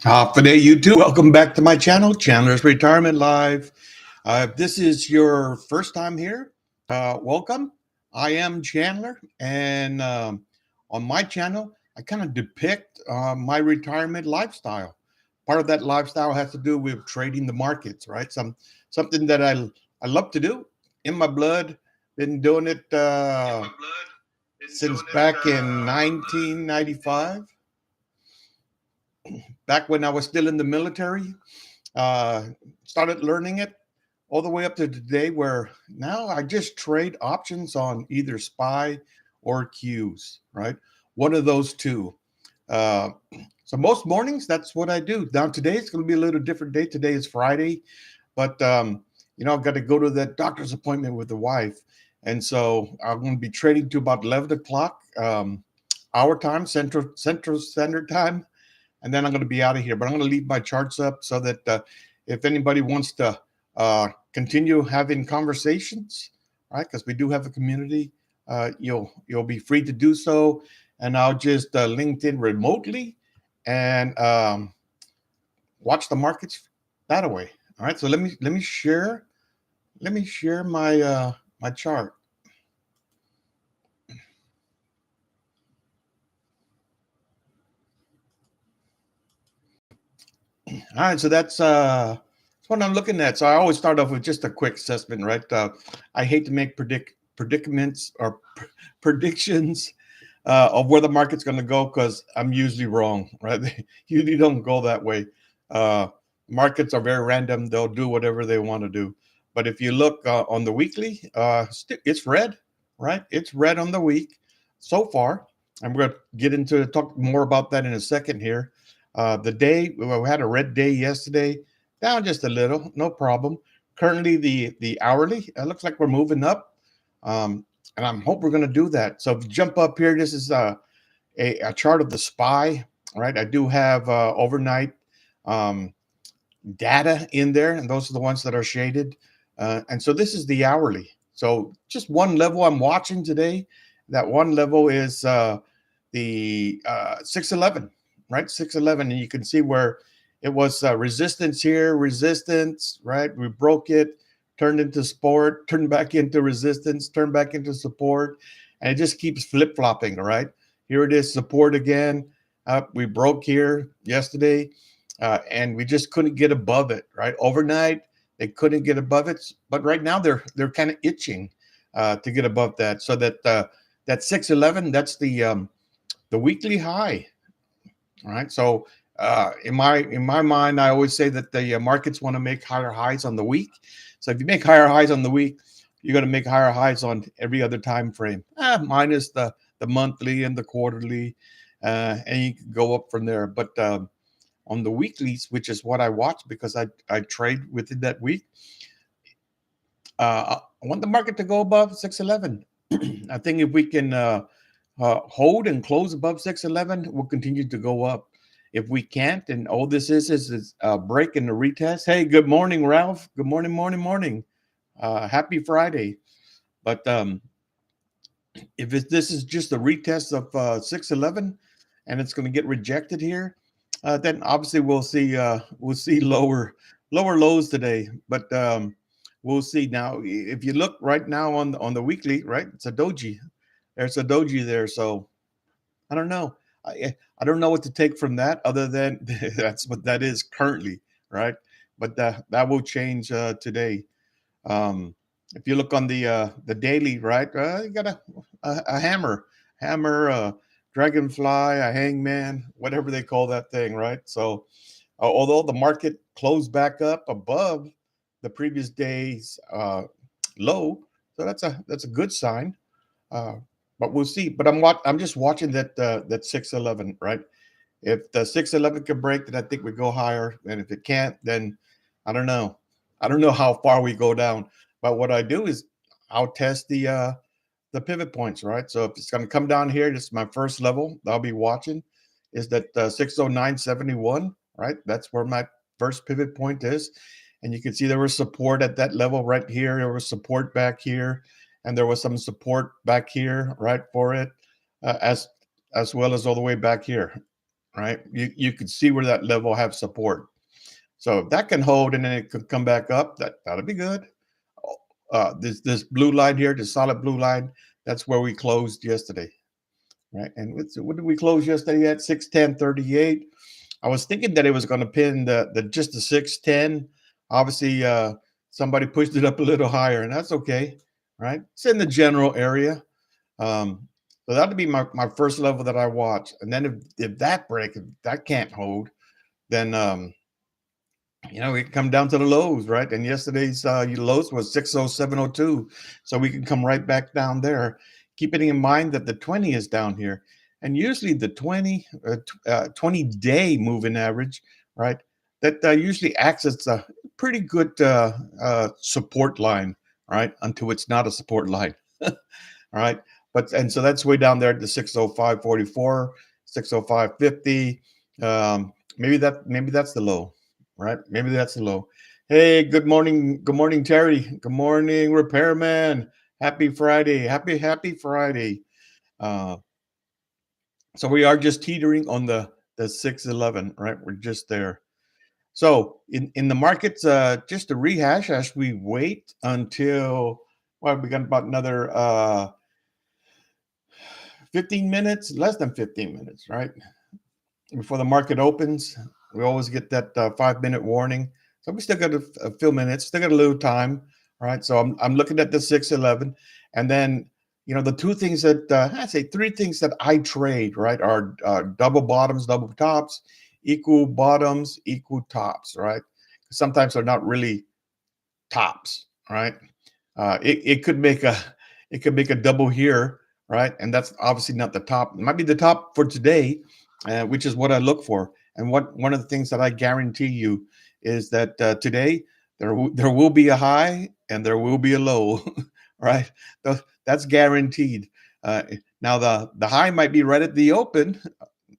For day, you too. Welcome back to my channel, Chandler's Retirement Live. If this is your first time here, welcome. I am Chandler, and on my channel, I kind of depict my retirement lifestyle. Part of that lifestyle has to do with trading the markets, right? Something that I love to do in my blood. Been doing it since back in 1995, back when I was still in the military. Uh, Started learning it all the way up to today, where now I just trade options on either SPY or Qs, right? One of those two. Uh, so most mornings, that's what I do. Now today it's going to be a little different day. Today is Friday, but I've got to go to that doctor's appointment with the wife, and so I'm going to be trading to about 11 o'clock our time, Central Standard Time, and then I'm going to be out of here. But I'm going to leave my charts up so that if anybody wants to continue having conversations, right? Because we do have a community, you'll be free to do so, and I'll just link in remotely and watch the markets that way. All right. So let me share my chart. All right. So that's what I'm looking at. So I always start off with just a quick assessment, right? I hate to make predicaments or predictions of where the market's going to go because I'm usually wrong, right? They usually don't go that way. Uh, Markets are very random; they'll do whatever they want to do. But if you look on the weekly, it's red, right? It's red on the week so far. I'm going to get into talk more about that in a second here. The day we had a red day yesterday, down just a little, no problem. Currently, the hourly looks like we're moving up. Um, and I hope we're going to do that. So if you jump up here, this is a chart of the SPY, right? I do have overnight um, data in there, and those are the ones that are shaded. And so this is the hourly. So just one level I'm watching today. That one level is the 611, right? 611, and you can see where it was resistance here, resistance, right? We broke it, turned into support, turned back into resistance, turned back into support, and it just keeps flip flopping, right? Here it is, support again. We broke here yesterday, and we just couldn't get above it, right? Overnight, they couldn't get above it, but right now they're kind of itching to get above that. So that 611, that's the weekly high. All right. So in my mind, I always say that the markets want to make higher highs on the week. So if you make higher highs on the week, you're going to make higher highs on every other time frame, minus the monthly and the quarterly, and you can go up from there. But on the weeklies, which is what I watch because I trade within that week, I want the market to go above 611. I think if we can hold and close above 611, we'll continue to go up. If we can't, and all this is a break in the retest. Hey, good morning, Ralph. Good morning, morning, morning. Happy Friday. But if this is just a retest of 611 and it's going to get rejected here, then obviously we'll see lower lows today. But we'll see. Now if you look right now on the weekly, right, it's a doji. There's a doji there. So I don't know. I don't know what to take from that other than that's what that is currently, right? But that will change today. Um, if you look on the daily, right, you got a hammer, dragonfly, a hangman, whatever they call that thing, right? So although the market closed back up above the previous day's low, so that's a good sign. Uh, but we'll see. But I'm just watching that 611, right? If the 611 can break, then I think we go higher. And if it can't, then I don't know. I don't know how far we go down. But what I do is I'll test the pivot points, right? So if it's going to come down here, this is my first level. I'll be watching. Is that 609.71, right? That's where my first pivot point is. And you can see there was support at that level right here. There was support back here, and there was some support back here, right, for it, as well as all the way back here, right? You could see where that level have support. So if that can hold and then it could come back up, that'll be good. This blue line here, the solid blue line, that's where we closed yesterday, right? And what did we close yesterday at? 610.38. I was thinking that it was going to pin the just the 610. Obviously, somebody pushed it up a little higher, and that's okay, right? It's in the general area. Um, so that'd be my first level that I watch. And then if that break, if that can't hold, then we can come down to the lows, right? And yesterday's lows was 607.02. So we can come right back down there, keeping in mind that the 20 is down here. And usually the 20-day moving average, right? That usually acts as a pretty good support line, right? Until it's not a support line. All right. And so that's way down there at the 605.44, 605.50. Maybe that's the low, right? Maybe that's the low. Hey, good morning. Good morning, Terry. Good morning, repairman. Happy Friday. Happy Friday. Uh, so we are just teetering on the 611, right? We're just there. So in the markets, just to rehash as we wait until we got about another 15 minutes, less than 15 minutes, right? Before the market opens. We always get that 5-minute warning. So we still got a few minutes, still got a little time, right? So I'm looking at the 611. And then, the two things that, I say three things that I trade, right, are double bottoms, double tops, equal bottoms, equal tops, right? Sometimes they're not really tops, right? It could make a double here, right? And that's obviously not the top. It might be the top for today, which is what I look for. And one of the things that I guarantee you is that today there will be a high and there will be a low, right? That's guaranteed. Now the high might be right at the open,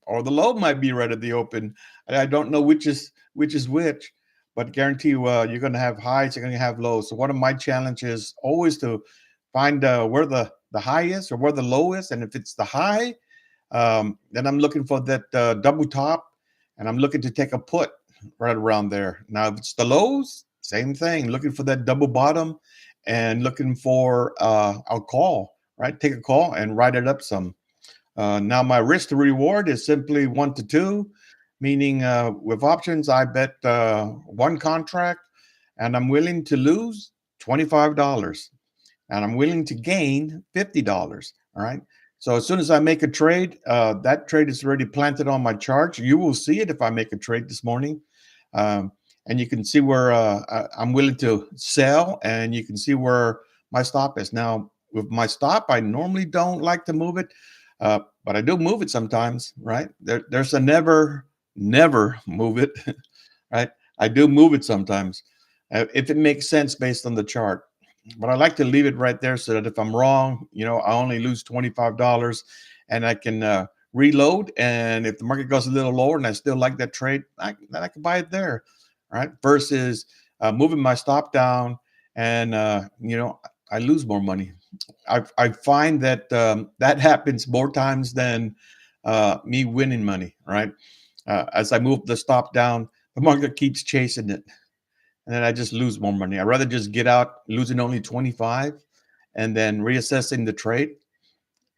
or the low might be right at the open. I don't know which is which, but guarantee you you're going to have highs, you're going to have lows. So one of my challenges always to find where the high is or where the low is, and if it's the high, then I'm looking for that double top, and I'm looking to take a put right around there. Now, if it's the lows, same thing, looking for that double bottom, and looking for a call, right? Take a call and ride it up some. Now, my risk to reward is simply 1 to 2, meaning with options, I bet one contract and I'm willing to lose $25 and I'm willing to gain $50. All right. So as soon as I make a trade, that trade is already planted on my chart. You will see it if I make a trade this morning. And you can see where I'm willing to sell, and you can see where my stop is. Now, with my stop, I normally don't like to move it. But I do move it sometimes, right? There's a never move it, right? I do move it sometimes if it makes sense based on the chart. But I like to leave it right there so that if I'm wrong, I only lose $25 and I can reload. And if the market goes a little lower and I still like that trade, then I can buy it there, right? Versus moving my stop down and, I lose more money. I find that that happens more times than me winning money, right? As I move the stop down, the market keeps chasing it, and then I just lose more money. I'd rather just get out losing only 25 and then reassessing the trade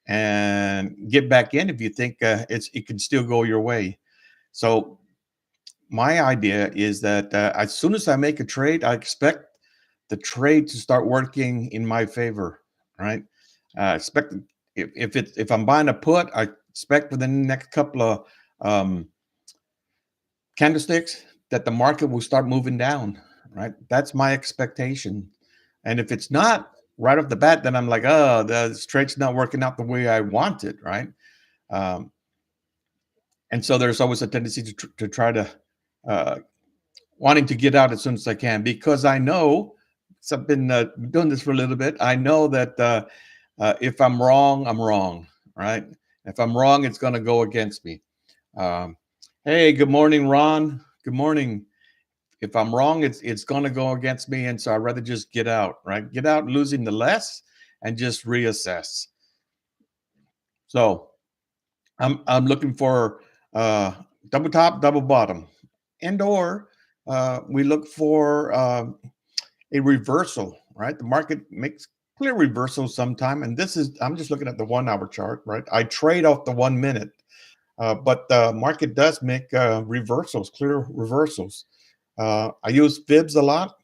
and get back in if you think it can still go your way. So my idea is that as soon as I make a trade, I expect the trade to start working in my favor, right? Expect if I'm buying a put, I expect within the next couple of candlesticks that the market will start moving down, right? That's my expectation. And if it's not right off the bat, then I'm like, oh, the trade's not working out the way I want it, right? Um, and so there's always a tendency to try to uh, wanting to get out as soon as I can, because I know, so I've been doing this for a little bit. I know that if I'm wrong, I'm wrong, right? If I'm wrong, it's going to go against me. Um, hey, good morning, Ron. Good morning. If I'm wrong, it's going to go against me, and so I'd rather just get out, right? Get out, losing the less, and just reassess. So I'm looking for double top, double bottom, and or we look for a reversal, right? The market makes clear reversals sometime, and this is I'm just looking at the 1 hour chart, right? I trade off the 1 minute, but the market does make reversals, clear reversals. I use fibs a lot,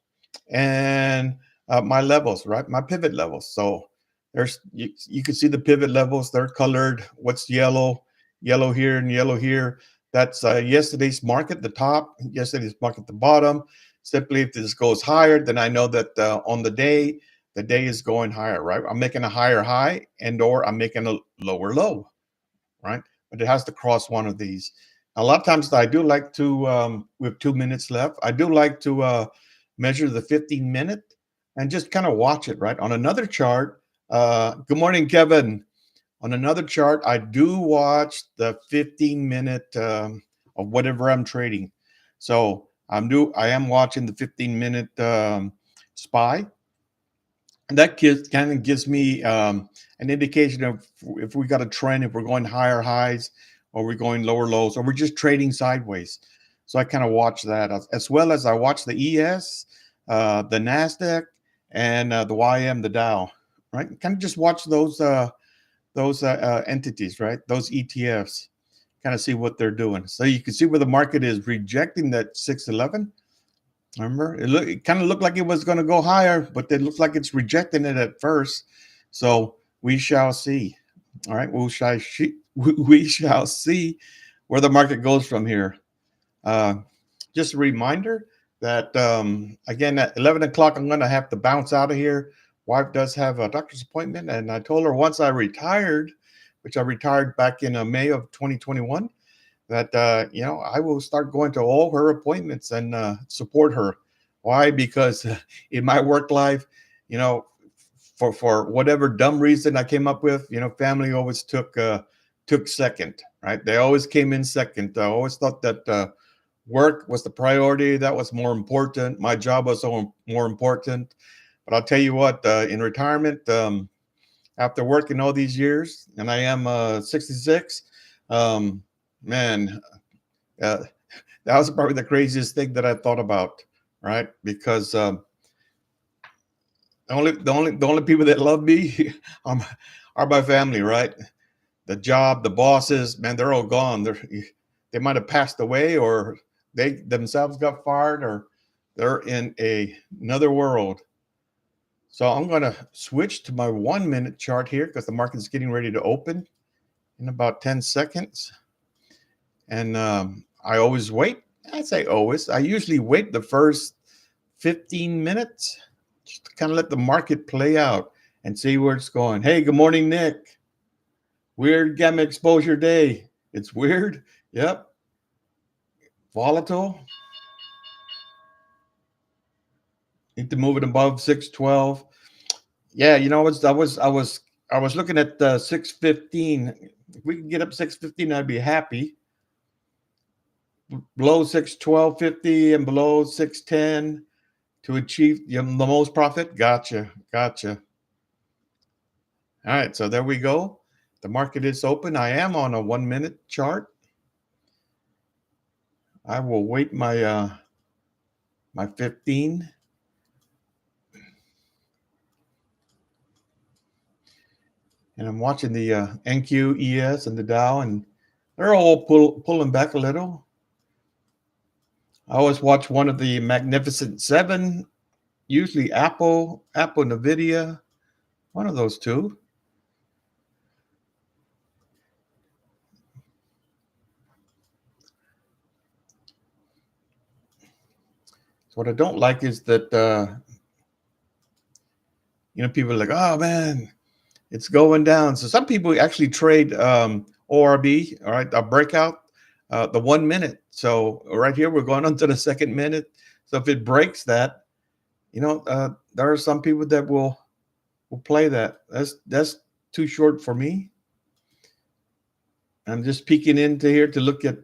and my levels, right? My pivot levels. So there's you can see the pivot levels. They're colored. What's yellow? Yellow here and yellow here. That's yesterday's market, the top. Yesterday's market, the bottom. Simply, if this goes higher, then I know that on the day is going higher, right? I'm making a higher high, and or I'm making a lower low, right? But it has to cross one of these. A lot of times, I do like to. We have 2 minutes left. I do like to measure the 15-minute and just kind of watch it, right? On another chart. Good morning, Kevin. On another chart, I do watch the 15-minute of whatever I'm trading. So I am watching the 15-minute SPY, and that kind of gives me an indication of if we got a trend, if we're going higher highs, or we're going lower lows, or we're just trading sideways. So I kind of watch that as well as I watch the ES, the Nasdaq, and the YM, the Dow. Right, kind of just watch those entities, right? Those ETFs, kind of see what they're doing. So you can see where the market is rejecting that 611. Remember, it kind of looked like it was going to go higher, but it looks like it's rejecting it at first. So we shall see. All right, we shall see where the market goes from here. Just a reminder that again at 11 o'clock I'm going to have to bounce out of here. Wife does have a doctor's appointment, and I told her once I retired, which I retired back in May of 2021, that I will start going to all her appointments and support her. Why? Because in my work life, you know, for whatever dumb reason I came up with, family always took second, right? They always came in second. I always thought that work was the priority. That was more important. My job was more important. But I'll tell you what, in retirement, after working all these years, and I am 66, man, uh, that was probably the craziest thing that I thought about, right? Because the only people that love me are my family, right? The job, the bosses, man, they're all gone. They might have passed away, or they themselves got fired, or they're in another world. So I'm going to switch to my 1 minute chart here because the market is getting ready to open in about 10 seconds. And I always wait. I say always. I usually wait the first 15 minutes just to kind of let the market play out and see where it's going. Hey, good morning, Nick. Weird gamma exposure day. It's weird. Yep. Volatile. Need to move it above 612. Yeah, I was looking at 615. If we can get up 615, I'd be happy. Below 612.50 and below 610 to achieve the most profit. Gotcha. All right, so there we go. The market is open. I am on a 1 minute chart. I will wait my 15. And I'm watching the NQ, ES, and the Dow, and they're all pulling back a little. I always watch one of the Magnificent Seven, usually Apple, Nvidia, one of those two. So what I don't like is that people are like, oh man, it's going down. So some people actually trade ORB, all right, a breakout, the 1 minute. So right here, we're going on to the second minute. So if it breaks that, there are some people that will play that. That's too short for me. I'm just peeking into here to look at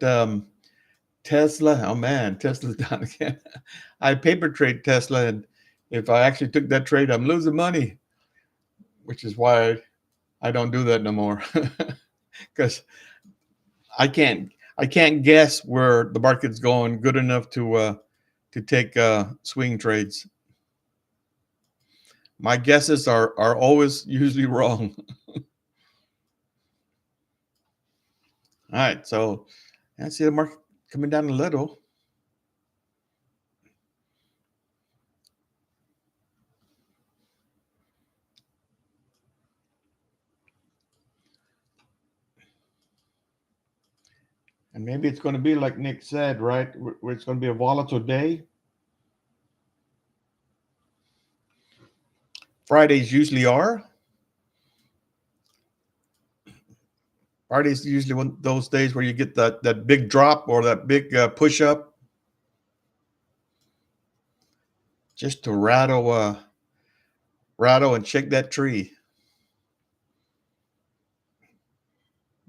Tesla. Oh man, Tesla's down again. I paper trade Tesla, and if I actually took that trade, I'm losing money, which is why I don't do that no more. Because I can't I can't guess where the market's going good enough to take swing trades. My guesses are always usually wrong. All right, so I see the market coming down a little. And maybe it's going to be like Nick said, right? Where it's going to be a volatile day. Fridays usually are. Fridays usually one those days where you get that big drop or that big push up, just to rattle and shake that tree.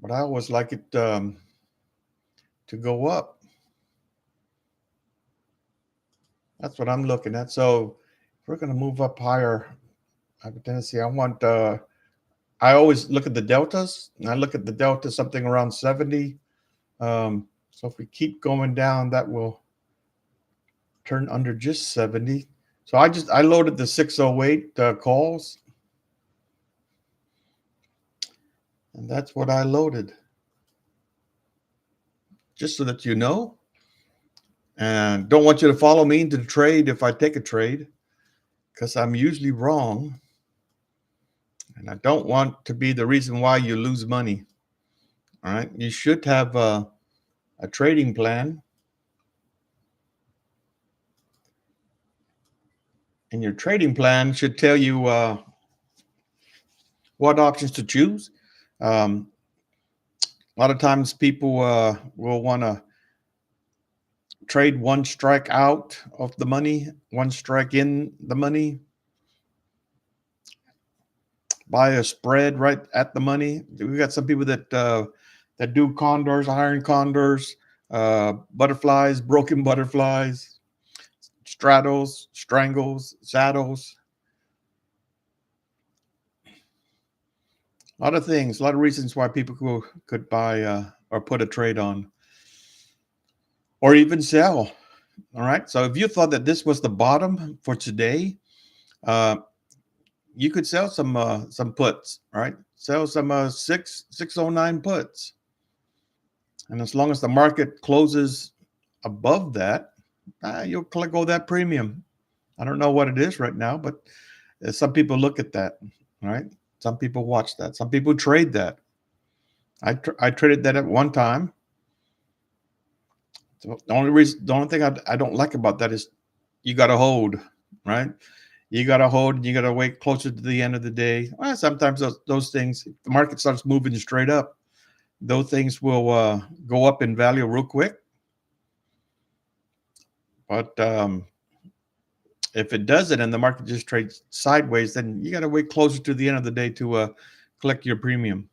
But I always like it to go up. That's what I'm looking at. So if we're going to move up higher, I have a tendency. I always look at the deltas, and I look at the delta something around 70. So if we keep going down, that will turn under just 70. So I loaded the 608 calls, and that's what I loaded. Just so that you know, and don't want you to follow me into the trade if I take a trade, because I'm usually wrong, and I don't want to be the reason why you lose money. All right, you should have a trading plan, and your trading plan should tell you what options to choose. A lot of times people will want to trade one strike out of the money, one strike in the money, buy a spread right at the money. We got some people that do condors, iron condors, butterflies, broken butterflies, straddles, strangles, saddles. A lot of things, a lot of reasons why people could buy or put a trade on, or even sell. All right. So if you thought that this was the bottom for today, uh, you could sell some puts. Right. Sell some 609 puts, and as long as the market closes above that, you'll collect all that premium. I don't know what it is right now, but some people look at that. Right. Some people watch that. Some people trade that. I traded that at one time. So the only thing I don't like about that is you got to hold, right? You got to hold and you got to wait closer to the end of the day. Well, sometimes those things, if the market starts moving straight up, those things will go up in value real quick. But if it doesn't and the market just trades sideways, then you got to wait closer to the end of the day to collect your premium.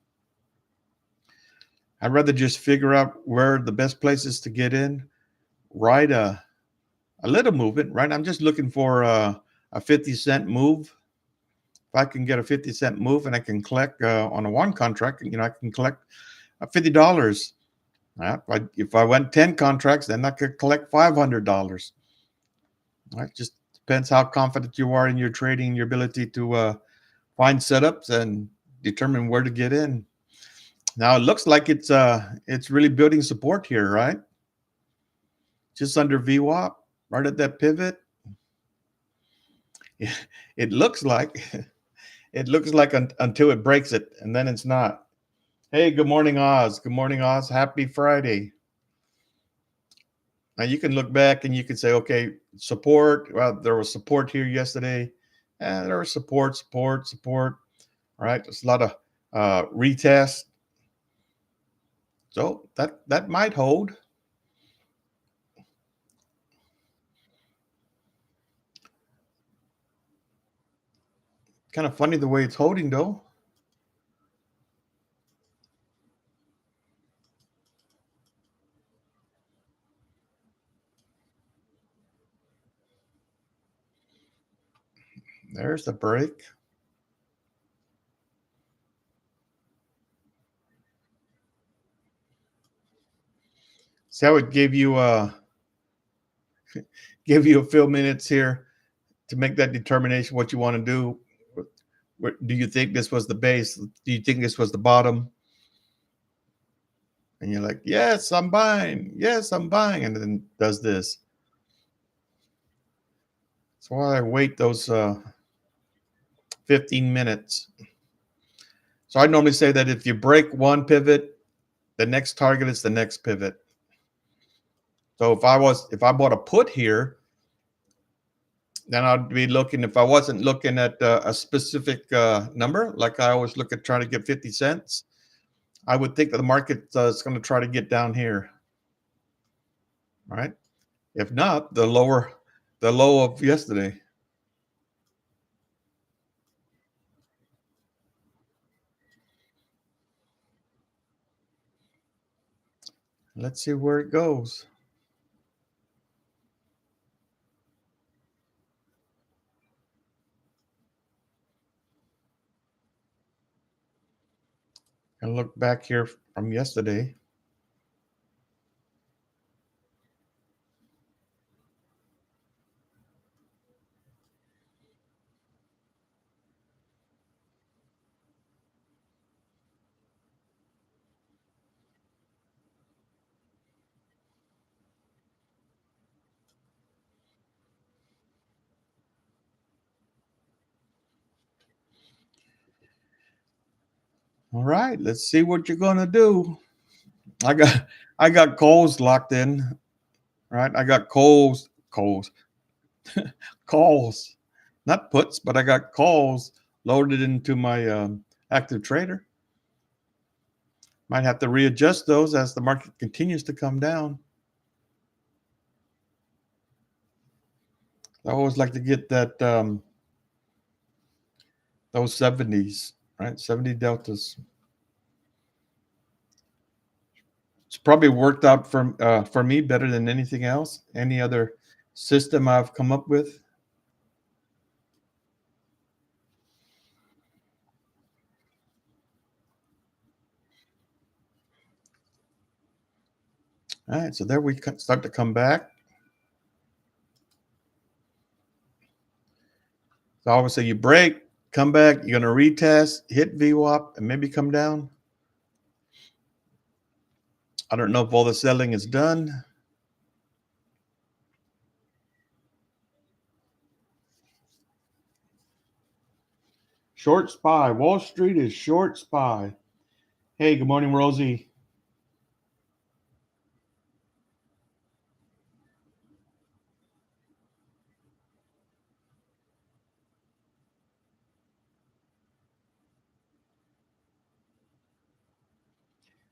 I'd rather just figure out where the best places to get in, ride a little movement, right? I'm just looking for a 50-cent move. If I can get a 50-cent move and I can collect on a one contract, I can collect $50. If I went 10 contracts, then I could collect $500. Right? Just depends how confident you are in your trading, your ability to find setups and determine where to get in. Now it looks like it's really building support here, right? Just under VWAP, right at that pivot. It looks like until it breaks it, and then it's not. Hey, good morning, Oz. Good morning, Oz. Happy Friday. Now you can look back and you can say, okay, support. Well, there was support here yesterday, and there was support. Right, there's a lot of retest. So that might hold. Kind of funny the way it's holding, though. There's the break. See how it gave you a few minutes here to make that determination what you want to do. Do you think this was the base? Do you think this was the bottom? And you're like, yes, I'm buying. Yes, I'm buying. And then does this. So while I wait those 15 minutes. So I normally say that if you break one pivot, the next target is the next pivot. So if I bought a put here, then I'd be looking, if I wasn't looking at a specific number, like I always look at trying to get 50 cents, I would think that the market is going to try to get down here. Right? If not, the low of yesterday. Let's see where it goes. And look back here from yesterday. All right, let's see what you're gonna do. I got calls locked in. Right, I got calls, not puts, but I got calls loaded into my active trader. Might have to readjust those as the market continues to come down. I always like to get that those 70s, right? 70 deltas. It's probably worked out for me better than anything else, any other system I've come up with. All right, so there we start to come back. So obviously you break, come back, you're going to retest, hit VWAP, and maybe come down. I don't know if all the selling is done. Short SPY. Wall Street is short SPY. Hey, good morning, Rosie.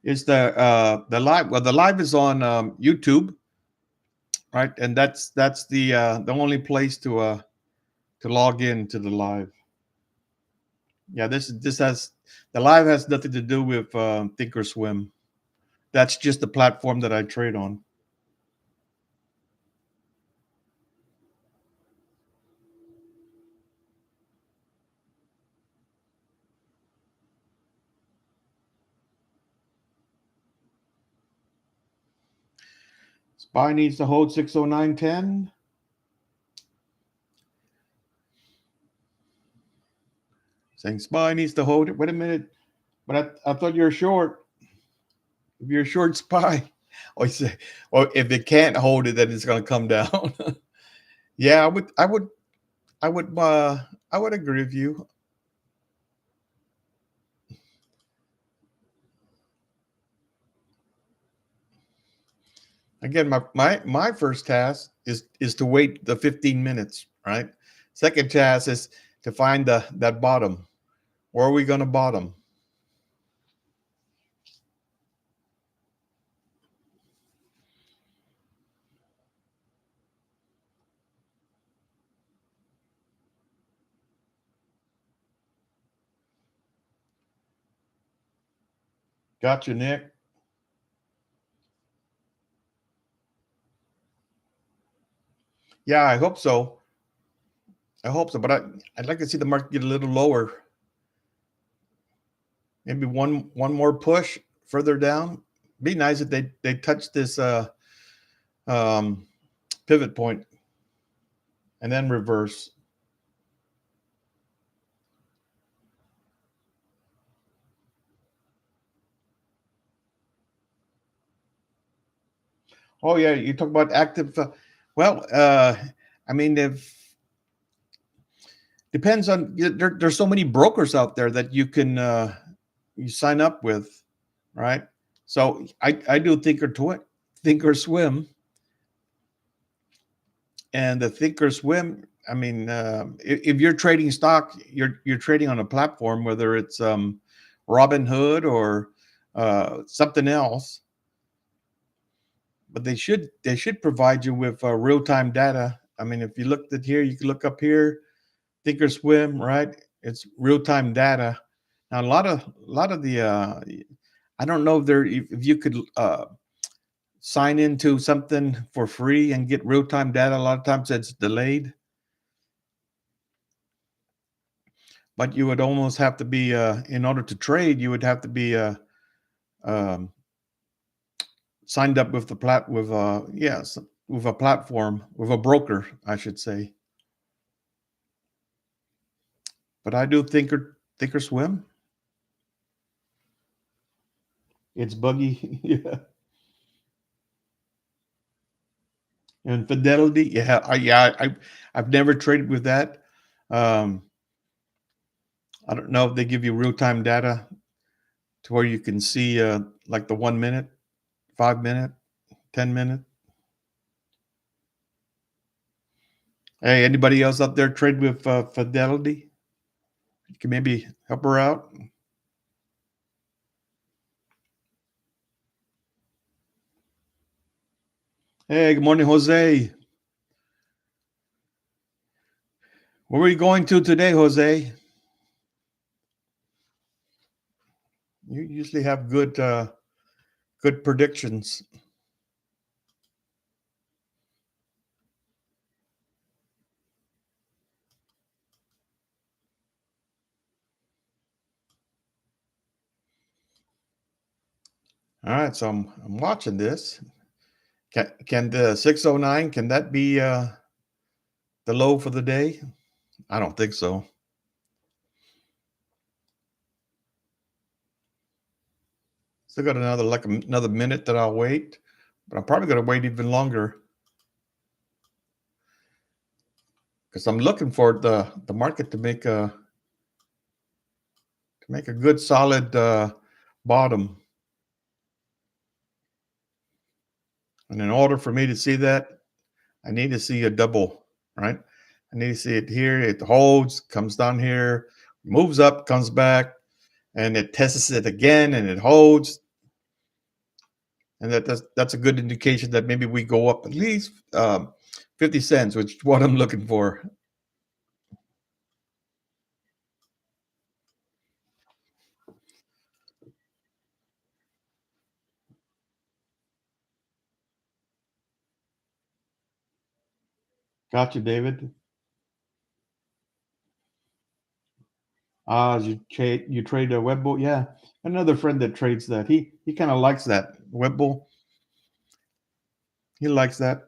Is the live? Well, the live is on YouTube, right? And that's the only place to log in to the live. Yeah, this has the live has nothing to do with Thinkorswim. That's just the platform that I trade on. SPY needs to hold 609.10. Saying SPY needs to hold it. Wait a minute. But I thought you're short. If you're short SPY, or you say, well, if it can't hold it, then it's going to come down. Yeah, I would agree with you. Again, my first task is to wait the 15 minutes, right? Second task is to find that bottom. Where are we going to bottom? Got you, Nick. Yeah, I hope so. I hope so, but I'd like to see the market get a little lower. Maybe one more push further down. Be nice if they touch this um, pivot point, and then reverse. Oh yeah, you talk about active. Well, I mean, if depends on there's so many brokers out there that you can you sign up with, right? So I do think or swim, and the think or swim. I mean, if you're trading stock, you're trading on a platform, whether it's Robinhood or something else. But they should provide you with real time data. I mean, if you looked at here, you can look up here, Thinkorswim, right? It's real time data. Now a lot of the I don't know if you could sign into something for free and get real time data. A lot of times it's delayed, but you would almost have to be in order to trade. You would have to be um, signed up with the plat with yes with a platform with a broker, I should say. But I do Thinkorswim. It's buggy, yeah. And Fidelity, I've never traded with that. Um, I don't know if they give you real time data to where you can see like the 1 minute, 5 minute, 10 minute. Hey, anybody else out there trade with Fidelity? You can maybe help her out. Hey, good morning, Jose. Where are we going to today, Jose? You usually have good predictions. All right, so I'm watching this. Can the 609, can that be the low for the day? I don't think so. Still got another minute that I'll wait, but I'm probably going to wait even longer because I'm looking for the market to make a good solid bottom. And in order for me to see that, I need to see a double, right? I need to see it here. It holds, comes down here, moves up, comes back, and it tests it again, and it holds. And that's a good indication that maybe we go up at least 50 cents, which is what I'm looking for. Got you, David. You trade a web bull? Yeah, another friend that trades that. He kind of likes that web bull. He likes that.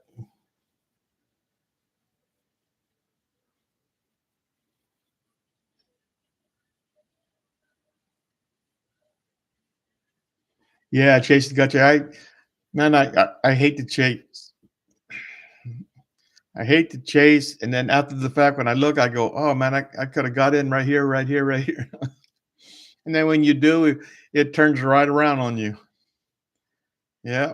Yeah, Chase got you. I hate to chase. I hate to chase, and then after the fact, when I look, I go, "Oh man, I could have got in right here, right here, right here." And then when you do, it turns right around on you. Yeah,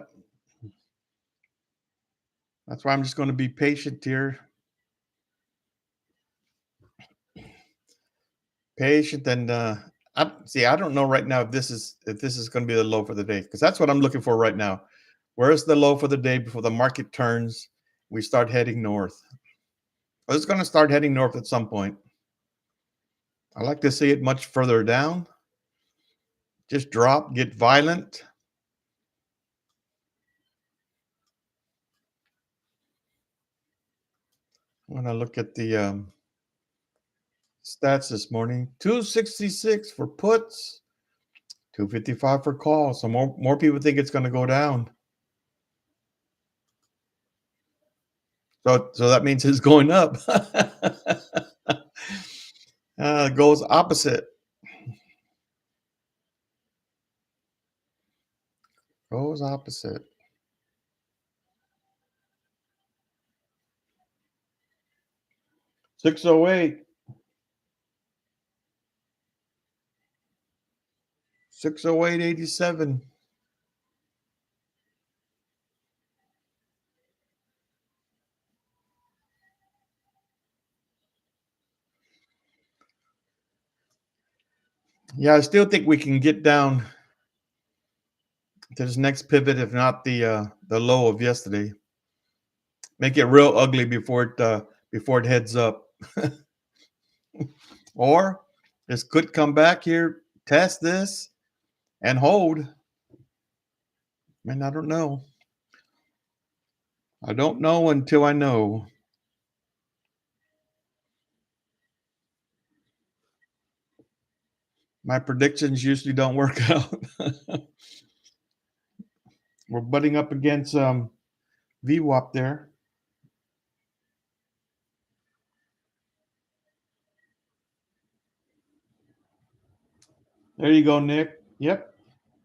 that's why I'm just going to be patient here. Patient and I don't know right now if this is going to be the low for the day because that's what I'm looking for right now. Where's the low for the day before the market turns? We start heading north. Well, it's going to start heading north at some point. I like to see it much further down. Just drop, get violent. When I look at the stats this morning, 266 for puts, 255 for calls. So more people think it's going to go down. So that means it's going up. Goes opposite. Goes opposite. 608. 608.87. Yeah, I still think we can get down to this next pivot, if not the low of yesterday. Make it real ugly before it heads up. Or this could come back here, test this, and hold. Man, I don't know. I don't know until I know. My predictions usually don't work out. We're butting up against VWAP there. There you go, Nick. Yep.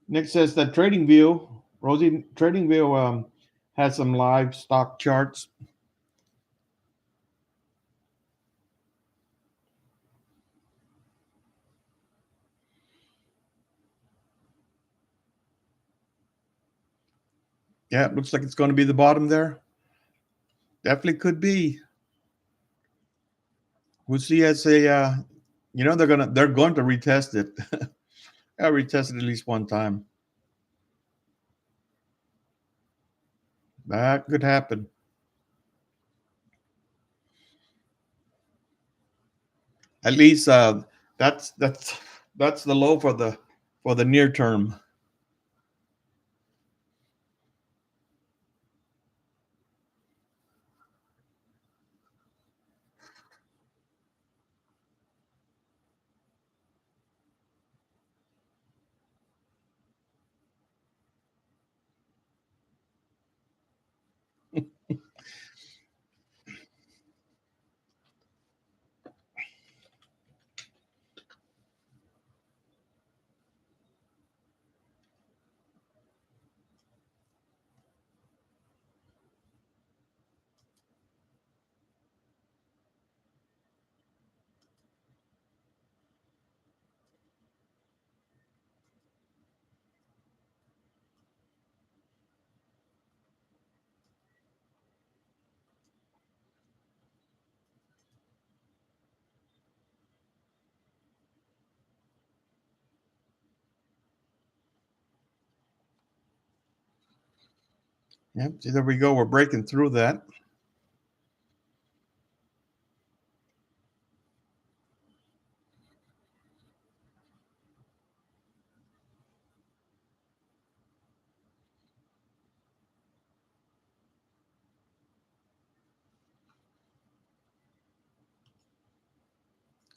Nick says that Trading View, Rosie, Trading View has some live stock charts. Yeah, it looks like it's going to be the bottom there. Definitely could be. We'll see as they're going to retest it. I'll retest it at least one time. That could happen. At least that's the low for the near term. Yep. See, there we go. We're breaking through that.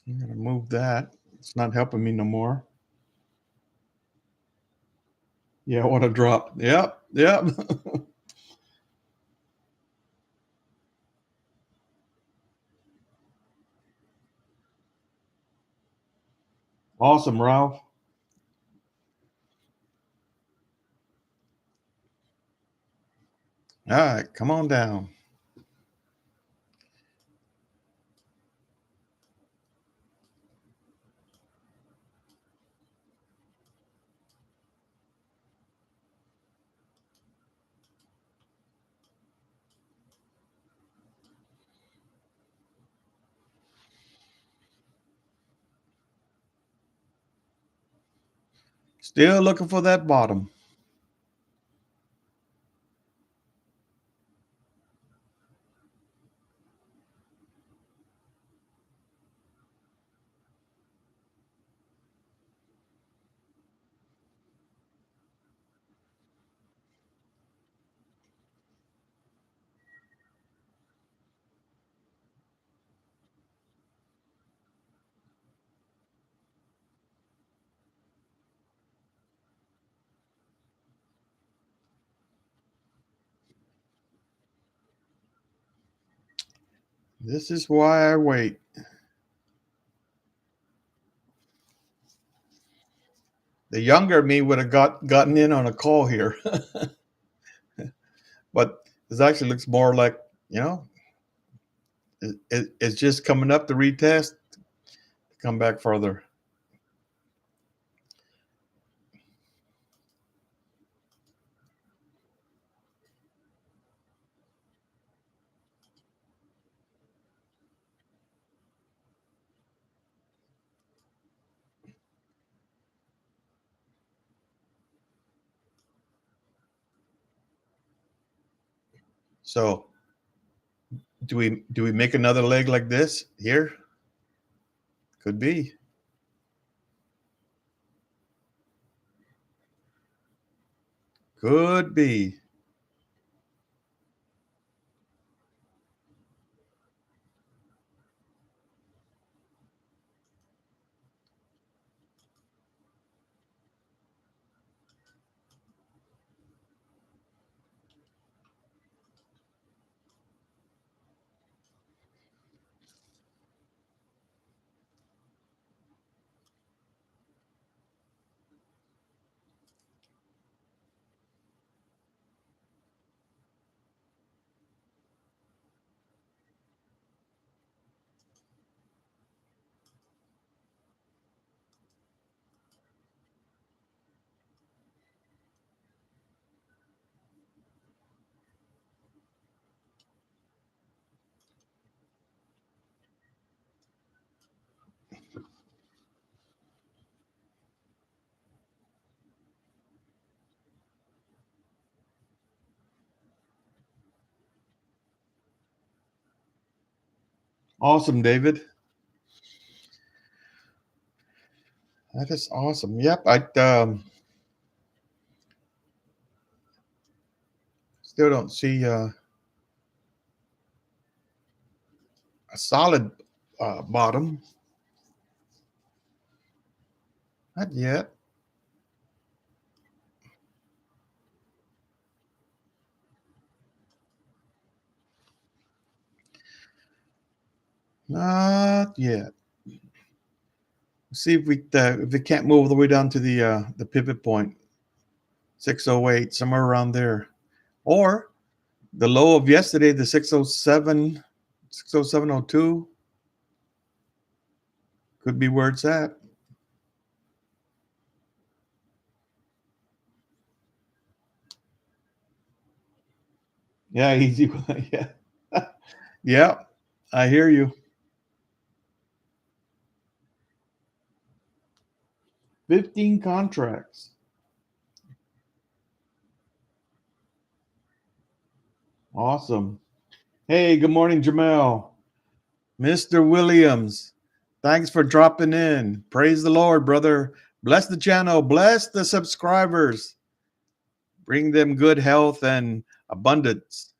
I'm gonna move that. It's not helping me no more. Yeah, what a drop. Yep. Yep. Awesome, Ralph. All right, come on down. Still looking for that bottom. This is why I wait. The younger me would have gotten in on a call here, but this actually looks more like, you know, it's just coming up to retest, come back further. So do we make another leg like this here? Could be. Could be. Awesome, David. That is awesome. Yep, I still don't see a solid bottom. Not yet. Not yet. See if we can't move all the way down to the pivot point, 608, somewhere around there, or the low of yesterday, the 607, 607.02 could be where it's at. Yeah, easy. Yeah, yeah. I hear you. 15 contracts. Awesome. Hey, good morning, Jamel. Mr. Williams, thanks for dropping in. Praise the Lord, brother. Bless the channel. Bless the subscribers. Bring them good health and abundance.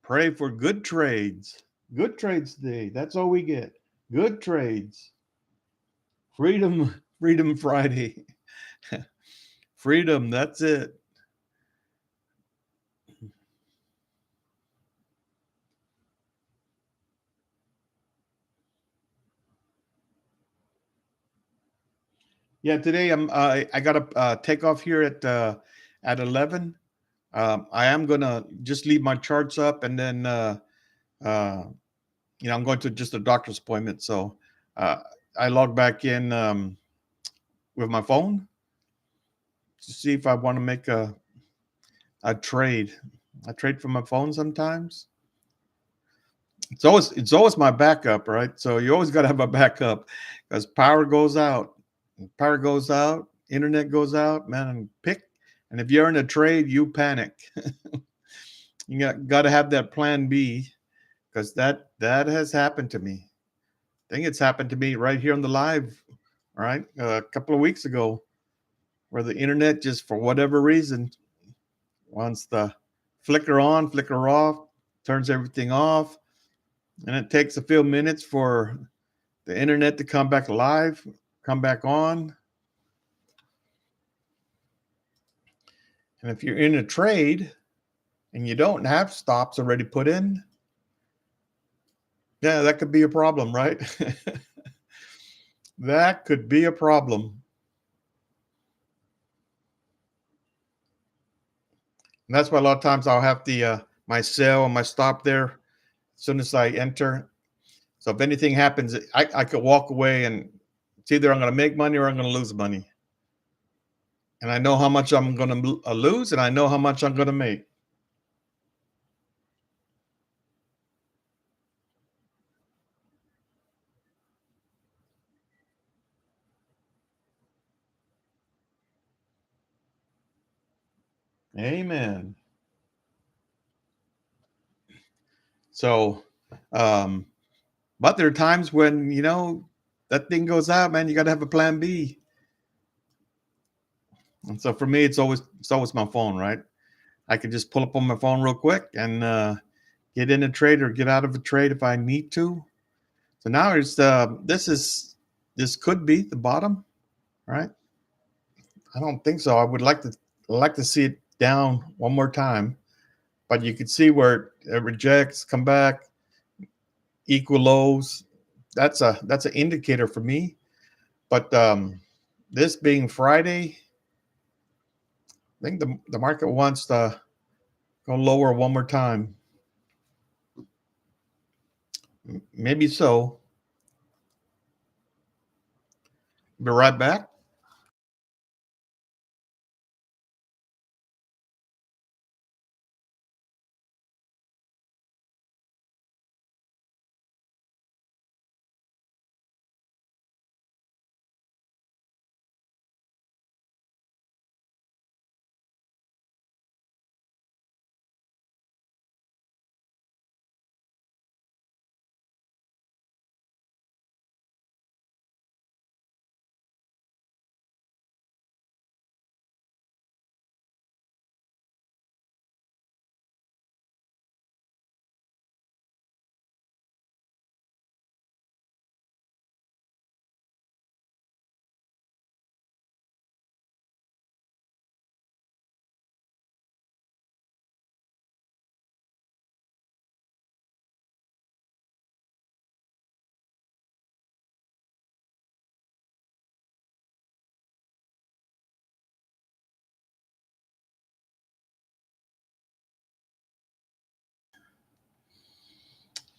Pray for good trades. Good trades today. That's all we get. Good trades. Freedom, Freedom Friday. Freedom, that's it. Yeah, today I got to take off here at 11. I am gonna just leave my charts up, and then uh, I'm going to just a doctor's appointment. So uh, I log back in with my phone to see if I want to make a trade. I trade from my phone sometimes. It's always my backup, right? So you always got to have a backup because power goes out, internet goes out, man, and and if you're in a trade, you panic. You got to have that plan B because that has happened to me. I think it's happened to me right here on the live, right? A couple of weeks ago, where the internet just for whatever reason wants to flicker on, flicker off, turns everything off, and it takes a few minutes for the internet to come back live, come back on. And if you're in a trade, and you don't have stops already put in, yeah, that could be a problem, right? That could be a problem. And that's why a lot of times I'll have the my sell and my stop there as soon as I enter. So if anything happens, I could walk away and it's either I'm going to make money or I'm going to lose money. And I know how much I'm going to lose, and I know how much I'm going to make. Amen. So, um, but there are times when that thing goes out, man. You got to have a plan B. And so for me, it's always my phone, right? I can just pull up on my phone real quick and get in a trade or get out of a trade if I need to. So now this could be the bottom, right? I don't think so. I would like to see it down one more time, but you can see where it rejects, come back, equal lows. That's an indicator for me. But this being Friday, I think the market wants to go lower one more time. Maybe so. Be right back.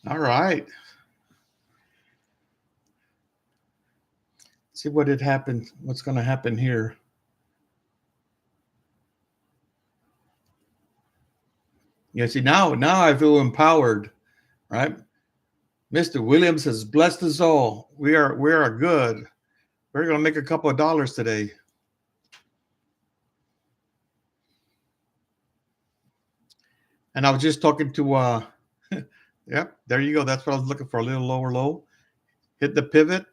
All right. See what had happened. What's going to happen here? Yeah. See now I feel empowered, right? Mr. Williams has blessed us all. We are good. We're going to make a couple of dollars today. And I was just talking to yep, there you go. That's what I was looking for. A little lower low. Hit the pivot.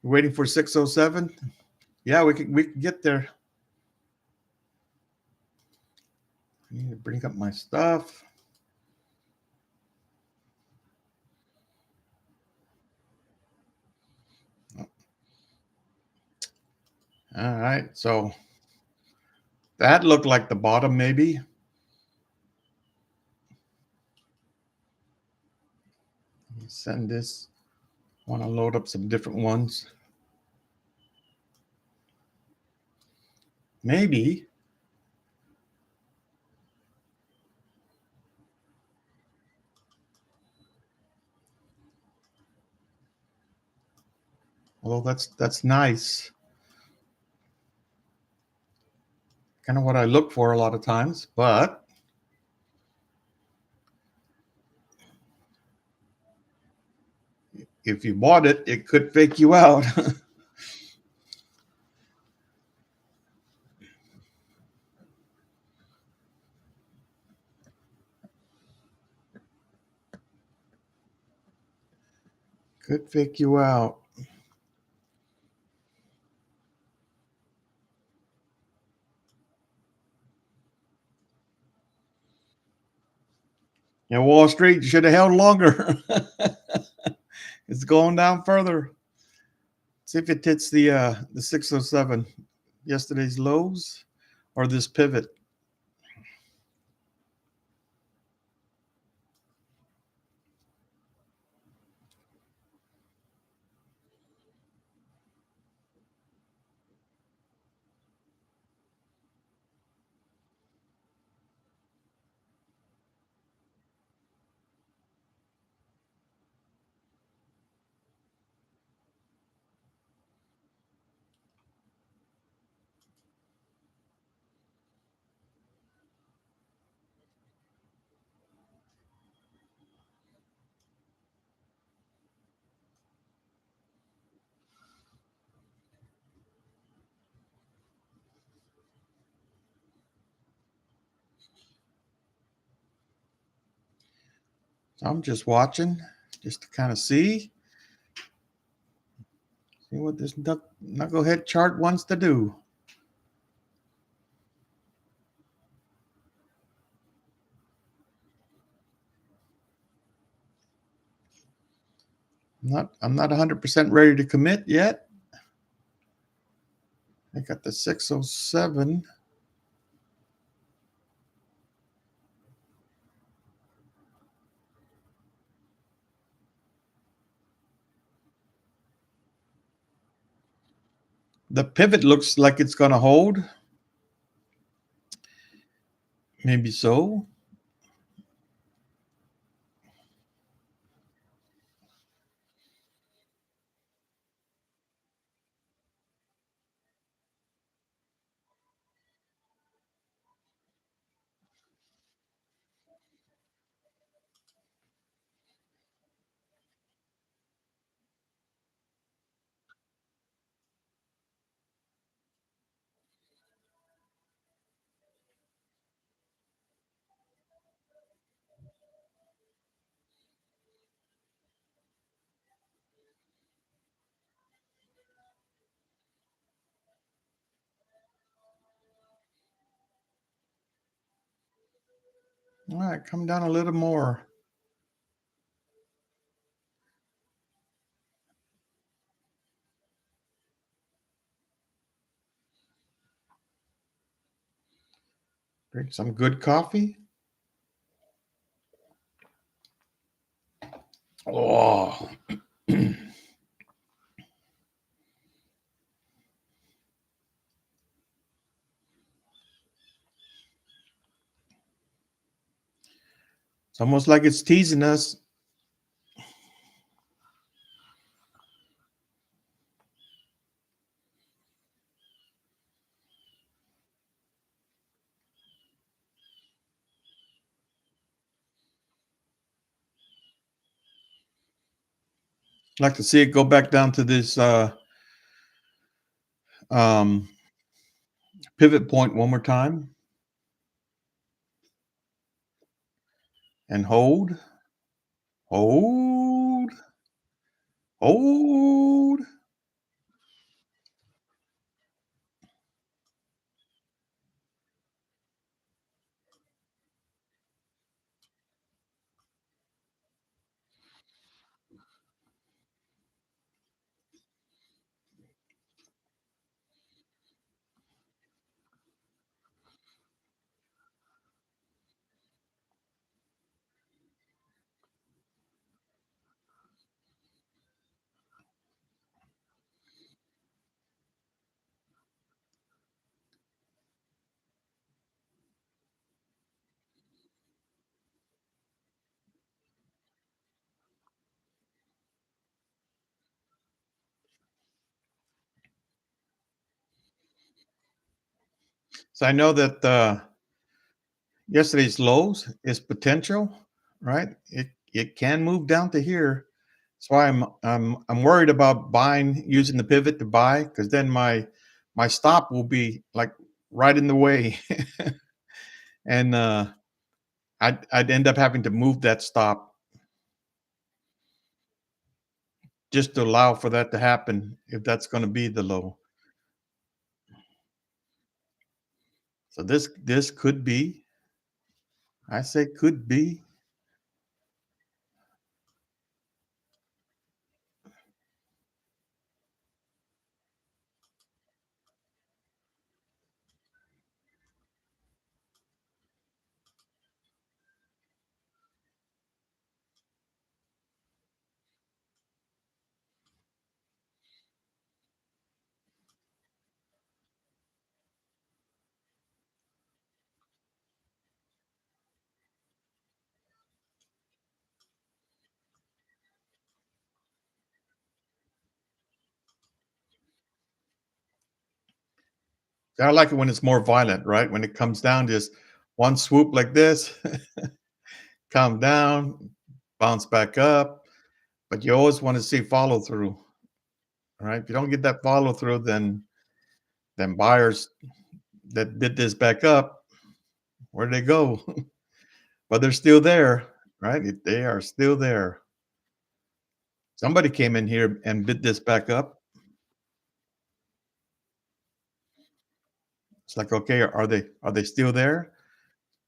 Waiting for 607. Yeah, we can get there. I need to bring up my stuff. All right. So that looked like the bottom, maybe. Let me send this. I want to load up some different ones. Maybe. Although that's nice. Kind of what I look for a lot of times, but if you bought it, it could fake you out. Could fake you out. And Wall Street should have held longer. It's going down further. See if it hits the 607, yesterday's lows, or this pivot. I'm just watching just to kind of see what this knucklehead chart wants to do. I'm not 100% ready to commit yet. I got the 607. The pivot looks like it's going to hold. Maybe so. All right, come down a little more. Drink some good coffee. Oh, it's almost like it's teasing us. I'd like to see it go back down to this um, pivot point one more time and hold, hold, hold. So I know that yesterday's lows is potential, right? It can move down to here. That's why I'm worried about buying using the pivot to buy because then my stop will be like right in the way, and I'd end up having to move that stop just to allow for that to happen if that's going to be the low. So this could be, I say could be. I like it when it's more violent, right? When it comes down, just one swoop like this, come down, bounce back up. But you always want to see follow through, right? If you don't get that follow through, then buyers that did this back up, where'd they go? But they're still there. right? They are still there. Somebody came in here and bid this back up. It's like, okay, are they still there?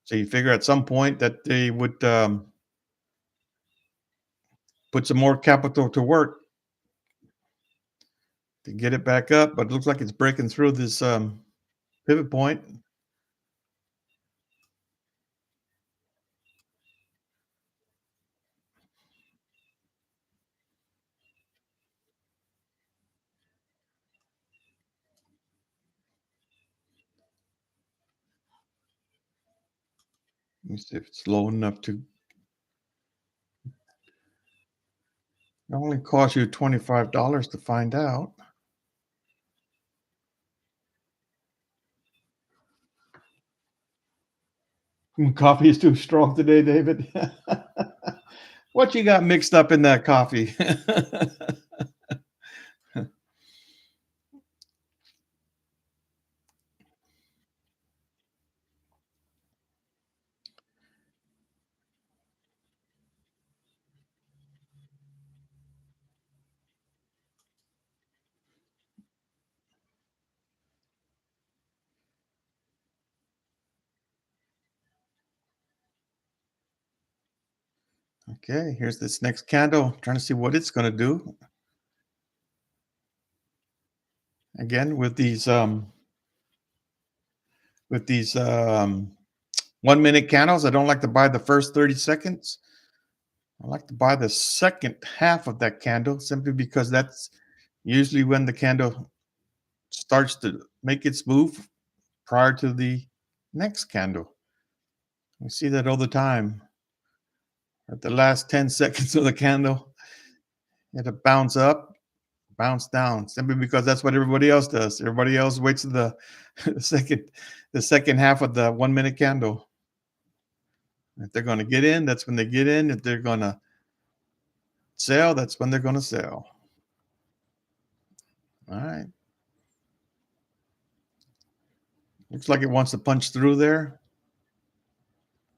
So you figure at some point that they would put some more capital to work to get it back up, but it looks like it's breaking through this pivot point. Let me see if it's low enough to. It only cost you $25 to find out. Coffee is too strong today, David. What you got mixed up in that coffee? Okay, here's this next candle. Trying to see what it's going to do. Again, with these 1 minute candles, I don't like to buy the first 30 seconds. I like to buy the second half of that candle simply because that's usually when the candle starts to make its move prior to the next candle. We see that all the time. At the last 10 seconds of the candle, it'll bounce up, bounce down, simply because that's what everybody else does. Everybody else waits to the the second the second half of the 1 minute candle. If they're going to get in, that's when they get in. If they're going to sell, that's when they're going to sell. All right. Looks like it wants to punch through there.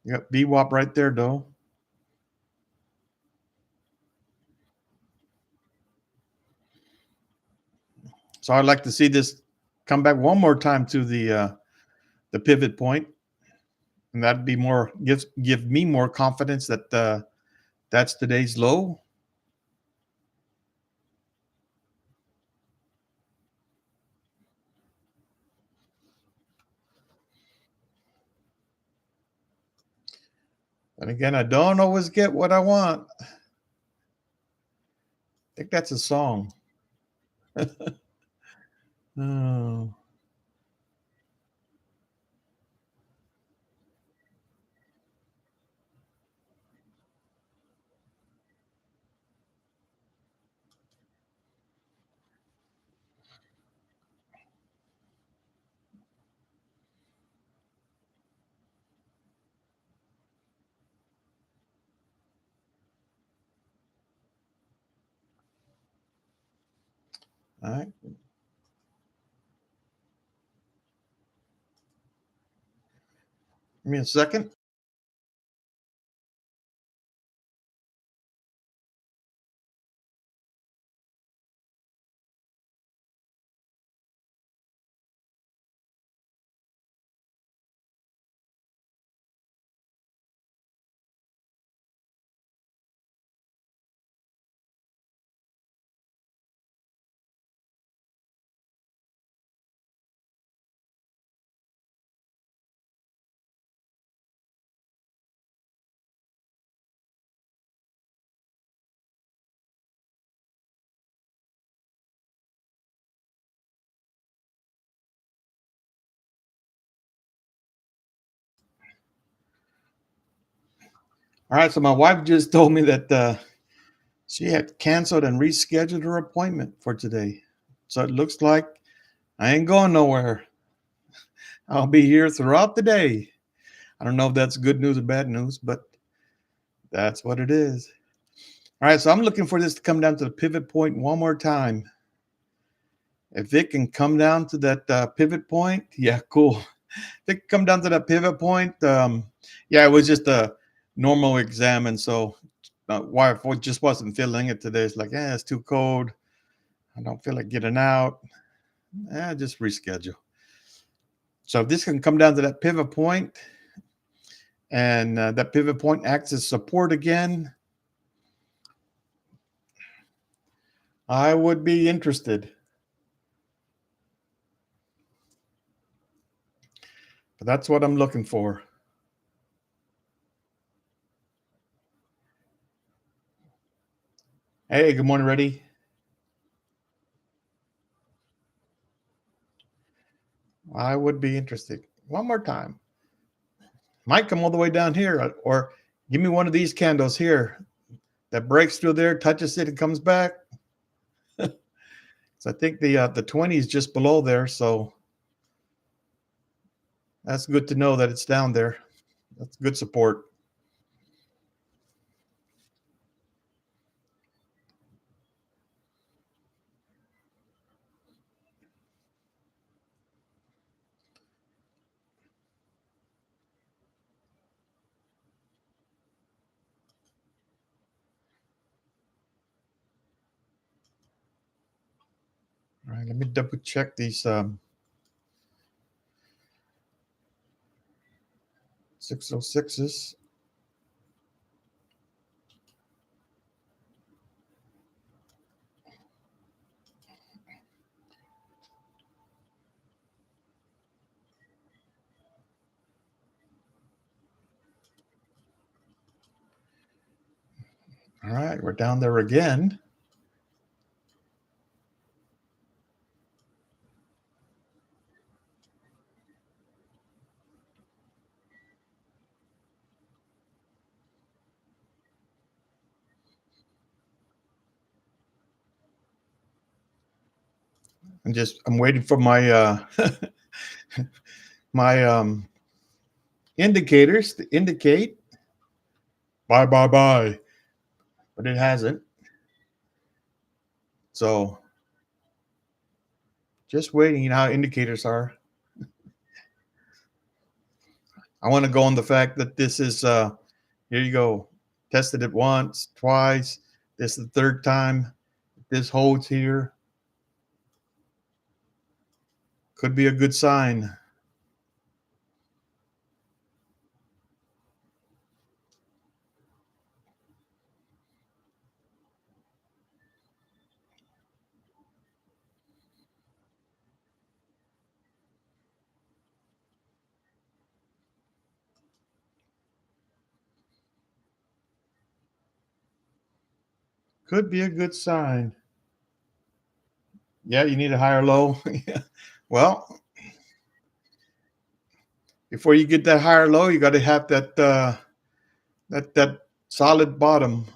You got VWAP right there, though. So I'd like to see this come back one more time to the pivot point, and that'd be more give me more confidence that that's today's low. And again, I don't always get what I want. I think that's a song. Oh, all right. Give me a second. All right. So my wife just told me that she had canceled and rescheduled her appointment for today. So it looks like I ain't going nowhere. I'll be here throughout the day. I don't know if that's good news or bad news, but that's what it is. All right, so I'm looking for this to come down to the pivot point one more time. If it can come down to that pivot point, yeah, cool. If it can come down to that pivot point, yeah, it was just normal exam, and so wife just wasn't feeling it today. It's like, it's too cold. I don't feel like getting out. Just reschedule. So if this can come down to that pivot point, and that pivot point acts as support again, I would be interested. But that's what I'm looking for. Hey, good morning, Reddy. I would be interested. One more time. Might come all the way down here, or give me one of these candles here that breaks through there, touches it, and comes back. So I think the 20 is just below there, so that's good to know that it's down there. That's good support. All right, let me double check these 606s. All right, we're down there again. I'm waiting for my my indicators to indicate bye bye bye, but it hasn't. So just waiting. You know how indicators are. I want to go on the fact that this is here you go. Tested it once, twice. This is the third time. This holds here. Could be a good sign. Could be a good sign. Yeah, you need a higher low. Well, before you get that higher low, you got to have that solid bottom.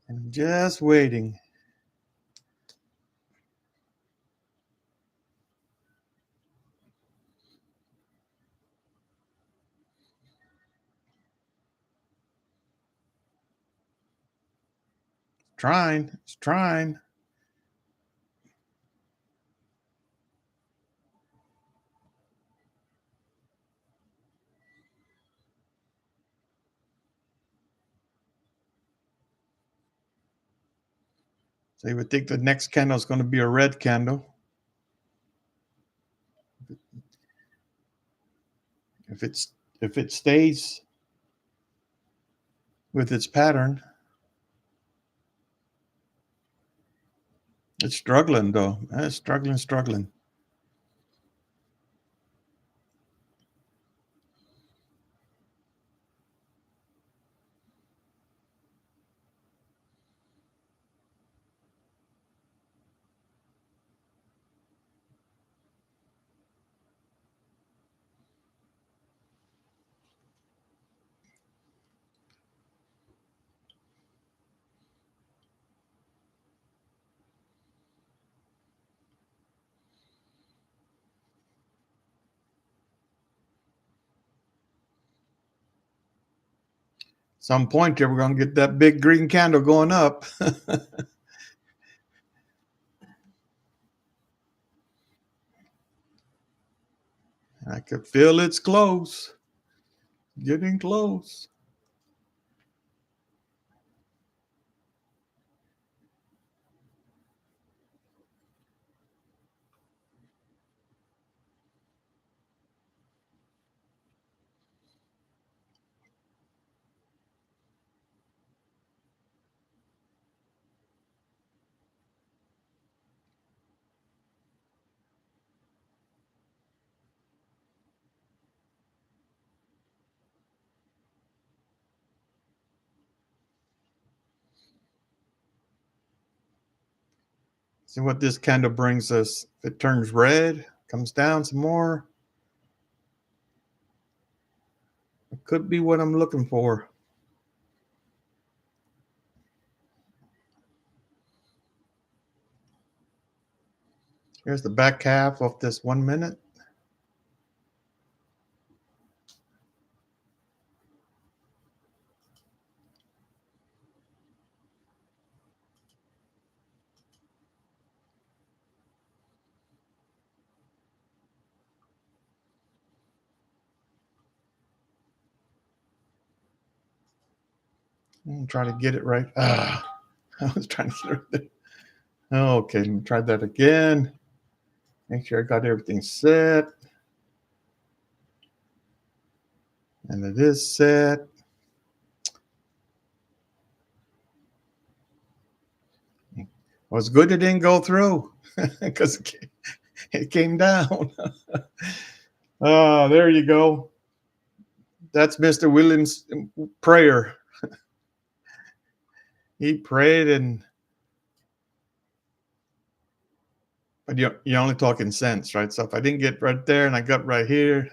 And just waiting. Trying. It's trying. So you would think the next candle is going to be a red candle. If it stays with its pattern, it's struggling though. It's struggling. Some point here, we're gonna get that big green candle going up. I could feel it's close, getting close. See what this candle brings us. If it turns red, comes down some more. It could be what I'm looking for. Here's the back half of this 1 minute. I'm trying to get it right. I was trying to get it right. Okay, let me try that again. Make sure I got everything set. And it is set. Well, it's good it didn't go through because it came down. There you go. That's Mr. Williams' prayer. He prayed, and but you're only talking cents, right? So if I didn't get right there and I got right here,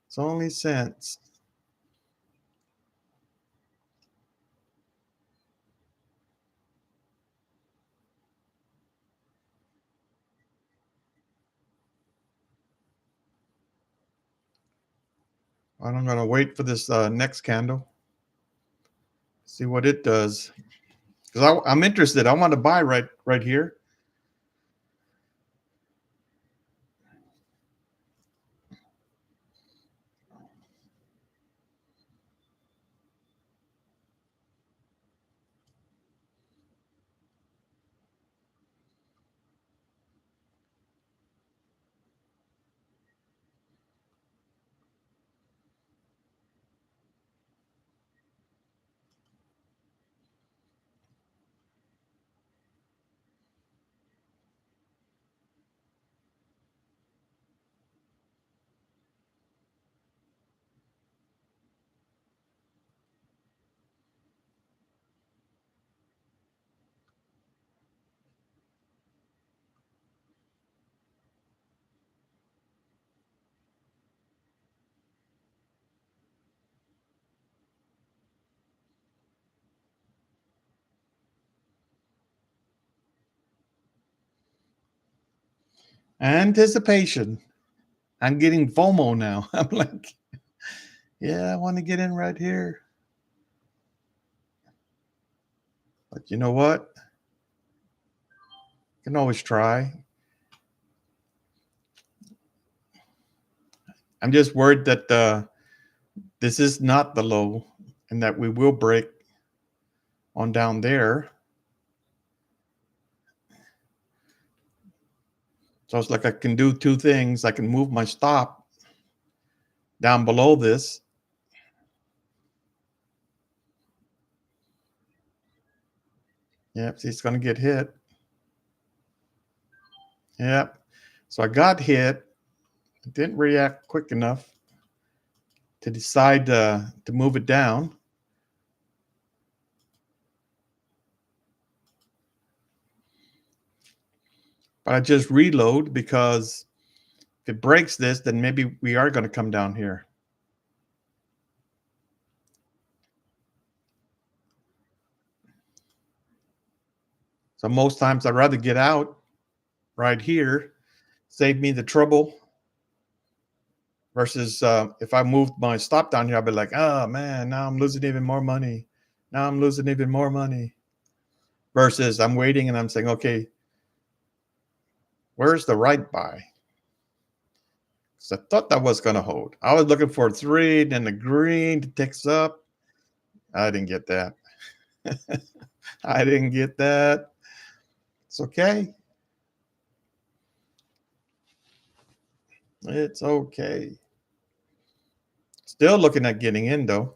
it's only cents. I'm going to wait for this next candle, see what it does. Because I'm interested. I want to buy right here. Anticipation. I'm getting FOMO now. I'm like, yeah, I want to get in right here. But you know what? You can always try. I'm just worried that this is not the low and that we will break on down there. So it's like I can do two things. I can move my stop down below this. Yep, see, it's going to get hit. Yep. So I got hit. Didn't react quick enough to decide to move it down. But I just reload because if it breaks this, then maybe we are going to come down here. So most times I'd rather get out right here, save me the trouble. versus if I moved my stop down here, I'd be like, oh man, now I'm losing even more money. Now I'm losing even more money. Versus I'm waiting and I'm saying, okay, where's the right buy? So I thought that was going to hold. I was looking for 3, then the green ticks up. I didn't get that. I didn't get that. It's okay. It's okay. Still looking at getting in though.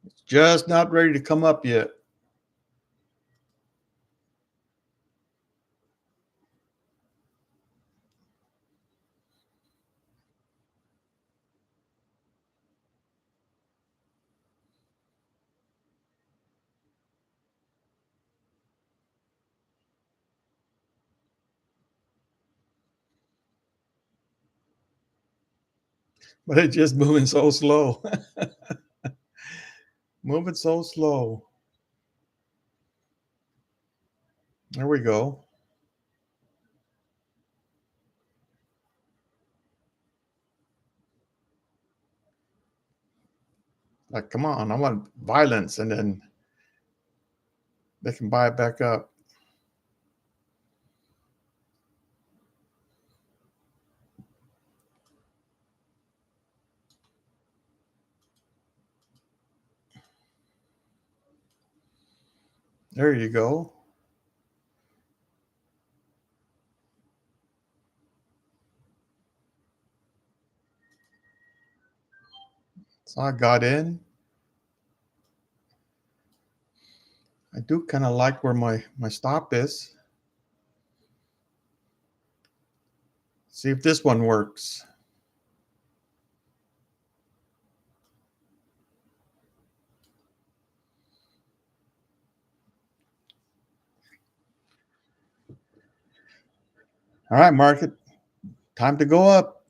It's just not ready to come up yet. But it's just moving so slow. Moving so slow. There we go. Like, come on, I want violence, and then they can buy it back up. There you go. So I got in. I do kind of like where my stop is. See if this one works. All right, market. Time to go up.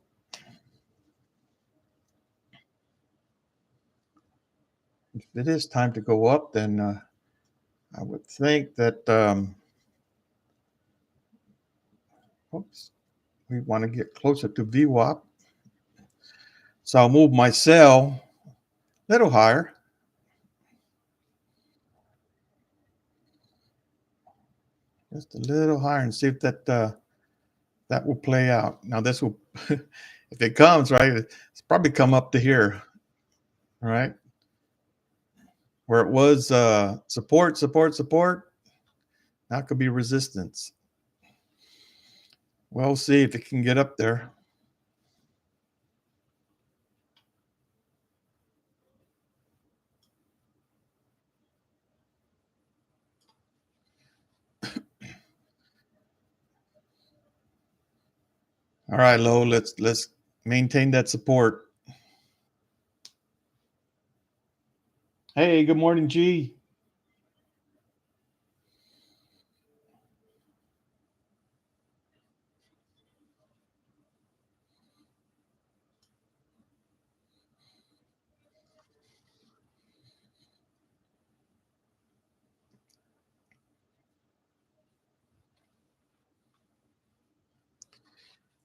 If it is time to go up, then I would think that oops, we want to get closer to VWAP. So I'll move my sell a little higher. Just a little higher and see if that will play out. Now this will, if it comes right, it's probably come up to here, all right, where it was support, support, support. That could be resistance. We'll see if it can get up there. All right, low. Let's maintain that support. Hey, good morning, G.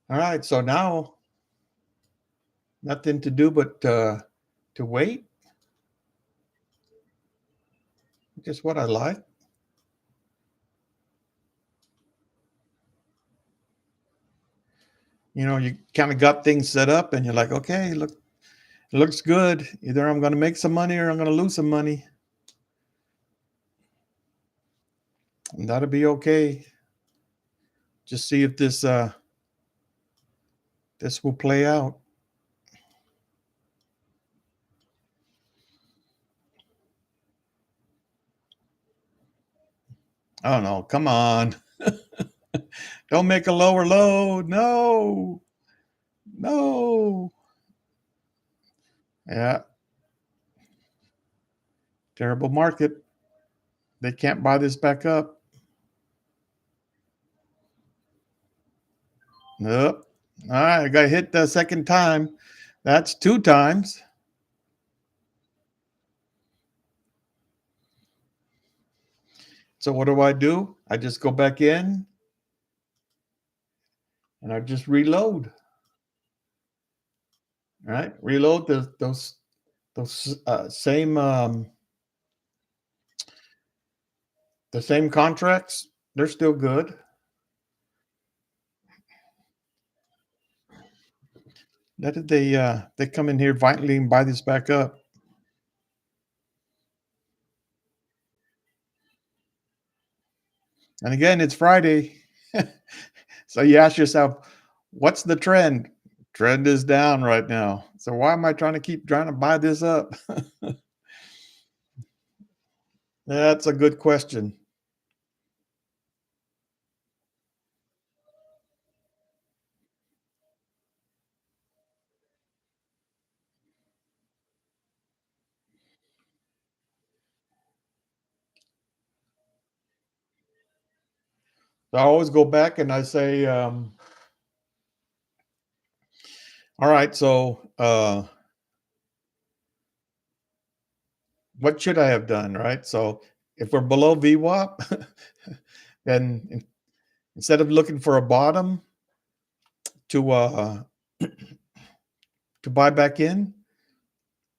All right, so now nothing to do but to wait. Just what I like. You kind of got things set up, and you're like, okay, look, it looks good. Either I'm going to make some money or I'm going to lose some money. And that'll be okay. Just see if this will play out. Oh no, come on. Don't make a lower low. No. No. Yeah, terrible market. They can't buy this back up. Nope. All right, I got hit the second time. That's two times. So what do? I just go back in and I just reload. Right, reload those same the same contracts. They're still good. That did they come in here vitally and buy this back up. And again, it's Friday. So you ask yourself, what's the trend? Trend is down right now. So why am I trying to buy this up? That's a good question. So I always go back and I say, all right, so what should I have done? Right. So if we're below VWAP, then instead of looking for a bottom to to buy back in,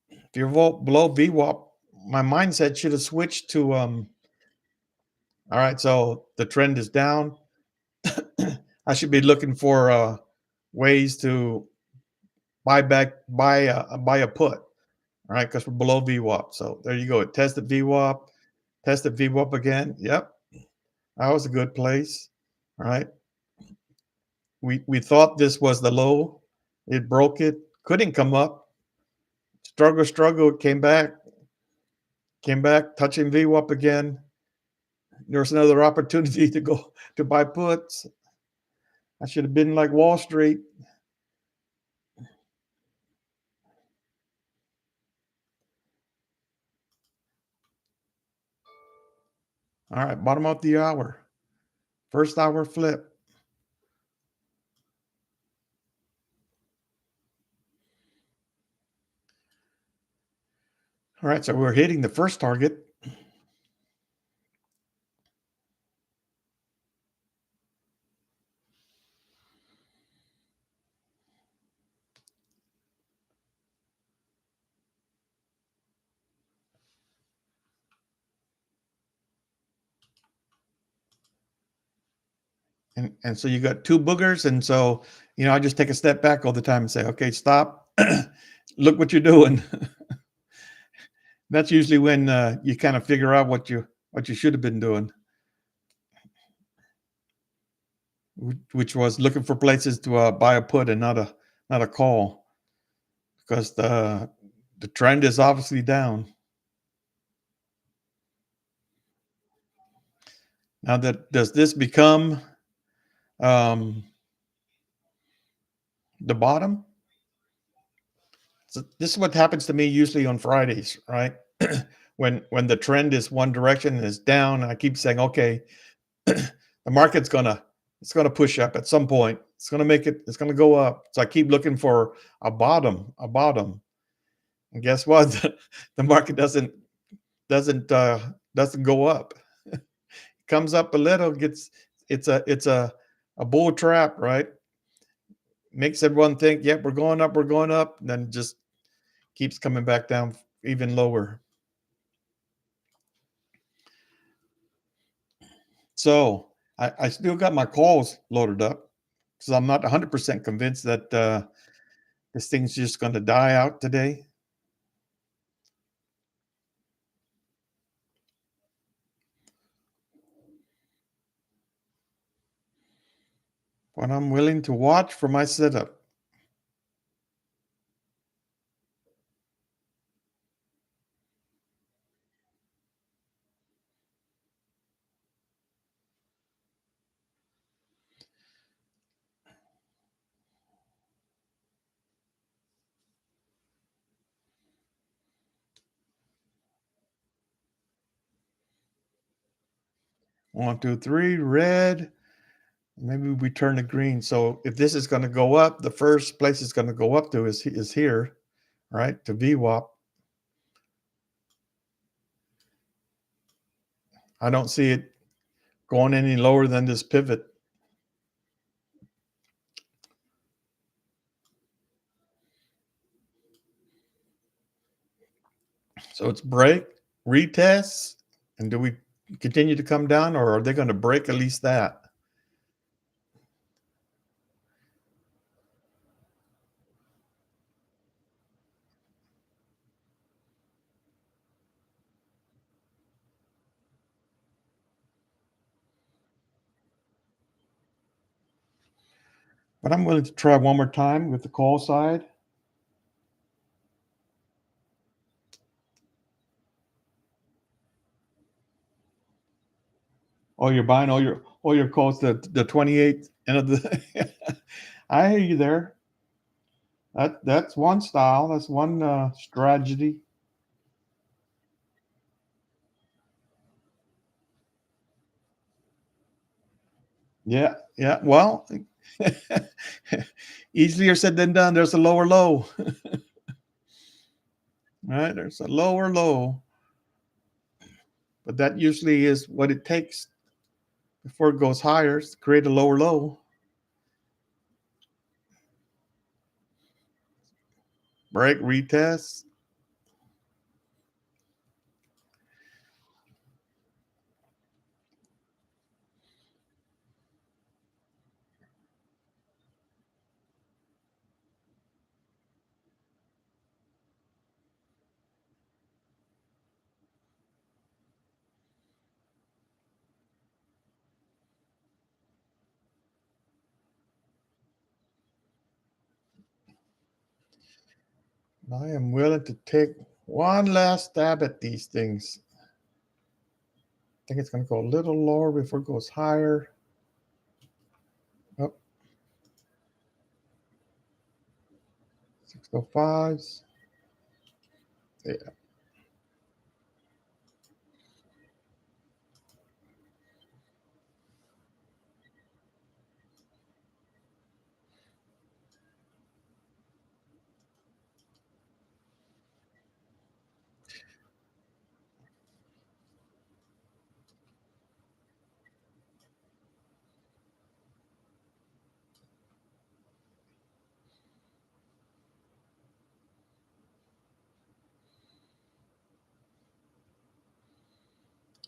if you're below VWAP, my mindset should have switched to all right, so the trend is down. I should be looking for ways to buy a put, all right, because we're below VWAP. So there you go. It tested VWAP again. Yep, that was a good place. All right. We thought this was the low. It broke it, couldn't come up. Struggle, came back, touching VWAP again. There was another opportunity to go to buy puts. I should have been like Wall Street. All right, bottom of the hour. First hour flip. All right, so we're hitting the first target. And so you got two boogers. And so, I just take a step back all the time and say, okay, stop. Look what you're doing. That's usually when you kind of figure out what you should have been doing, which was looking for places to buy a put and not a call, because the trend is obviously down. Now, that does this become um, the bottom? So this is what happens to me usually on Fridays, right? When the trend is one direction and it's down, and I keep saying, okay, the market's gonna push up at some point. It's gonna go up. So I keep looking for a bottom. And guess what? The market doesn't doesn't go up. It comes up a little, gets it's a bull trap, right? Makes everyone think, yep, we're going up, and then just keeps coming back down even lower. So I still got my calls loaded up because I'm not 100% convinced that this thing's just going to die out today. But I'm willing to watch for my setup. 1, 2, 3, red. Maybe we turn to green. So if this is going to go up, the first place it's going to go up to is here, right? To VWAP. I don't see it going any lower than this pivot. So it's break, retest, and do we continue to come down, or are they going to break at least that? But I'm willing to try one more time with the call side. Oh, you're buying all your calls to the 28th end of the. I hear you there. That's one style. That's one strategy. Yeah, yeah. Well, easier said than done. There's a lower low, right? There's a lower low, but that usually is what it takes before it goes higher is to create a lower low. Break, retest. I am willing to take one last stab at these things. I think it's going to go a little lower before it goes higher. Oh, 605s. Yeah.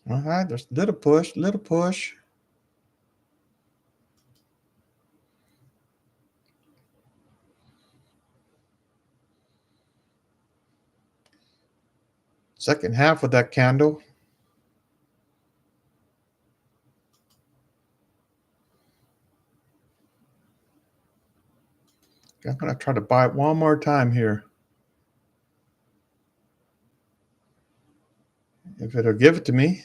All right, there's a little push, little push. Second half of that candle. I'm going to try to buy it one more time here. If it'll give it to me.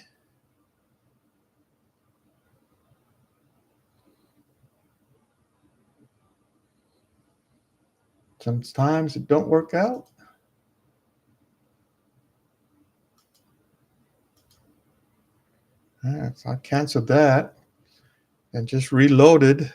Sometimes it don't work out. All right, so I canceled that and just reloaded.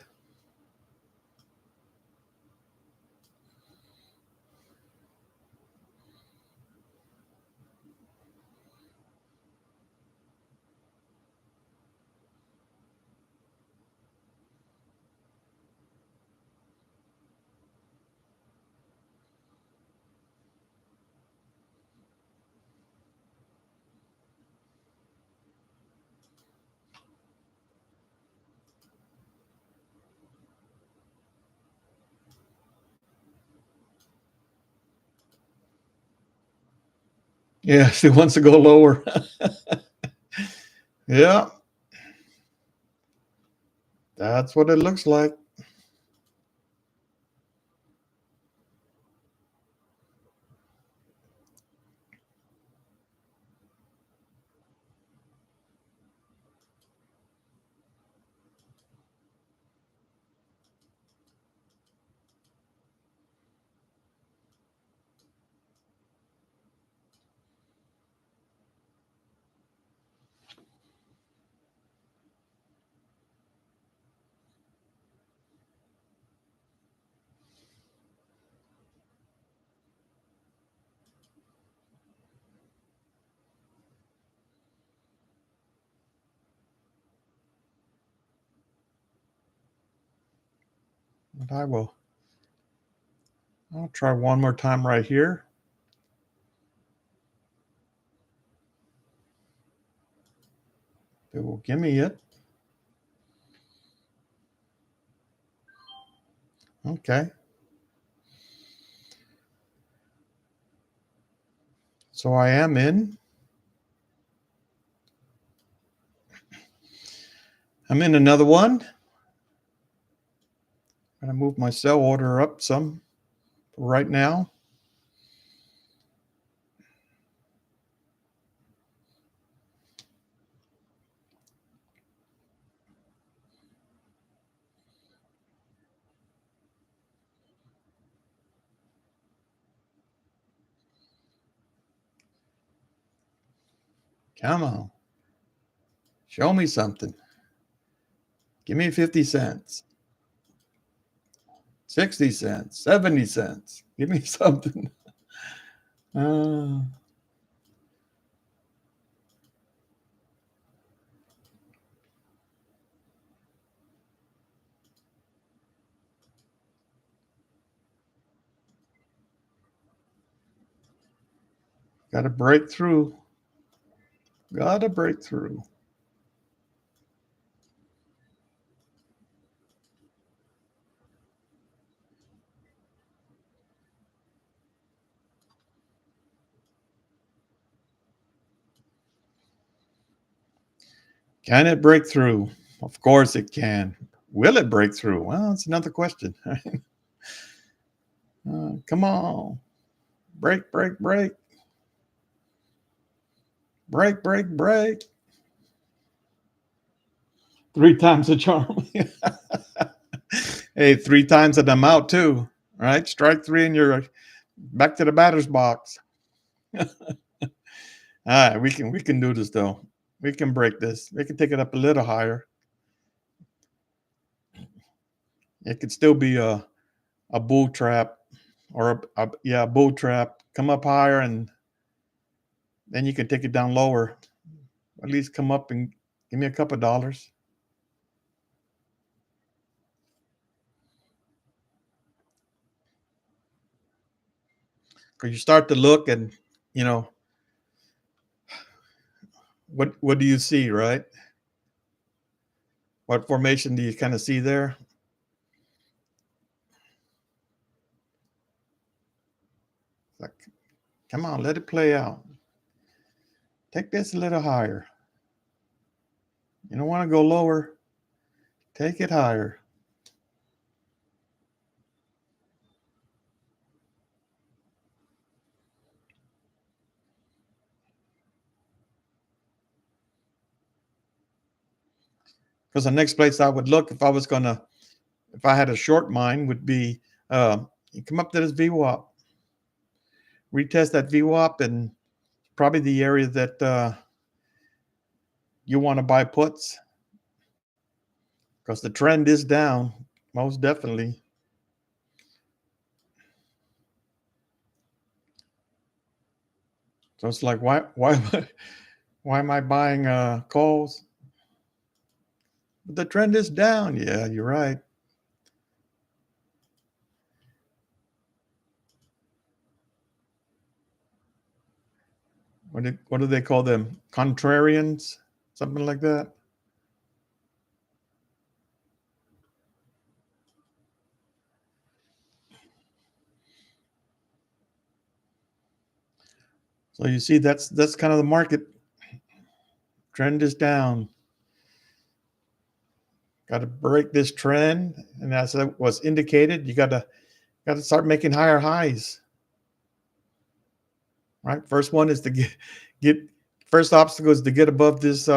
Yeah, it wants to go lower. Yeah, that's what it looks like. But I'll try one more time right here. It will give me it. Okay. So I am in. I'm in another one. I'm going to move my sell order up some right now. Come on. Show me something. Give me 50 cents, 60 cents, 70 cents. Give me something. Uh, got to break through. Got to break through. Can it break through? Of course it can. Will it break through? Well, that's another question. Come on. Break, break, break. Break, break, break. 3 times the charm. Hey, 3 times and I'm out too. All right. Strike three and you're back to the batter's box. All right. We can do this though. We can break this. We can take it up a little higher. It could still be a bull trap or a bull trap. Come up higher and then you can take it down lower. At least come up and give me a couple of dollars. Because you start to look and you know what do you see, right? What formation do you kind of see there? Like, come on, let it play out. Take this a little higher. You don't want to go lower. Take it higher. Because the next place I would look if I had a short mind, would be you come up to this VWAP, retest that VWAP, and probably the area that you want to buy puts because the trend is down, most definitely. So it's like, why am I buying calls? But the trend is down. Yeah, you're right. What do they call them? Contrarians, something like that. So you see, that's kind of the market. Trend is down. Got to break this trend, and as it was indicated, you got to start making higher highs. Right. First one is to get first obstacle is to get above this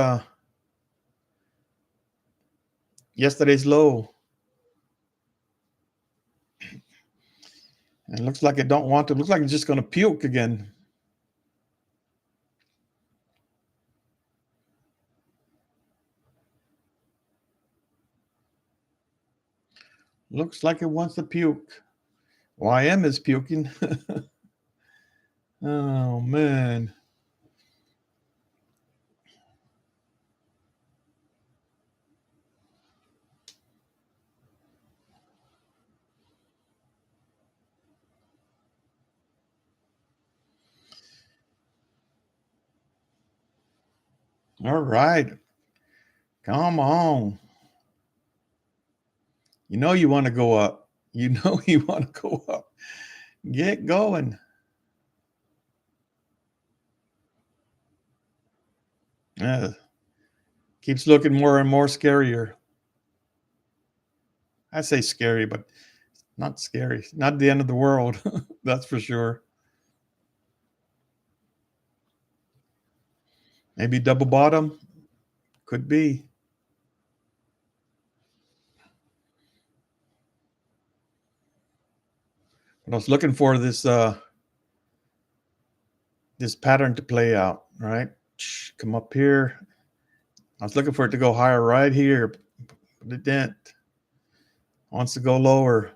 yesterday's low. And it looks like it don't want to. It looks like it's just going to puke again. Looks like it wants to puke. YM is puking. Oh man. All right. Come on. You know you want to go up. You know you want to go up. Get going. Yeah. Keeps looking more and more scarier. I say scary, but not scary. Not the end of the world. That's for sure. Maybe double bottom. Could be. But I was looking for this pattern to play out, right? Come up here. I was looking for it to go higher right here, but it didn't. Wants to go lower.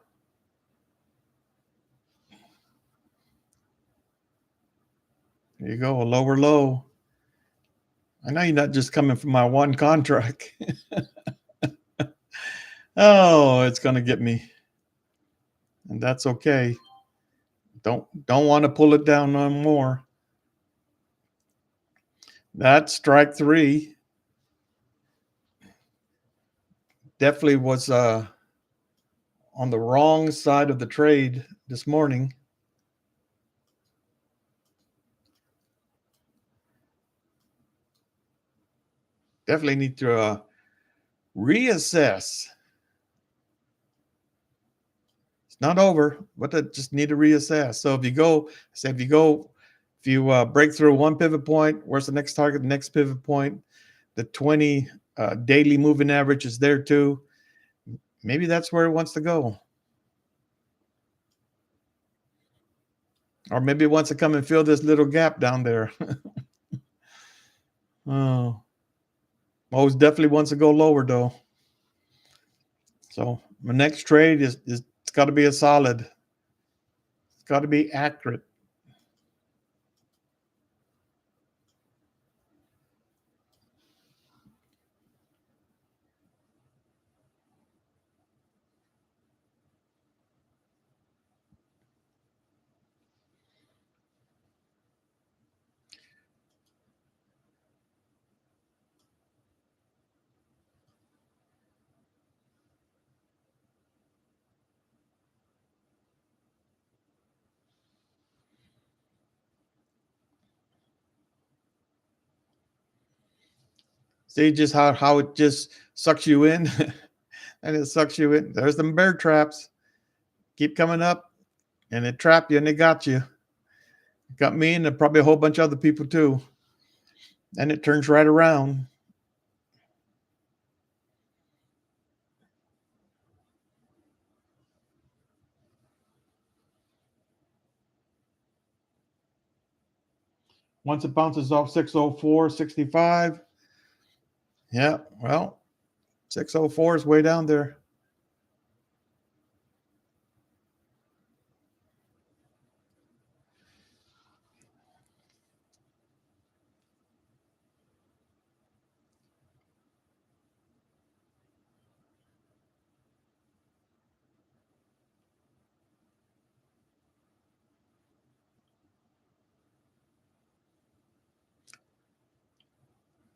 There you go, a lower low. I know you're not just coming from my one contract. Oh, it's gonna get me, and that's okay. Don't want to pull it down no more. That's strike three. Definitely was on the wrong side of the trade this morning. Definitely need to reassess. It's not over, but I just need to reassess. So if you break through one pivot point, where's the next target? The next pivot point, the 20 daily moving average is there too. Maybe that's where it wants to go. Or maybe it wants to come and fill this little gap down there. Oh, most definitely wants to go lower though. So my next trade is it's got to be a solid. It's got to be accurate. See just how it just sucks you in, and it sucks you in. There's them bear traps. Keep coming up, and it trapped you, and it got you. It got me, and probably a whole bunch of other people too. And it turns right around. Once it bounces off 604.65. Yeah, well, 604 is way down there.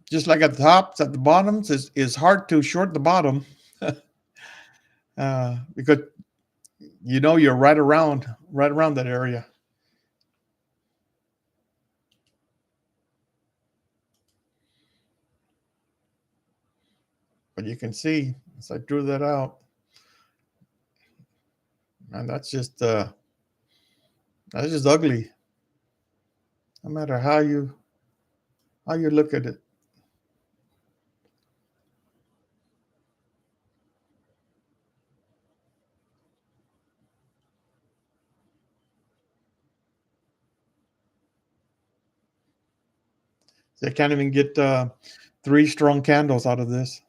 Just like at the tops, at the bottoms, is hard to short the bottom because you know you're right around that area. But you can see as I drew that out, and that's just ugly. No matter how you look at it. They can't even get three strong candles out of this.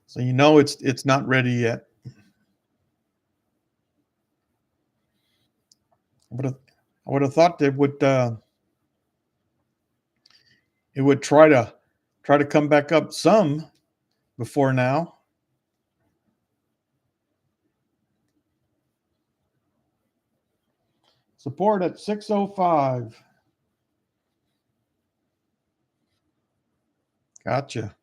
So you know it's not ready yet. I would have thought they would it would try to come back up some before now. Support at 605. Gotcha.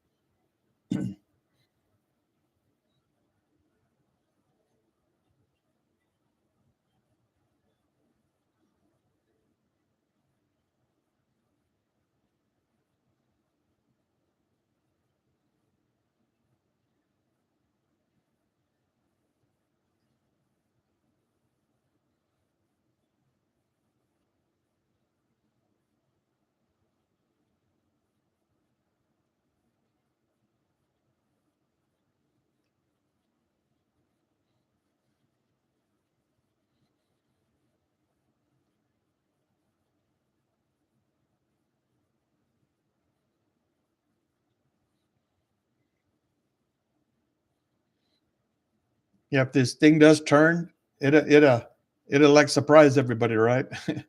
Yeah, if this thing does turn, it'll like surprise everybody, right? It'd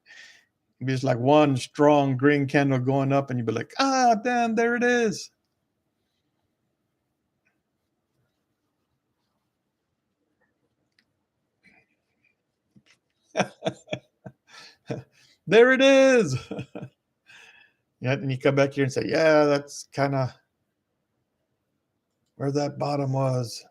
be just like one strong green candle going up, and you'd be like, ah, damn, there it is. There it is. Yeah, and you come back here and say, yeah, that's kind of where that bottom was.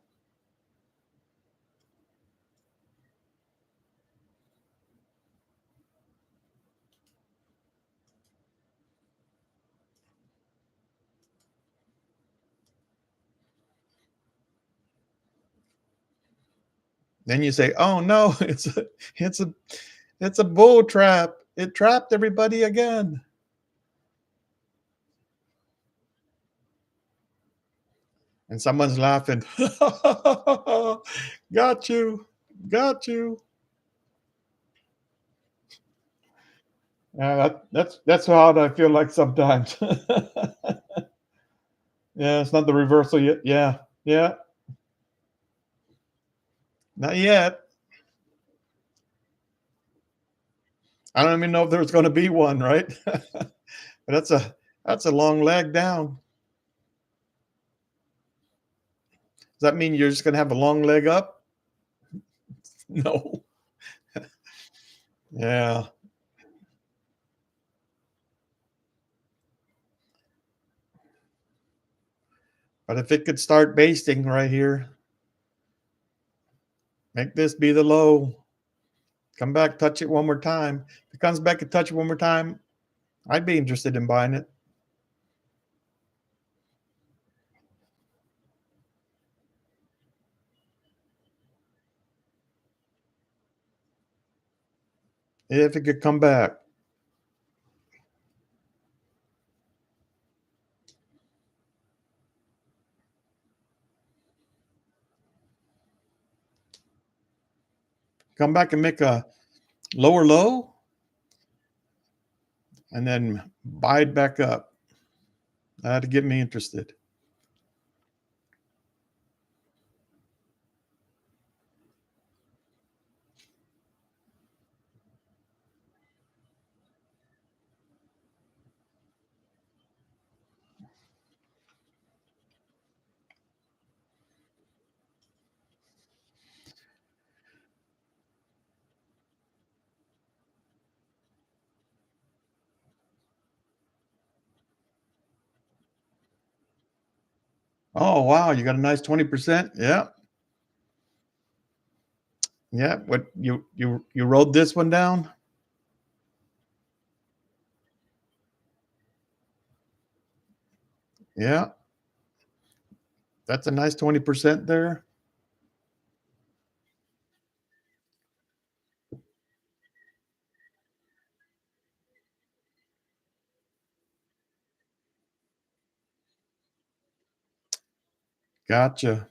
Then you say, oh no, it's a it's a bull trap. It trapped everybody again. And someone's laughing. Got you. Got you. Yeah, that's how I feel like sometimes. Yeah, it's not the reversal yet. Yeah, yeah, not yet. I don't even know if there's going to be one, right? But that's a long leg down. Does that mean you're just going to have a long leg up? No. Yeah, but if it could start basting right here, make this be the low. Come back, touch it one more time. If it comes back and touch it one more time, I'd be interested in buying it. If it could come back. Come back and make a lower low and then buy it back up. That'd get me interested. Oh wow, you got a nice 20%. Yeah. Yeah. What you rode this one down? Yeah. That's a nice 20% there. Gotcha.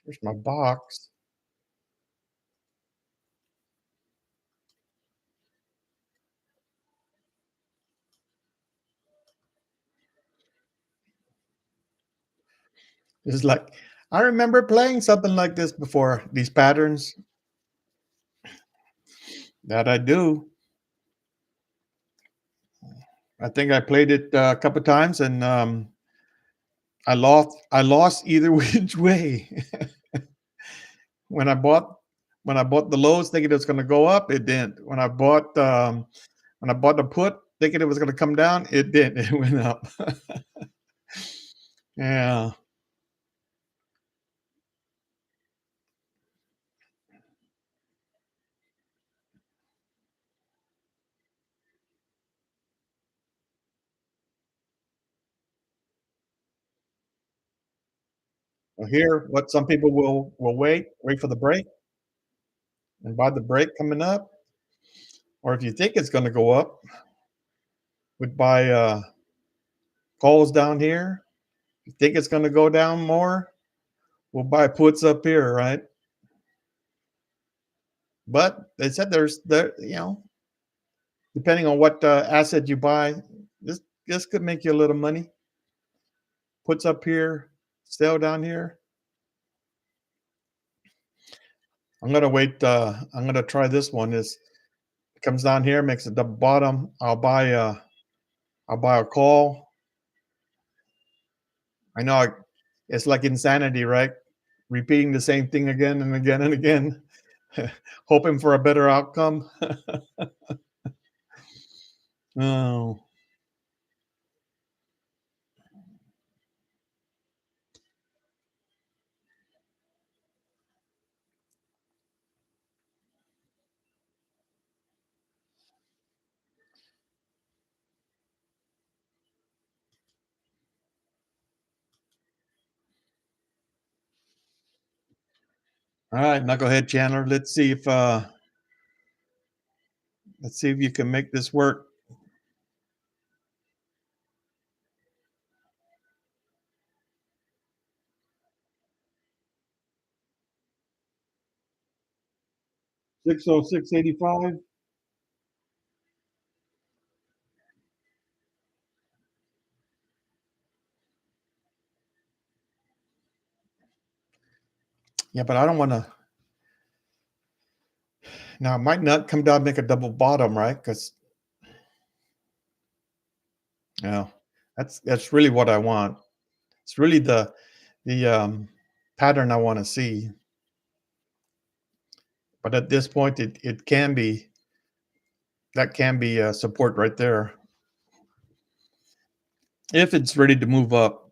Here's my box. It's like I remember playing something like this before. These patterns that I do. I think I played it a couple times, and I lost either which way. When I bought when I bought the lows thinking it was going to go up, it didn't. When I bought the put thinking it was going to come down, it didn't. It went up. Yeah. Well, here, what some people will wait for the break and buy the break coming up, or if you think it's going to go up, would buy calls down here. If you think it's going to go down more, we'll buy puts up here, right? But they said depending on what asset you buy, this could make you a little money. Puts up here, sell down here. I'm gonna wait. I'm gonna try this one. This comes down here, makes it the bottom. I'll buy a call. I know it's like insanity, right? Repeating the same thing again and again and again, hoping for a better outcome. Oh, all right. Now go ahead, Chandler. Let's see if you can make this work. 606.85. Yeah, but I don't want to. Now it might not come down and make a double bottom, right? Because yeah, that's really what I want. It's really the pattern I want to see. But at this point, it can be that can be support right there if it's ready to move up.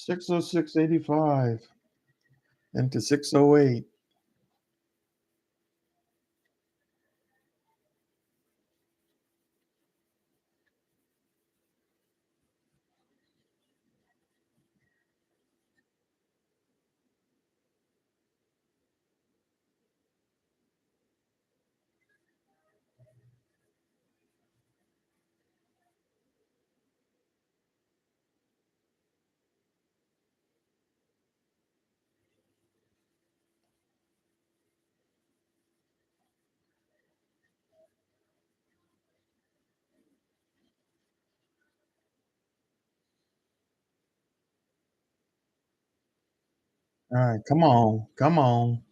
606.85 into 608. All right, come on, come on.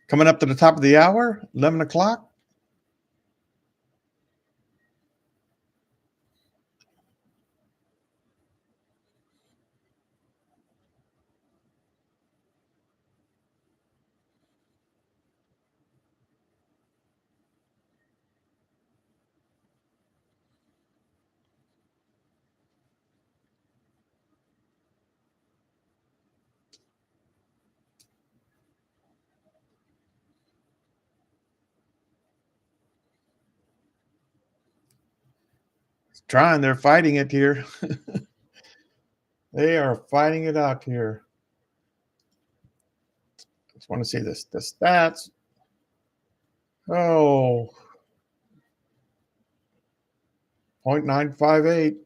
Coming up to the top of the hour, 11 o'clock. They're fighting it here. They are fighting it out here. Just want to see this. The stats. Oh, 0.958.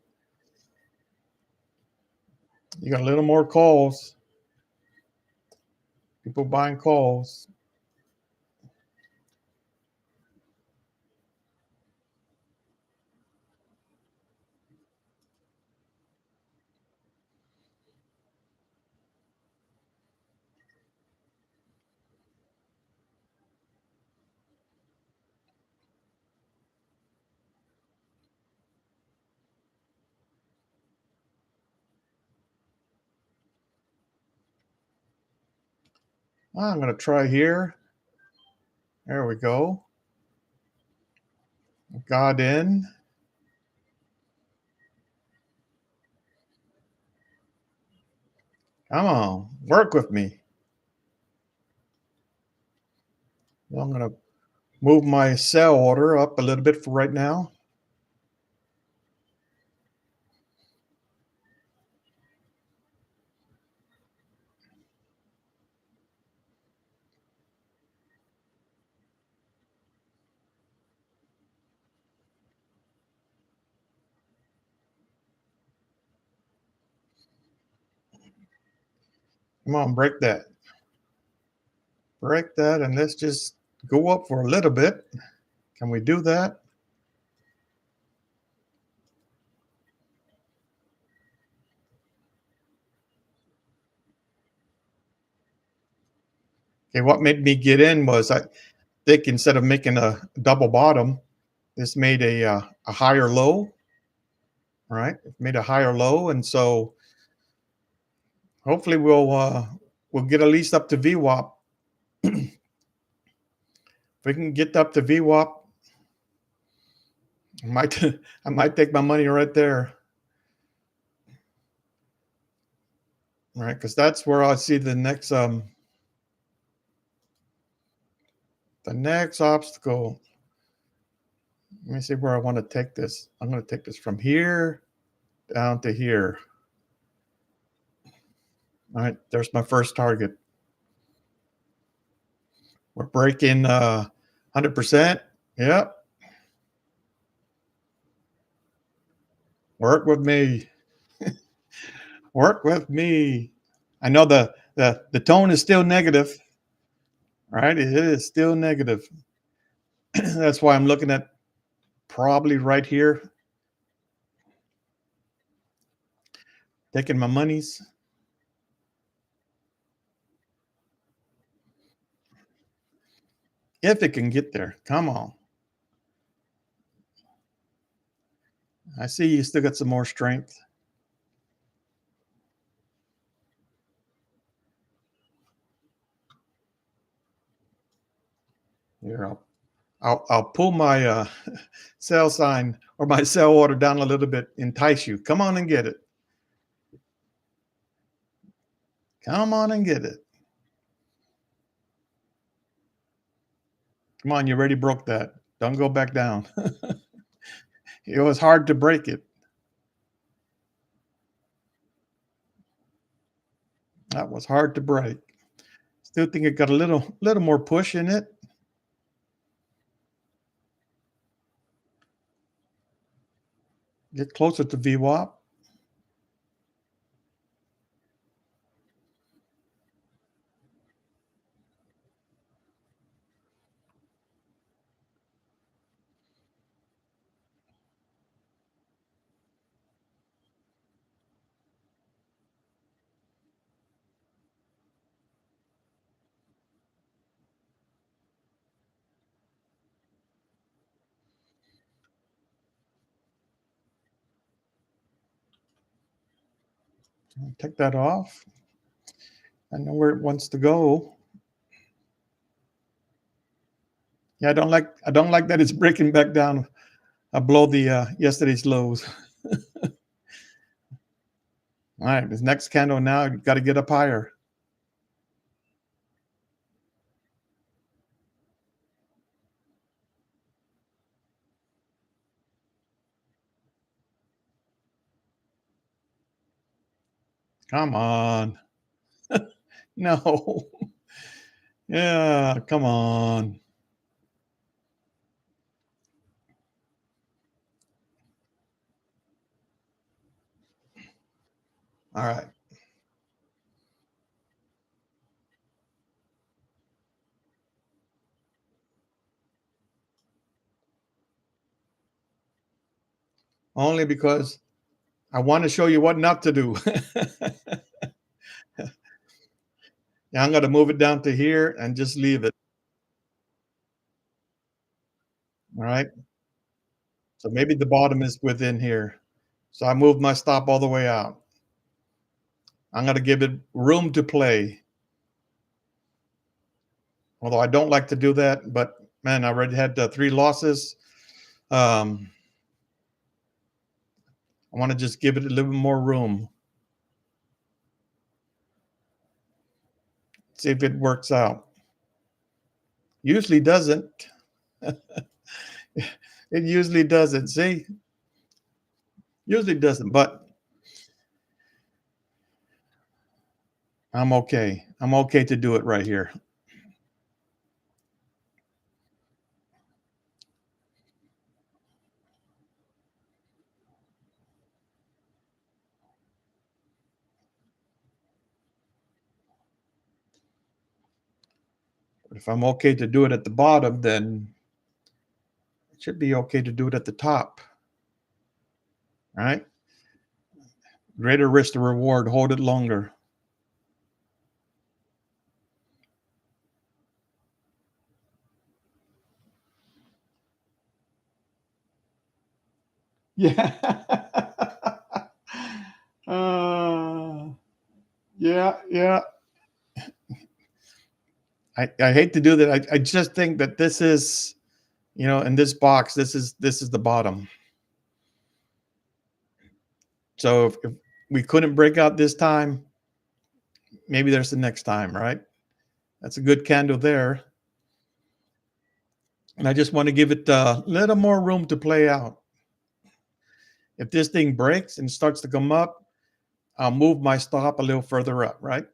You got a little more calls. People buying calls. I'm going to try here. There we go. Got in. Come on, work with me. Well, I'm going to move my sell order up a little bit for right now. Come on, break that. Break that, and let's just go up for a little bit. Can we do that? Okay, what made me get in was I think instead of making a double bottom, this made a higher low, right? It made a higher low, and so hopefully we'll get at least up to VWAP. If we can get up to VWAP, I might I might take my money right there, right? Because that's where I see the next obstacle. Let me see where I want to take this. I'm going to take this from here down to here. All right, there's my first target. We're breaking 100%. Yep. Work with me. Work with me. I know the tone is still negative, right? It is still negative. That's why I'm looking at probably right here, taking my monies. If it can get there, come on. I see you still got some more strength. Here, I'll pull my sell sign or my sell order down a little bit, entice you. Come on and get it. Come on and get it. Come on, you already broke that. Don't go back down. It was hard to break it. That was hard to break. Still think it got a little more push in it. Get closer to VWAP. Take that off. I know where it wants to go. Yeah, I don't like that it's breaking back down below the yesterday's lows. All right, this next candle now, you got to get up higher. Come on. No. Yeah, come on. All right. Only because I want to show you what not to do. Yeah, I'm going to move it down to here and just leave it. All right. So maybe the bottom is within here. So I moved my stop all the way out. I'm going to give it room to play. Although I don't like to do that, but man, I already had 3 losses. Um, I want to just give it a little bit more room. See if it works out. Usually doesn't. It usually doesn't. See, usually doesn't. But I'm okay. I'm okay to do it right here. But if I'm okay to do it at the bottom, then it should be okay to do it at the top. Right? Greater risk to reward. Hold it longer. Yeah. uh, yeah, yeah. I hate to do that. I just think that this is, in this box, this is the bottom. So if we couldn't break out this time, maybe there's the next time, right? That's a good candle there. And I just want to give it a little more room to play out. If this thing breaks and starts to come up, I'll move my stop a little further up, right?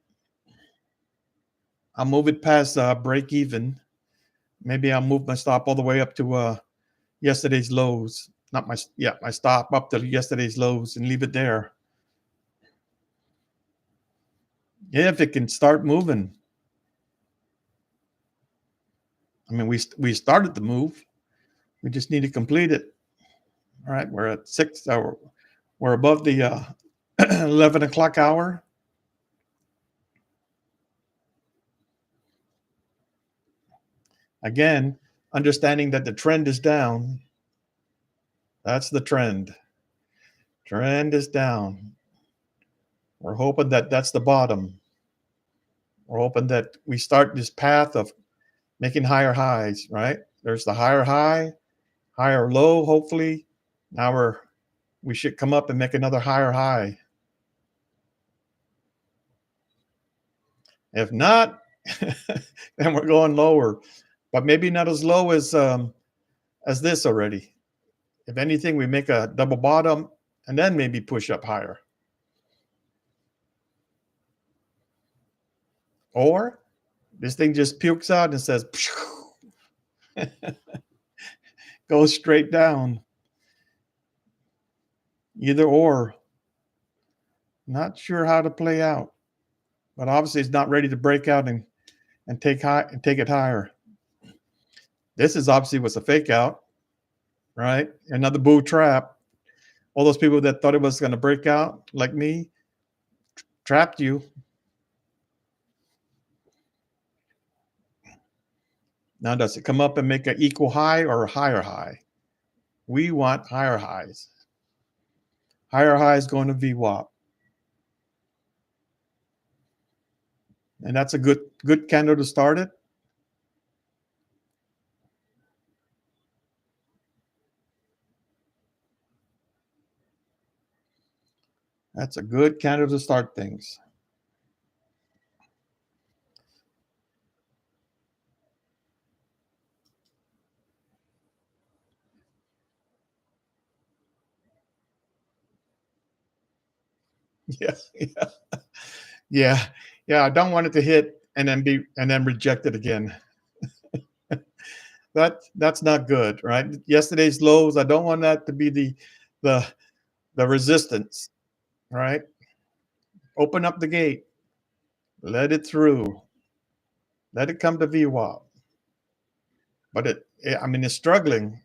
I'll move it past break even. Maybe I'll move my stop all the way up to yesterday's lows. Not my yeah, my stop up to yesterday's lows and leave it there. Yeah, if it can start moving. I mean, we started the move. We just need to complete it. All right, we're at 6. We're above the 11 o'clock hour. Again, understanding that the trend is down. That's the trend. Trend is down. We're hoping that that's the bottom. We're hoping that we start this path of making higher highs, right? There's the higher high, higher low, hopefully. Now we should come up and make another higher high. If not, then we're going lower. But maybe not as low as this already. If anything, we make a double bottom and then maybe push up higher. Or this thing just pukes out and says, goes straight down. Either or. Not sure how to play out. But obviously it's not ready to break out and take it higher. This is obviously was a fake out, right? Another bull trap. All those people that thought it was going to break out, like me, trapped you. Now, does it come up and make an equal high or a higher high? We want higher highs. Higher highs going to VWAP. And that's a good candle to start it. That's a good candle to start things. Yeah, yeah, yeah, yeah. I don't want it to hit and then reject it again. That's not good, right? Yesterday's lows. I don't want that to be the the resistance, right? Open up the gate, let it through, let it come to VWAP. But I mean, it's struggling.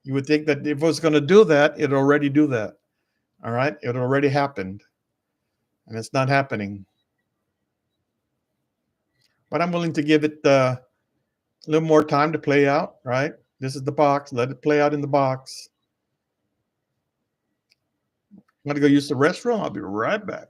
You would think that if it was going to do that, it'd already do that. All right, it already happened, and it's not happening. But I'm willing to give it a little more time to play out. Right, this is the box. Let it play out in the box. I'm gonna go use the restroom. I'll be right back.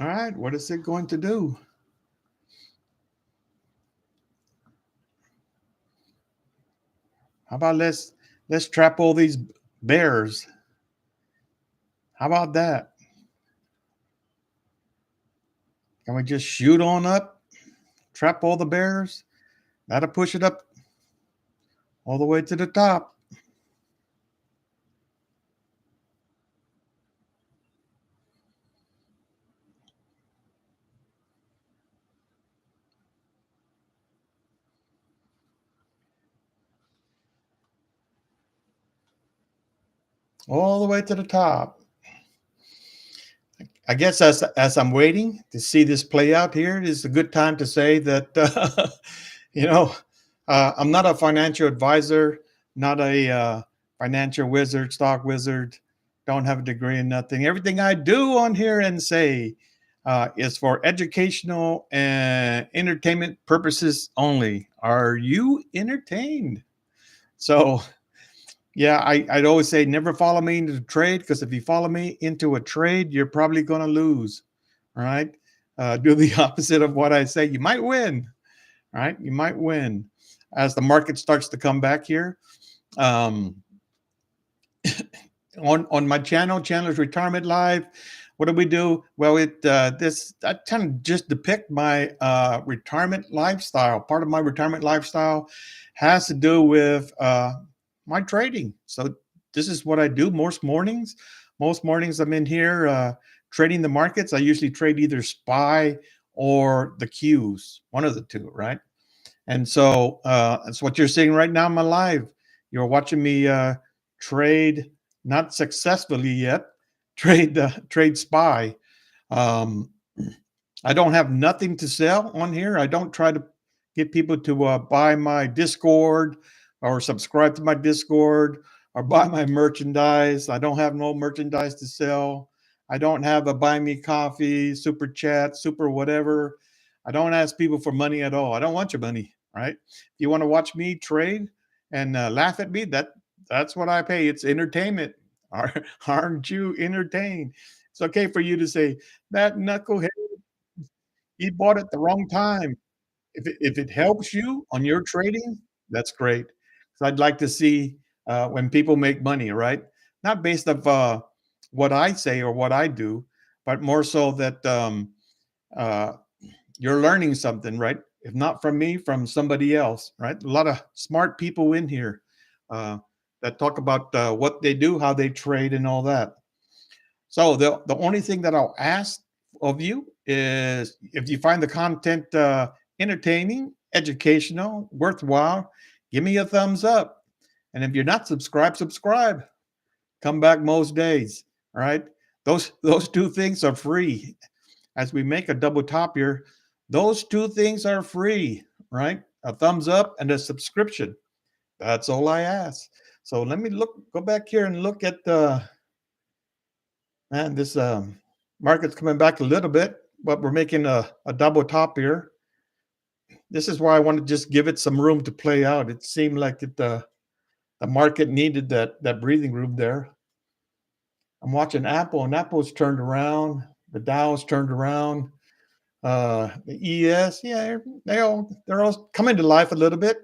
All right, what is it going to do? How about let's trap all these bears? How about that? Can we just shoot on up, trap all the bears? That'll push it up all the way to the top. All the way to the top. I guess as I'm waiting to see this play out here, it is a good time to say that you know I'm not a financial advisor, not a financial wizard, stock wizard. Don't have a degree in nothing. Everything I do on here and say is for educational and entertainment purposes only. Are you entertained? So yeah, I'd always say never follow me into the trade because if you follow me into a trade, you're probably going to lose. All right. do the opposite of what I say, you might win, right? You might win as the market starts to come back here. Um, on my channel, Chandler's Retirement Live. What do we do? Well, this I kind of just depict my retirement lifestyle. Part of my retirement lifestyle has to do with my trading. So this is what I do most mornings. Most mornings I'm in here trading the markets. I usually trade either SPY or the Qs, one of the two, right? And so that's what you're seeing right now in my live. You're watching me trade, not successfully yet, trade SPY. Um, I don't have nothing to sell on here. I don't try to get people to buy my Discord or subscribe to my Discord or buy my merchandise. I don't have no merchandise to sell. I don't have a buy me coffee, super chat, super whatever. I don't ask people for money at all. I don't want your money, right? If you want to watch me trade and laugh at me, that's what I pay. It's entertainment. Aren't you entertained? It's okay for you to say that knucklehead, he bought it the wrong time. If it helps you on your trading, that's great. So I'd like to see when people make money, right? Not based of what I say or what I do, but more so that uh, you're learning something, right? If not from me, from somebody else, right? A lot of smart people in here uh, that talk about what they do, how they trade, and all that. So the only thing that I'll ask of you is if you find the content entertaining, educational, worthwhile, give me a thumbs up. And if you're not subscribed, subscribe. Come back most days. All right. Those two things are free. As we make a double top here, those two things are free, right? A thumbs up and a subscription. That's all I ask. So let me go back here and look at the man, this market's coming back a little bit, but we're making a double top here. This is why I want to just give it some room to play out. It seemed like the market needed that breathing room there. I'm watching Apple, and Apple's turned around. The Dow's turned around. The ES, yeah, they're all coming to life a little bit.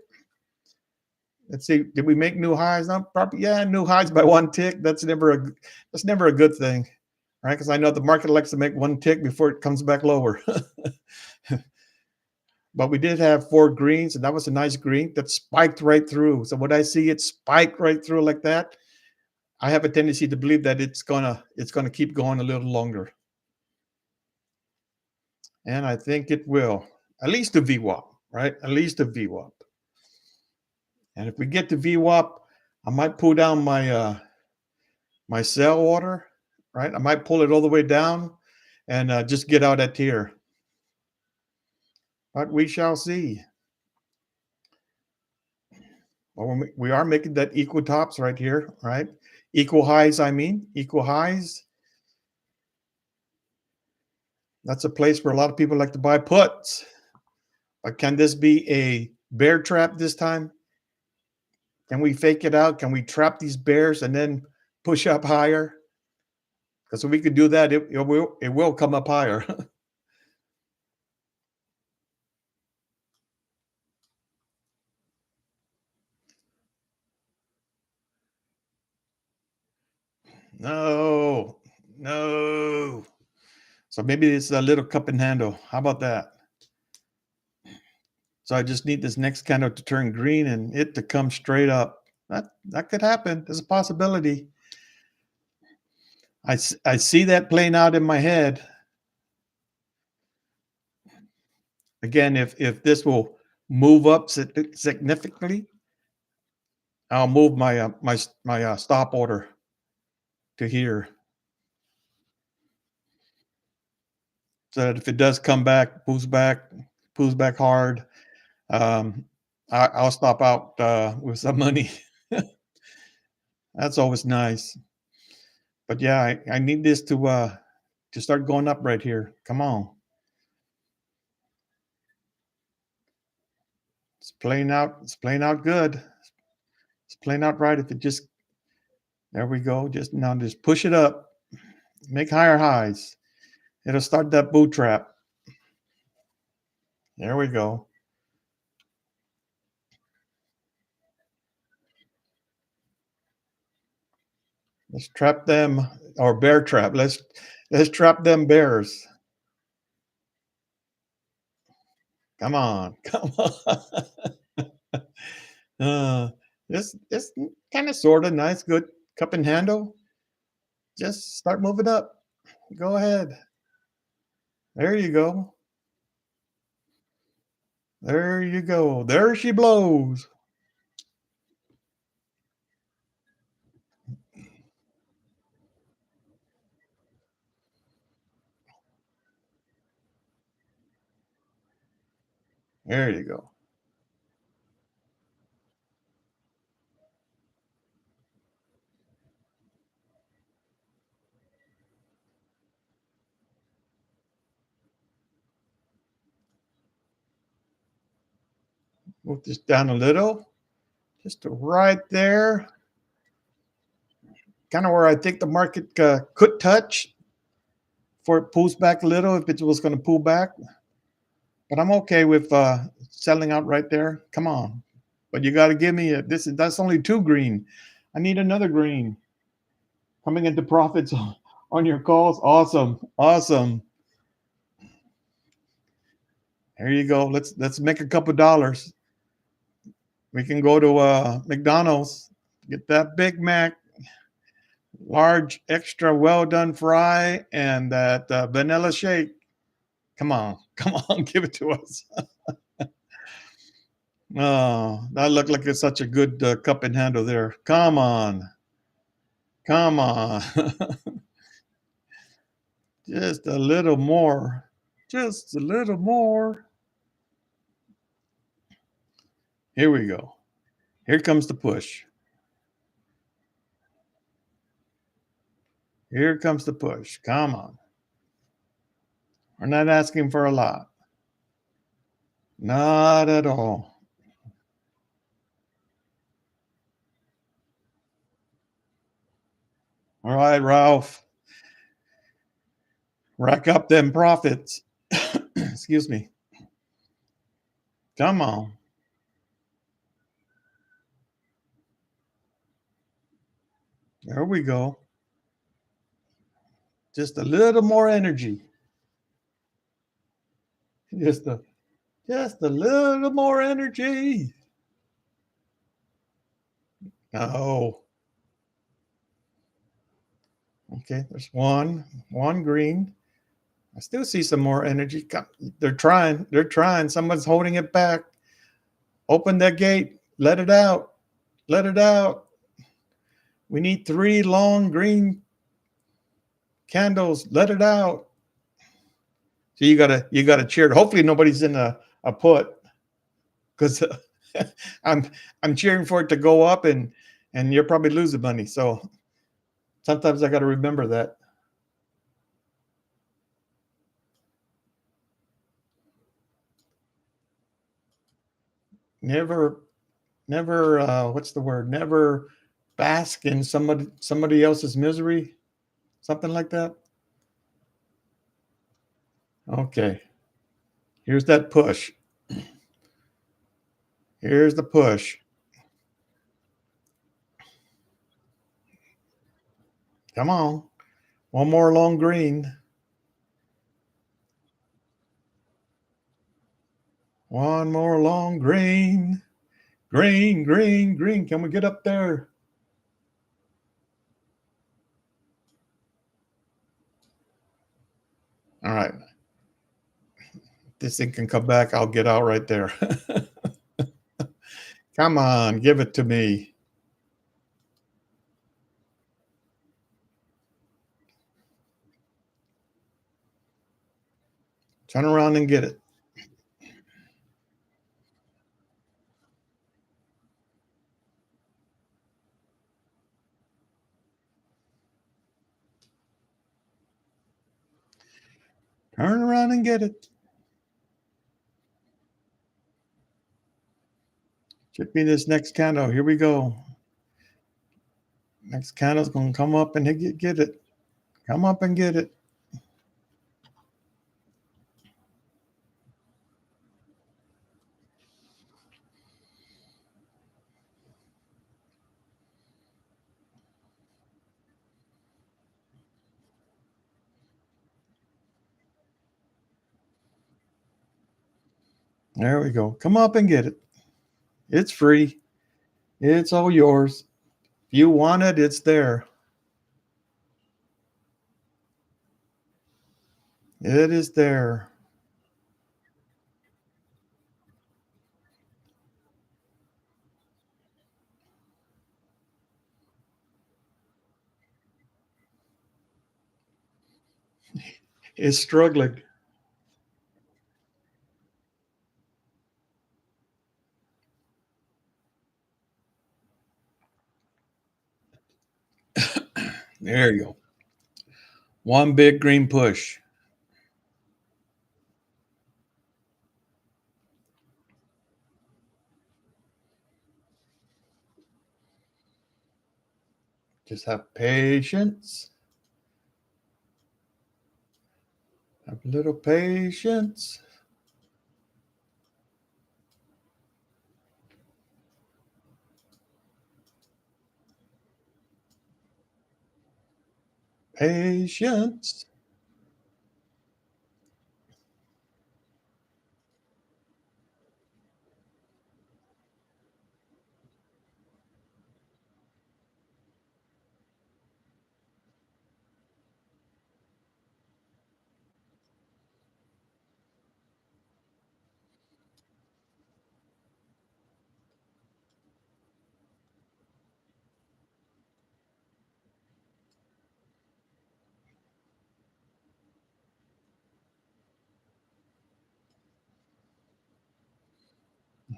Let's see, did we make new highs? No, probably, yeah, new highs by one tick. That's never a good thing, right? Because I know the market likes to make one tick before it comes back lower. But we did have four greens, and that was a nice green that spiked right through. So when I see it spike right through like that, I have a tendency to believe that it's gonna keep going a little longer, and I think it will. At least a VWAP, right? At least a VWAP. And if we get to VWAP, I might pull down my sell order, right? I might pull it all the way down and just get out at here. But we shall see. Well, we are making that equal tops right here, right? Equal highs, I mean, equal highs. That's a place where a lot of people like to buy puts. But can this be a bear trap this time? Can we fake it out? Can we trap these bears and then push up higher? Because if we could do that, it will come up higher. No, no. So maybe it's a little cup and handle. How about that? So I just need this next candle to turn green and it to come straight up. That could happen. There's a possibility. I see that playing out in my head. Again, if this will move up significantly, I'll move my stop order to here, so that if it does come back, pulls back hard, um, I'll stop out with some money. That's always nice. But yeah, I need this to start going up right here. Come on. It's playing out. It's playing out good. It's playing out right. If it just there we go. Just now, just push it up. Make higher highs. It'll start that boot trap. There we go. Let's trap them, or bear trap. Let's trap them bears. Come on, come on. Uh, this kind of sort of nice, good cup and handle. Just start moving up. Go ahead. There you go. There you go. There she blows. There you go. Move this down a little, just to right there. Kind of where I think the market could touch before it pulls back a little, if it was going to pull back. But I'm okay with selling out right there. Come on. But you got to give me that's only two green. I need another green. Coming into profits on your calls. Awesome. Awesome. There you go. Let's make a couple dollars. We can go to McDonald's, get that Big Mac, large, extra, well done fry, and that vanilla shake. Come on, come on, give it to us. Oh, that looked like it's such a good cup and handle there. Come on, come on, just a little more, just a little more. Here we go. Here comes the push. Here comes the push. Come on. We're not asking for a lot. Not at all. All right, Ralph. Rack up them profits. Excuse me. Come on. There we go. Just a little more energy. Just a just a little more energy. Oh. Okay, there's one green. I still see some more energy. They're trying. They're trying. Someone's holding it back. Open that gate. Let it out. Let it out. We need three long green candles. Let it out. So you gotta cheer. Hopefully nobody's in a put, because I'm cheering for it to go up, and you're probably losing money. So sometimes I got to remember that. Never, never. What's the word? Never bask in somebody else's misery. Something like that. Okay. Here's that push. Here's the push. Come on. One more long green. One more long green. Green, green, green. Can we get up there? All right. This thing can come back. I'll get out right there. Come on, give it to me. Turn around and get it. Turn around and get it. Should be this next candle. Here we go. Next candle's going to come up and get it. Come up and get it. There we go. Come up and get it. It's free. It's all yours. If you want it, it's there. It is there. It's struggling. There you go. One big green push. Just have patience. Have a little patience. Patience.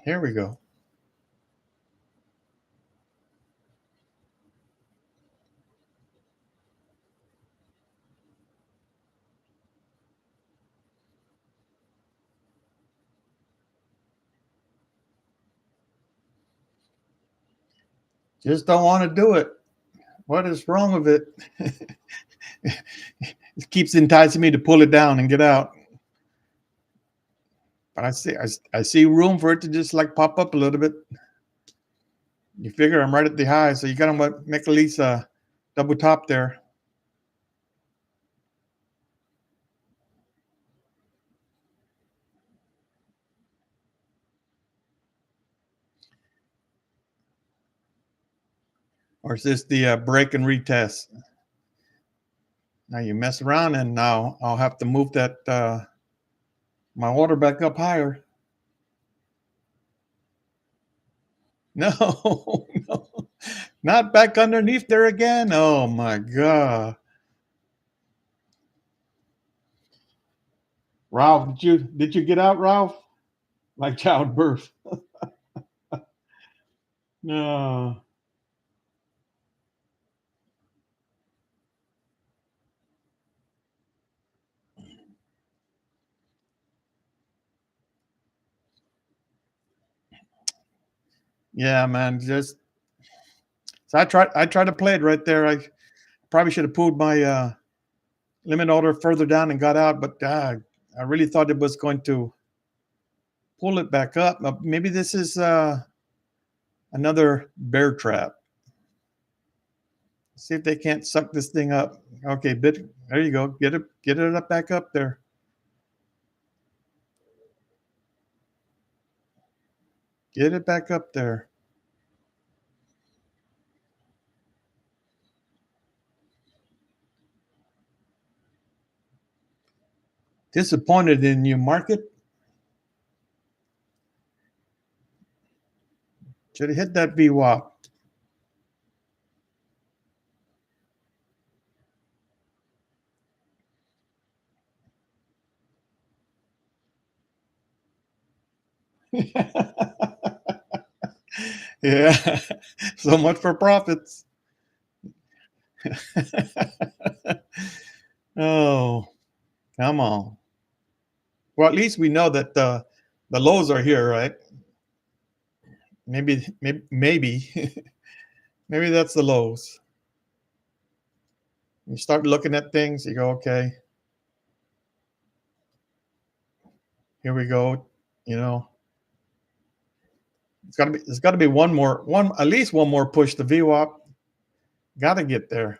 Here we go. Just don't want to do it. What is wrong with it? It keeps enticing me to pull it down and get out. But I see room for it to just like pop up a little bit. You figure I'm right at the high, so you gotta make at least a double top there. Or is this the break and retest? Now you mess around, and now I'll have to move that my order back up higher. No, no, not back underneath there again. Oh my god, Ralph, did you get out, Ralph? Like childbirth. No. Yeah, man. Just so I tried to play it right there. I probably should have pulled my limit order further down and got out, but I really thought it was going to pull it back up. Maybe this is another bear trap. See if they can't suck this thing up. Okay, there you go. Get it up back up there. Get it back up there. Disappointed in you, market. Should have hit that VWAP. Yeah. So much for profits. Oh, come on. Well, at least we know that the lows are here, right? Maybe maybe that's the lows. You start looking at things, you go, okay, here we go. You know, it's got to be one at least one more push. The VWAP got to get there.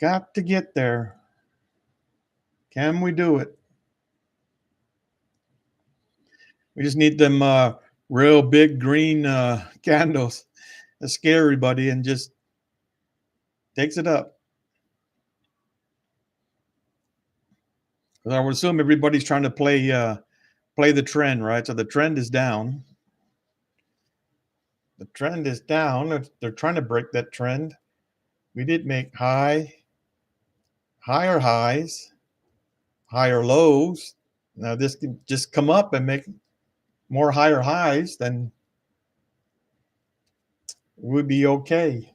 Got to get there. Can we do it? We just need them real big green candles that scare everybody and just takes it up. 'Cause I would assume everybody's trying to play the trend, right? So the trend is down. The trend is down. If they're trying to break that trend, we did make higher highs, higher lows. Now this can just come up and make more higher highs, then we'd be okay.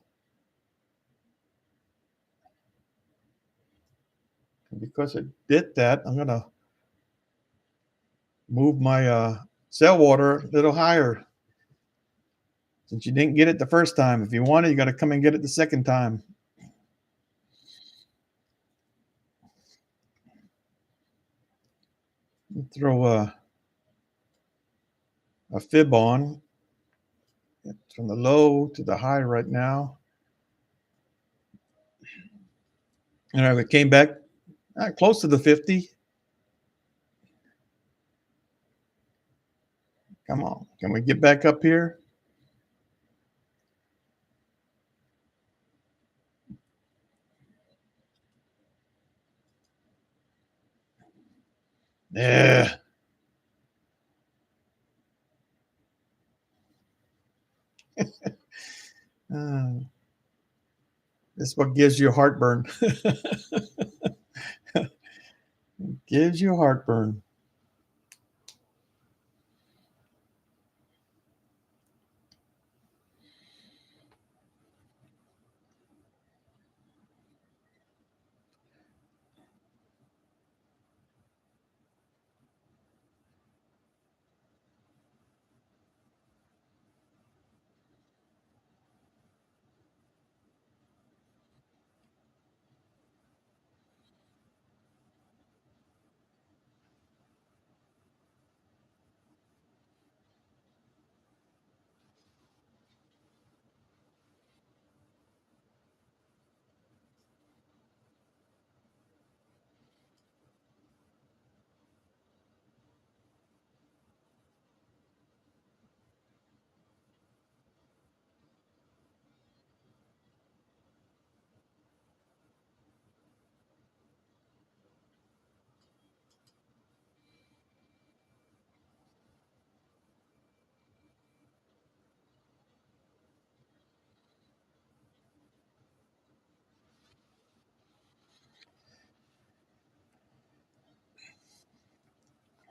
Because it did that, I'm gonna move my sell water a little higher. Since you didn't get it the first time, if you want it, you got to come and get it the second time. Throw a fib on from the low to the high right now. And it came back close to the 50. Come on. Can we get back up here? Yeah. Uh, this is what gives you heartburn. Gives you heartburn.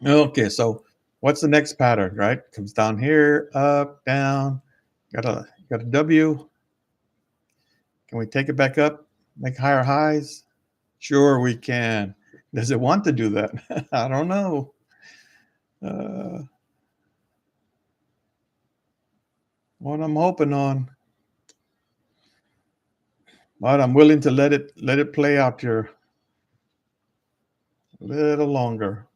Okay, so what's the next pattern, right? Comes down here, up, down. Got a W. Can we take it back up? Make higher highs? Sure, we can. Does it want to do that? I don't know. Uh, what I'm hoping on, but I'm willing to let it play out here a little longer.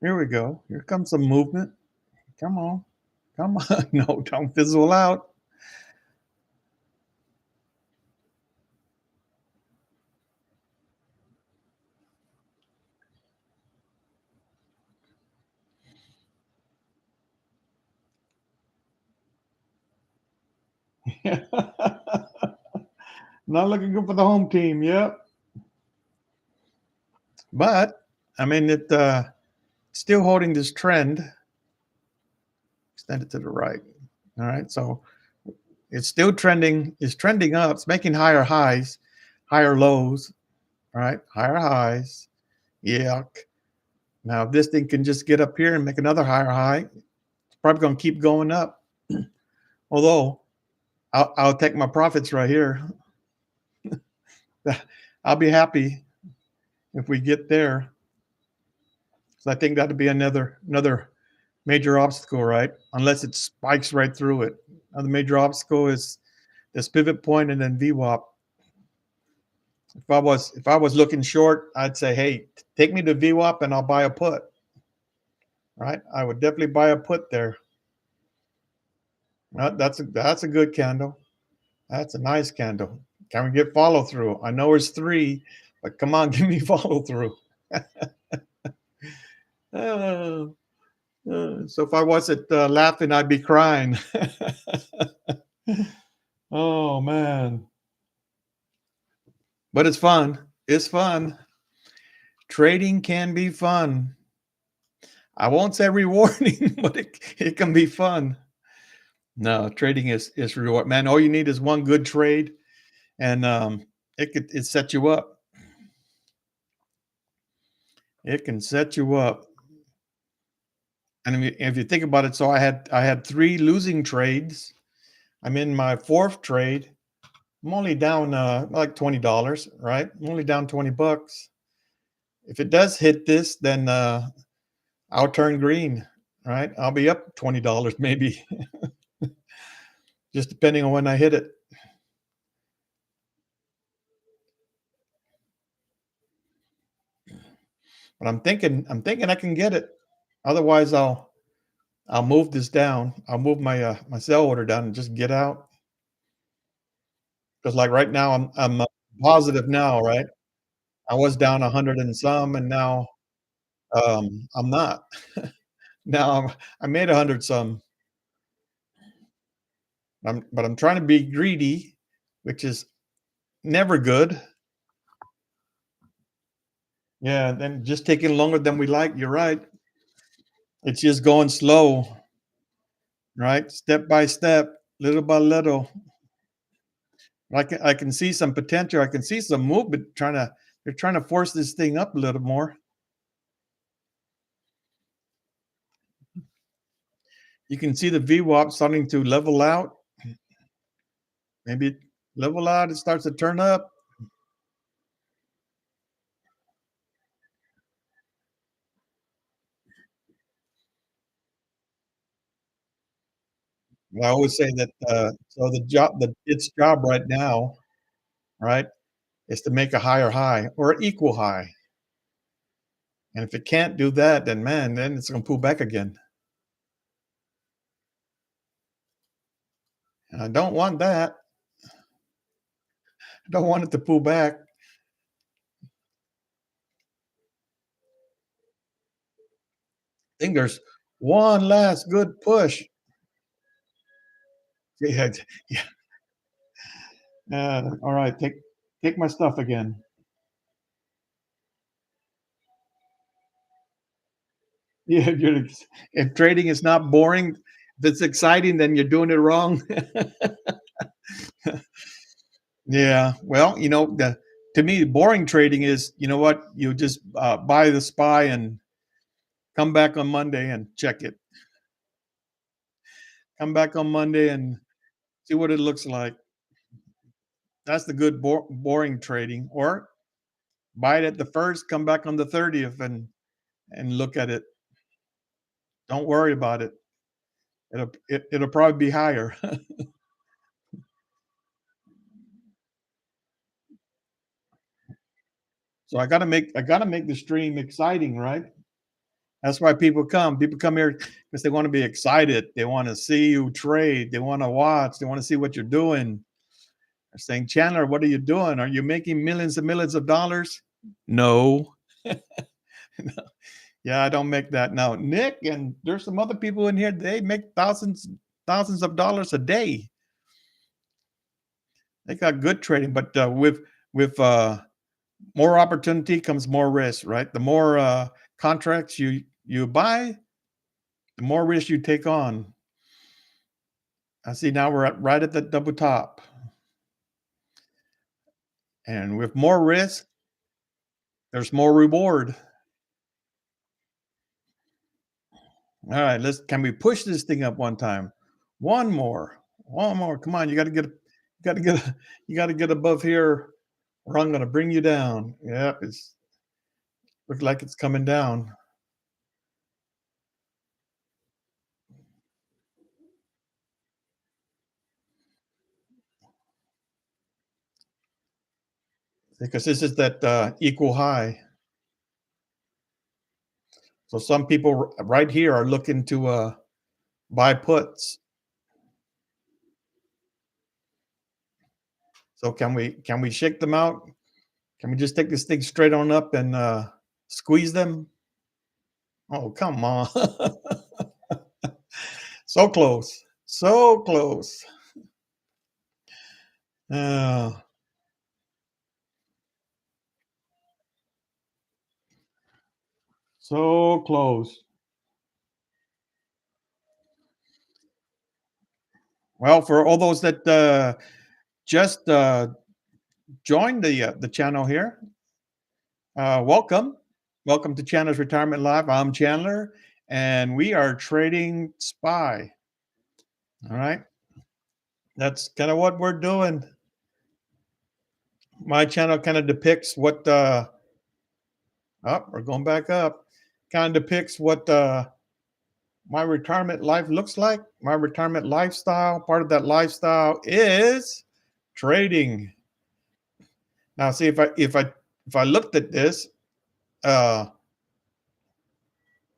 Here we go. Here comes some movement. Come on. Come on. No, don't fizzle out. Not looking good for the home team. Yep. But I mean, still holding this trend. Extend it to the right. All right. So it's still trending. It's trending up. It's making higher highs, higher lows. All right. Higher highs. Yuck. Now, if this thing can just get up here and make another higher high, it's probably going to keep going up. Although I'll take my profits right here. I'll be happy if we get there. So I think that'd be another major obstacle, right? Unless it spikes right through it. Another major obstacle is this pivot point and then VWAP. If I was looking short, I'd say, hey, take me to VWAP and I'll buy a put. Right? I would definitely buy a put there. That's a good candle. That's a nice candle. Can we get follow through? I know it's three, but come on, give me follow through. Uh, so if I wasn't laughing, I'd be crying. Oh man, but it's fun. It's fun. Trading can be fun. I won't say rewarding, but it can be fun. No, trading is reward. Man, all you need is one good trade, and it set you up. It can set you up. And if you think about it, so I had three losing trades. I'm in my fourth trade. I'm only down like $20, right? I'm only down $20. If it does hit this, then I'll turn green, right? I'll be up $20 maybe, just depending on when I hit it. But I'm thinking I can get it. Otherwise, I'll move this down. I'll move my sell order down and just get out. Because like right now, I'm positive now, right? I was down 100 and some, and now I'm not. Now I made 100 some. But I'm trying to be greedy, which is never good. Yeah, then just taking longer than we like. You're right. It's just going slow, right? Step by step, little by little. I can see some potential. I can see some movement they're trying to force this thing up a little more. You can see the VWAP starting to level out. Maybe level out, it starts to turn up. I always say that so its job right now, right, is to make a higher high or equal high. And if it can't do that, then man, then it's gonna pull back again. And I don't want that. I don't want it to pull back. I think there's one last good push. Yeah, yeah. All right, take my stuff again. Yeah, if trading is not boring, if it's exciting, then you're doing it wrong. Yeah, well, to me, boring trading is, you know what? You just buy the SPY and come back on Monday and check it. Come back on Monday and see what it looks like. That's the good boring trading. Or buy it at the first, come back on the 30th and look at it. Don't worry about it. It'll probably be higher. So I gotta make the stream exciting, right? That's why people come. People come here because they want to be excited. They want to see you trade. They want to watch. They want to see what you're doing. They're saying, Chandler, what are you doing? Are you making millions and millions of dollars? No. Yeah, I don't make that. Now, Nick, and there's some other people in here, they make thousands of dollars a day. They got good trading, but with more opportunity comes more risk, right? The more contracts you buy, the more risk you take on. I see now we're right at the double top, and with more risk, there's more reward. All right, can we push this thing up one time? One more. One more. Come on. You got to get above here or I'm going to bring you down. Yeah. It's look like it's coming down because this is that equal high. So some people right here are looking to buy puts. So can we shake them out? Can we just take this thing straight on up and squeeze them? Oh, come on. So close. So close. Uh, so close. Well, for all those that just joined the channel here, welcome. Welcome to Chandler's Retirement Live. I'm Chandler, and we are trading SPY. All right. That's kind of what we're doing. My channel kind of depicts what we're going back up. Kind of depicts what my retirement life looks like. My retirement lifestyle. Part of that lifestyle is trading. Now, see if I looked at this, uh,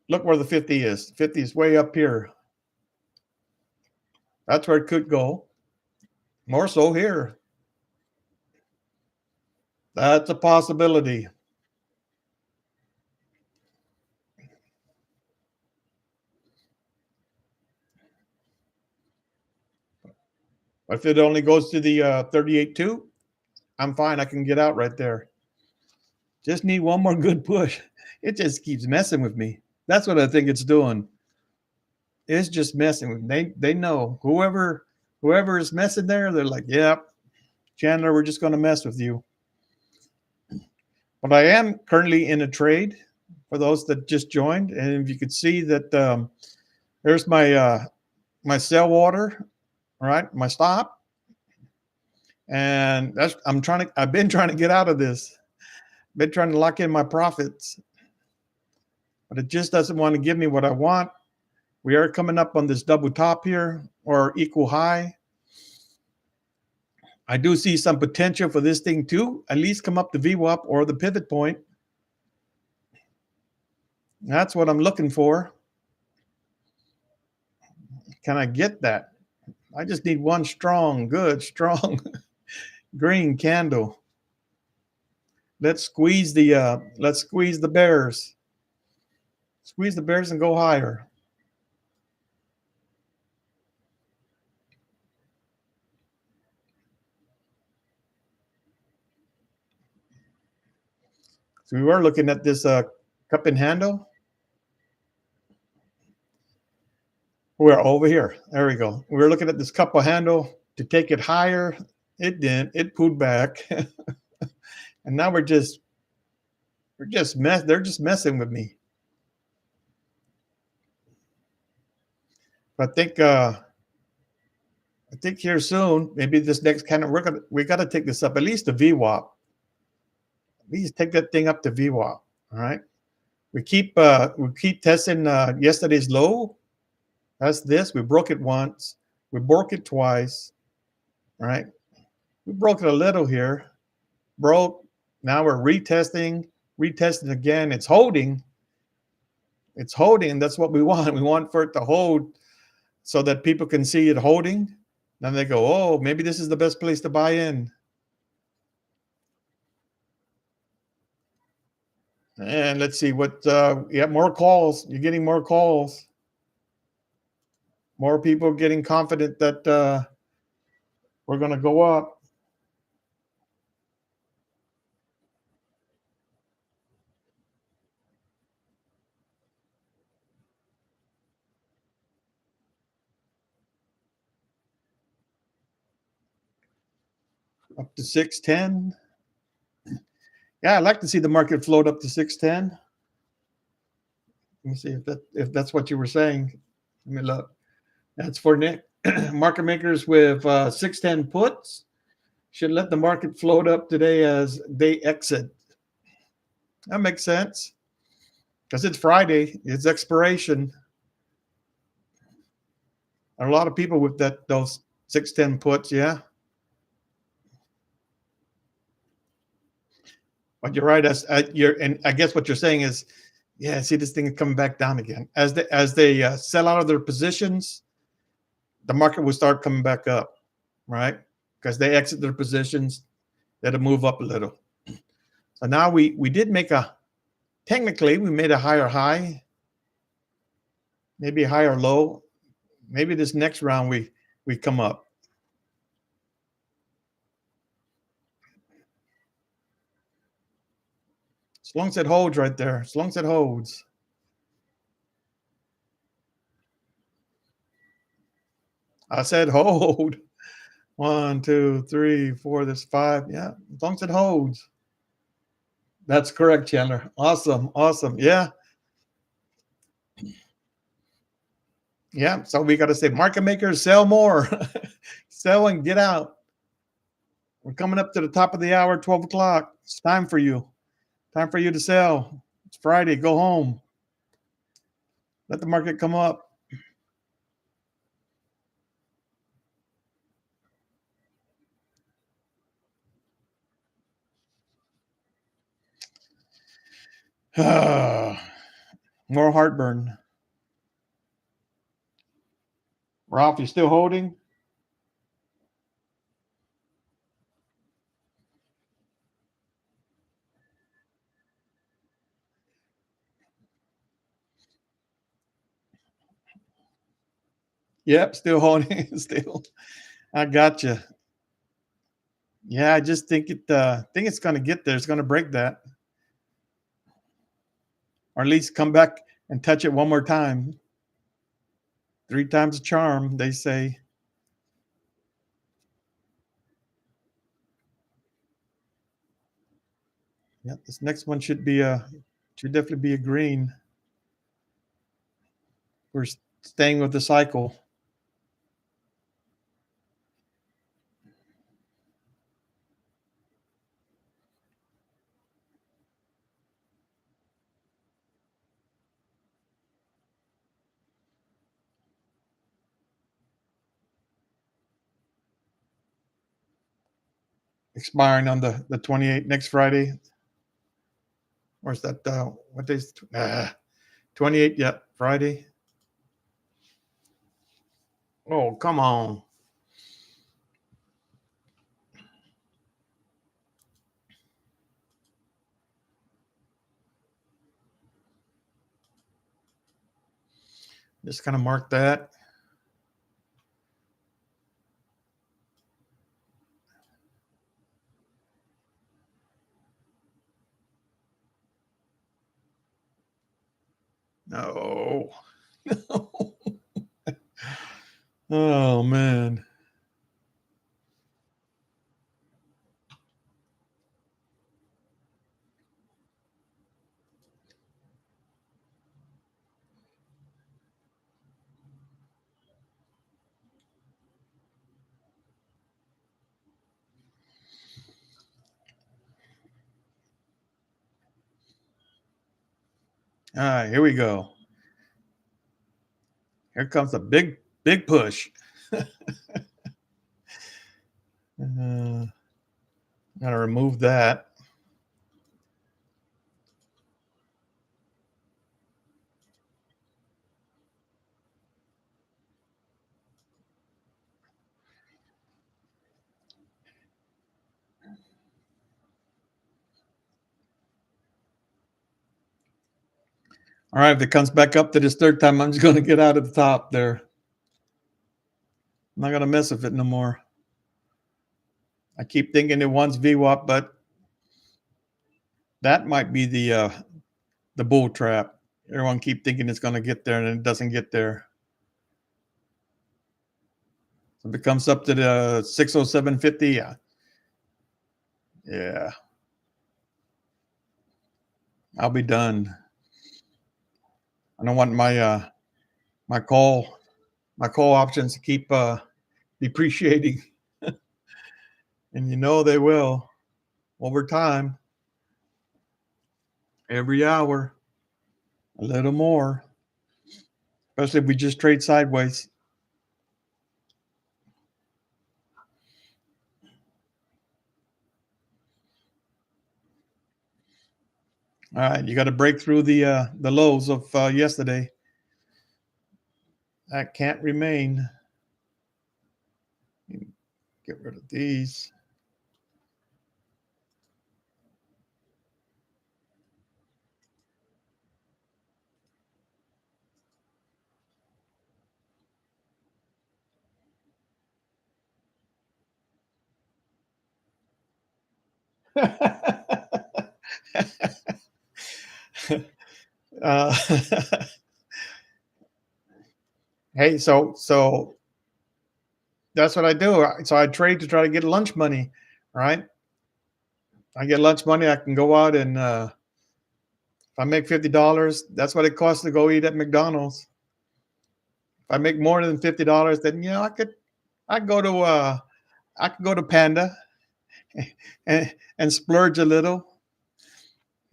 look where the 50 is. 50 is way up here. That's where it could go. More so here. That's a possibility. If it only goes to the 38.2, I'm fine. I can get out right there. Just need one more good push. It just keeps messing with me. That's what I think it's doing. It's just messing with me. They know whoever is messing there, they're like, yep, Chandler, we're just going to mess with you. But I am currently in a trade for those that just joined. And if you could see that there's my sell water, all right, my stop. And I've been trying to get out of this. Been trying to lock in my profits, but it just doesn't want to give me what I want. We are coming up on this double top here or equal high. I do see some potential for this thing to at least come up the VWAP or the pivot point. That's what I'm looking for. Can I get that? I just need one strong, good, strong green candle. Let's squeeze the bears. Squeeze the bears and go higher. So we were looking at this cup and handle. We're over here. There we go. We were looking at this cup of handle to take it higher. It didn't. It pulled back. And now they're just messing with me. But I think here soon, maybe this next kind of we got to take this up at least the VWAP. At least take that thing up to VWAP. All right. We keep testing yesterday's low. That's this. We broke it once. We broke it twice. All right. We broke it a little here. Broke. Now we're retesting again. It's holding. It's holding. That's what we want. We want for it to hold so that people can see it holding. Then they go, oh, maybe this is the best place to buy in. And let's see what you have more calls. You're getting more calls. More people getting confident that we're going to go up. Up to 610. Yeah, I'd like to see the market float up to 610. Let me see if that's what you were saying. Let me look. That's for Nick. Market makers with 610 puts should let the market float up today as they exit. That makes sense because it's Friday. It's expiration. A lot of people with those 610 puts, yeah. But you're right. And I guess what you're saying is, yeah. See, this thing is coming back down again as they sell out of their positions. The market will start coming back up, right? Because they exit their positions, that'll move up a little. So now we did make a technically we made a higher high, maybe a higher low. Maybe this next round we come up. As long as it holds right there, as long as it holds. I said hold. 1, 2, 3, 4. There's 5. Yeah, as long as it holds. That's correct, Chandler. Awesome, awesome. Yeah, yeah. So we got to say, market makers, sell more, sell and get out. We're coming up to the top of the hour, 12 o'clock. It's time for you. Time for you to sell. It's Friday. Go home. Let the market come up. More heartburn. Ralph, you still holding? Yep, still holding. Still. I got you. Yeah, I just think it's going to get there. It's going to break that, or at least come back and touch it one more time. 3 times a charm, they say. Yeah, this next one should definitely be a green. We're staying with the cycle. Expiring on the 28th next Friday. Where's that? What day's 28th? Yeah, Friday. Oh, come on. Just kind of mark that. No. Oh man. All right, here we go. Here comes a big push. Gotta remove that. All right, if it comes back up to this third time, I'm just going to get out of the top there. I'm not going to mess with it no more. I keep thinking it wants VWAP, but that might be the bull trap. Everyone keep thinking it's going to get there, and it doesn't get there. So if it comes up to the 607.50, yeah, I'll be done. I don't want my my call options keep depreciating, and you know they will over time, every hour, a little more, especially if we just trade sideways. All right, you got to break through the lows of yesterday. That can't remain. Get rid of these. uh, hey, so that's what I do. So I trade to try to get lunch money, right? I get lunch money. I can go out and if I make $50, that's what it costs to go eat at McDonald's. If I make more than $50, then I go to I could go to Panda and splurge a little.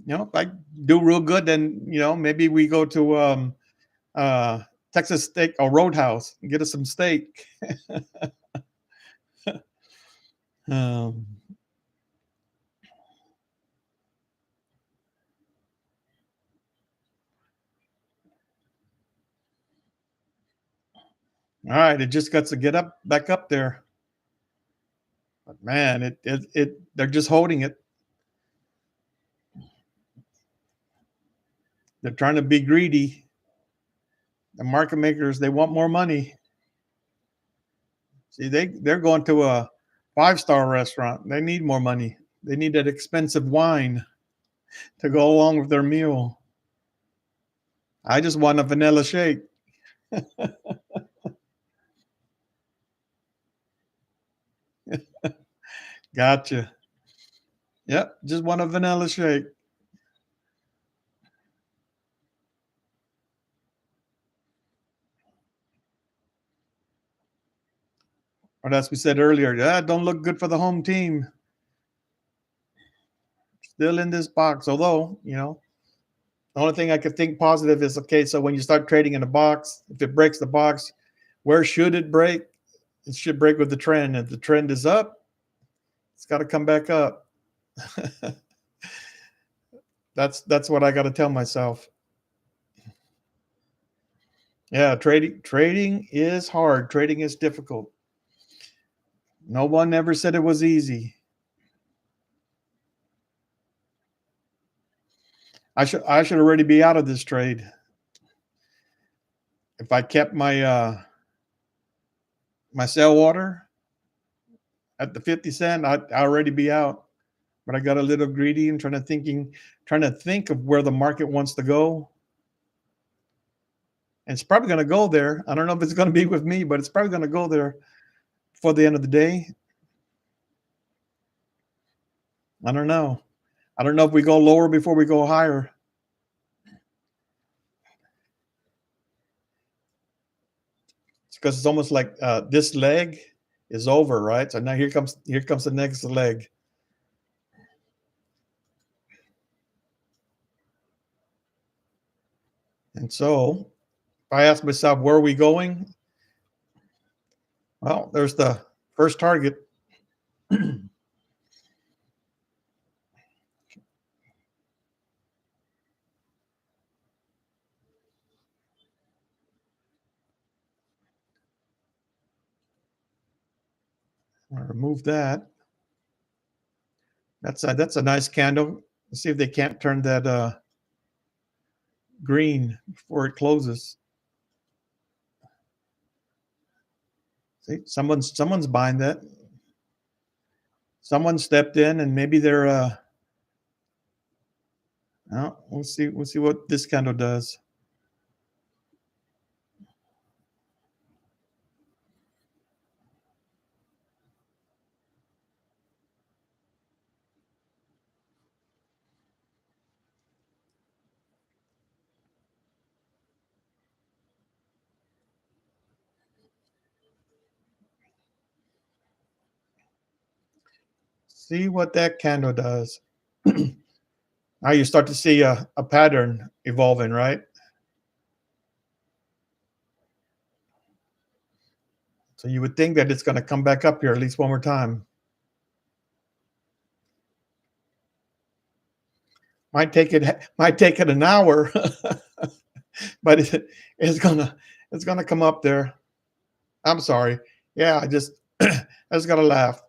If I do real good, then maybe we go to uh, Texas Steak or Roadhouse and get us some steak. Um, all right, it just got to get up back up there. But man, it they're just holding it. They're trying to be greedy. The market makers, they want more money. See, they're going to a five-star restaurant. They need more money. They need that expensive wine to go along with their meal. I just want a vanilla shake. Gotcha. Yep, just want a vanilla shake. Or as we said earlier, don't look good for the home team. Still in this box. Although, the only thing I could think positive is okay, so when you start trading in a box, if it breaks the box, where should it break? It should break with the trend. If the trend is up, it's got to come back up. That's what I got to tell myself. Yeah, trading is hard. Trading is difficult. No one ever said it was easy. I should already be out of this trade. If I kept my sell order at the 50 cent, I'd already be out. But I got a little greedy and trying to think of where the market wants to go. And it's probably going to go there. I don't know if it's going to be with me, but it's probably going to go there for the end of the day. I don't know. I don't know if we go lower before we go higher. It's because it's almost like this leg is over, right? So now here comes the next leg. And so if I ask myself, where are we going? Well, there's the first target. I'll remove that. That's a nice candle. Let's see if they can't turn that green before it closes. See, someone's buying that. Someone stepped in, and maybe they're. Oh, we'll see. We'll see what this candle does. See what that candle does. Now you start to see a pattern evolving, right? So you would think that it's going to come back up here at least one more time. Might take it an hour, but it's gonna come up there. I'm sorry. Yeah, I just gotta laugh.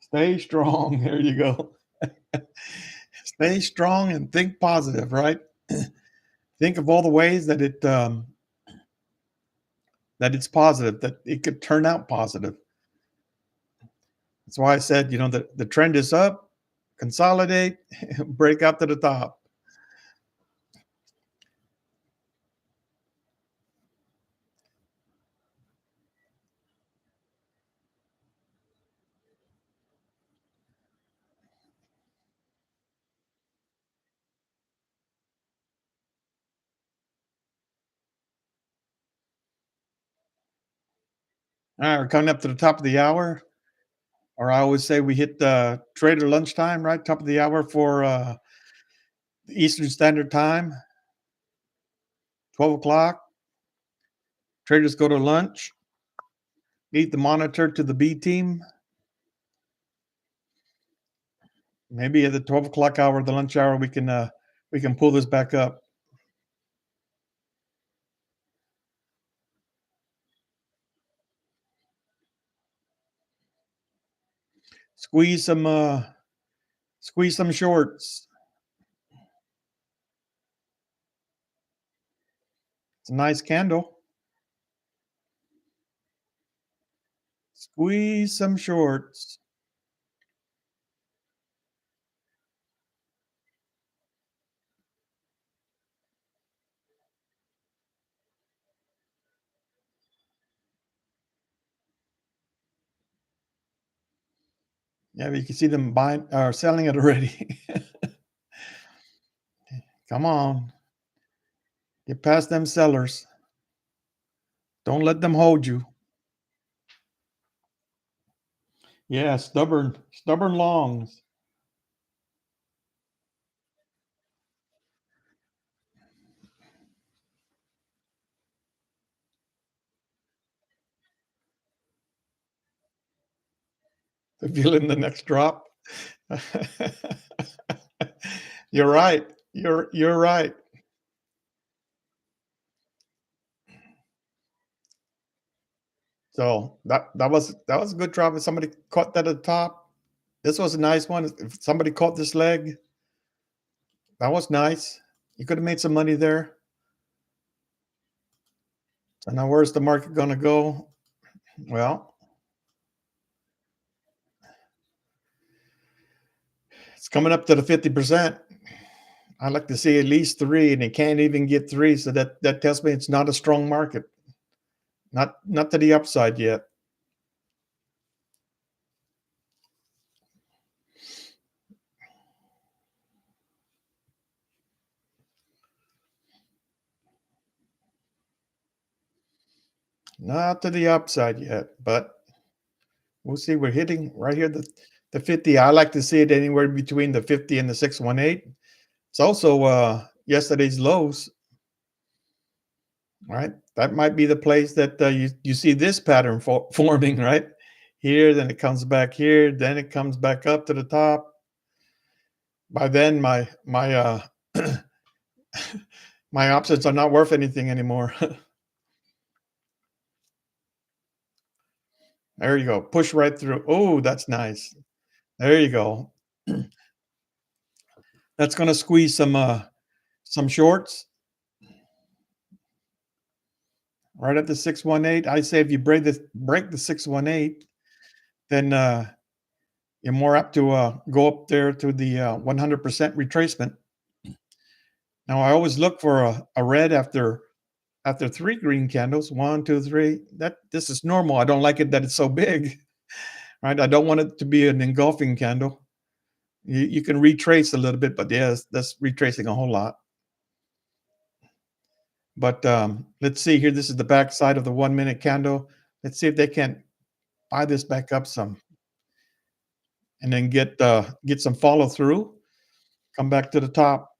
Stay strong. There you go. Stay strong and think positive, right? Think of all the ways that it's positive, that it could turn out positive. That's why I said, the trend is up, consolidate, break out to the top. All right, we're coming up to the top of the hour, or I always say we hit trader lunchtime, right? Top of the hour for Eastern Standard Time, 12 o'clock. Traders go to lunch, eat the monitor to the B team. Maybe at the 12 o'clock hour, the lunch hour, we can pull this back up. Squeeze some shorts. It's a nice candle. Squeeze some shorts. Yeah, but you can see them buying or selling it already. Come on, get past them sellers. Don't let them hold you. Yeah, stubborn longs. They're feeling the next drop. You're right. You're right. So that was a good drop. If somebody caught that at the top, this was a nice one. If somebody caught this leg, that was nice. You could have made some money there. So now where's the market going to go? Well, it's coming up to the 50%. I'd like to see at least three, and it can't even get three. So that tells me it's not a strong market. Not to the upside yet. Not to the upside yet, but we'll see. We're hitting right here the 50. I like to see it anywhere between the 50 and the 618. It's also yesterday's lows, right? That might be the place that you see this pattern forming, right? Here, then it comes back here, then it comes back up to the top. By then, my my options are not worth anything anymore. There you go. Push right through. Oh, that's nice. There you go. That's going to squeeze some shorts right at the 618. I say if you break the 618, then you're more apt to go up there to the 100% retracement. Now I always look for a red after three green candles. One, two, three. This is normal. I don't like it that it's so big, right? I don't want it to be an engulfing candle. You can retrace a little bit, but yeah, that's retracing a whole lot. But let's see here. This is the back side of the 1 minute candle. Let's see if they can buy this back up some and then get some follow through. Come back to the top.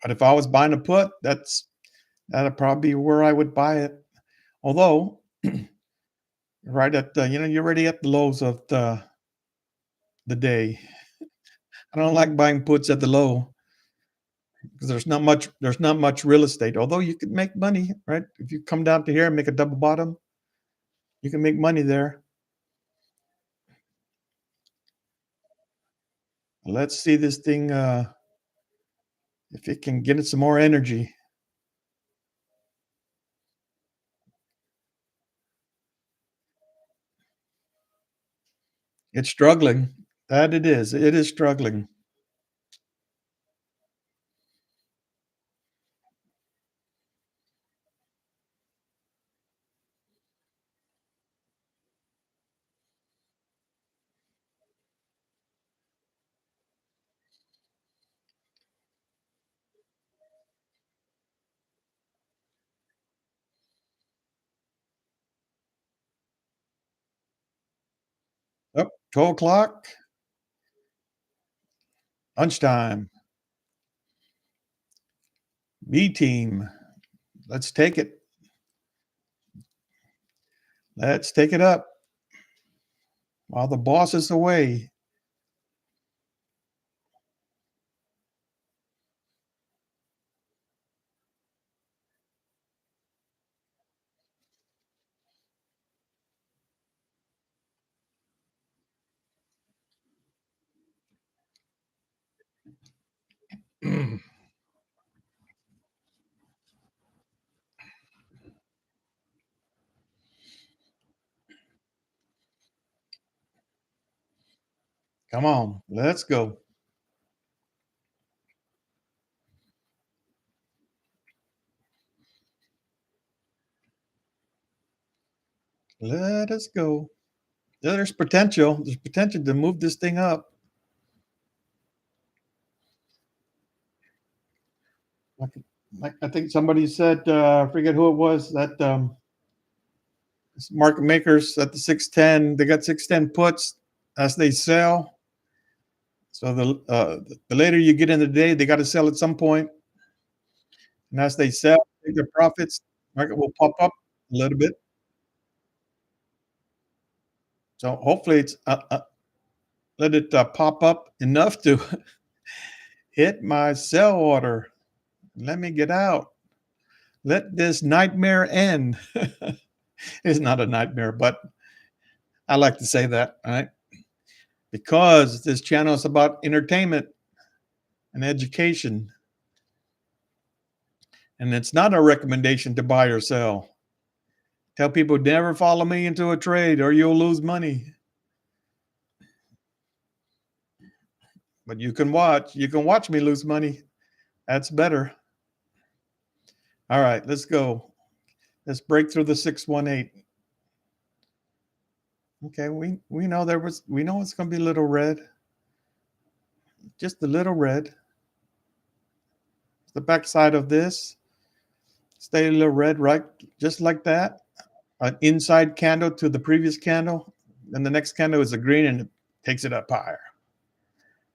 But if I was buying a put, that'd probably be where I would buy it. Although, right at the, you're already at the lows of the day. I don't like buying puts at the low because there's not much real estate. Although you could make money, right? If you come down to here and make a double bottom, you can make money there. Let's see this thing if it can get it some more energy. It's struggling. That it is. It is struggling. Up 12 o'clock, lunchtime. B team. Let's take it. Let's take it up while the boss is away. Come on, let's go. Let us go. Yeah, there's potential. There's potential to move this thing up. Like, like I think somebody said, I forget who it was, that market makers at the 610, they got 610 puts as they sell. So the later you get in the day, they got to sell at some point, and as they sell, take their profits. Market will pop up a little bit. So hopefully it's let it pop up enough to hit my sell order. Let me get out. Let this nightmare end. It's not a nightmare, but I like to say that, right? Because this channel is about entertainment and education. And it's not a recommendation to buy or sell. Tell people never follow me into a trade or you'll lose money. But you can watch. You can watch me lose money. That's better. All right, let's go. Let's break through the 618. Okay, we know we know it's gonna be a little red. Just a little red. The backside of this. Stay a little red, right? Just like that. An inside candle to the previous candle. Then the next candle is a green and it takes it up higher.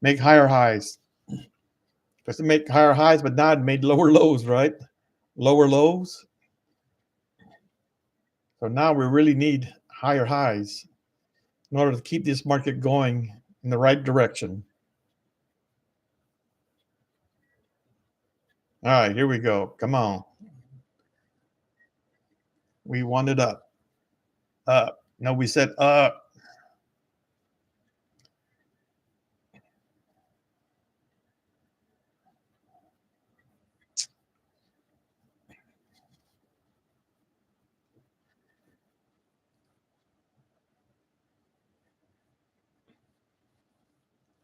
Make higher highs. Supposed to make higher highs, but now it made lower lows, right? Lower lows. So now we really need higher highs in order to keep this market going in the right direction. All right, here we go. Come on. We want it up. Up. No, we said up.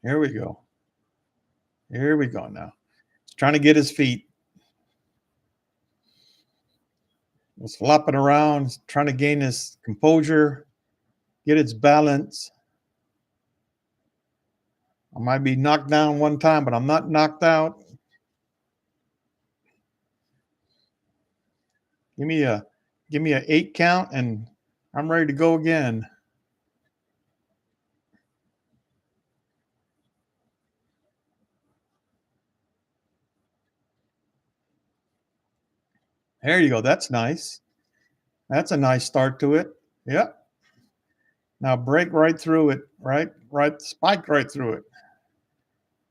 Here we go. Here we go now. He's trying to get his feet. Was flopping around, trying to gain his composure, get its balance. I might be knocked down one time, but I'm not knocked out. Give me a give me a 8 count and I'm ready to go again. There you go. That's nice. That's a nice start to it. Yep. Now break right through it, right? Right, spike right through it.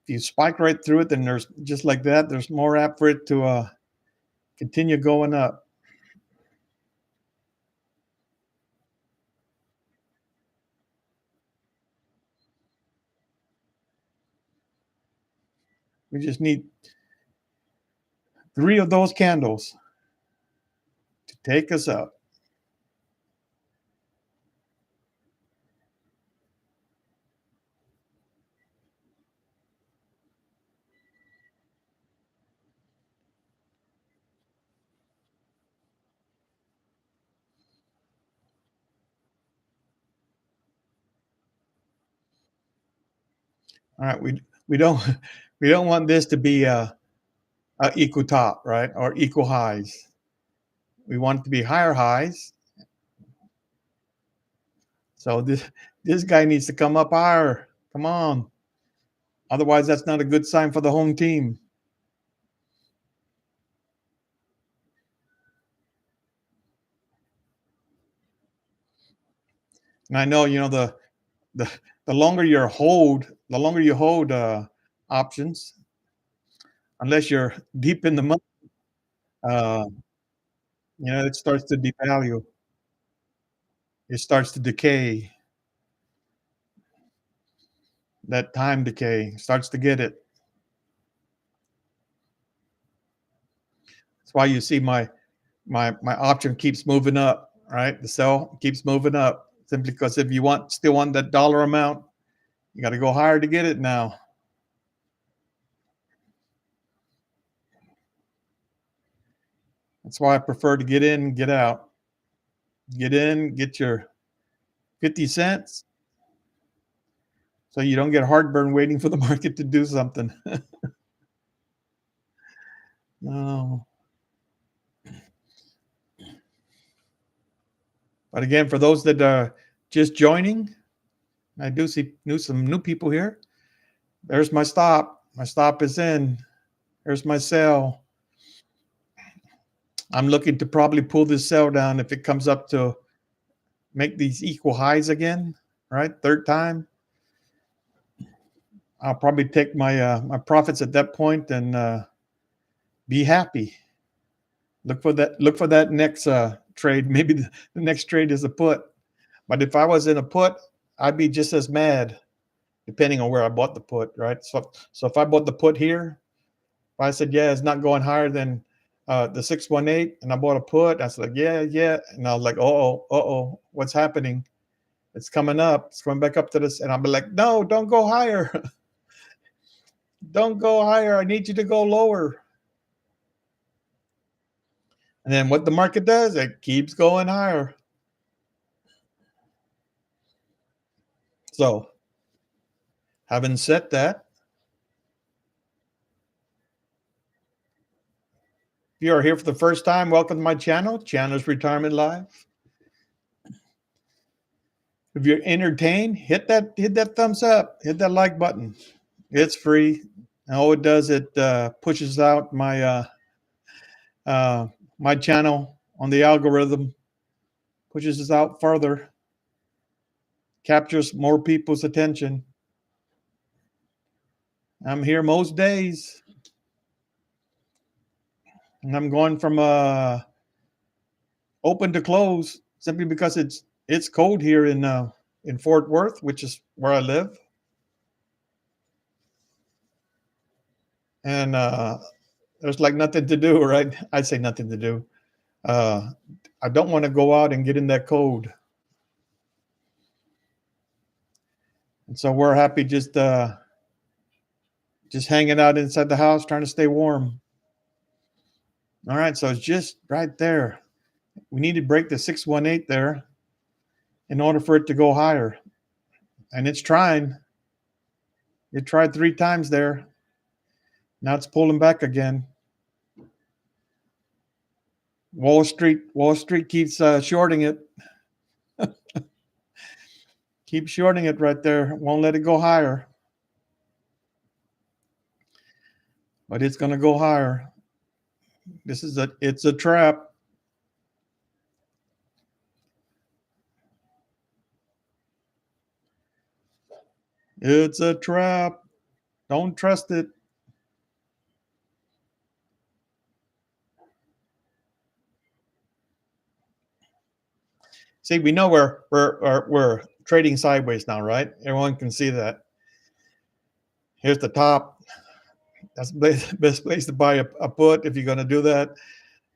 If you spike right through it, then there's just like that, there's more apt for it to continue going up. We just need 3 of those candles to take us up. All right, we don't we don't want this to be a equal top, right? Or equal highs. We want it to be higher highs. So this guy needs to come up higher. Come on. Otherwise, that's not a good sign for the home team. And I know, the the longer the longer you hold options, unless you're deep in the money, uh, it starts to devalue. It starts to decay. That time decay starts to get it. That's why you see my option keeps moving up, right? The sell keeps moving up simply because if you still want that dollar amount, you got to go higher to get it now. That's why I prefer to get in and get out. Get in, get your 50 cents so you don't get heartburn waiting for the market to do something. No. But again, for those that are just joining, I do see some new people here. There's my stop. My stop is in. There's my sell. I'm looking to probably pull this sell down if it comes up to make these equal highs again, right? Third time. I'll probably take my profits at that point and be happy. Look for that next trade. Maybe the next trade is a put. But if I was in a put, I'd be just as mad, depending on where I bought the put, right? So if I bought the put here, if I said, yeah, it's not going higher than the 618, and I bought a put, I said, like, yeah. And I was like, what's happening? It's coming up. It's going back up to this. And I'll be like, no, don't go higher. Don't go higher. I need you to go lower. And then what the market does, it keeps going higher. So having said that, if you are here for the first time, welcome to my channel, Chandler's Retirement Live. If you're entertained, hit that thumbs up, hit that like button. It's free. And all it does, it pushes out my channel on the algorithm, pushes us out further, captures more people's attention. I'm here most days, and I'm going from open to close simply because it's cold here in Fort Worth, which is where I live, and there's like nothing to do, right? I'd say nothing to do. I don't want to go out and get in that cold, and so we're happy just Just hanging out inside the house, trying to stay warm. All right, so it's just right there. We need to break the 618 there in order for it to go higher. And it's trying. It tried 3 times there. Now it's pulling back again. Wall Street keeps shorting it. Keep shorting it right there. Won't let it go higher. But it's going to go higher. It's a trap. It's a trap. Don't trust it. See, we know we're trading sideways now, right? Everyone can see that. Here's the top. That's the best place to buy a put if you're going to do that.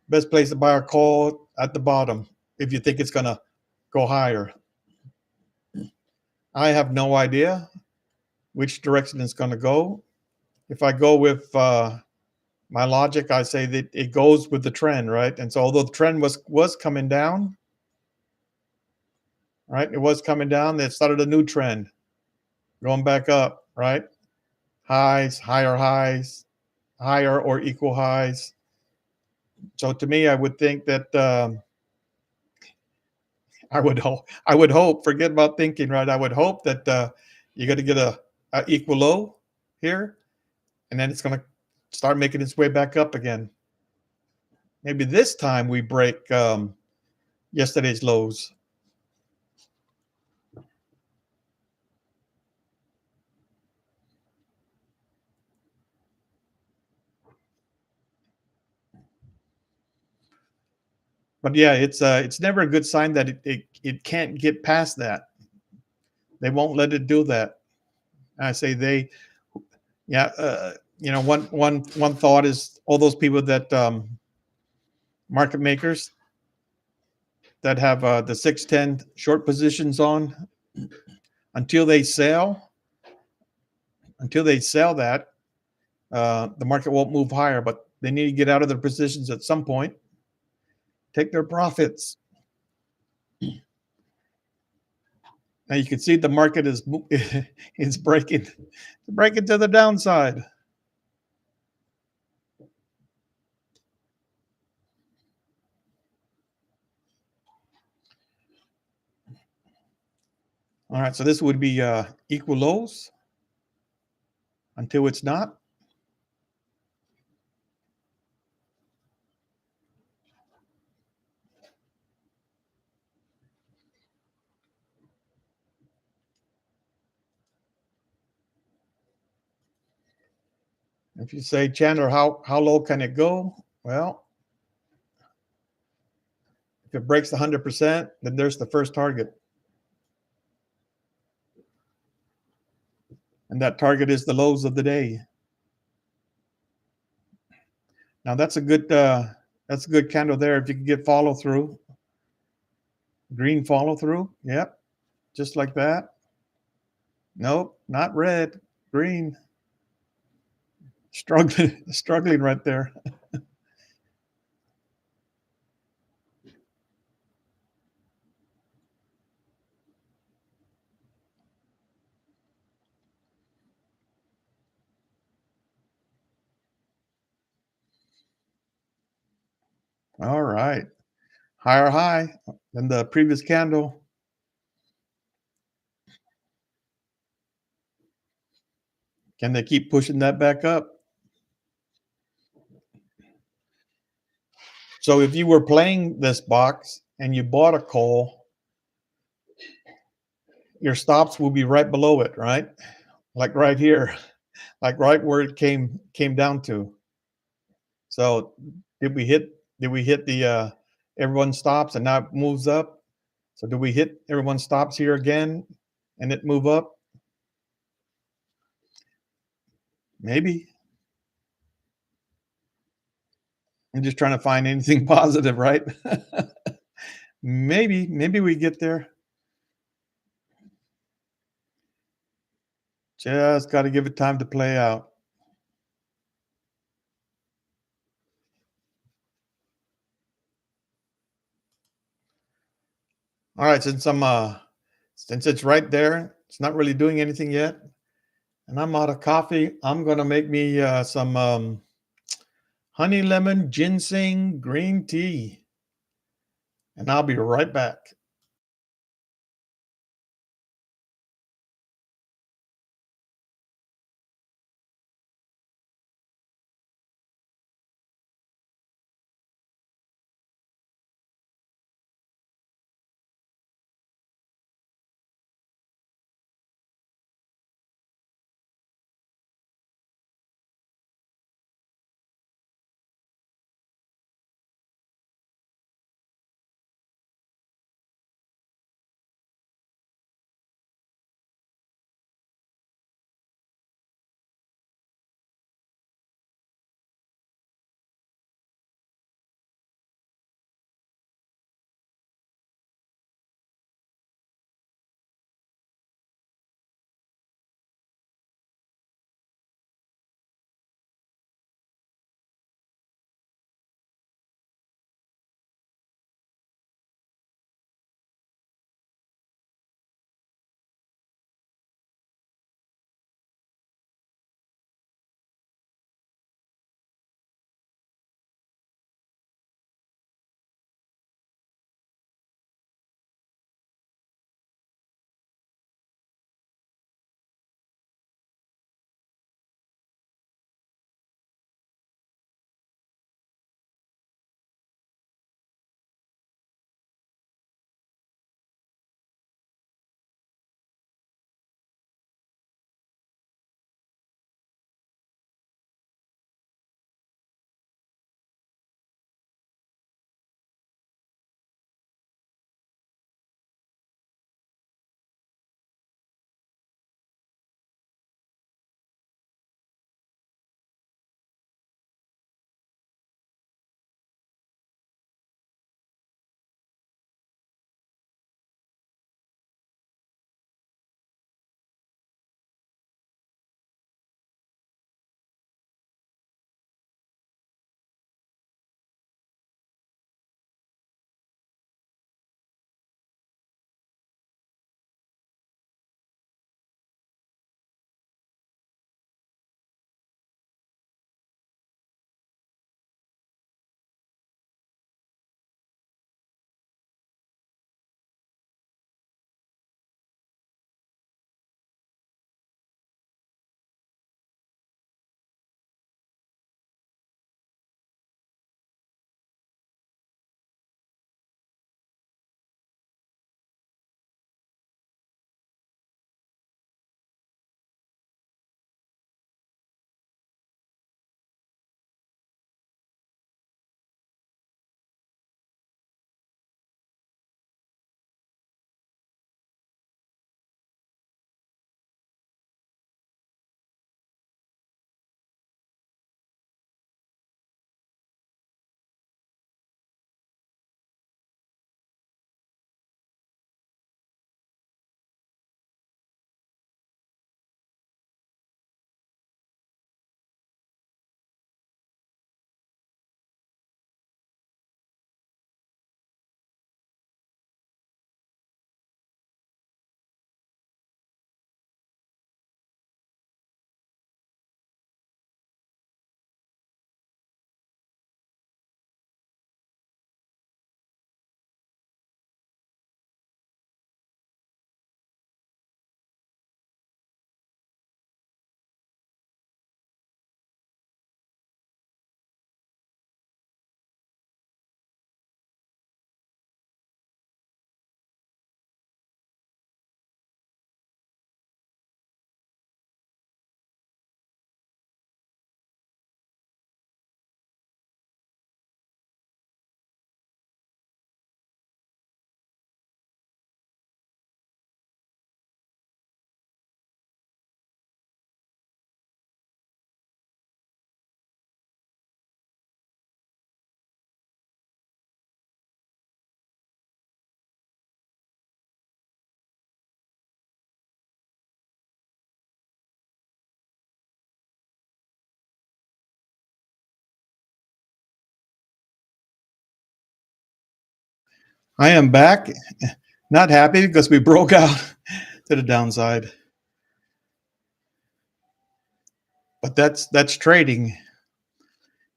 Best place to buy a call at the bottom if you think it's going to go higher. I have no idea which direction it's going to go. If I go with my logic, I say that it goes with the trend, right? And so although the trend was coming down, right? It was coming down. It started a new trend, going back up, right? Highs, higher or equal highs. So to me, I would think that I would hope. Forget about thinking, right? I would hope that you're going to get a equal low here, and then it's going to start making its way back up again. Maybe this time we break yesterday's lows. But yeah, it's never a good sign that it can't get past that. They won't let it do that. I say they, yeah. One thought is all those people that market makers that have the 610 short positions on until they sell that, the market won't move higher. But they need to get out of their positions at some point, take their profits. Now you can see the market is breaking to the downside. All right, so this would be equal lows until it's not. If you say, Chandler, how low can it go? Well, if it breaks the 100%, then there's the first target. And that target is the lows of the day. Now that's a good candle there. If you can get follow through, green follow through. Yep, just like that. Nope, not red, green. Struggling right there. All right, higher high than the previous candle. Can they keep pushing that back up? So if you were playing this box and you bought a call, your stops will be right below it, right? Like right here, like right where it came down to. So did we hit the everyone stops and now it moves up? So do we hit everyone stops here again and it move up? Maybe. I'm just trying to find anything positive, right? Maybe we get there. Just got to give it time to play out. All right, since it's right there, it's not really doing anything yet, and I'm out of coffee. I'm gonna make me some honey lemon ginseng green tea, and I'll be right back. I am back. Not happy because we broke out to the downside. But that's trading.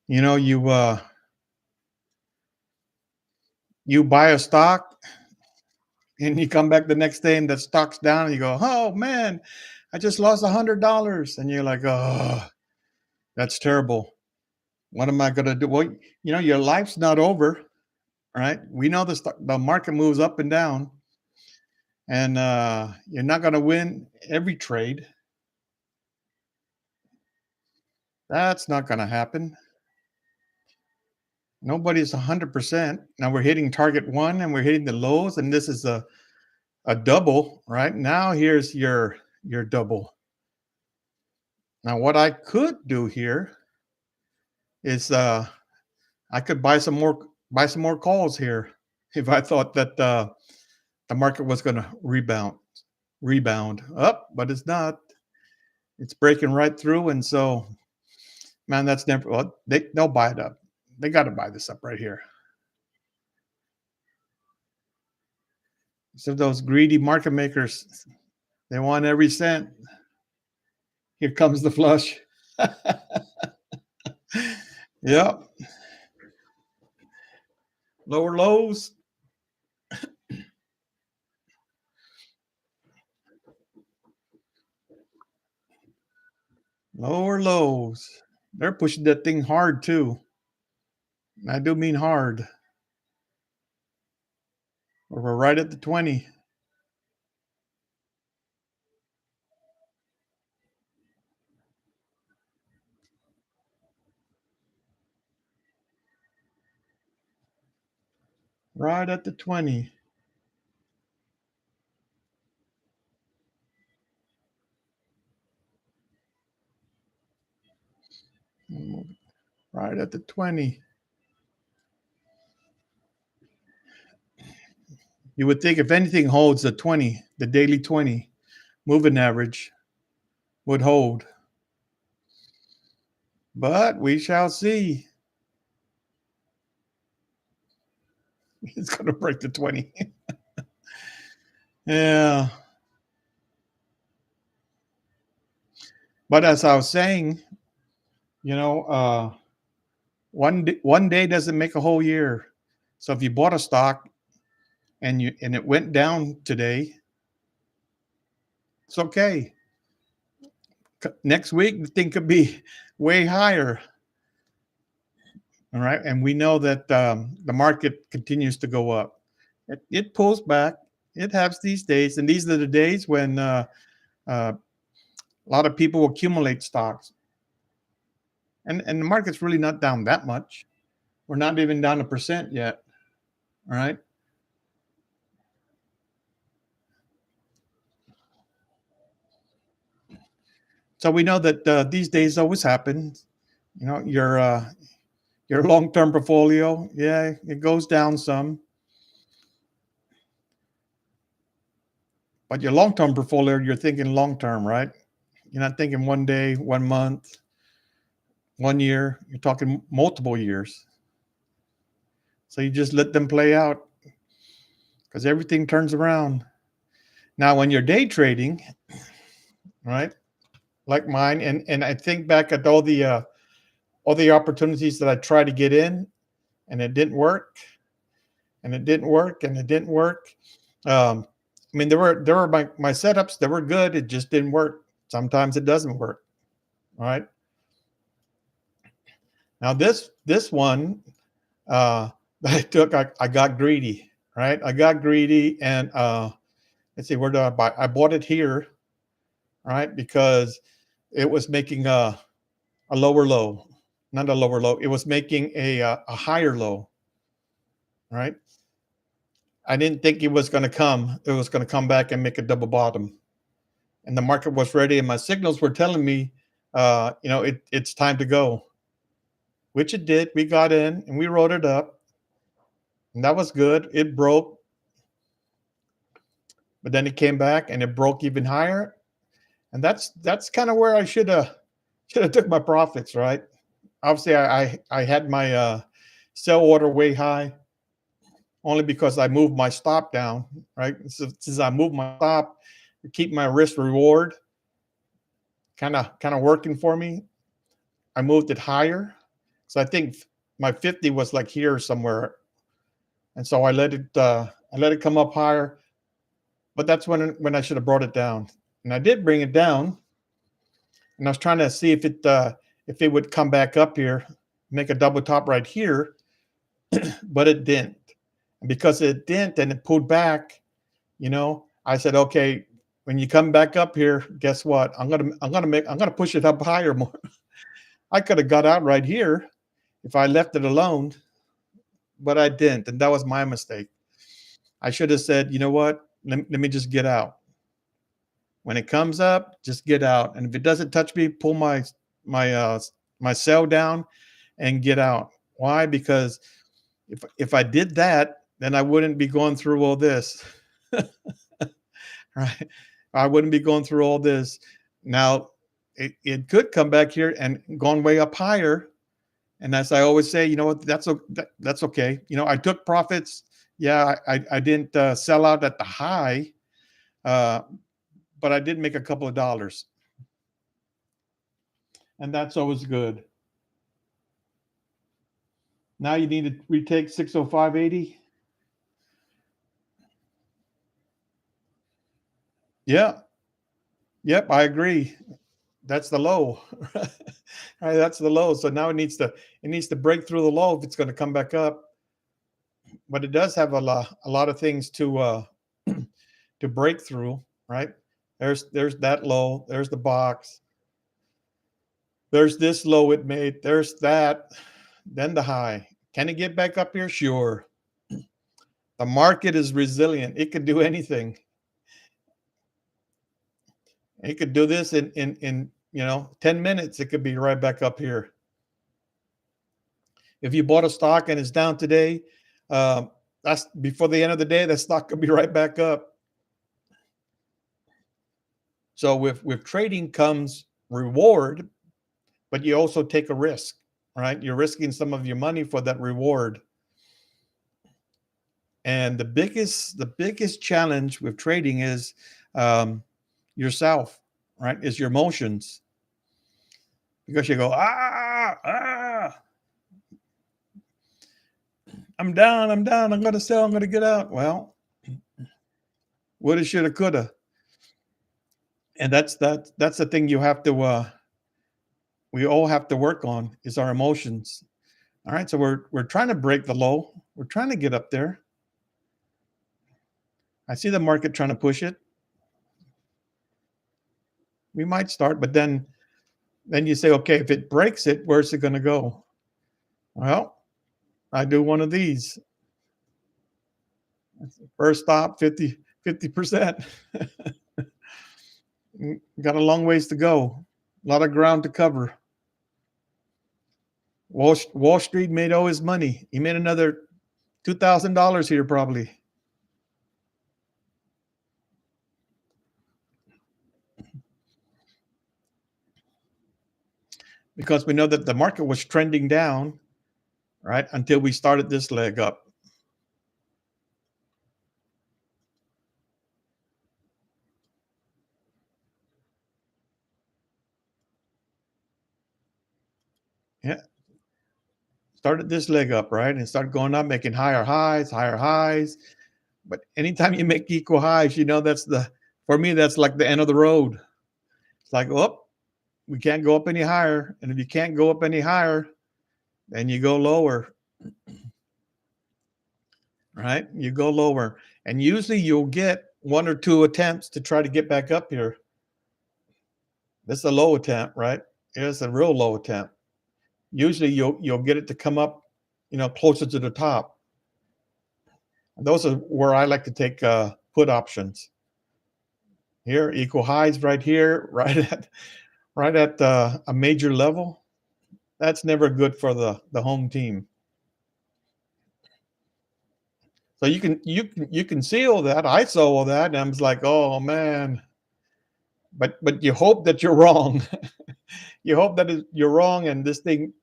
You buy a stock and you come back the next day and the stock's down and you go, "Oh man, I just lost $100." And you're like, "Oh, that's terrible. What am I gonna do?" Well, your life's not over, right? We know the market moves up and down, and you're not gonna win every trade. That's not gonna happen. Nobody's 100%. Now we're hitting target one and we're hitting the lows, and this is a double, right? Now here's your double. Now what I could do here is I could buy some more calls here if I thought that the market was going to rebound up, but it's not. It's breaking right through, and so man, that's never. Well, they'll buy it up. They got to buy this up right here. So those greedy market makers, they want every cent. Here comes the flush. Yep, lower lows, lower lows. They're pushing that thing hard too. I do mean hard. We're right at the 20. Right at the 20. Right at the 20. You would think if anything holds the 20, the daily 20 moving average would hold. But we shall see. It's going to break the 20. Yeah. But as I was saying, you know, one day doesn't make a whole year. So if you bought a stock and it went down today, it's okay. Next week the thing could be way higher. All right, and we know that the market continues to go up. It pulls back. It has these days, and these are the days when a lot of people accumulate stocks, and the market's really not down that much. We're not even down 1% yet. All right, so we know that these days always happen. Your long term portfolio, yeah, it goes down some, but your long term portfolio, you're thinking long term, right? You're not thinking one day, 1 month, 1 year. You're talking multiple years. So you just let them play out because everything turns around. Now, when you're day trading, right, like mine, and I think back at all the opportunities that I tried to get in, and it didn't work, and it didn't work, and it didn't work. I mean, there were my setups that were good. It just didn't work. Sometimes it doesn't work. Right now, this one that I took, I got greedy. Right, I got greedy, and let's see, where did I buy? I bought it here, right, because it was making a lower low, not a lower low. It was making a higher low, right? I didn't think it was going to come. It was going to come back and make a double bottom, and the market was ready, and my signals were telling me, it's time to go, which it did. We got in and we wrote it up, and that was good. It broke, but then it came back and it broke even higher, and that's kind of where I should have took my profits, right? Obviously, I had my sell order way high, only because I moved my stop down, right? So since I moved my stop to keep my risk reward kind of working for me, I moved it higher. So I think my 50 was like here somewhere, and so I let it come up higher. But that's when I should have brought it down, and I did bring it down, and I was trying to see if it would come back up here, make a double top right here, but it didn't. And because it didn't and it pulled back, I said, okay, when you come back up here, guess what? I'm gonna push it up higher more. I could have got out right here if I left it alone, but I didn't, and that was my mistake. I should have said, you know what? Let me just get out. When it comes up, just get out, and if it doesn't touch me, pull my my sell down and get out. Why? Because if I did that, then I wouldn't be going through all this. Right? I wouldn't be going through all this. Now, it could come back here and gone way up higher. And as I always say, you know what? That's okay. I took profits. Yeah, I didn't sell out at the high, uh, but I did make a couple of dollars, and that's always good. Now you need to retake 605.80. Yeah, yep, I agree. That's the low. Right, that's the low. So now it needs to break through the low if it's going to come back up. But it does have a lot of things to break through, right? There's that low, there's the box, there's this low it made, there's that, then the high. Can it get back up here? Sure. The market is resilient. It could do anything. It could do this in 10 minutes. It could be right back up here. If you bought a stock and it's down today, that's before the end of the day, that stock could be right back up. So with trading comes reward, but you also take a risk, right? You're risking some of your money for that reward. And the biggest challenge with trading is yourself, right? Is your emotions, because you go I'm down, I'm gonna sell, I'm gonna get out. Well, woulda, shoulda, coulda, and that's the thing we all have to work on is our emotions. All right, so we're trying to break the low, we're trying to get up there. I see the market trying to push it. We might start, but then you say, okay, if it breaks it, where's it going to go? Well, I do one of these. First stop, 50%. Got a long ways to go. A lot of ground to cover. Wall Street made all his money. He made another $2,000 here probably. Because we know that the market was trending down, right, until we started this leg up. Yeah, started this leg up, right, and started going up, making higher highs, higher highs. But anytime you make equal highs, for me, that's like the end of the road. It's like, oh, we can't go up any higher. And if you can't go up any higher, then you go lower, right? You go lower. And usually you'll get one or two attempts to try to get back up here. This is a low attempt, right? Here's a real low attempt. Usually you'll get it to come up, closer to the top. And those are where I like to take put options. Here, equal highs right here, right at a major level. That's never good for the home team. So you can see all that. I saw all that, and I was like, oh man. But you hope that you're wrong. You hope that you're wrong, and this thing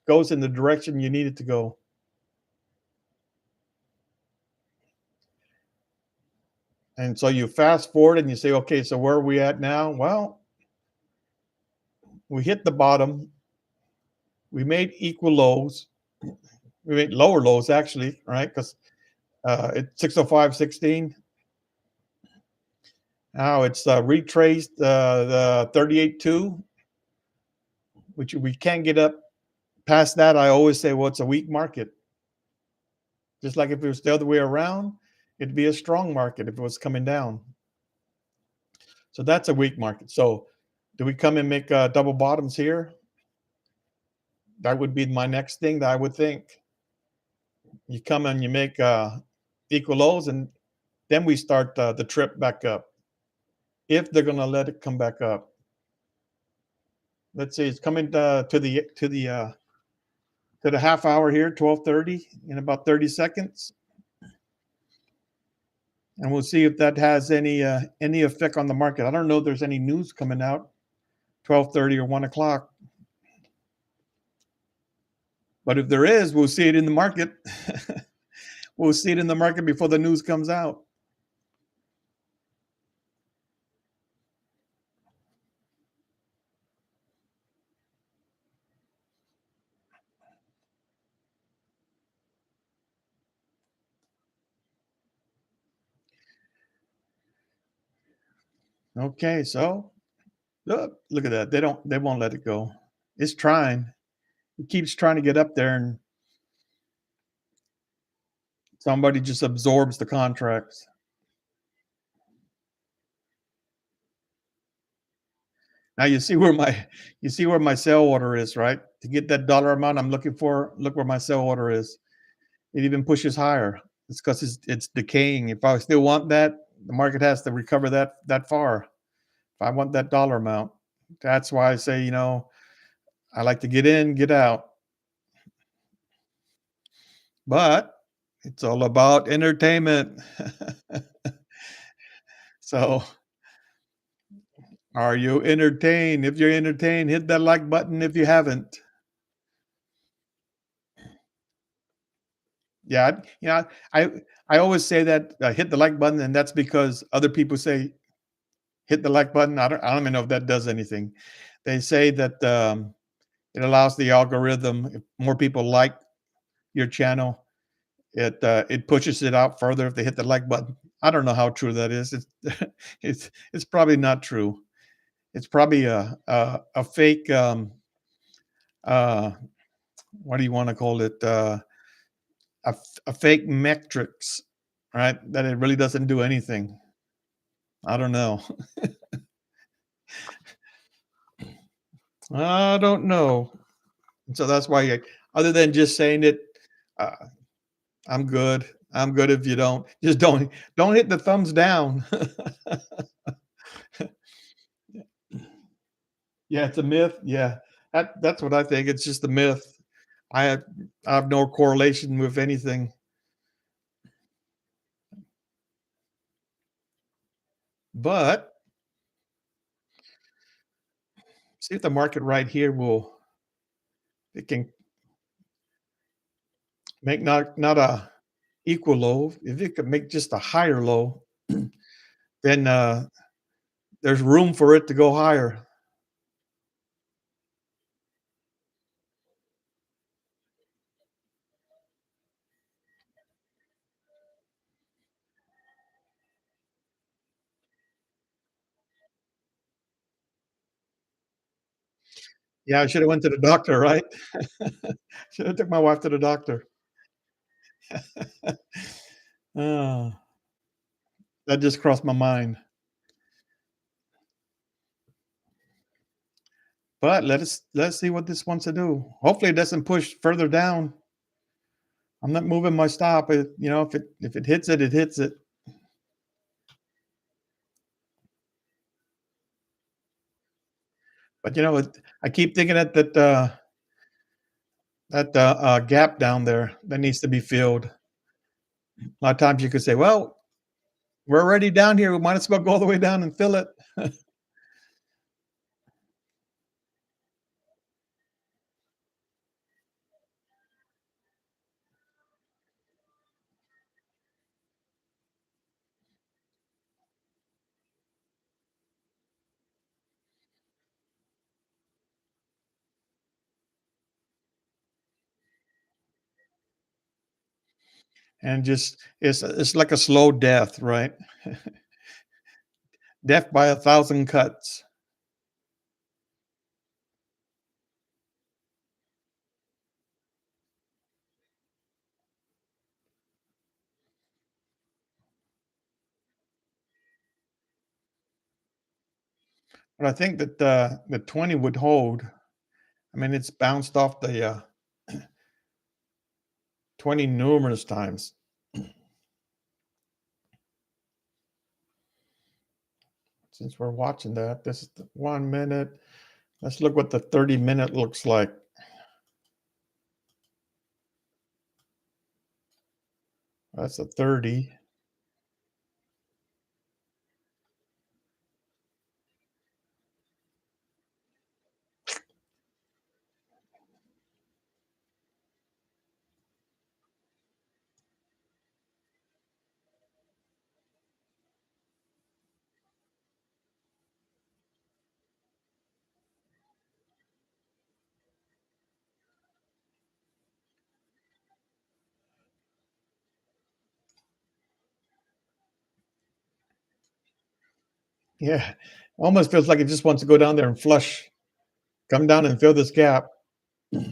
goes in the direction you need it to go. And so you fast forward and you say, okay, so where are we at now? Well, we hit the bottom. We made equal lows. We made lower lows actually, right? Because it's 605.16. Now it's retraced the 38.2, which we can't get up past that. I always say, well, it's a weak market. Just like if it was the other way around, it'd be a strong market if it was coming down. So that's a weak market. So do we come and make double bottoms here? That would be my next thing that I would think. You come and you make equal lows, and then we start the trip back up. If they're going to let it come back up, let's see, it's coming to the half hour here, 12:30 in about 30 seconds, and we'll see if that has any effect on the market. I don't know if there's any news coming out 12:30 or 1 o'clock, but if there is, we'll see it in the market. We'll see it in the market before the news comes out. Okay, so look at that. They won't let it go. It's trying. It keeps trying to get up there, and somebody just absorbs the contracts. Now you see where my sell order is, right? To get that dollar amount I'm looking for, look where my sell order is. It even pushes higher. It's because it's decaying. If I still want that, the market has to recover that far. If I want that dollar amount, that's why I say, I like to get in, get out. But it's all about entertainment. So, are you entertained? If you're entertained, hit that like button if you haven't. Yeah, yeah. I always say that hit the like button, and that's because other people say hit the like button. I don't even know if that does anything. They say that it allows the algorithm. If more people like your channel, it pushes it out further if they hit the like button. I don't know how true that is. It's it's probably not true. It's probably a fake. Uh, what do you want to call it? A fake metrics, right? That it really doesn't do anything. I don't know. I don't know. So that's why, other than just saying it, uh, I'm good. I'm good if you don't. Just don't hit the thumbs down. Yeah, it's a myth. Yeah, that's what I think. It's just a myth. I have I have no correlation with anything. But see if the market right here will it can make not a equal low. If it could make just a higher low, then there's room for it to go higher. Yeah, I should have went to the doctor, right? Should have took my wife to the doctor. Oh, that just crossed my mind. But let's see what this wants to do. Hopefully, it doesn't push further down. I'm not moving my stop. If it hits it, it hits it. But I keep thinking that gap down there that needs to be filled. A lot of times you could say, "Well, we're already down here. We might as well go all the way down and fill it." and just it's like a slow death, right? Death by a thousand cuts. But I think that the 20 would hold. I mean, it's bounced off the 20 numerous times. Since we're watching that, this is the 1 minute. Let's look what the 30-minute looks like. That's a 30. Yeah, almost feels like it just wants to go down there and flush, come down and fill this gap. So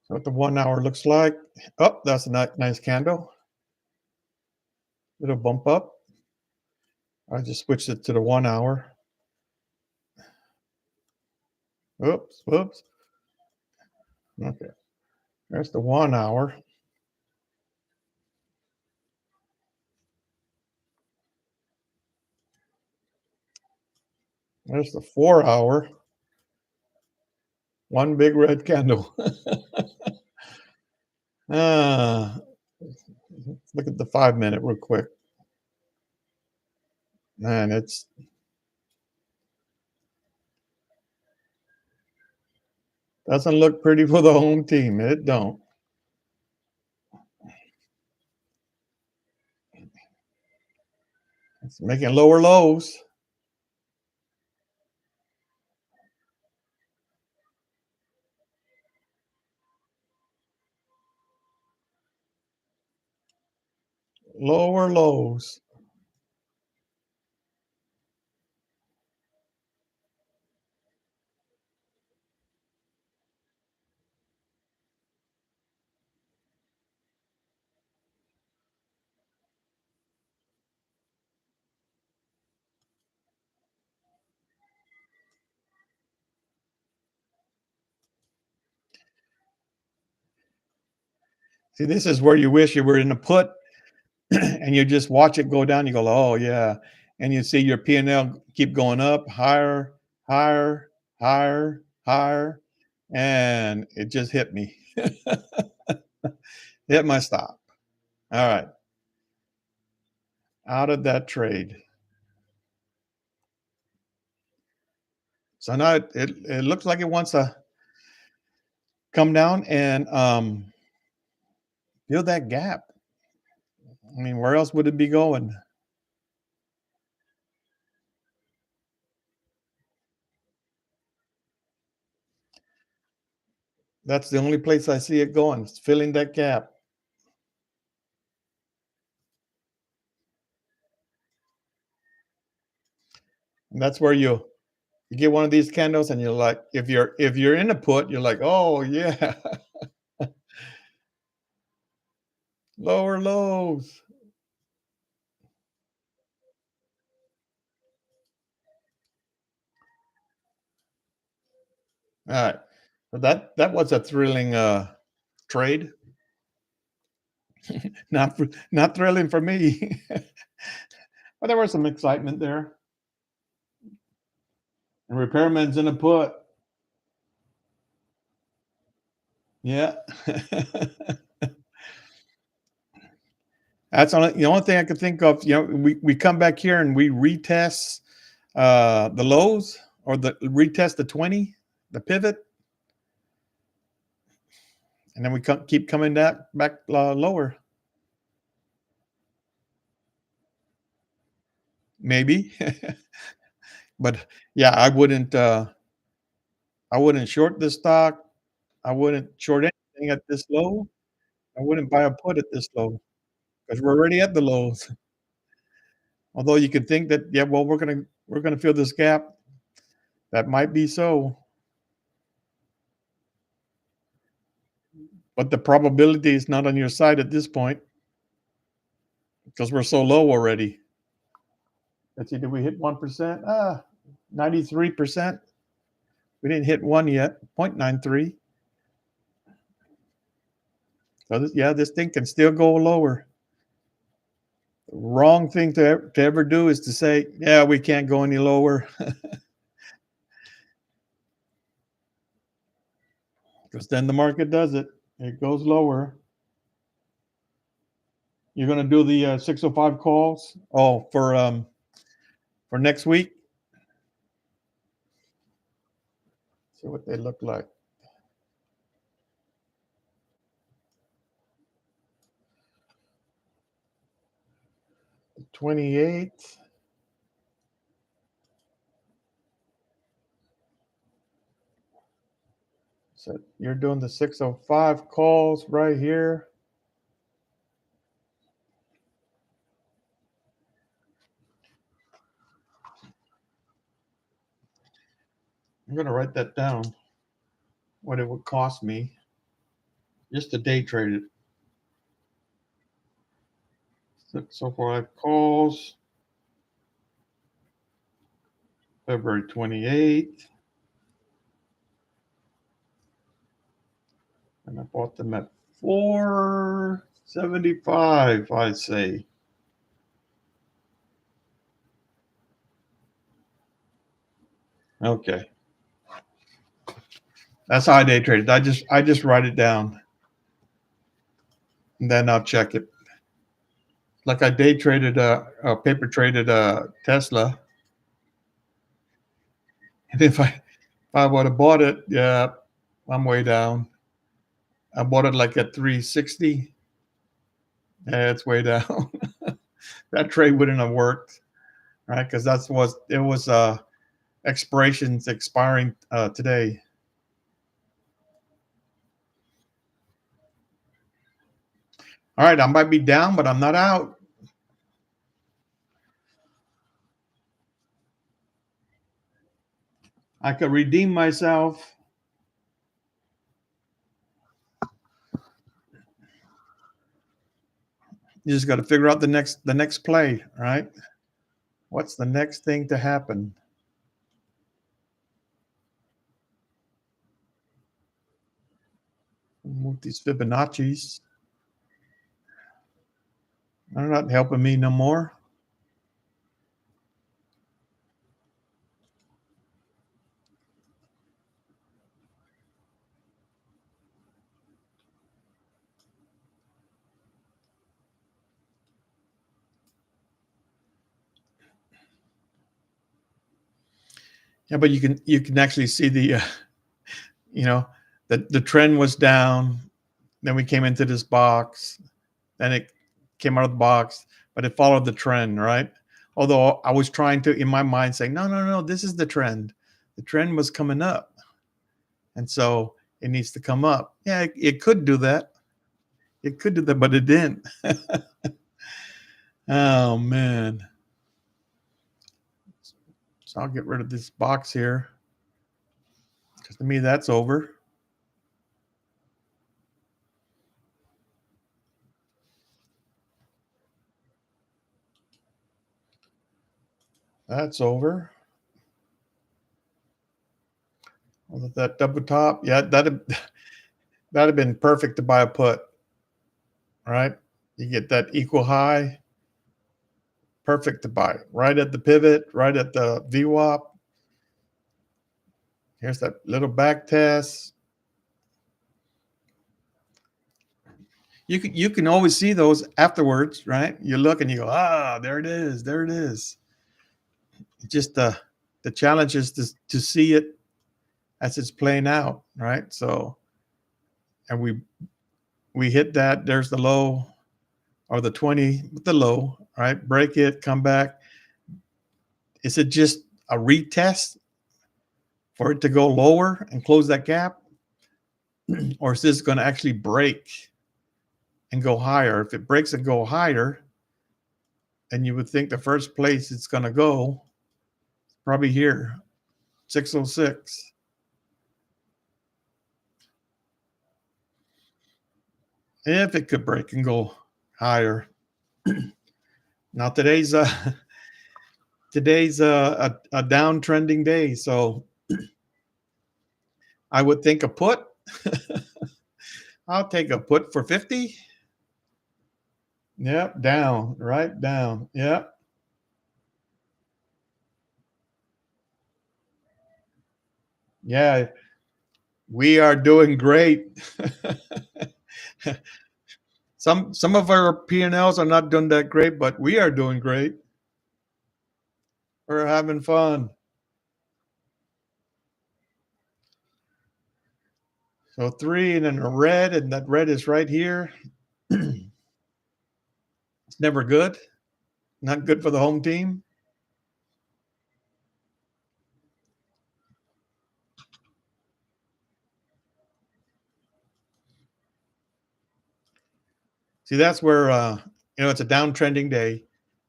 what the 1 hour looks like. Oh, that's a nice candle. Little bump up. I just switched it to the 1 hour. Oops, whoops. Okay, there's the 1 hour. There's the 4 hour. One big red candle. Ah, look at the 5 minute real quick. Man, it's doesn't look pretty for the home team. It don't. It's making lower lows. Lower lows. See, this is where you wish you were in a put and you just watch it go down. You go, oh yeah, and you see your P&L keep going up, higher, higher, higher, higher, and it just hit me. Hit my stop. All right, out of that trade. So now it looks like it wants to come down and fill that gap. I mean, where else would it be going? That's the only place I see it going. It's filling that gap. And that's where you get one of these candles and you're like, if you're in a put, you're like, oh yeah, lower lows. All right. So that was a thrilling trade. Not thrilling for me. But there was some excitement there. And repairman's in a put. Yeah. That's the only thing I could think of. We come back here and we retest the lows or the retest the 20, the pivot. and then we keep coming back lower. Maybe, but yeah, I wouldn't short this stock. I wouldn't short anything at this low. I wouldn't buy a put at this low because we're already at the lows. Although you could think that, yeah, well, we're gonna fill this gap. That might be so, but the probability is not on your side at this point because we're so low already. Let's see, did we hit 1%? 93%. We didn't hit one yet, 0.93. So this thing can still go lower. The wrong thing to ever do is to say, yeah, we can't go any lower, because then the market does it. It goes lower. You're going to do the 605 calls? Oh, for next week? See what they look like. The 28th. So you're doing the 605 calls right here. I'm going to write that down, what it would cost me just to day trade it. 605 calls, February 28th. And I bought them at 475, I'd say. Okay. That's how I day traded. I just write it down and then I'll check it. Like I day traded paper traded Tesla. And if I would have bought it, yeah, I'm way down. I bought it like at 360. Yeah, it's way down. That trade wouldn't have worked, right? Because it was expirations expiring today. All right, I might be down, but I'm not out. I could redeem myself. You just got to figure out the next play, right? What's the next thing to happen? Move these Fibonacci's. They're not helping me no more. Yeah, but you can actually see the you know the trend was down. Then we came into this box. Then it came out of the box, but it followed the trend, right? Although I was trying to, in my mind, say, no, no, no, this is the trend. The trend was coming up. And so it needs to come up. Yeah, it could do that. It could do that, but it didn't. Oh, man. So I'll get rid of this box here, because to me, that's over. That's over. That double top, yeah, that'd have been perfect to buy a put, right? You get that equal high, perfect to buy. Right at the pivot, right at the VWAP. Here's that little back test. You can always see those afterwards, right? You look and you go, there it is, there it is. Just the challenge is to see it as it's playing out, right? So and we hit that. There's the low or the 20 with the low, right? Break it, come back. Is it just a retest for it to go lower and close that gap? Or is this going to actually break and go higher? If it breaks and go higher, and you would think the first place it's going to go probably here, 606. If it could break and go higher. Now today's a downtrending day, so I would think a put. I'll take a put for 50. Yep, down, right down. Yep. Yeah, we are doing great. Some of our P&Ls are not doing that great, but we are doing great. We're having fun. So 3 and then a red, and that red is right here. It's never good. Not good for the home team. See, that's where it's a downtrending day.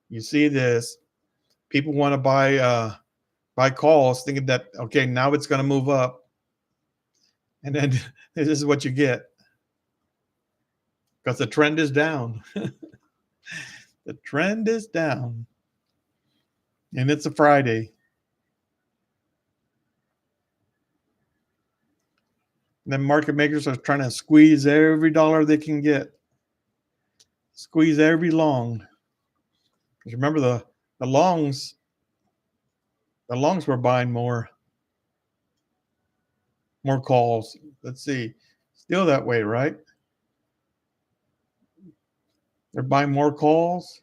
You see this. People want to buy calls, thinking that okay, now it's going to move up, and then this is what you get because the trend is down. The trend is down, and it's a Friday. And then market makers are trying to squeeze every dollar they can get, squeeze every long. Because remember the longs, the longs were buying more calls. Let's see, still that way, right? They're buying more calls,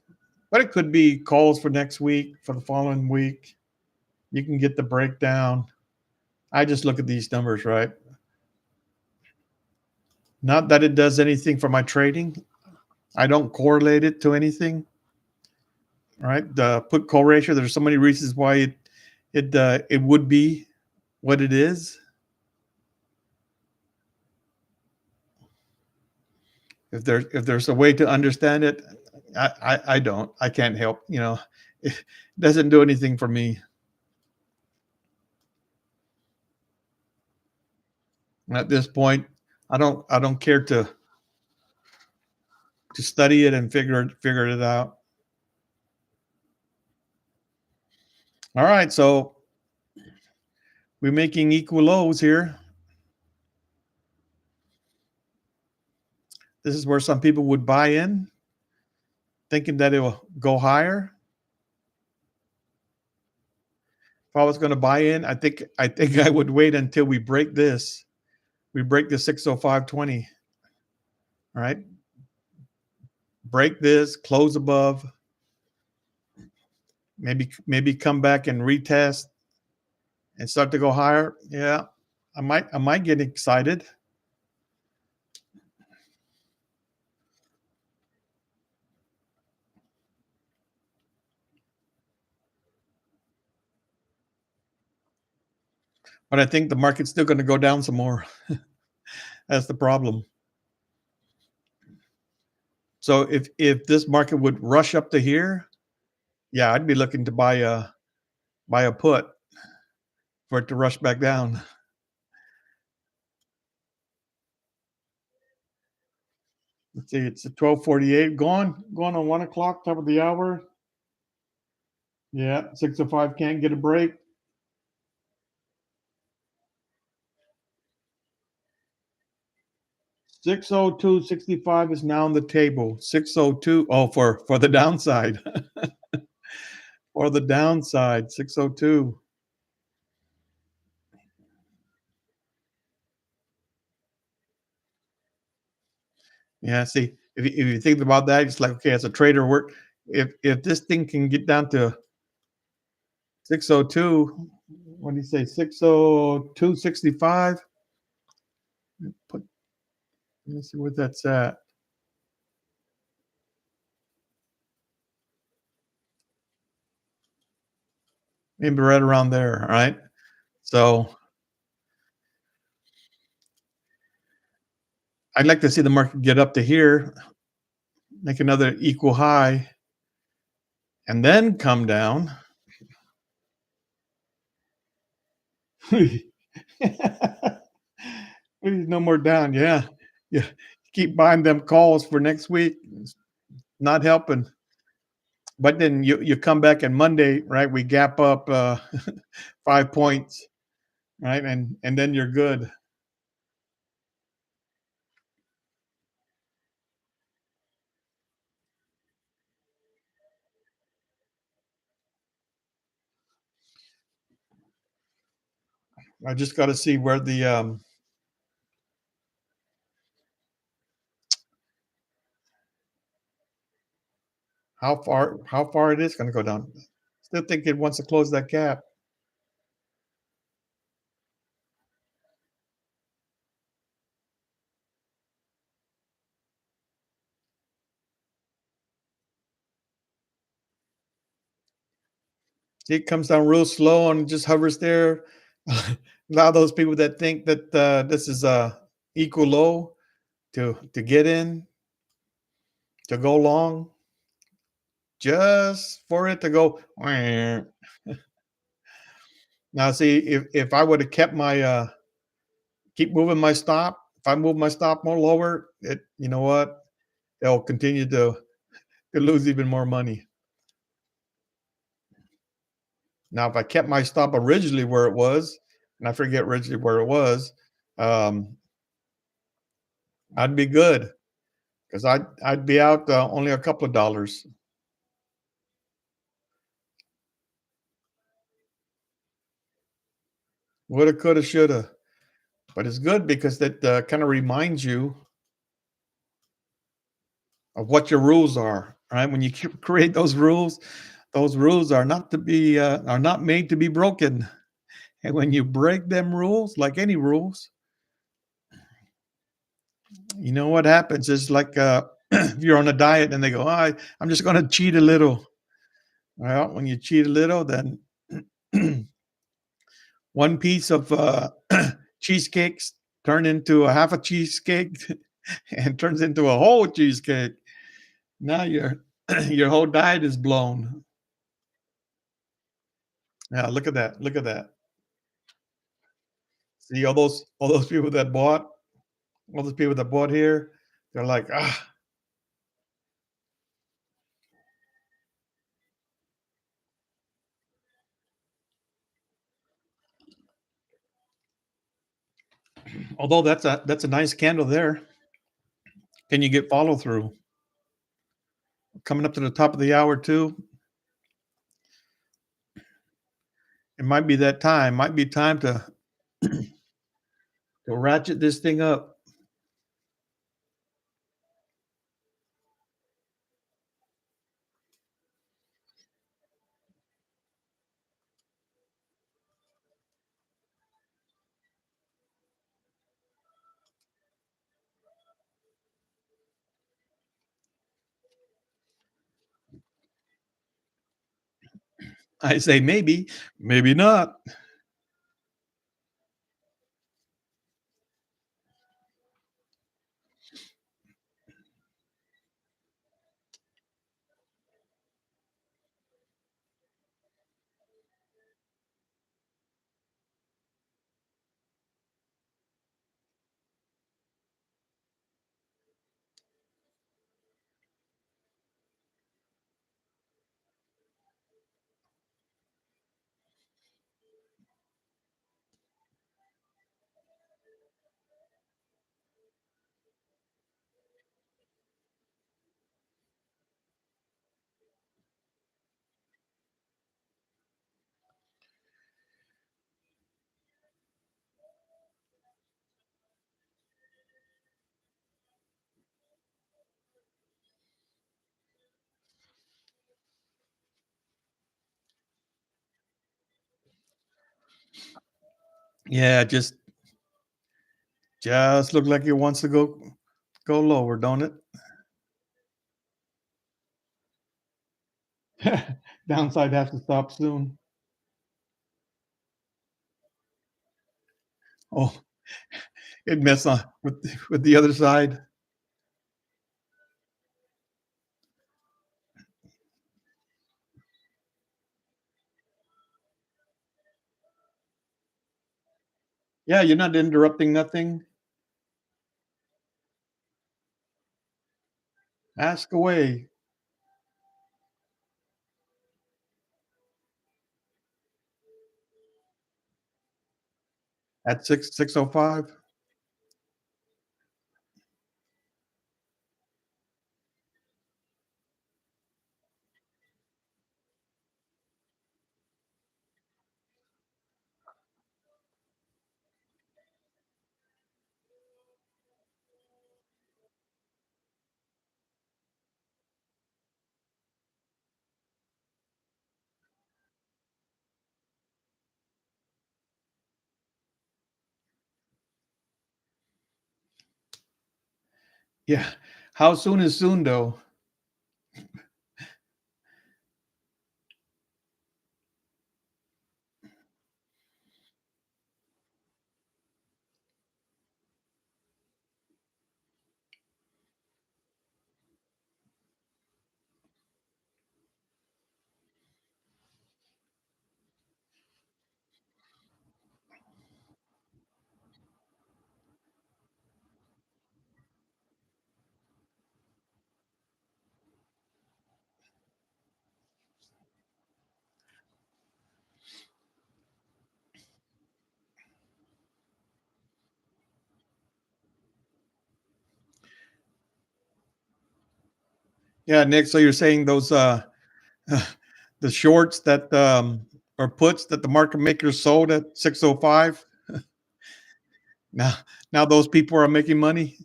but it could be calls for next week, for the following week. You can get the breakdown. I just look at these numbers, right? Not that it does anything for my trading. I don't correlate it to anything, right? The put call ratio. There's so many reasons why it would be what it is. If there's a way to understand it, I don't. I can't help. It doesn't do anything for me. At this point, I don't care to study it and figure it out. All right, so we're making equal lows here. This is where some people would buy in, thinking that it will go higher. If I was going to buy in, I think I would wait until we break this. We break the 605.20. All right. Break this, close above. Maybe come back and retest and start to go higher. Yeah. I might get excited. But I think the market's still going to go down some more. That's the problem. So if this market would rush up to here, yeah, I'd be looking to buy a put for it to rush back down. Let's see, it's at 12:48. Going on 1 o'clock, top of the hour. Yeah, 6:05 can't get a break. 602.65 is now on the table. 602. Oh, for the downside. For the downside, 602. Yeah, see, if you think about that, it's like, okay, as a trader, if this thing can get down to 602, what do you say, 602.65? Let me see what that's at. Maybe right around there, all right? So, I'd like to see the market get up to here, make another equal high, and then come down. Please, no more down, yeah. Yeah, keep buying them calls for next week, it's not helping. But then you come back on Monday, right? We gap up, 5 points, right? And then you're good. I just gotta see where the, how far it is gonna go down. Still think it wants to close that gap. It comes down real slow and just hovers there. Allow those people that think that, this is a equal low to get in, to go long, just for it to go. Now see, if I would have kept my, keep moving my stop, if I move my stop more lower, you know what? They'll continue to lose even more money. Now, if I kept my stop originally where it was, and I forget originally where it was, um, I'd be good because I'd be out, only a couple of dollars. Woulda, coulda, shoulda. But it's good because that, kind of reminds you of what your rules are, right? When you create those rules are not to be, are not made to be broken. And when you break them rules, like any rules, you know what happens is like, if you're on a diet and they go, I'm just going to cheat a little. Well, when you cheat a little, then one piece of, cheesecakes turn into a half a cheesecake and turns into a whole cheesecake. Now your your whole diet is blown. Yeah, look at that. Look at that. See all those people that bought, all those people that bought here, they're like, although that's a nice candle there. Can you get follow through? Coming up to the top of the hour too. It might be that time. Might be time to ratchet this thing up. I say maybe, maybe not. Yeah, just look like it wants to go. Go lower, don't it? Downside has to stop soon. Oh, it mess on with the other side. Yeah, you're not interrupting nothing. Ask away at 6:05. Yeah. How soon is soon though? Yeah, Nick. So you're saying those the shorts that or puts that the market makers sold at 6:05. Now now those people are making money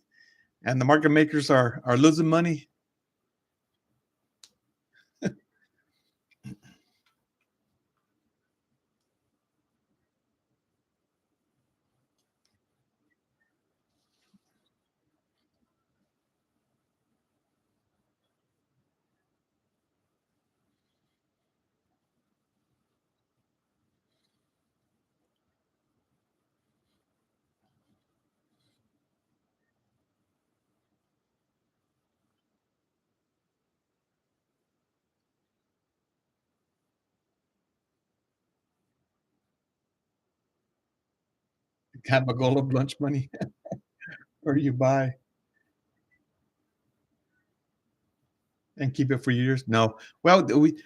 and the market makers are losing money. Kind of a goal of lunch money or you buy and keep it for years. No. Well, we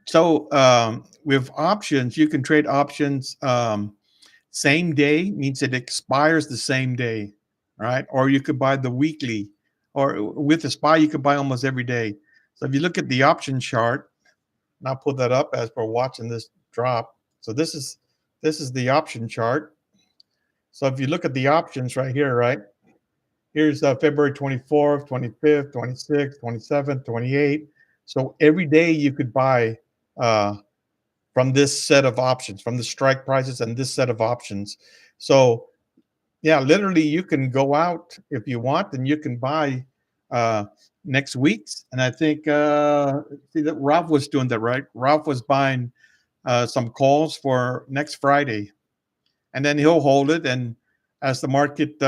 so with options, you can trade options same day means it expires the same day, right? Or you could buy the weekly, or with the SPY, you could buy almost every day. So if you look at the option chart, and I'll pull that up as we're watching this drop. So this is the option chart. So if you look at the options right here, right? Here's February 24th, 25th, 26th, 27th, 28th. So every day you could buy uh, from this set of options, from the strike prices and this set of options. So yeah, literally, you can go out if you want, and you can buy uh, next week's. And I think see that Ralph was doing that, right? Ralph was buying some calls for next Friday, and then he'll hold it. And as the market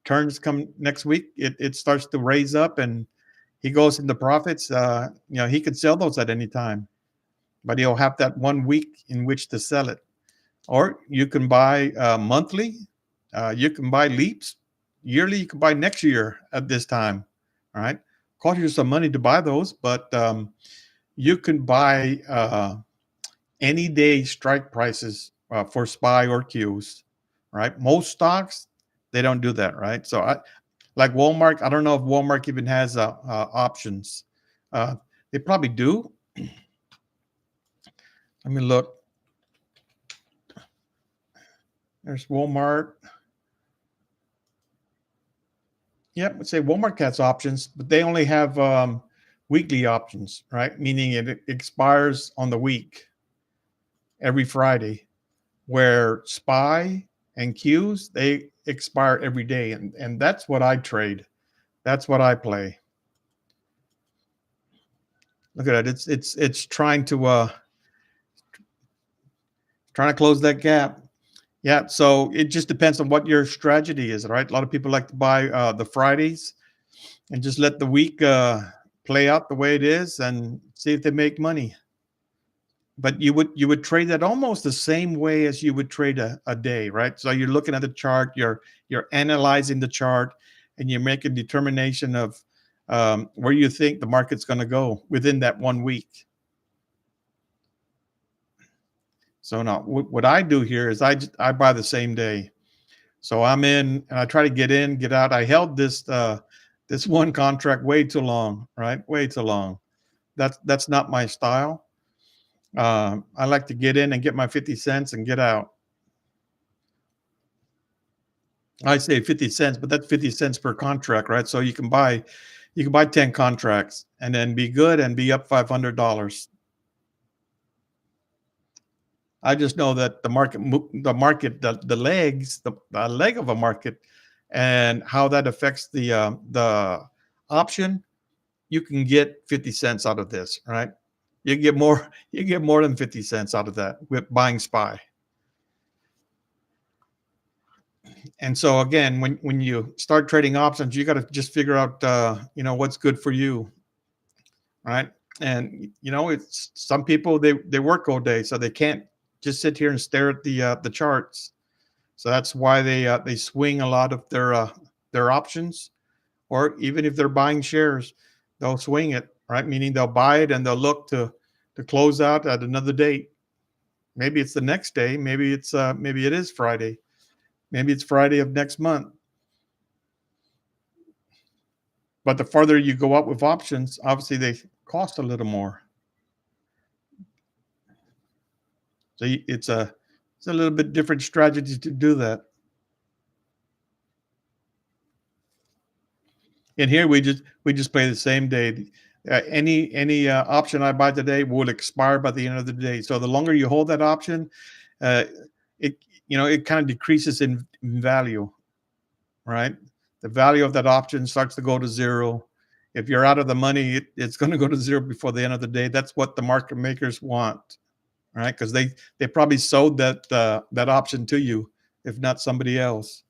turns come next week, it starts to raise up, and he goes into profits. He could sell those at any time, but he'll have that 1 week in which to sell it. Or you can buy monthly. You can buy leaps yearly. You can buy next year at this time. All right, cost you some money to buy those, but you can buy any day strike prices for SPY or Qs. Right, most stocks they don't do that. Right, so like Walmart. I don't know if Walmart even has options. They probably do. Let me look. There's Walmart. Yep, say Walmart has options, but they only have weekly options, right? Meaning it expires on the week every Friday, where SPY and Qs they expire every day, and that's what I trade. That's what I play. Look at that. It's trying to close that gap. Yeah. So it just depends on what your strategy is, right? A lot of people like to buy the Fridays and just let the week play out the way it is and see if they make money. But you would trade that almost the same way as you would trade a day, right? So you're looking at the chart, you're analyzing the chart, and you make a determination of where you think the market's going to go within that 1 week. So now what I do here is I buy the same day. So I'm in and I try to get in, get out. I held this one contract way too long, right? Way too long. That's not my style. I like to get in and get my 50 cents and get out. I say 50 cents, but that's 50 cents per contract, right? So you can buy 10 contracts and then be good and be up $500. I just know that the legs, the leg of a market, and how that affects the option. You can get 50 cents out of this, right? You get more. You get more than 50 cents out of that with buying SPY. And so again, when you start trading options, you got to just figure out what's good for you, right? And it's some people they work all day, so they can't just sit here and stare at the charts. So that's why they swing a lot of their options, or even if they're buying shares, they'll swing it, right? Meaning they'll buy it and they'll look to close out at another date. Maybe it's the next day, maybe it is Friday, maybe it's Friday of next month. But the farther you go up with options, obviously they cost a little more. So it's a little bit different strategy to do that. And here we just play the same day. Any option I buy today will expire by the end of the day. So the longer you hold that option, uh, it it kind of decreases in value, right? The value of that option starts to go to zero. If you're out of the money, it's going to go to zero before the end of the day. That's what the market makers want, right? Because they probably sold that option to you, if not somebody else.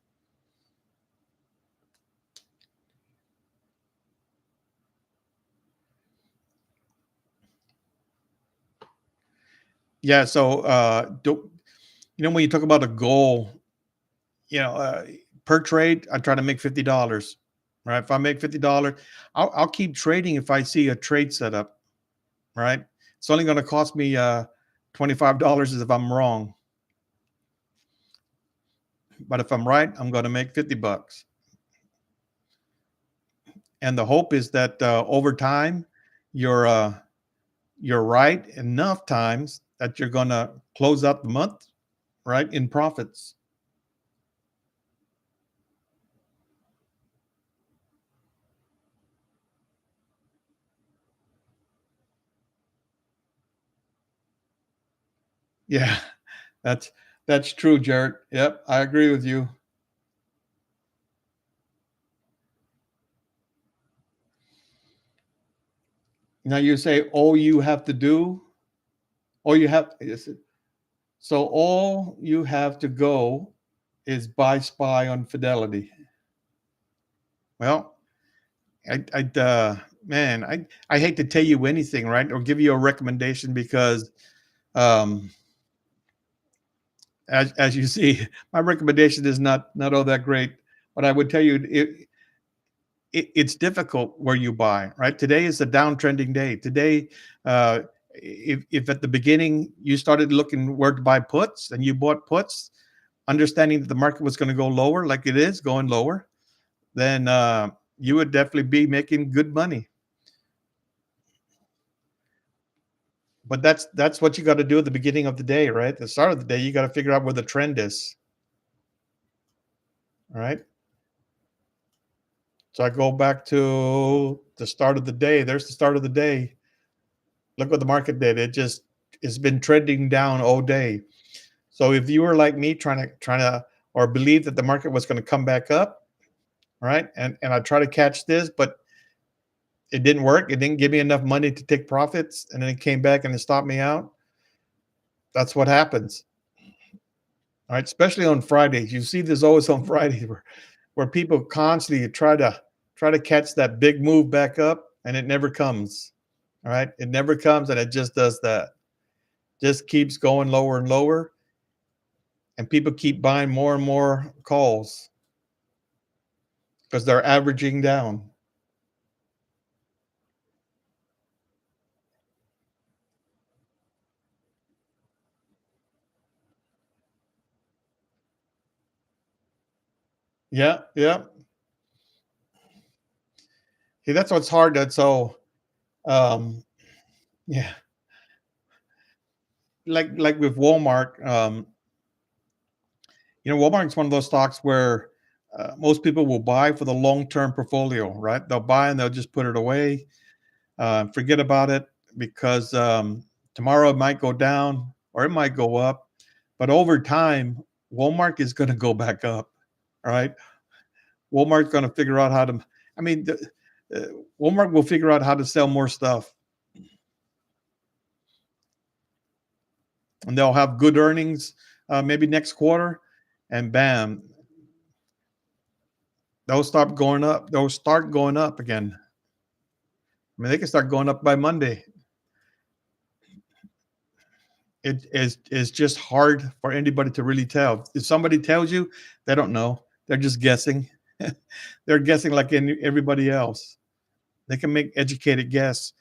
Yeah. So when you talk about a goal, you know, uh, per trade, I try to make $50. Right? If I make $50, I'll keep trading if I see a trade setup. Right? It's only going to cost me $25 if I'm wrong, but if I'm right, I'm going to make $50. And the hope is that over time, you're uh, you're right enough times that you're going to close out the month right in profits. Yeah, that's that's true, Jared. Yep, I agree with you. Now you say all you have to do, all you have is so all you have to go is buy SPY on Fidelity. Well, man, I hate to tell you anything, right, or give you a recommendation because, um, as you see, my recommendation is not all that great. But I would tell you, it's difficult where you buy, right? Today is a downtrending day. Today, if at the beginning you started looking where to buy puts and you bought puts, understanding that the market was going to go lower, like it is going lower, then you would definitely be making good money. But that's what you got to do at the beginning of the day, right? At the start of the day, you got to figure out where the trend is, right? So I go back to the start of the day. There's the start of the day. Look what the market did. It's been trending down all day. So if you were like me trying to or believe that the market was going to come back up, right? And I try to catch this, but it didn't work. It didn't give me enough money to take profits, and then it came back and it stopped me out. That's what happens, right? Especially on Fridays. You see this always on Fridays where people constantly try to catch that big move back up, and it never comes. All right, it never comes, and it just does that. Just keeps going lower and lower, and people keep buying more and more calls because they're averaging down. Yeah, yeah. See, that's what's hard. That's so um, yeah, like with Walmart. Walmart's one of those stocks where most people will buy for the long-term portfolio, right? They'll buy and they'll just put it away, forget about it because tomorrow it might go down or it might go up, but over time, Walmart is going to go back up, right? Walmart's going to figure out how to. I mean, uh, Walmart will figure out how to sell more stuff, and they'll have good earnings maybe next quarter, and bam, they'll stop going up. They'll start going up again. I mean, they can start going up by Monday. It is just hard for anybody to really tell. If somebody tells you, they don't know. They're just guessing. They're guessing like everybody else. They can make educated guess.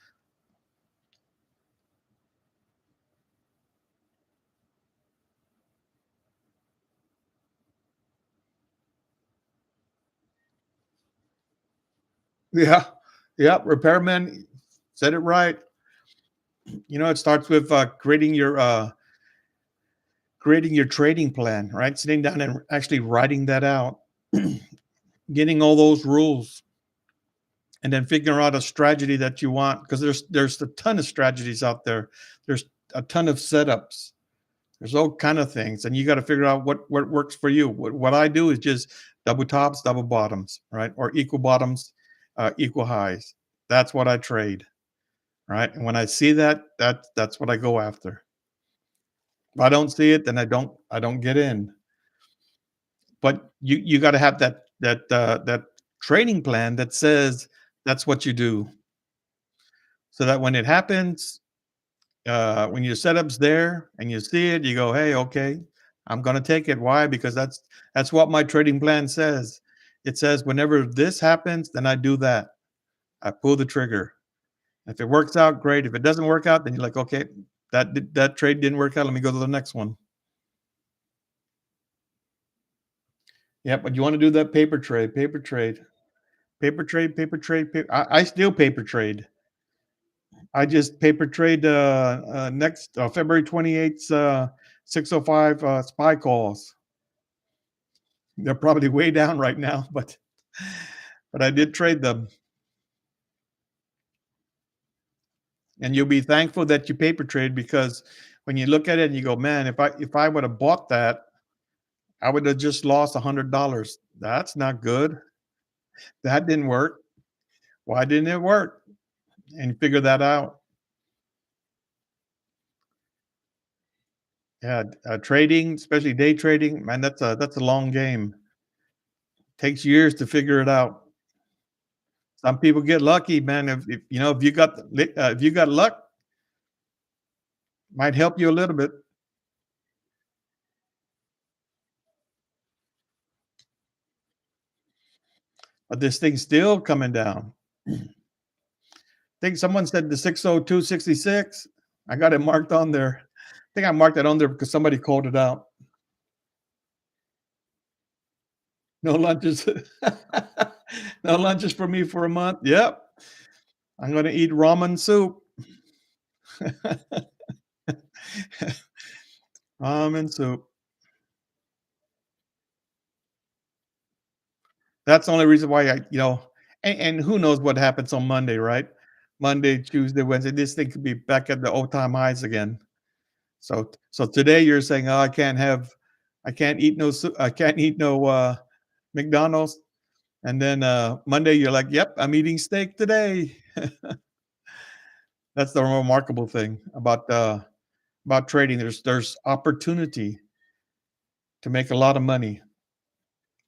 Yeah, yeah. Repairman said it right. It starts with creating your trading plan, right? Sitting down and actually writing that out, getting all those rules, and then figuring out a strategy that you want because there's a ton of strategies out there. There's a ton of setups. There's all kind of things, and you got to figure out what works for you. What I do is just double tops, double bottoms, right, or equal bottoms, equal highs. That's what I trade, right. And when I see that, that's what I go after. If I don't see it, then I don't get in. But you got to have that trading plan that says that's what you do, so that when it happens, when your setup's there and you see it, you go, "Hey, okay, I'm gonna take it." Why? Because that's what my trading plan says. It says whenever this happens, then I do that. I pull the trigger. If it works out, great. If it doesn't work out, then you're like, "Okay, that trade didn't work out. Let me go to the next one." Yeah, but you want to do that paper trade, paper trade, paper trade, paper trade. I still paper trade. I just paper trade next February 28th, 6:05 spy calls. They're probably way down right now, but I did trade them, and you'll be thankful that you paper trade because when you look at it and you go, "Man, if I would have bought that, I would have just lost $100. That's not good. That didn't work. Why didn't it work?" And you figure that out. Yeah, trading, especially day trading, man, that's a long game. Takes years to figure it out. Some people get lucky, man. If you got luck, might help you a little bit. But this thing's still coming down. I think someone said the 602.66. I got it marked on there. I think I marked that on there because somebody called it out. No lunches. No lunches for me for a month. Yep. I'm gonna eat ramen soup. Ramen soup. That's the only reason why and who knows what happens on Monday, right? Monday, Tuesday, Wednesday. This thing could be back at the old time highs again. So today you're saying, "Oh, I can't eat no McDonald's," And then Monday, you're like, "Yep, I'm eating steak today." That's the remarkable thing about trading. There's opportunity to make a lot of money,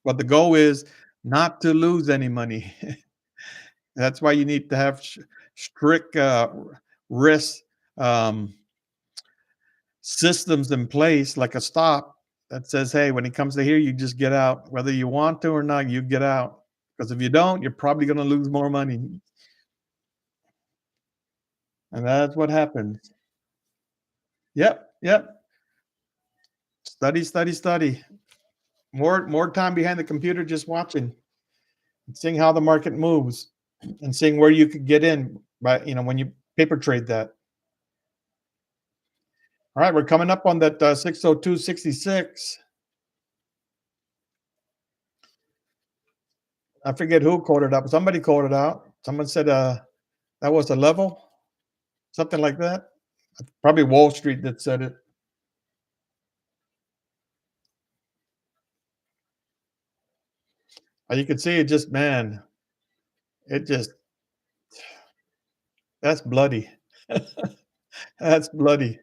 but the goal is not to lose any money. That's why you need to have strict risk um, systems in place, like a stop that says, "Hey, when it comes to here, you just get out, whether you want to or not. You get out because if you don't, you're probably going to lose more money." And that's what happens. Yep, yep. Study, study, study. More time behind the computer just watching and seeing how the market moves and seeing where you could get in by, when you paper trade that. All right, we're coming up on that 602.66. I forget who called it out. Somebody called it out. Someone said that was a level, something like that. Probably Wall Street that said it. You could see it just, man, it just, that's bloody. That's bloody.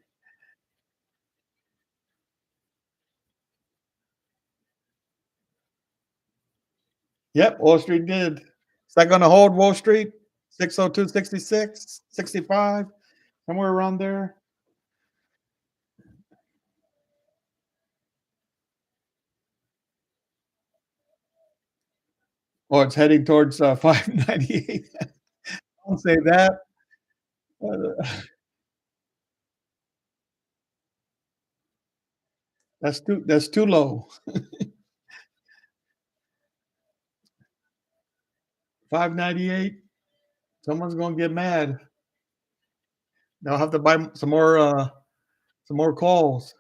Yep, Wall Street did. Is that going to hold Wall Street? 602.66, 65, somewhere around there. Or it's heading towards 598. Don't say that. Uh, that's too low. 598. Someone's gonna get mad. They'll have to buy some more calls.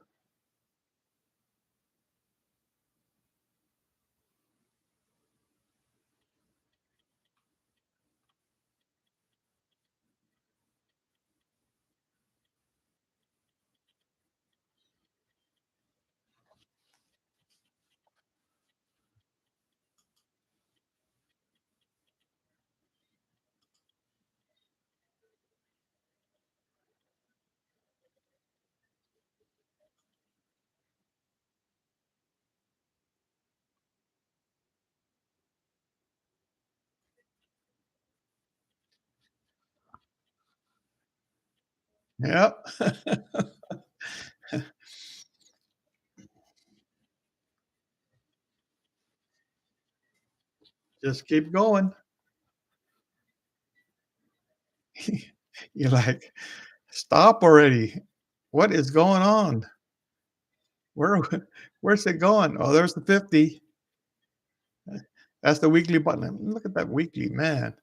Yep. Just keep going. You're like, stop already. What is going on? Where where's it going? Oh, there's the 50. That's the weekly button. Look at that weekly, man.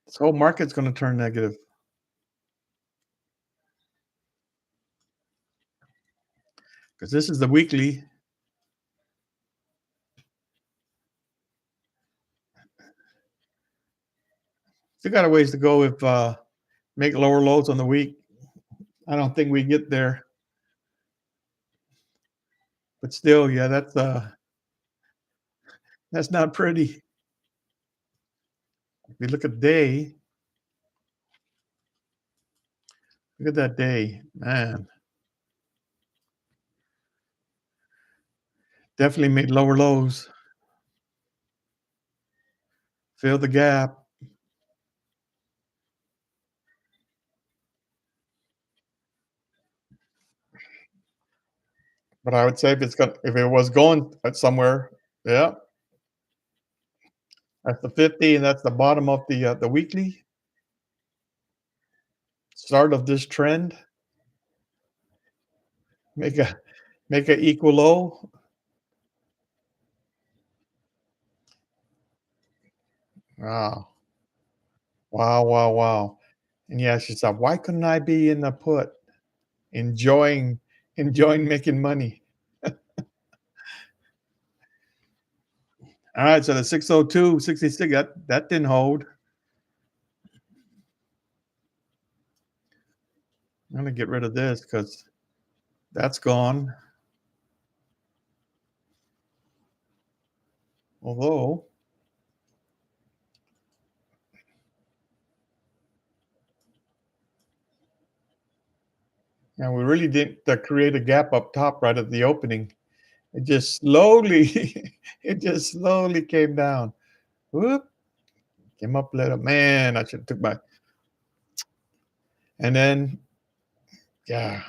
This whole market's gonna turn negative because this is the weekly. Still got a ways to go if make lower lows on the week. I don't think we get there, but still, yeah, that's not pretty. If you look at day, look at that day, man. Definitely made lower lows, fill the gap. But I would say if it was going somewhere, yeah, that's the 50, and that's the bottom of the weekly start of this trend. Make a make a equal low. Wow, wow, wow, wow. And you ask yourself, why couldn't I be in the put, enjoying enjoying making money? All right, so the 602.66 that didn't hold. I'm gonna get rid of this because that's gone. Although And we really didn't create a gap up top right at the opening. It just slowly, it just slowly came down. Whoop, came up a little. Man, I should have took my. And then, yeah,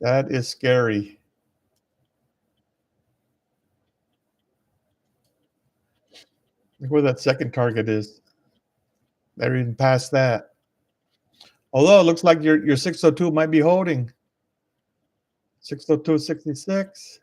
that is scary. Look where that second target is. They're even past that. Although it looks like your 602 might be holding 602.66.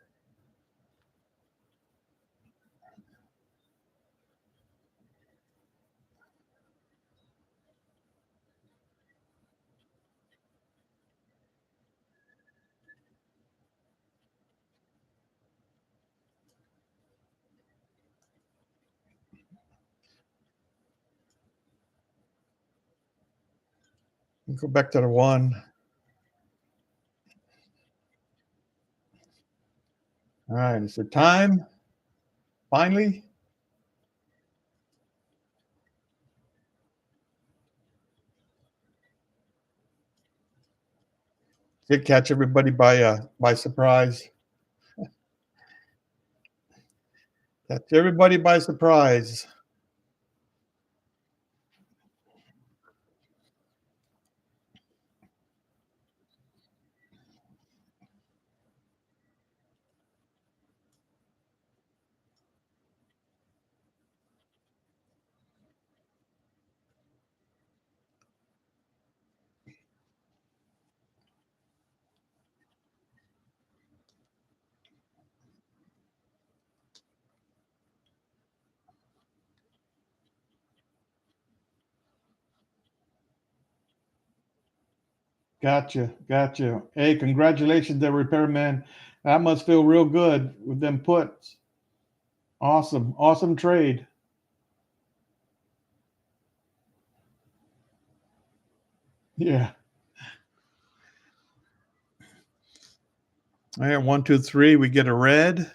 Go back to the one. All right, is there time? Finally, did catch everybody by surprise. Catch everybody by surprise. Gotcha, gotcha. Hey, congratulations, there, repairman. That must feel real good with them puts. Awesome, awesome trade. Yeah. All right, 1, 2, 3. We get a red.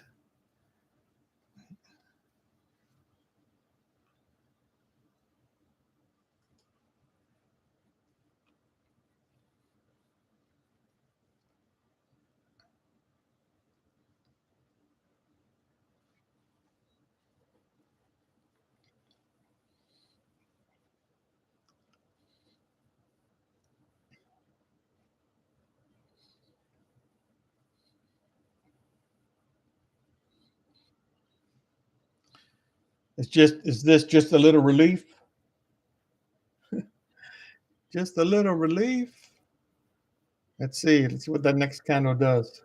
Is this just a little relief? Just a little relief. Let's see. Let's see what that next candle does.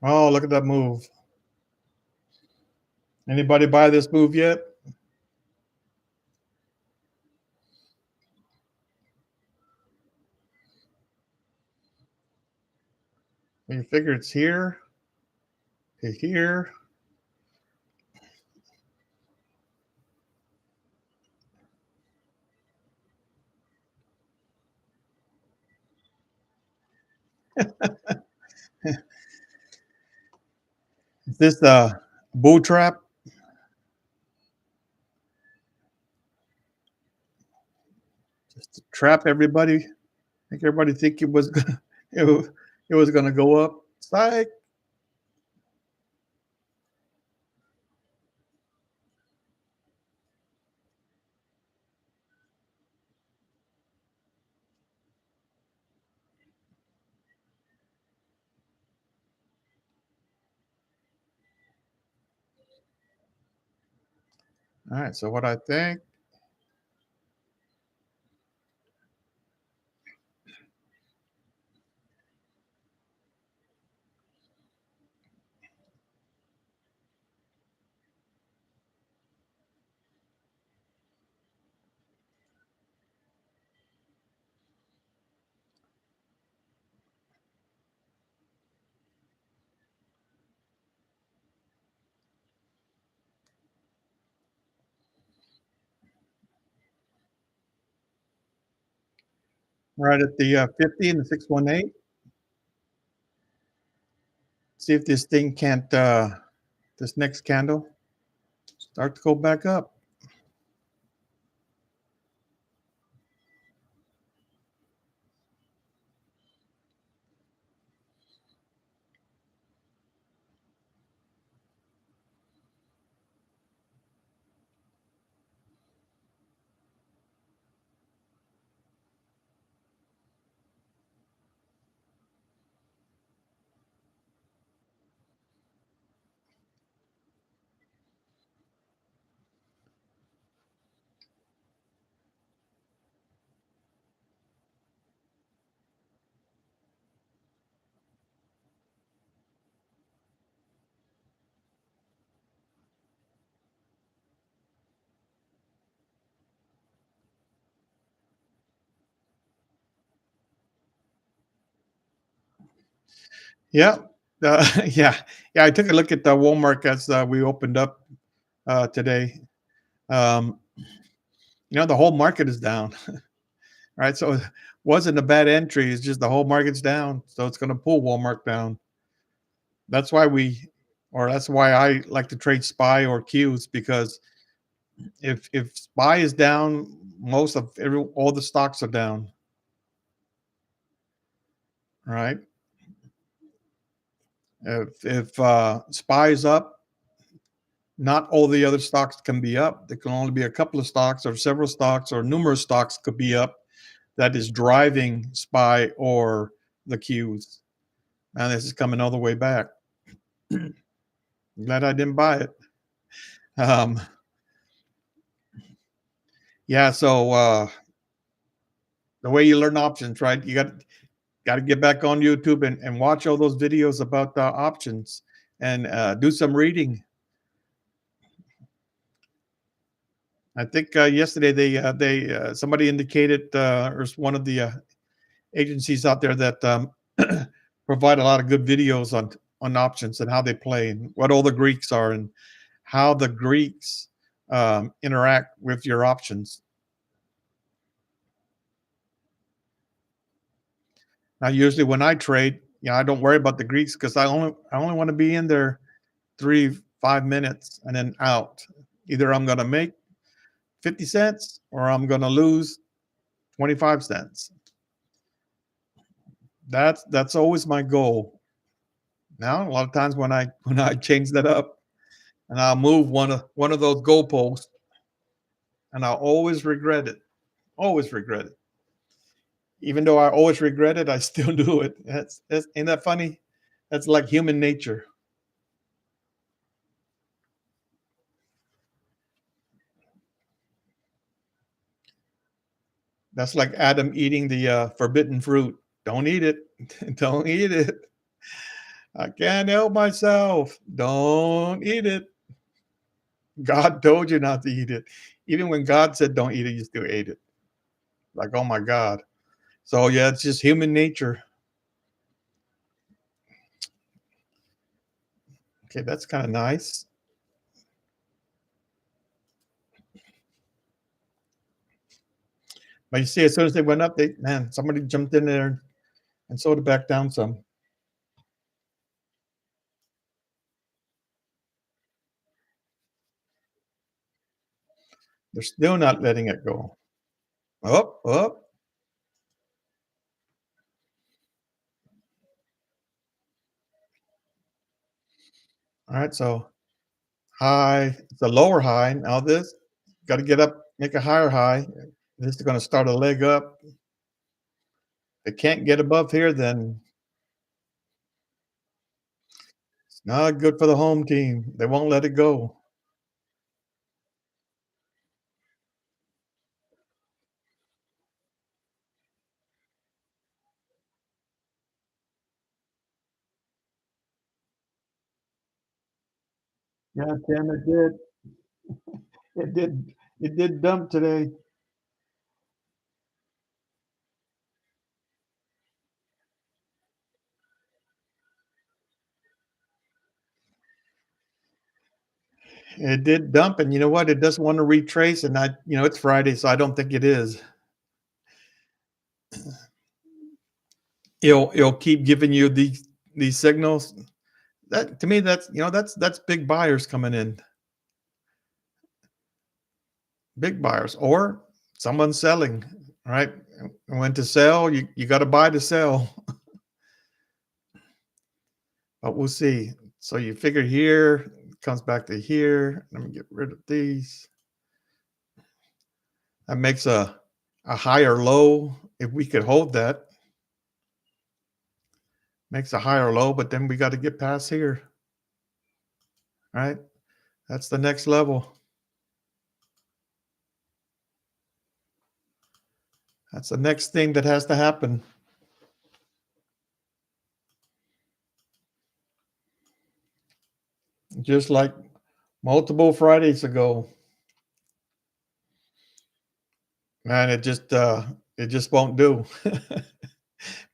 Oh, look at that move. Anybody buy this move yet? You figure it's here to here. Is this a bull trap? Just to trap everybody? Make everybody think it was gonna it was gonna go up. Psych. All right. So what I think right at the 50 and the 618. See if this thing can't, this next candle start to go back up. Yeah. Yeah. Yeah. I took a look at the Walmart as we opened up today. Um, the whole market is down, right? So it wasn't a bad entry. It's just the whole market's down. So it's going to pull Walmart down. That's why that's why I like to trade SPY or Qs because if SPY is down, most of all the stocks are down, right? If SPY is up, not all the other stocks can be up. There can only be a couple of stocks or several stocks or numerous stocks could be up that is driving SPY or the Qs. And this is coming all the way back. Glad I didn't buy it. Um, yeah, so the way you learn options, right? You got to get back on YouTube and watch all those videos about the options and do some reading. I think yesterday they somebody indicated or one of the agencies out there that provide a lot of good videos on options and how they play and what all the Greeks are and how the Greeks interact with your options. Now, usually when I trade, I don't worry about the Greeks because I only want to be in there 3 5 minutes and then out. Either I'm going to make 50 cents or I'm going to lose 25 cents. That's always my goal. Now, a lot of times when I change that up and I'll move one of those goalposts and I'll always regret it. Always regret it. Even though I always regret it, I still do it. That's ain't that funny? That's like human nature. That's like Adam eating the forbidden fruit. Don't eat it. Don't eat it. I can't help myself. Don't eat it. God told you not to eat it. Even when God said don't eat it, you still ate it. Like, oh my God. So yeah, it's just human nature. Okay, that's kind of nice. But you see, as soon as they went up, somebody jumped in there and sold it back down some. They're still not letting it go. Up, up. All right, so high, it's a lower high. Now this got to get up, make a higher high. This is going to start a leg up. If it can't get above here, then it's not good for the home team. They won't let it go. Yeah, damn it did. It did it did dump today. It did dump, and you know what? It doesn't wanna retrace, and it's Friday, so I don't think it is. It'll keep giving you these signals. That to me, that's big buyers coming in, big buyers, or someone selling, right? When to sell, you gotta buy to sell, but we'll see. So you figure here, comes back to here. Let me get rid of these. That makes a higher low. If we could hold that, makes a higher low, but then we got to get past here, right? That's the next level. That's the next thing that has to happen. Just like multiple Fridays ago, man, it just won't do.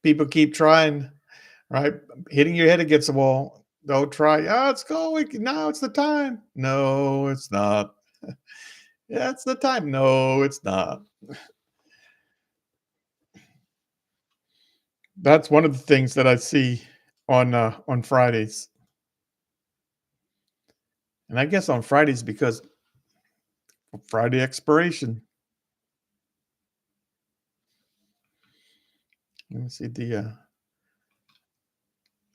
People keep trying, right? Hitting your head against the wall. Don't try. Oh, it's going. Now it's the time. No, it's not. Yeah, it's the time. No, it's not. That's one of the things that I see on Fridays, and I guess on Fridays because of Friday expiration. Let me see the.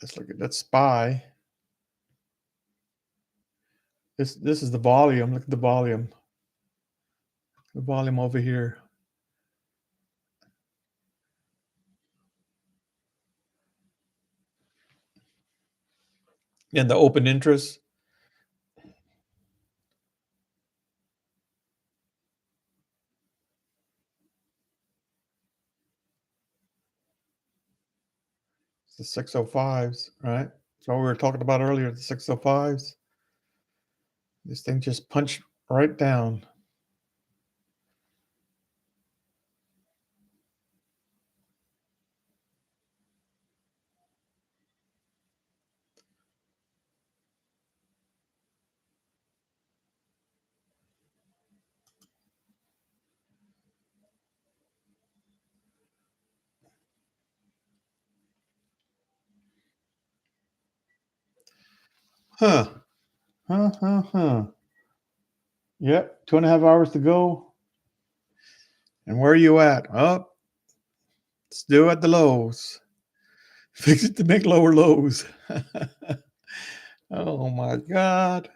Let's look at that SPY. This is the volume. Look at the volume. The volume over here. And the open interest. It's the 605s, right? So we were talking about earlier, the 605s. This thing just punched right down. Huh. Huh, huh, huh. Yep, 2.5 hours to go. And where are you at? Oh, still at the lows. Fix it to make lower lows. Oh my God.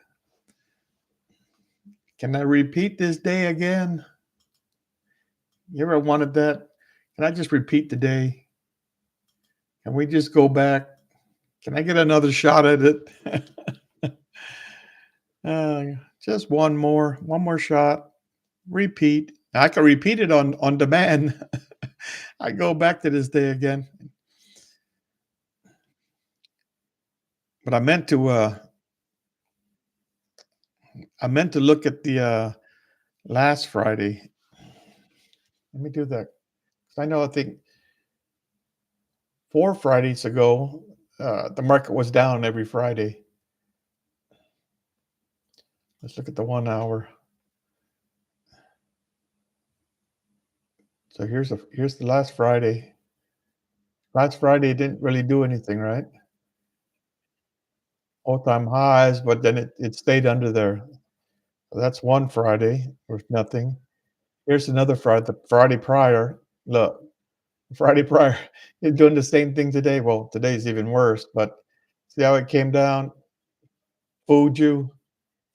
Can I repeat this day again? You ever wanted that? Can I just repeat the day? Can we just go back? Can I get another shot at it? uh, just one more shot. Repeat. I can repeat it on demand. I go back to this day again, but I meant to look at the last Friday. Let me do that. 'Cause I think 4 Fridays ago, the market was down every Friday. Let's look at the 1 hour. So here's the last Friday. Last Friday didn't really do anything, right? All-time highs, but then it stayed under there. So that's one Friday with nothing. Here's another Friday, the Friday prior. Look, Friday prior, it's doing the same thing today. Well, today's even worse, but see how it came down? Fuju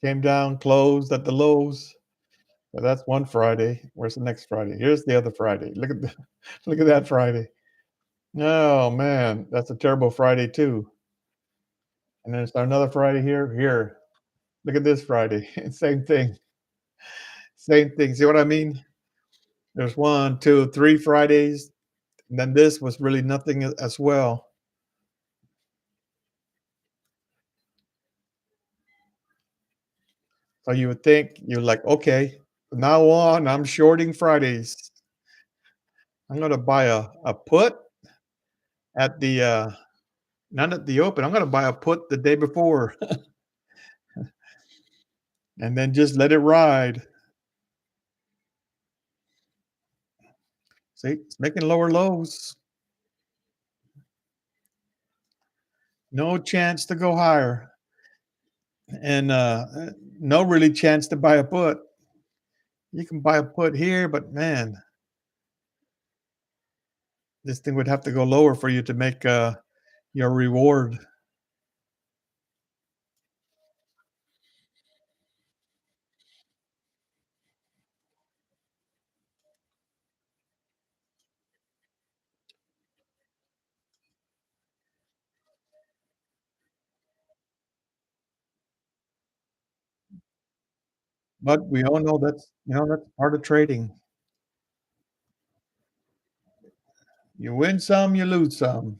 came down, closed at the lows. So that's one Friday. Where's the next Friday? Here's the other Friday. Look at that Friday. Oh man, that's a terrible Friday too. And then there's another Friday here. Here, look at this Friday. Same thing. Same thing. See what I mean? There's one, two, 3 Fridays, and then this was really nothing as well. So you would think you're like, okay, from now on, I'm shorting Fridays. I'm gonna buy a put at the not at the open. I'm gonna buy a put the day before and then just let it ride. See, it's making lower lows. No chance to go higher. And no really chance to buy a put. You can buy a put here, but man, this thing would have to go lower for you to make your reward. But we all know that's part of trading. You win some, you lose some.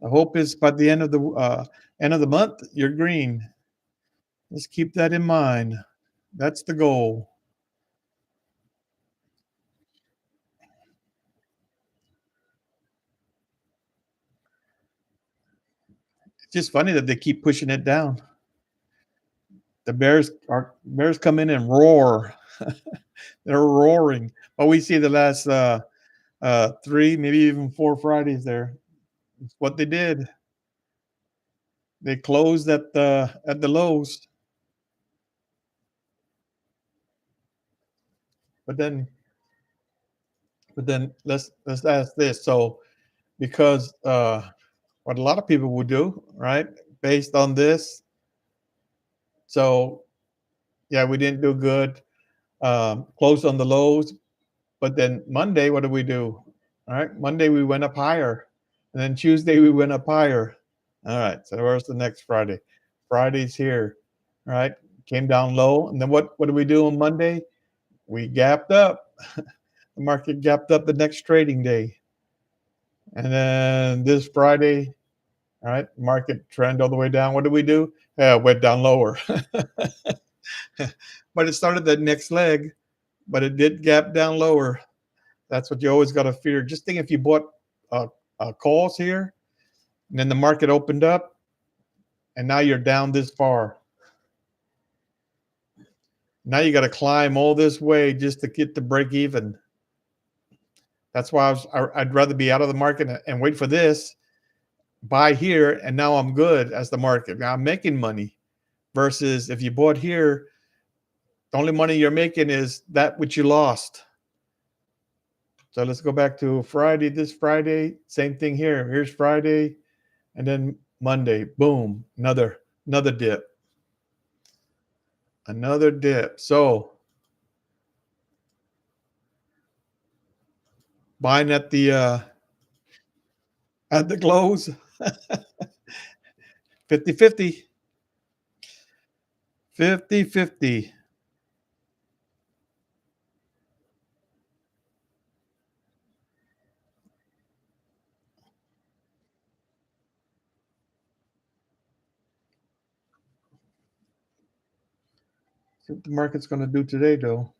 The hope is by the end of the month, you're green. Just keep that in mind. That's the goal. It's just funny that they keep pushing it down. The bears come in and roar. They're roaring. But we see the last three, maybe even 4 Fridays there. It's what they did. They closed at the lows. But then let's ask this. So because what a lot of people would do, right? Based on this. So yeah, we didn't do good. Closed on the lows, but then Monday, what did we do? All right, Monday we went up higher, and then Tuesday we went up higher. All right, so where's the next Friday? Friday's here. All right, came down low, and then what did we do on Monday? We gapped up. The market gapped up the next trading day, and then this Friday, all right, market trend all the way down. What did we do? Yeah, went down lower, but it started the next leg, but it did gap down lower. That's what you always got to fear. Just think if you bought calls here, and then the market opened up, and now you're down this far. Now you got to climb all this way just to get to break even. That's why I'd rather be out of the market and wait for this, buy here, and now I'm good as the market. Now I'm making money. Versus if you bought here, the only money you're making is that which you lost. So let's go back to Friday. This Friday, same thing here. Here's Friday, and then Monday, boom, another dip, another dip. So buying at the close, 50-50, 50-50. See what the market's going to do today, though.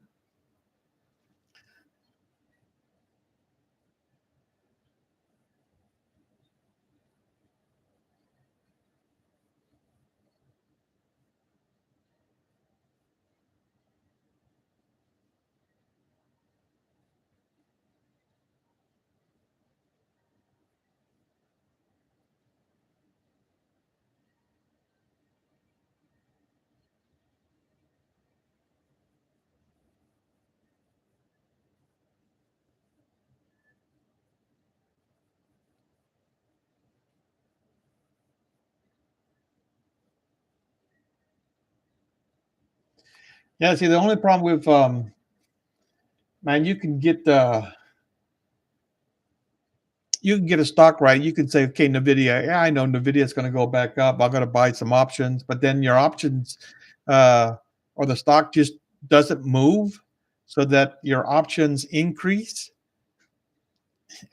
Yeah. See, the only problem with man, you can get a stock right. You can say, okay, Nvidia. Yeah, I know Nvidia is going to go back up. I'm going to buy some options, but then your options or the stock just doesn't move, so that your options increase,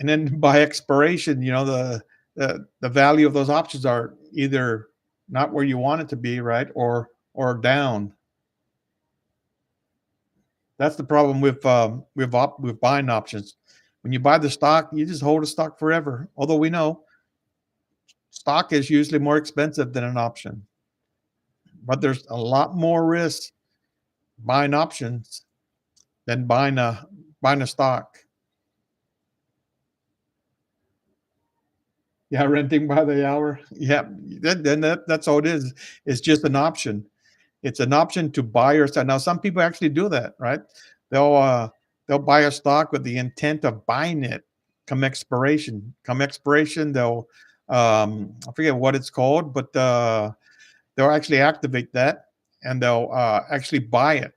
and then by expiration, the value of those options are either not where you want it to be, right, or or down. That's the problem with buying options. When you buy the stock, you just hold the stock forever. Although we know stock is usually more expensive than an option, but there's a lot more risk buying options than buying a stock. Yeah, renting by the hour. Yeah, that's all it is. It's just an option. It's an option to buy or sell. Now, some people actually do that, right? They'll uh, they'll buy a stock with the intent of buying it come expiration. Come expiration, they'll I forget what it's called, but they'll actually activate that and they'll actually buy it.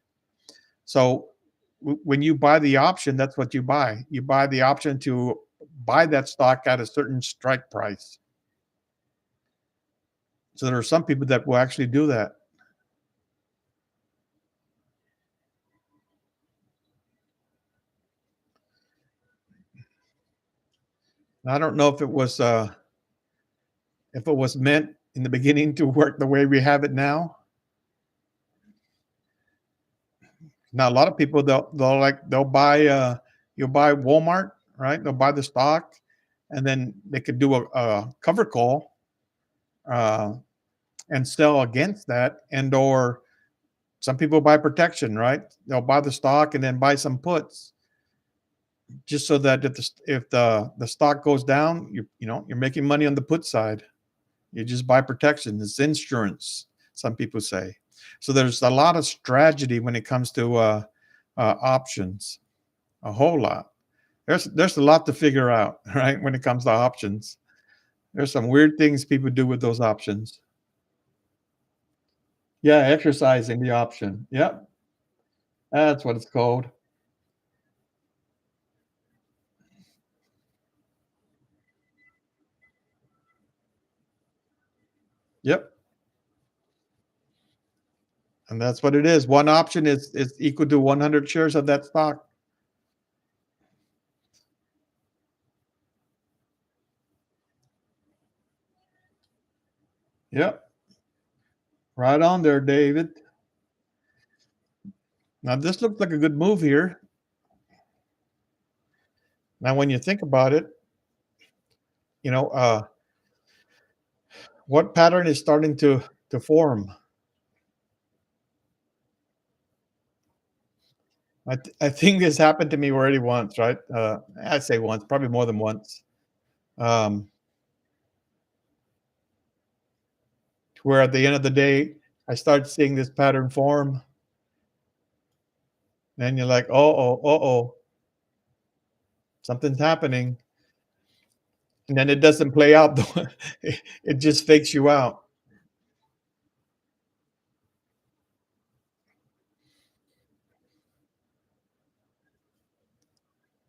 So when you buy the option, that's what you buy. You buy the option to buy that stock at a certain strike price. So there are some people that will actually do that. I don't know if it was meant in the beginning to work the way we have it now. Now a lot of people they'll buy you'll buy Walmart, right? They'll buy the stock and then they could do a cover call uh, and sell against that, and or some people buy protection, right? They'll buy the stock and then buy some puts just so that if the stock goes down, you're making money on the put side. You just buy protection. It's insurance, some people say. So there's a lot of strategy when it comes to options, a whole lot. There's a lot to figure out, right? When it comes to options, there's some weird things people do with those options. Yeah, exercising the option. Yep, that's what it's called. Yep, and that's what it is. One option is equal to 100 shares of that stock. Yep, right on there, David. Now this looks like a good move here. Now, when you think about it, you know, what pattern is starting to form? I think this happened to me already once, right? I'd say once, probably more than once. Um, where at the end of the day, I started seeing this pattern form, and you're like, oh, something's happening, and then it doesn't play out. It just fakes you out.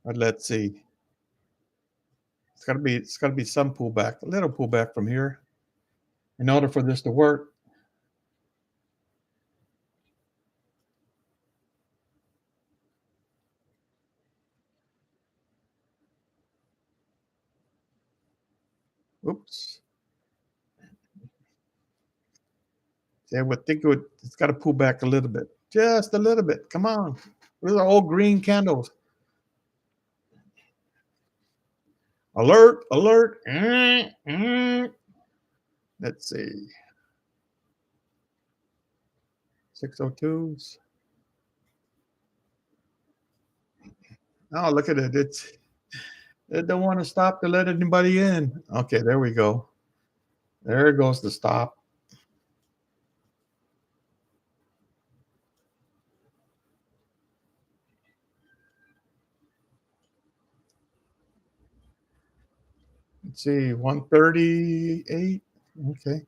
But let's see. It's got to be some pullback, a little pullback from here, in order for this to work. Oops. See, I would think it's got to pull back a little bit, just a little bit. Come on, those are all green candles. Alert! Alert! Let's see, 602s. Oh, look at it! It don't want to stop to let anybody in. Okay, there we go. There goes the stop. Let's see, 138. Okay,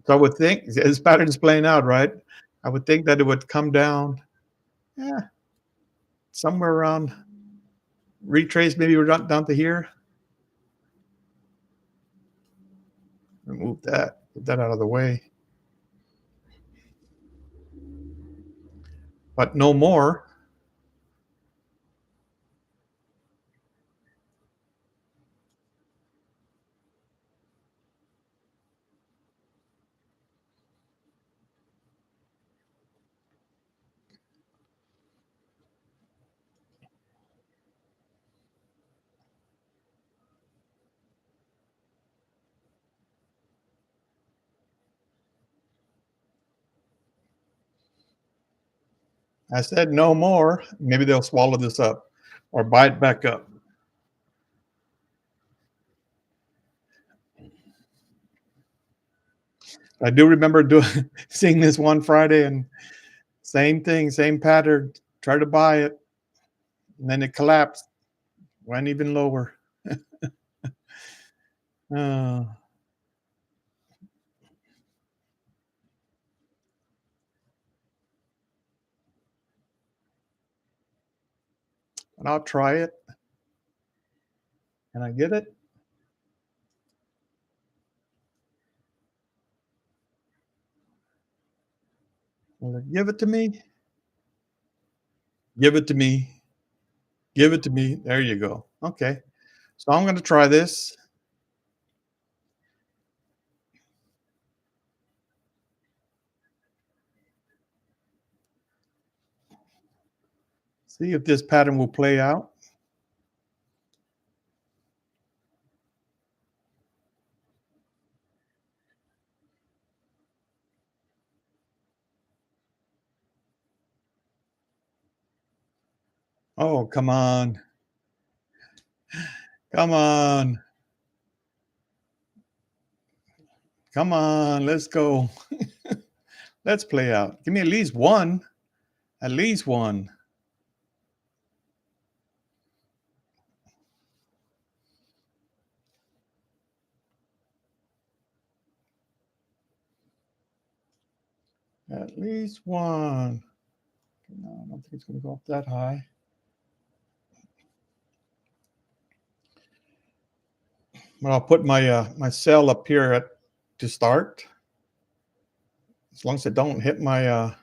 so I would think this pattern is playing out, right? I would think that it would come down, yeah, somewhere around retrace. Maybe we're down to here. Remove that. Get that out of the way. But no more. I said no more. Maybe they'll swallow this up or buy it back up. I do remember doing seeing this one Friday and same thing, same pattern. Tried to buy it, and then it collapsed, went even lower. Uh, and I'll try it. Can I get it? Will it give it to me? Give it to me. Give it to me. There you go. Okay. So I'm going to try this. See if this pattern will play out. Oh, come on. Come on. Come on. Let's go. Let's play out. Give me at least one. At least one. At least one. No, I don't think it's going to go up that high. But I'll put my my cell up here at to start. As long as it don't hit my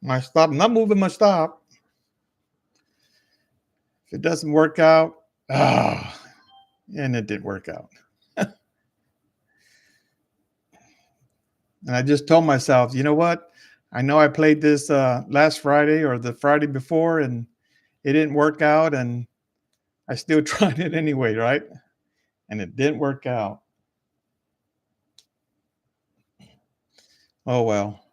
my stop. I'm not moving my stop. If it doesn't work out, ah, and it didn't work out. And I just told myself, you know what? I know I played this last Friday or the Friday before, and it didn't work out, and I still tried it anyway, right? And it didn't work out. Oh well.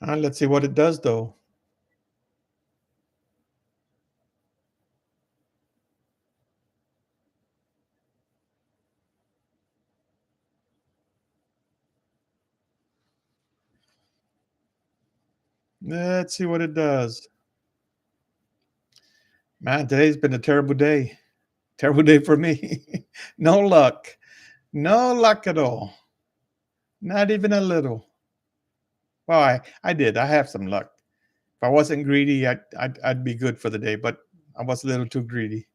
Let's see what it does, though. Let's see what it does. Man, today's been a terrible day. Terrible day for me. No luck. No luck at all. Not even a little. Well, I did. I have some luck. If I wasn't greedy, I'd be good for the day, but I was a little too greedy.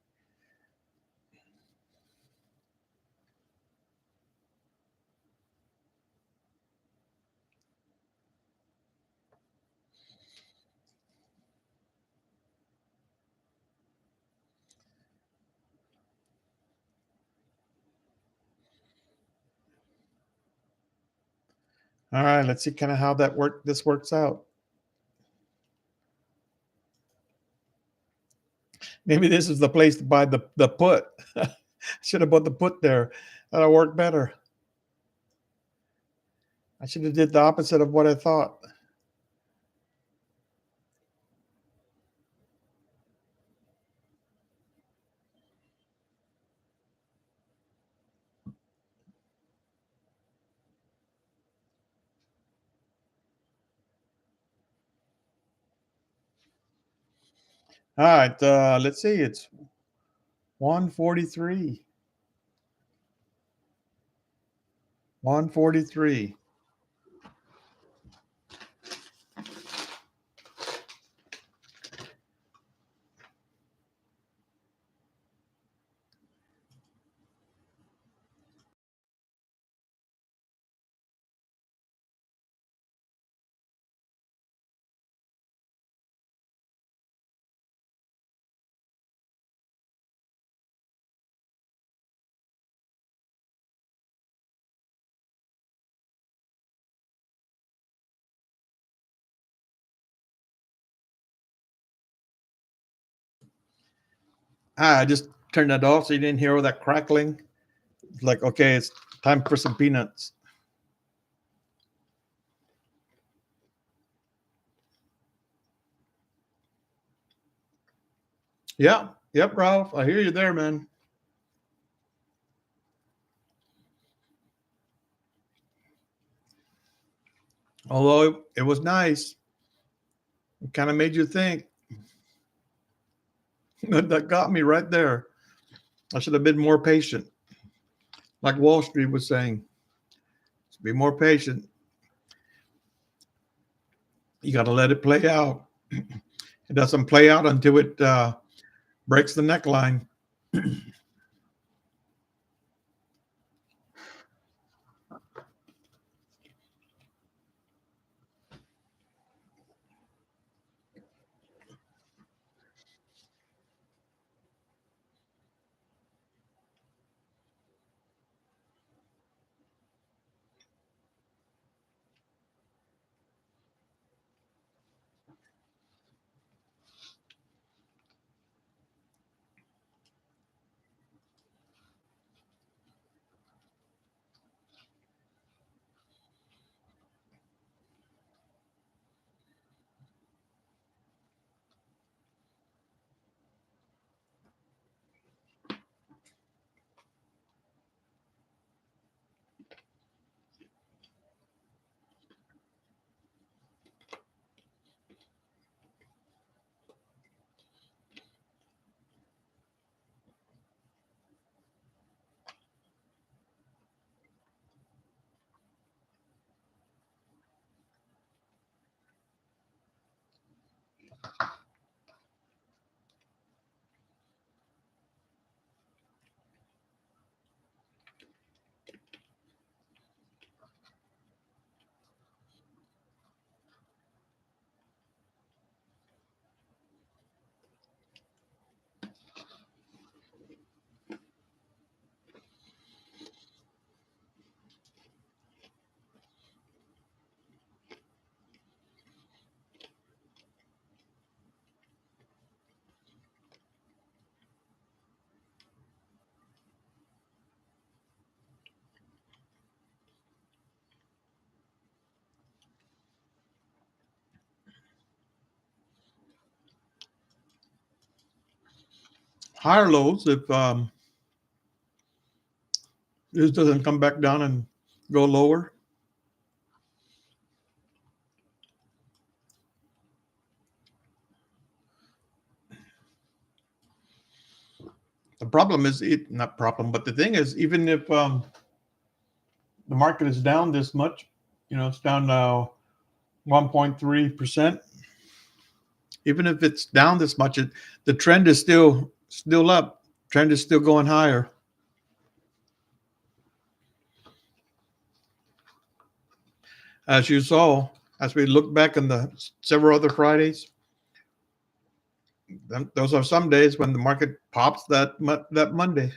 All right, let's see kind of how this works out. Maybe this is the place to buy the put. Should have bought the put there. That'll work better. I should have did the opposite of what I thought. All right, let's see. It's 143. 143. I just turned that off so you didn't hear all that crackling. It's like, okay, it's time for some peanuts. Yeah. Yep, Ralph. I hear you there, man. Although it was nice, it kind of made you think. That got me right there. I should have been more patient. Like Wall Street was saying, be more patient. You got to let it play out. It doesn't play out until it breaks the neckline. Higher lows if this doesn't come back down and go lower. The problem is it not problem, but the thing is, even if the market is down this much, it's down 1.3%. Even if it's down this much, the trend is still up. Trend is still going higher. As you saw, as we look back on the several other Fridays, those are some days when the market pops that Monday.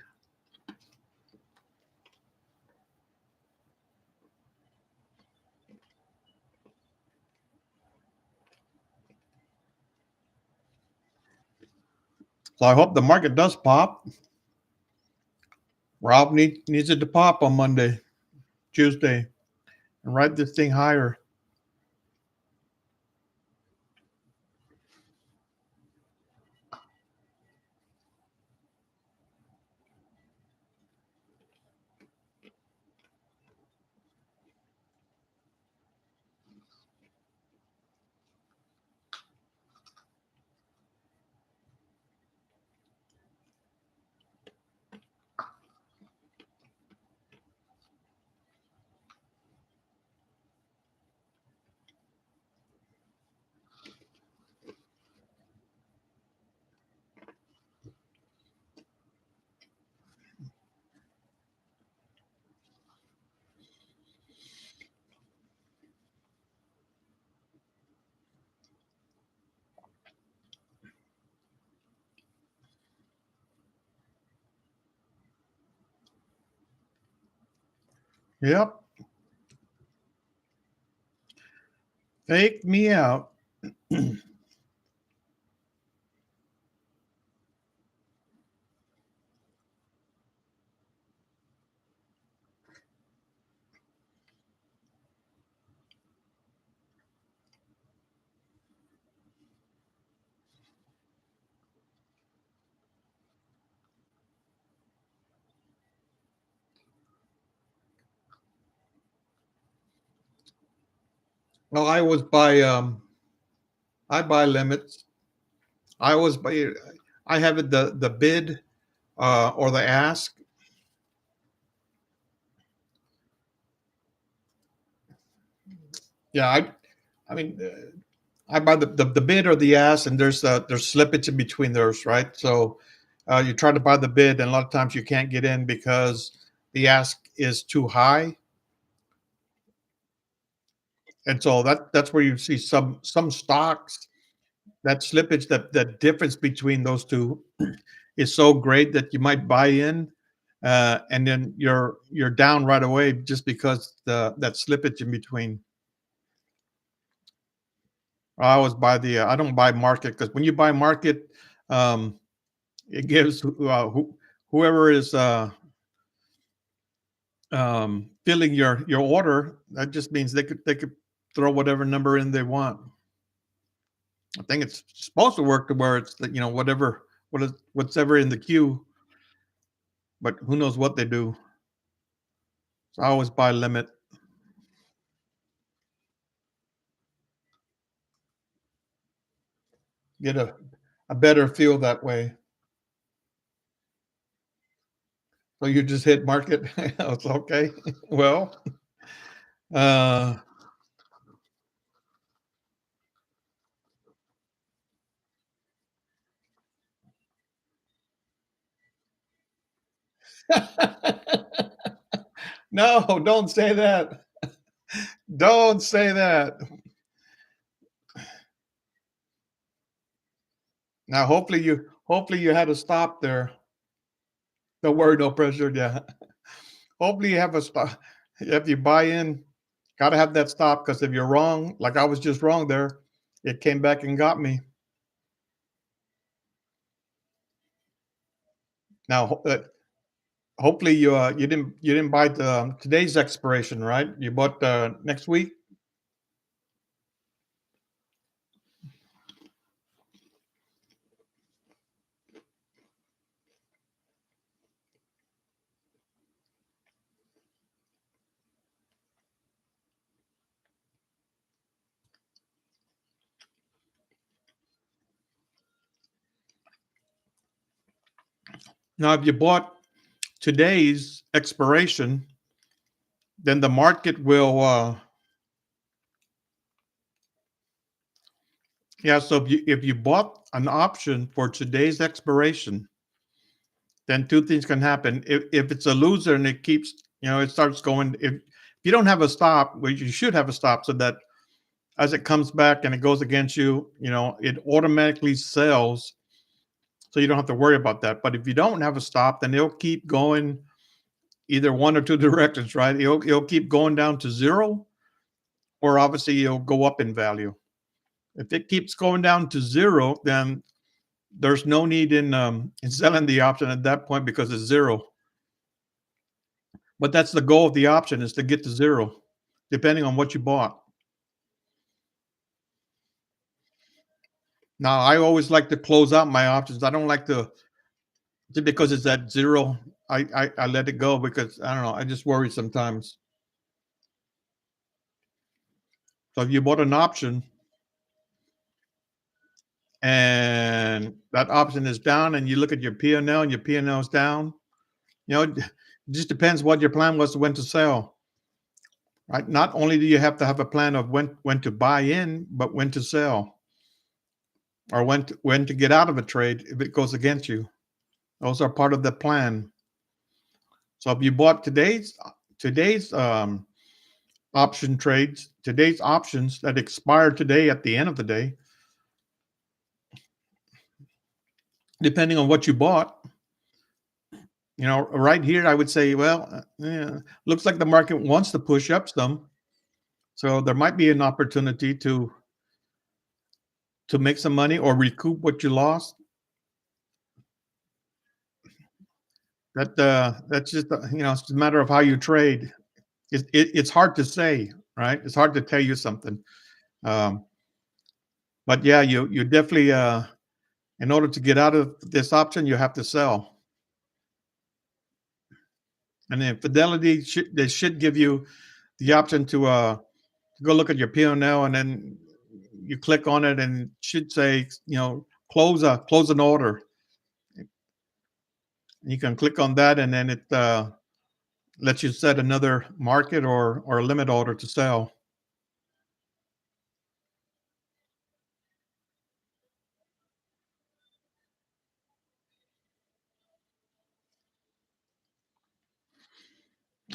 So I hope the market does pop. Rob needs it to pop on Monday, Tuesday, and ride this thing higher. Yep, fake me out. Well, I buy limits. I always buy. I have it the bid or the ask. Yeah, I mean, I buy the bid or the ask, and there's slippage in between those, right? So you try to buy the bid, and a lot of times you can't get in because the ask is too high, and so that's where you see some stocks that slippage, that difference between those two is so great that you might buy in, and then you're down right away just because that slippage in between. I always buy the I don't buy market because when you buy market, um, it gives whoever is filling your order. That just means they could throw whatever number in they want. I think it's supposed to work to where it's whatever what's ever in the queue, but who knows what they do. So I always buy limit, get a better feel that way. So you just hit market. It's okay. Well, uh, no, don't say that. Don't say that. Now, hopefully you had a stop there. Don't worry, no pressure. Yeah. Hopefully you have a stop. If you buy in, gotta have that stop because if you're wrong, like I was just wrong there, it came back and got me. Now, hopefully you didn't buy today's expiration, right? You bought next week. Now, if you bought today's expiration, then the market will. Yeah. So if you bought an option for today's expiration, then two things can happen. If it's a loser and it keeps, it starts going. If you don't have a stop, well, you should have a stop so that as it comes back and it goes against you, it automatically sells, so you don't have to worry about that. But if you don't have a stop, then it'll keep going either one or two directions, right? It'll keep going down to zero, or obviously it'll go up in value. If it keeps going down to zero, then there's no need in selling the option at that point because it's zero. But that's the goal of the option, is to get to zero, depending on what you bought. Now, I always like to close out my options. I don't like to just because it's at zero. I let it go because I don't know. I just worry sometimes. So if you bought an option and that option is down, and you look at your P&L and your P&L is down, it just depends what your plan was when to sell. Right? Not only do you have to have a plan of when to buy in, but when to sell, or when to get out of a trade if it goes against you. Those are part of the plan. So if you bought today's option trades, today's options that expire today at the end of the day, depending on what you bought, right here, I would say, well, yeah, looks like the market wants to push up some, so there might be an opportunity to make some money or recoup what you lost. That's just it's a matter of how you trade. It's hard to say, right? It's hard to tell you something. Um, but yeah, you definitely in order to get out of this option, you have to sell. And then Fidelity they should give you the option go look at your P&L, and then you click on it, and it should say, close an order. You can click on that, and then it lets you set another market or a limit order to sell.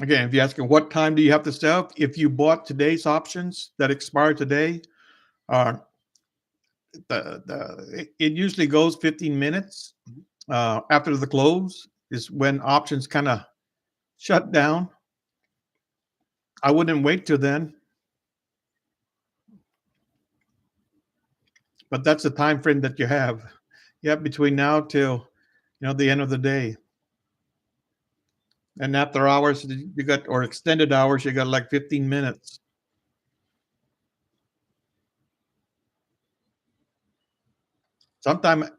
Again, if you're asking what time do you have to sell, if you bought today's options that expire today, uh, it usually goes 15 minutes after the close is when options kind of shut down. I wouldn't wait till then, but that's the time frame that you have. You have between now till the end of the day, and after hours you got, or extended hours, you got like 15 minutes. Sometimes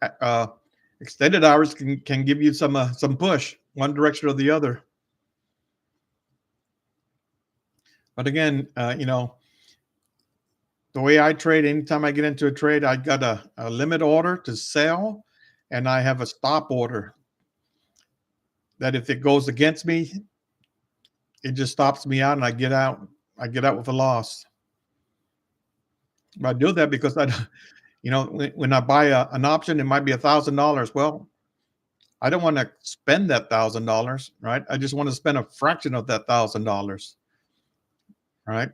extended hours can give you some push one direction or the other. But again, the way I trade, anytime I get into a trade, I got a limit order to sell, and I have a stop order that if it goes against me, it just stops me out, and I get out. I get out with a loss. But I do that because when I buy an option, it might be $1,000. Well, I don't want to spend that $1,000, right? I just want to spend a fraction of that $1,000, right?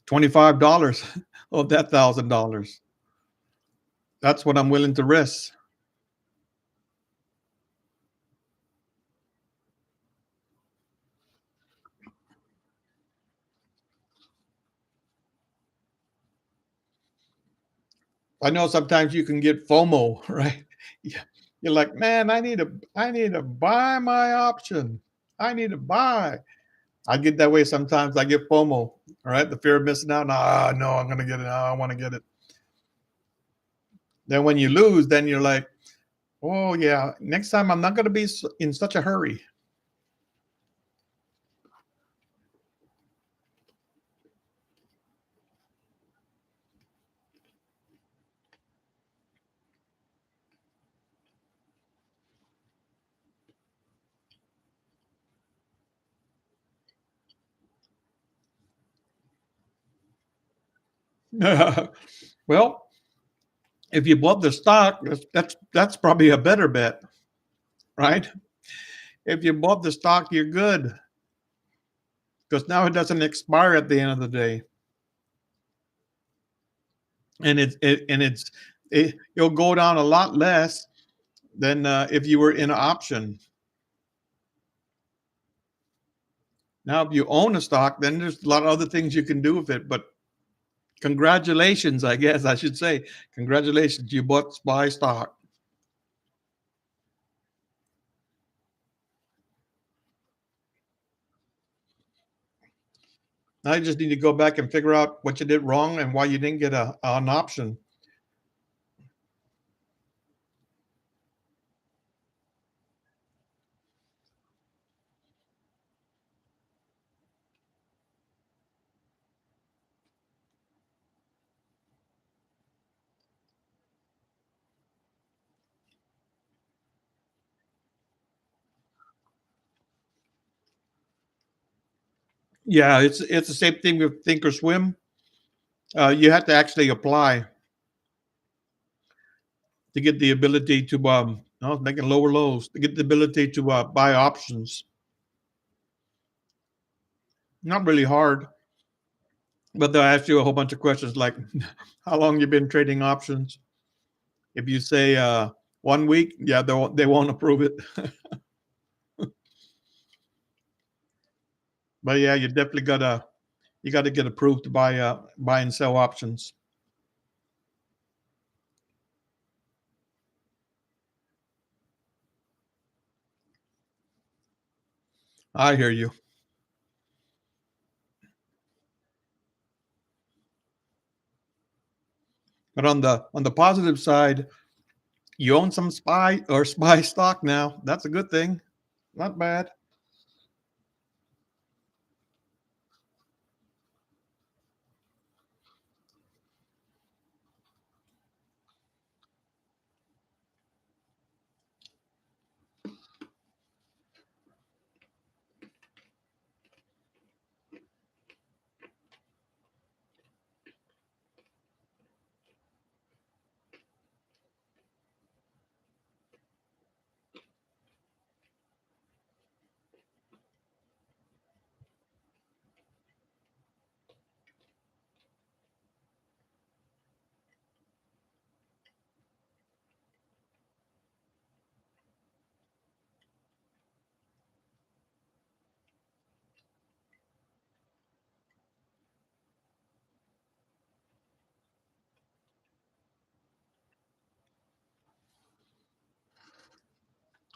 $25 of that $1,000. That's what I'm willing to risk. I know sometimes you can get FOMO, right? Yeah. You're like, man, I need to buy my option. I need to buy. I get that way sometimes. I get FOMO, all right? The fear of missing out. Ah, no, I'm gonna get it. I want to get it. Then when you lose, then you're like, oh yeah, next time I'm not gonna be in such a hurry. Well, if you bought the stock, that's probably a better bet, right? If you bought the stock, you're good because now it doesn't expire at the end of the day, and it'll go down a lot less than if you were in an option. Now, if you own a stock, then there's a lot of other things you can do with it. But congratulations, I guess I should say, congratulations, you bought SPY stock. Now you just need to go back and figure out what you did wrong and why you didn't get an option. Yeah, it's the same thing with Thinkorswim. You have to actually apply to get the ability to I was making lower lows to get the ability to buy options. Not really hard, but they'll ask you a whole bunch of questions like how long you been trading options. If you say 1 week, yeah, they won't approve it. But yeah, you gotta get approved to buy and sell options. I hear you. But on the positive side, you own some SPY stock now. That's a good thing. Not bad.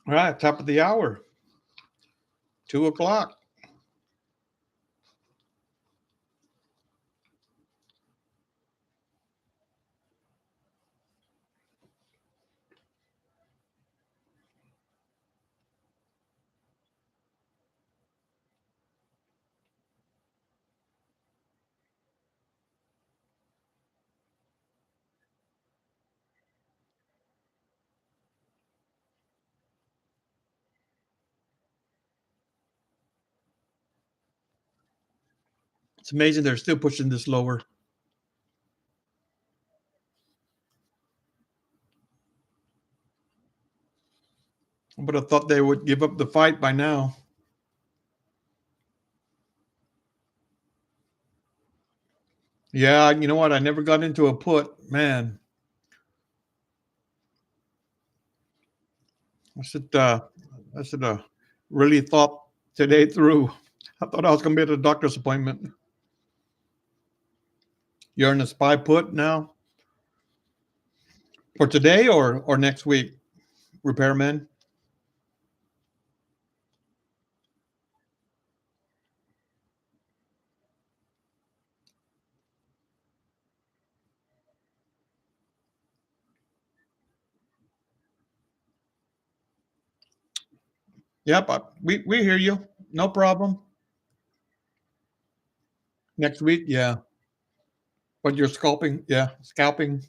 All right, top of the hour, 2 o'clock. It's amazing they're still pushing this lower. I would have thought they would give up the fight by now. Yeah, you know what? I never got into a put. Man, I should really thought today through. I thought I was gonna be at a doctor's appointment. You're in a spy put now for today or next week, repairman. Yep, we hear you. No problem. Next week, yeah. But you're scalping, yeah, scalping.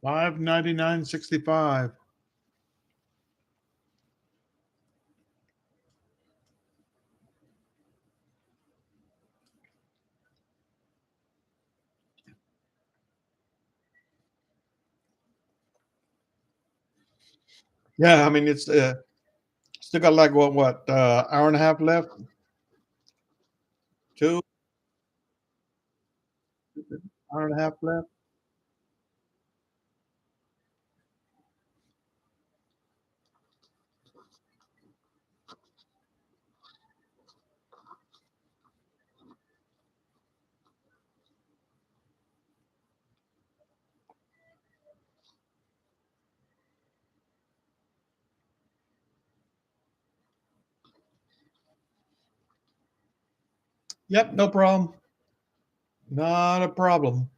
$5.99.65. Yeah, I mean it's still got like what hour and a half left. Two hour and a half left. Yep, no problem. Not a problem.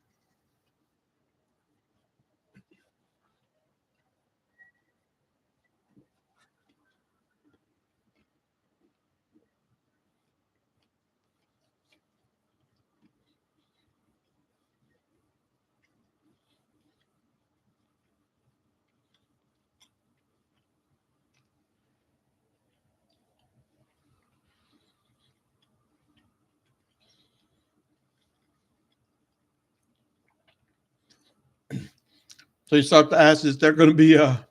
So you start to ask, is there going to be a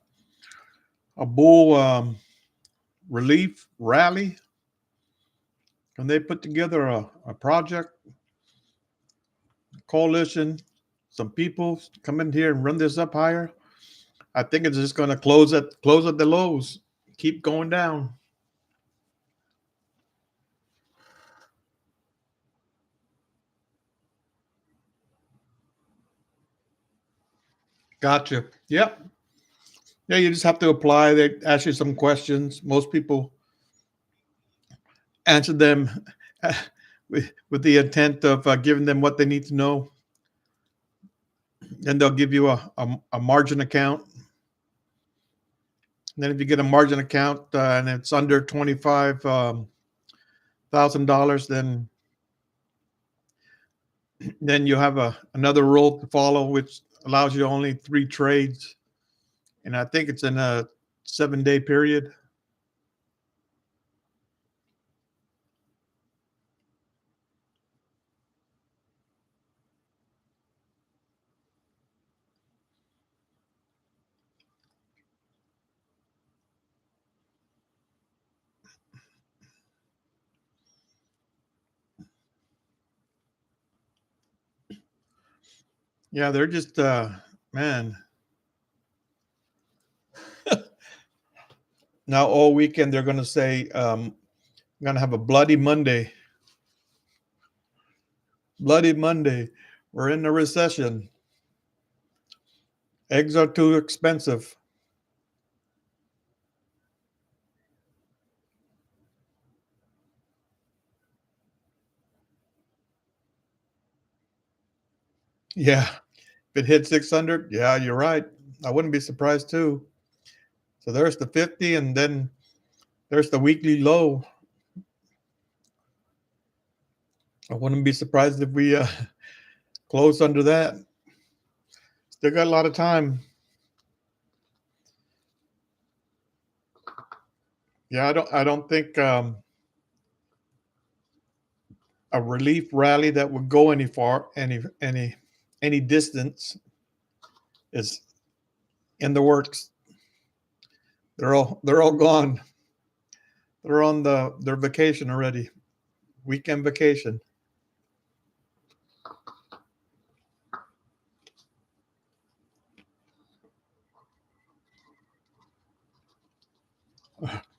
bull relief rally? Can they put together a project, coalition, some people come in here and run this up higher? I think it's just going to close at the lows, keep going down. Gotcha. Yep. Yeah, you just have to apply. They ask you some questions. Most people answer them with the intent of giving them what they need to know. Then they'll give you a margin account. And then if you get a margin account and it's under 25,000 dollars, then you have another rule to follow, which allows you only 3 trades. And I think it's in a 7-day period. Yeah, they're just man. Now all weekend they're gonna say I'm gonna have a bloody Monday. Bloody Monday. We're in a recession. Eggs are too expensive. Yeah. If it hit 600, yeah, you're right. I wouldn't be surprised too. So there's the 50, and then there's the weekly low. I wouldn't be surprised if we close under that. Still got a lot of time. Yeah, I don't think a relief rally that would go any far, any distance is in the works. They're all gone. They're on their vacation already. Weekend vacation.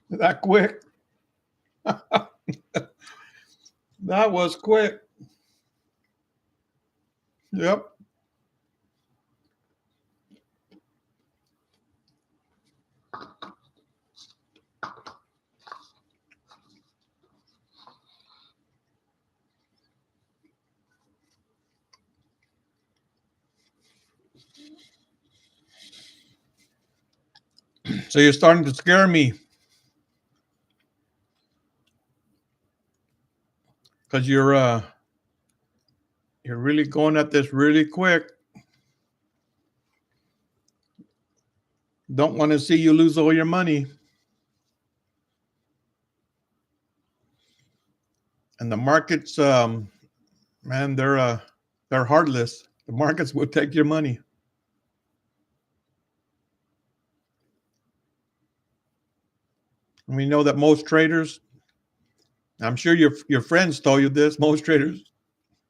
That quick. That was quick. Yep. So you're starting to scare me because you're really going at this really quick. Don't want to see you lose all your money. And the markets, man, they're heartless. The markets will take your money. And we know that most traders, I'm sure your friends told you this, most traders,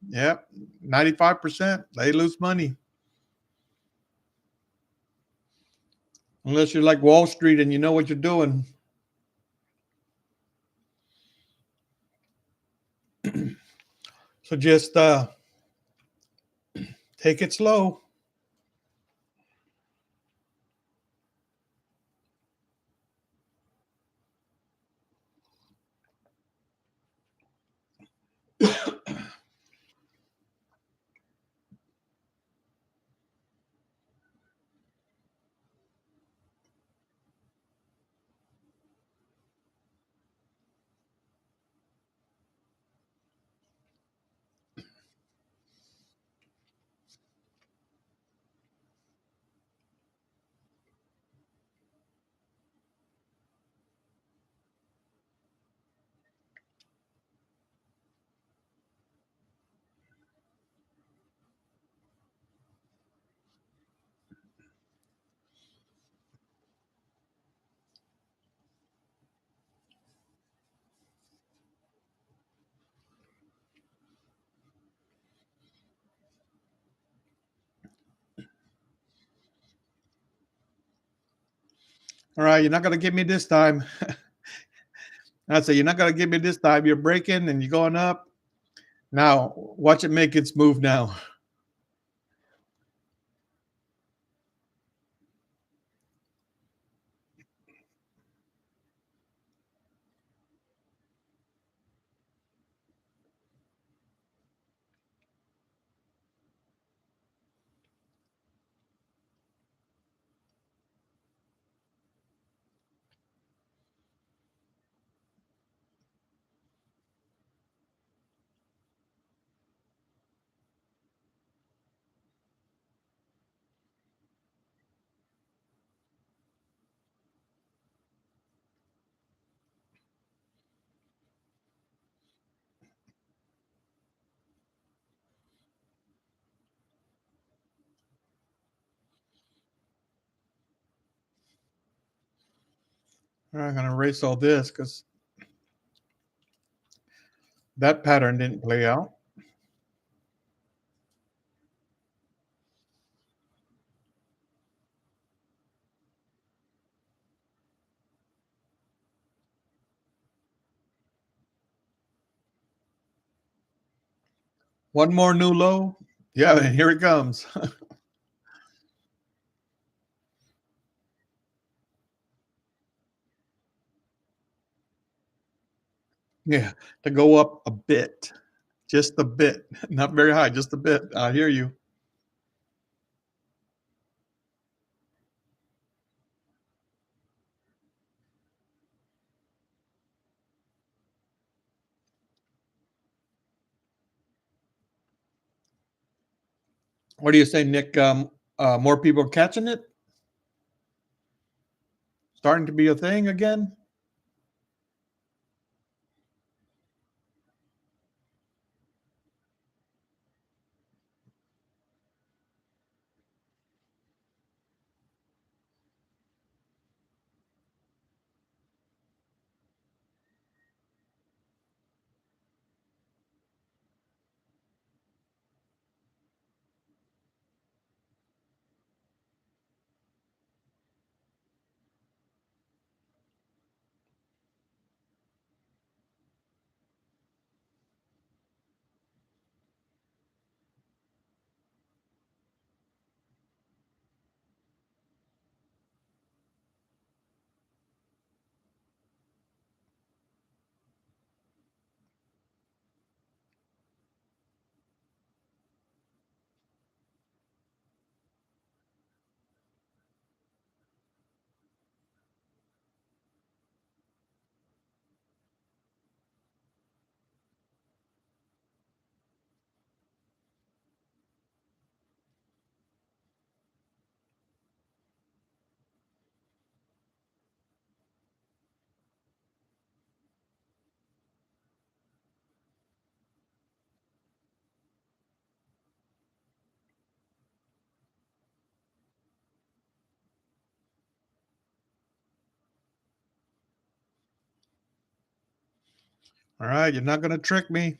yeah, 95%, they lose money. Unless you're like Wall Street and you know what you're doing. So just take it slow. All right, you're not gonna get me this time. I say you're not gonna get me this time. You're breaking and you're going up. Now watch it make its move now. All right, I'm gonna erase all this because that pattern didn't play out. One more new low. Yeah, and here it comes. Yeah, to go up a bit, just a bit, not very high, just a bit. I hear you. What do you say, Nick? More people are catching it, starting to be a thing again. All right, you're not going to trick me.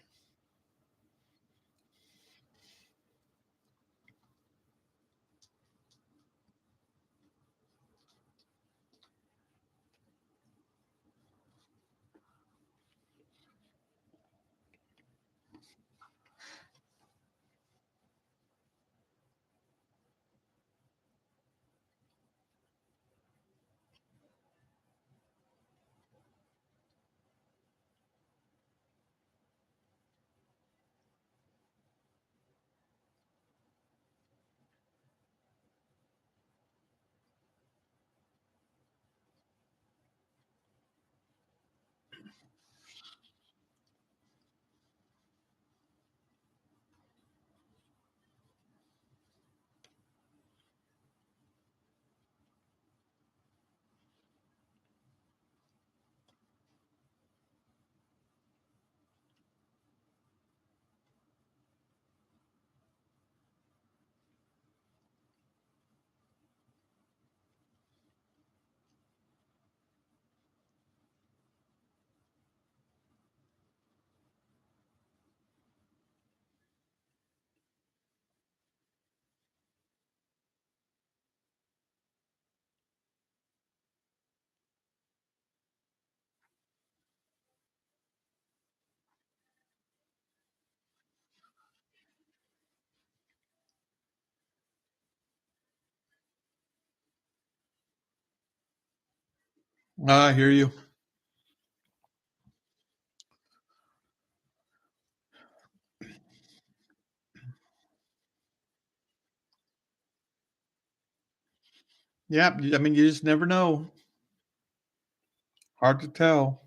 I hear you. Yeah, I mean, you just never know. Hard to tell.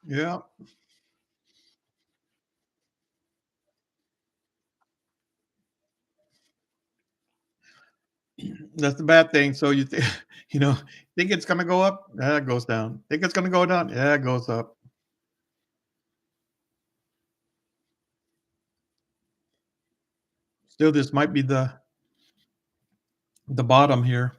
Yeah, that's the bad thing. So you think, you know, think it's gonna go up? Yeah, it goes down. Think it's gonna go down? Yeah, it goes up. Still, this might be the bottom here.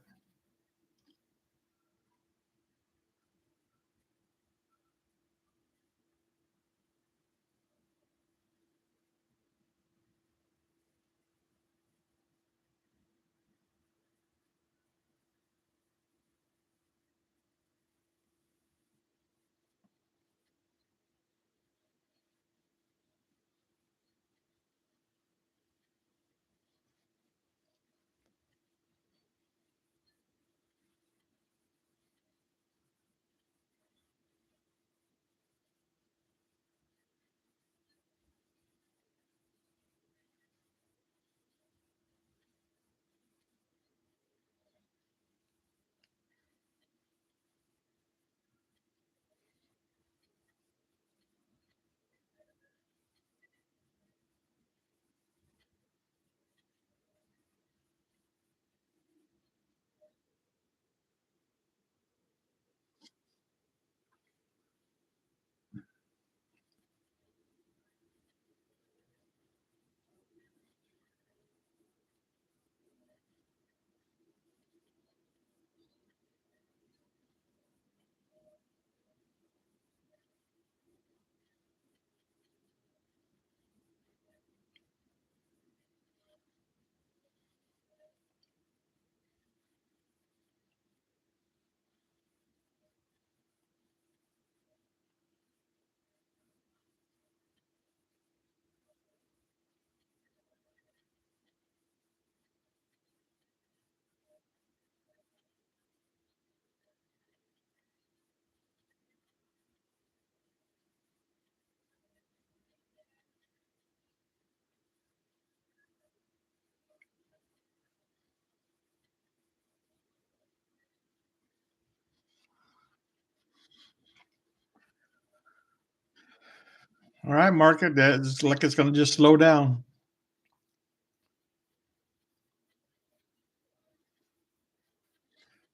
All right, market. It's like it's gonna just slow down.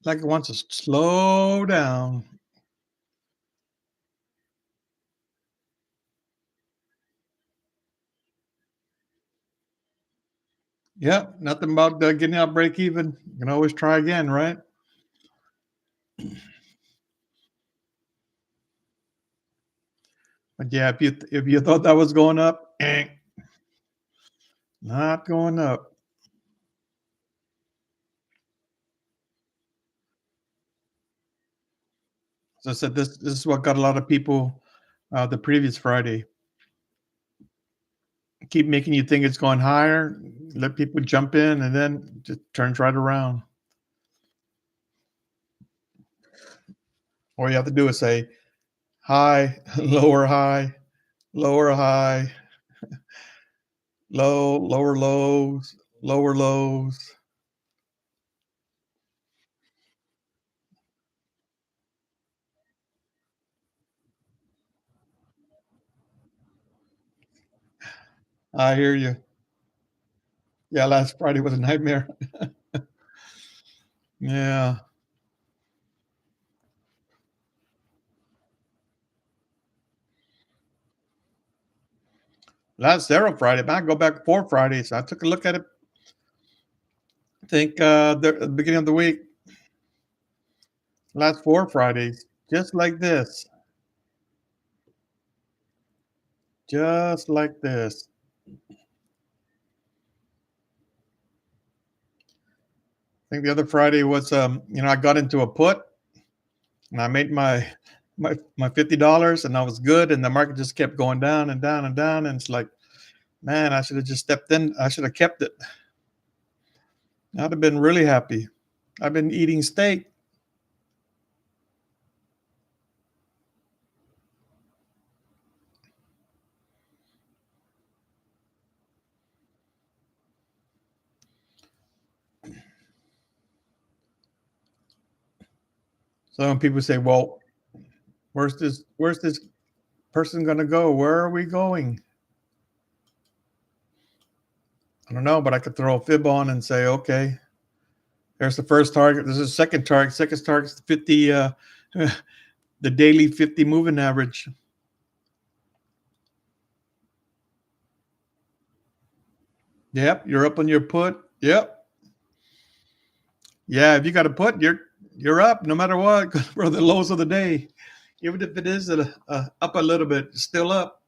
Like it wants to slow down. Yep, nothing about getting out break even. You can always try again, right? But yeah, if you thought that was going up, not going up. So I said this is what got a lot of people the previous Friday. Keep making you think it's going higher, let people jump in, and then just turns right around. All you have to do is say high, lower high, lower lows, lower lows. I hear you. Yeah, last Friday was a nightmare. Yeah. Last zero Friday, man, go back 4 Fridays. I took a look at it. I think the beginning of the week, last 4 Fridays, just like this, just like this. I think the other Friday was, I got into a put and I made my $50 and I was good, and the market just kept going down and down and down, and it's like, man, I should have just stepped in. I should have kept it. I'd have been really happy. I've been eating steak. So when people say, "Well, where's this? Where's this? person going to go? Where are we going? I don't know, but I could throw a fib on and say, okay, there's the first target. This is the second target. Second target's the 50, the daily 50 moving average. Yep, you're up on your put. Yep. Yeah, if you got a put, you're up no matter what for the lows of the day. Even if it is up a little bit, it's still up.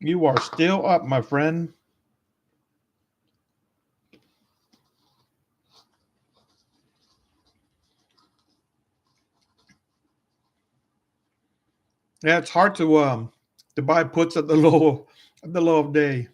You are still up, my friend. Yeah, it's hard to buy puts at the low of day.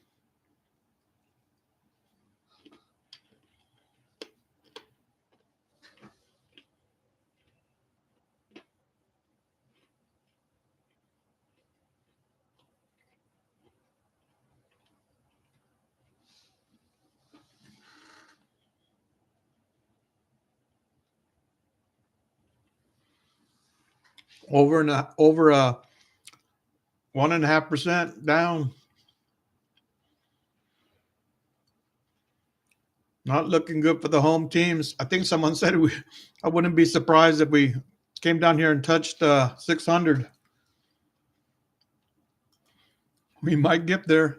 Over 1.5% down. Not looking good for the home teams. I think someone said I wouldn't be surprised if we came down here and touched 600. We might get there.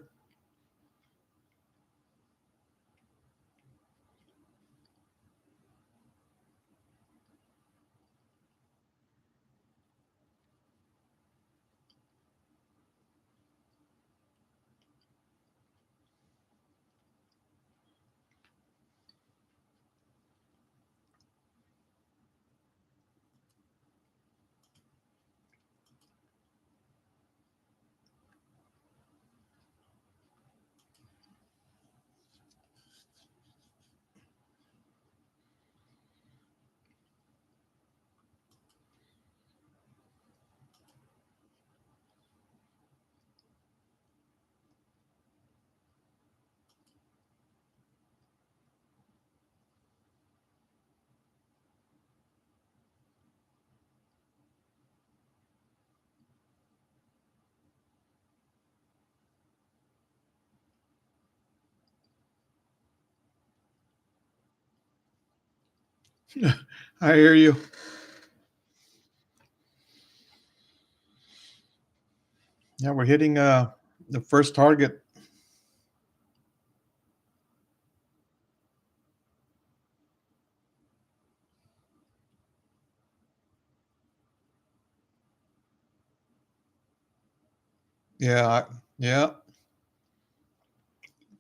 I hear you. Yeah, we're hitting the first target. Yeah, yeah.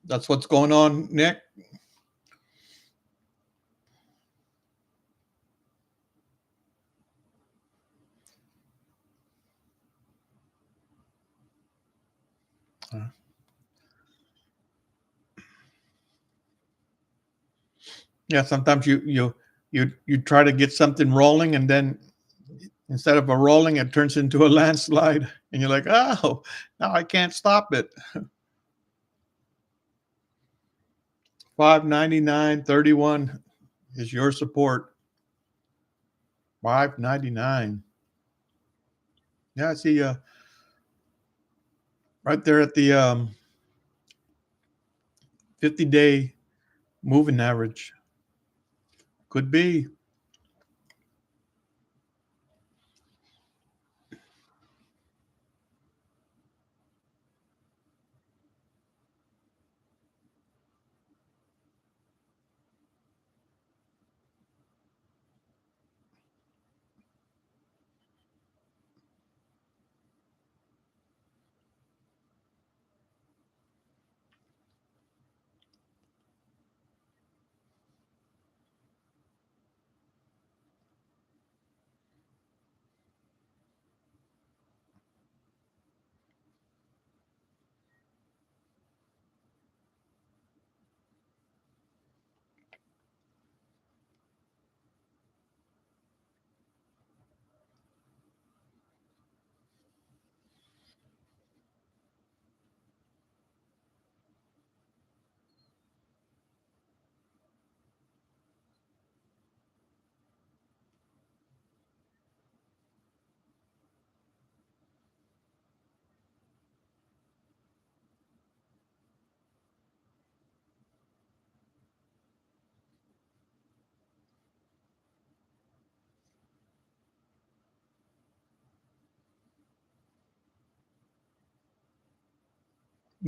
That's what's going on, Nick. Uh, Yeah, sometimes you try to get something rolling, and then instead of a rolling, it turns into a landslide, and you're like, oh, now I can't stop it. 599.31 is your support. 599. Yeah, I see. Right there at the 50-day moving average. Could be.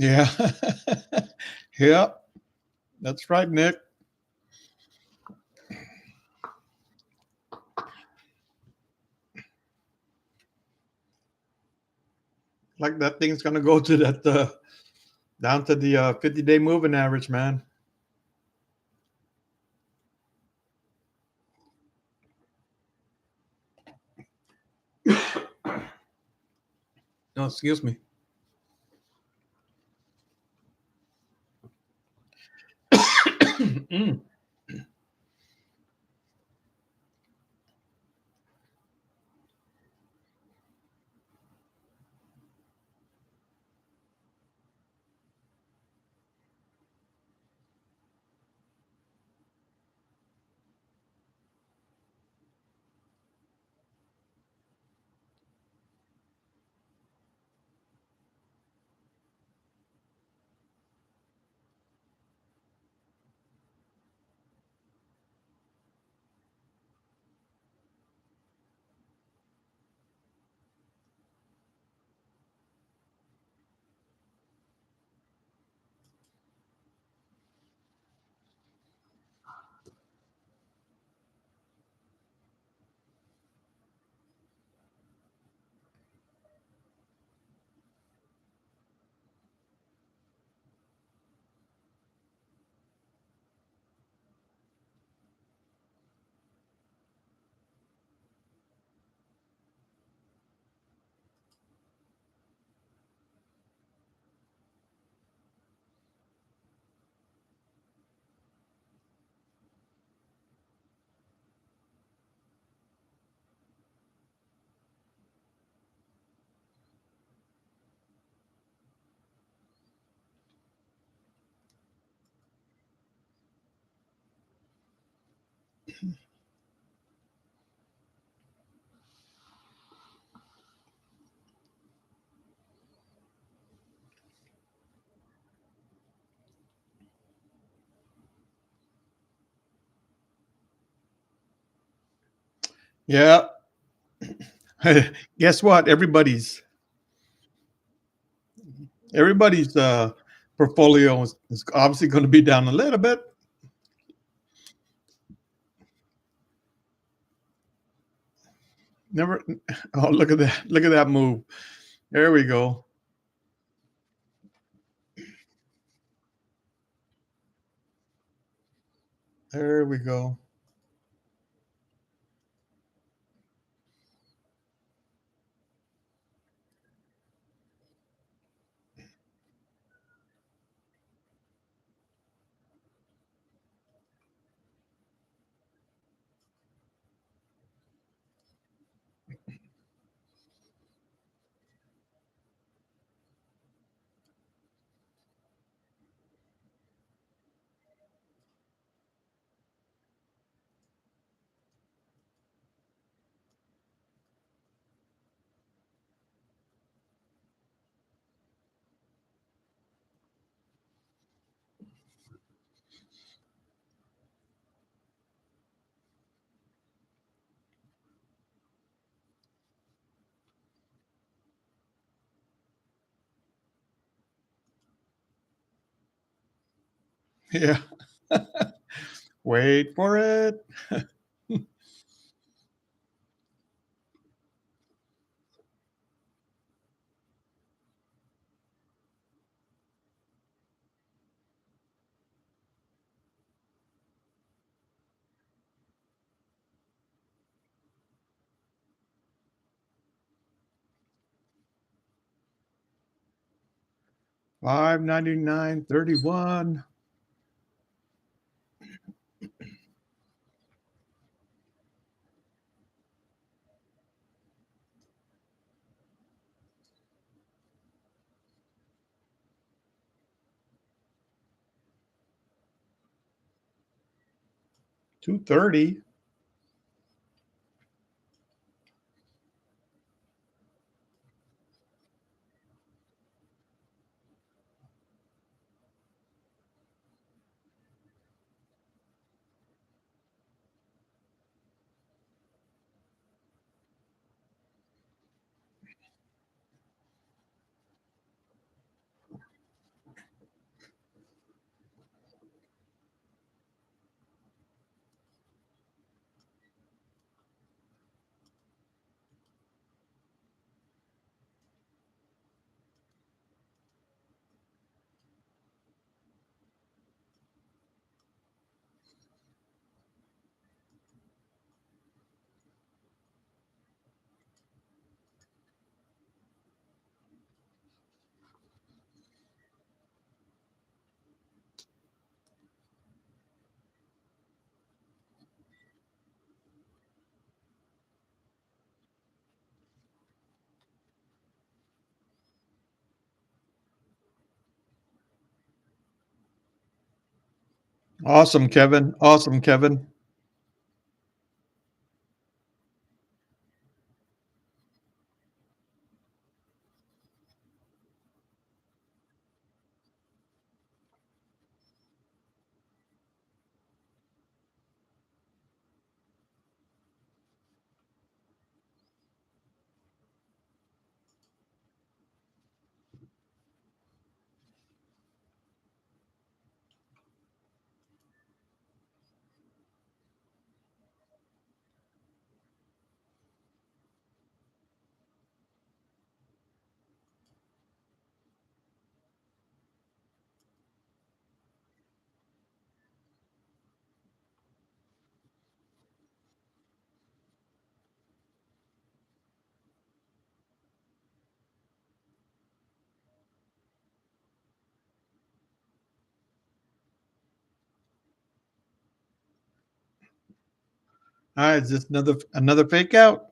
Yeah. Yep. That's right, Nick. Like that thing's gonna go to that down to the 50-day moving average, man. No, excuse me. Mm. Yeah. Guess what? Everybody's portfolio is obviously going to be down a little bit. Never. Oh, look at that! Look at that move. There we go. There we go. 'Em. Yeah. Wait for it. 599.31. 230. Awesome, Kevin. Awesome, Kevin. All right, is this another fake out?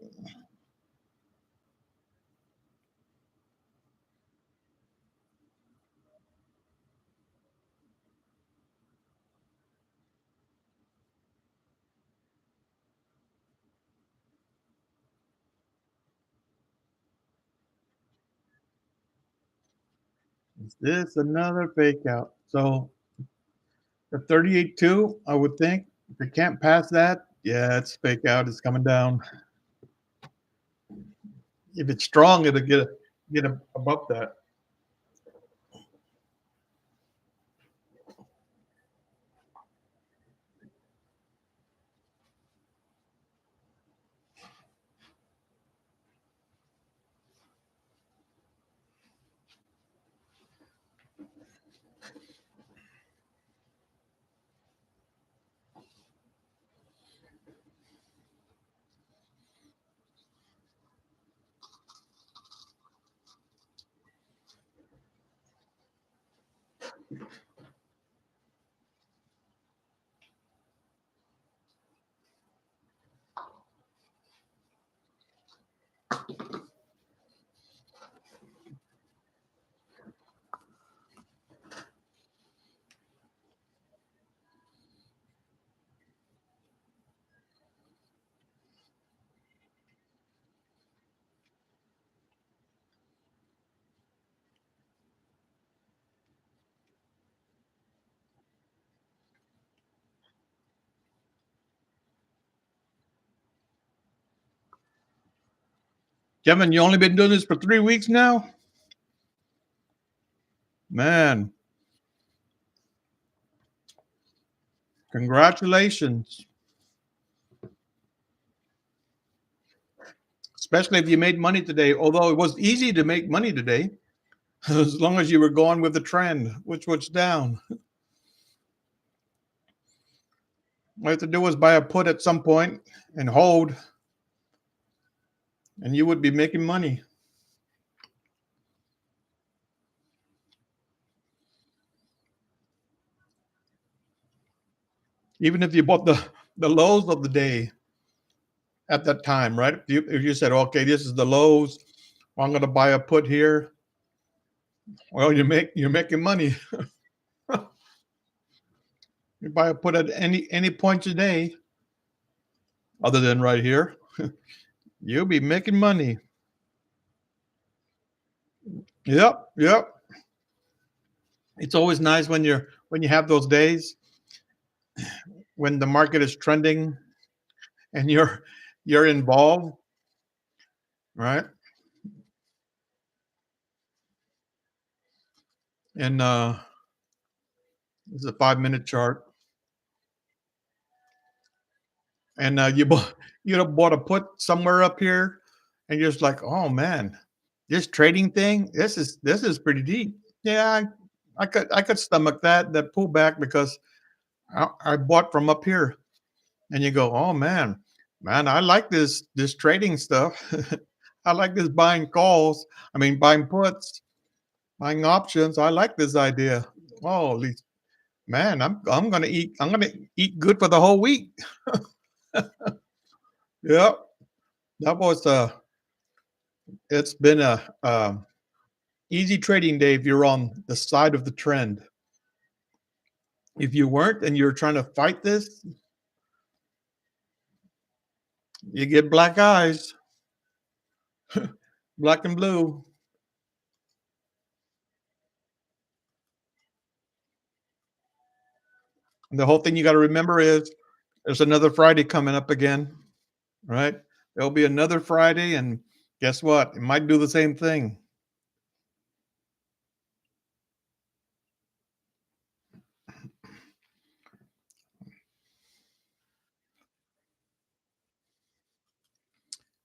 Is this another fake out? So the 38.2, I would think. If it can't pass that, yeah, it's fake out. It's coming down. If it's strong, it'll get above that. Kevin, you only been doing this for 3 weeks now? Man, congratulations. Especially if you made money today, although it was easy to make money today, as long as you were going with the trend, which was down. All you have to do was buy a put at some point and hold, and you would be making money. Even if you bought the lows of the day at that time, right? If you said, okay, this is the lows, well, I'm going to buy a put here. Well, you're making money. You buy a put at any point today, other than right here, you'll be making money. Yep, yep. It's always nice when you have those days when the market is trending and you're involved, right? And this is a 5 minute chart, and you bought a put somewhere up here, and you're just like, oh man, this trading thing, this is pretty deep. Yeah, I could stomach that pullback because I bought from up here, and you go, oh man, I like this trading stuff. I like this buying calls. I mean, buying puts, buying options. I like this idea. Oh, at least, man, I'm gonna eat good for the whole week. Yep, that was it's been a easy trading day if you're on the side of the trend. If you weren't and you're trying to fight this, you get black eyes, black and blue. And the whole thing you got to remember is there's another Friday coming up again, right? There'll be another Friday, and guess what? It might do the same thing.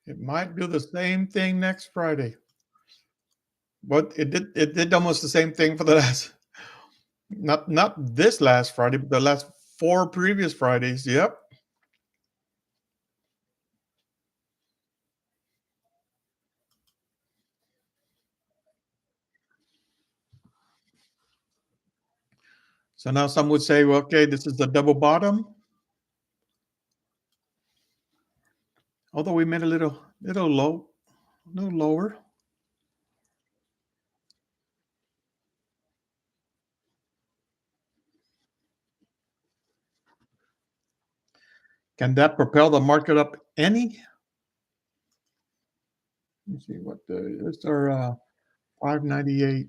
It might do the same thing next Friday. But it did almost the same thing for the last not this last Friday, but the last 4 previous Fridays. Yep. So now some would say, well, okay, this is the double bottom. Although we made a little low, a little lower. Can that propel the market up any? Let's see what the it's our 598.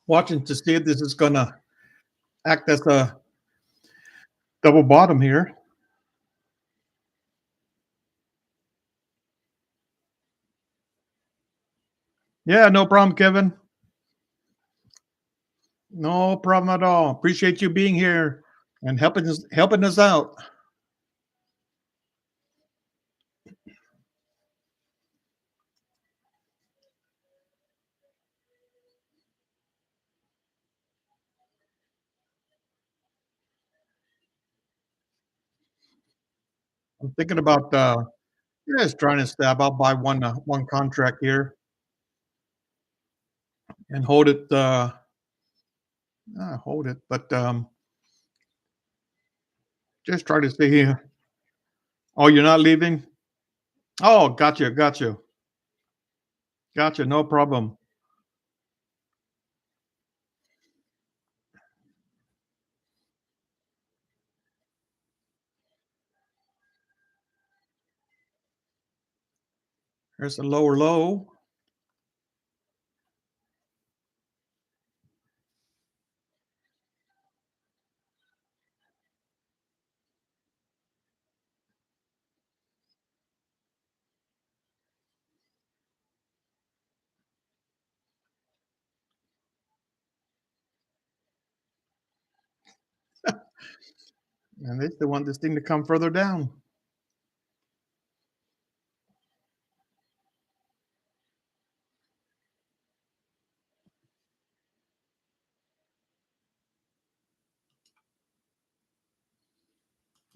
Watching to see if this is gonna act as a double bottom here. Yeah, no problem, Kevin. No problem at all. Appreciate you being here and helping us out. I'm thinking about just trying to stab. I'll buy one contract here and hold it. Hold it, but just try to stay here. Oh, you're not leaving? Oh, gotcha. No problem. There's a lower low. And they still want this thing to come further down.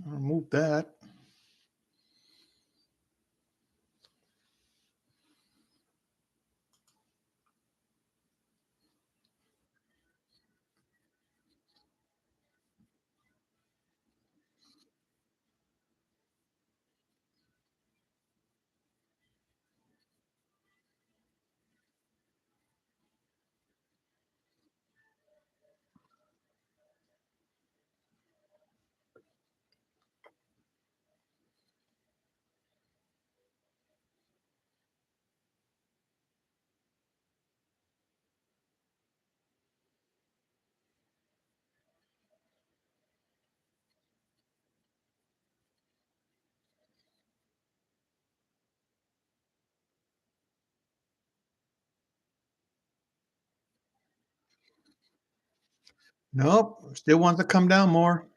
I'll remove that. Nope, still wants to come down more.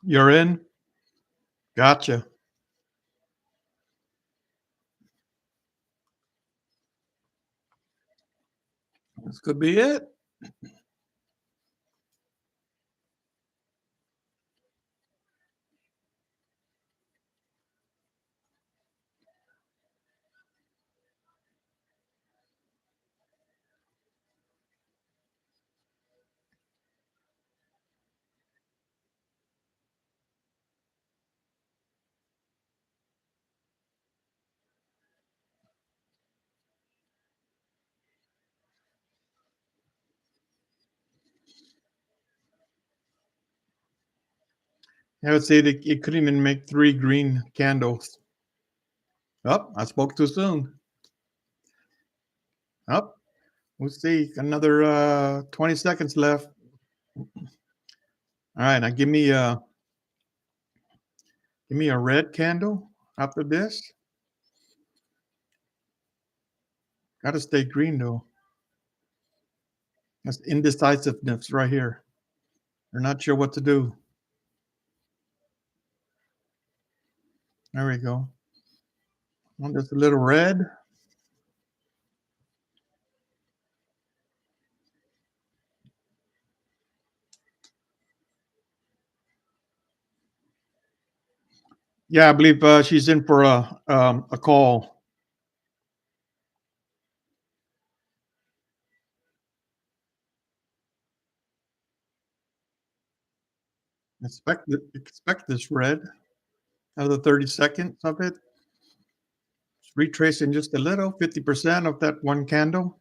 You're in? Gotcha. This could be it. I would say that it couldn't even make 3 green candles. Oh, I spoke too soon. Oh, we'll see. Another 20 seconds left. All right, now give me a red candle after this. Gotta stay green though. That's indecisiveness right here. They're not sure what to do. There we go. Want just a little red. Yeah, I believe she's in for a call. Expect this red. Another 30 seconds of it. Just retracing just a little, 50% of that one candle.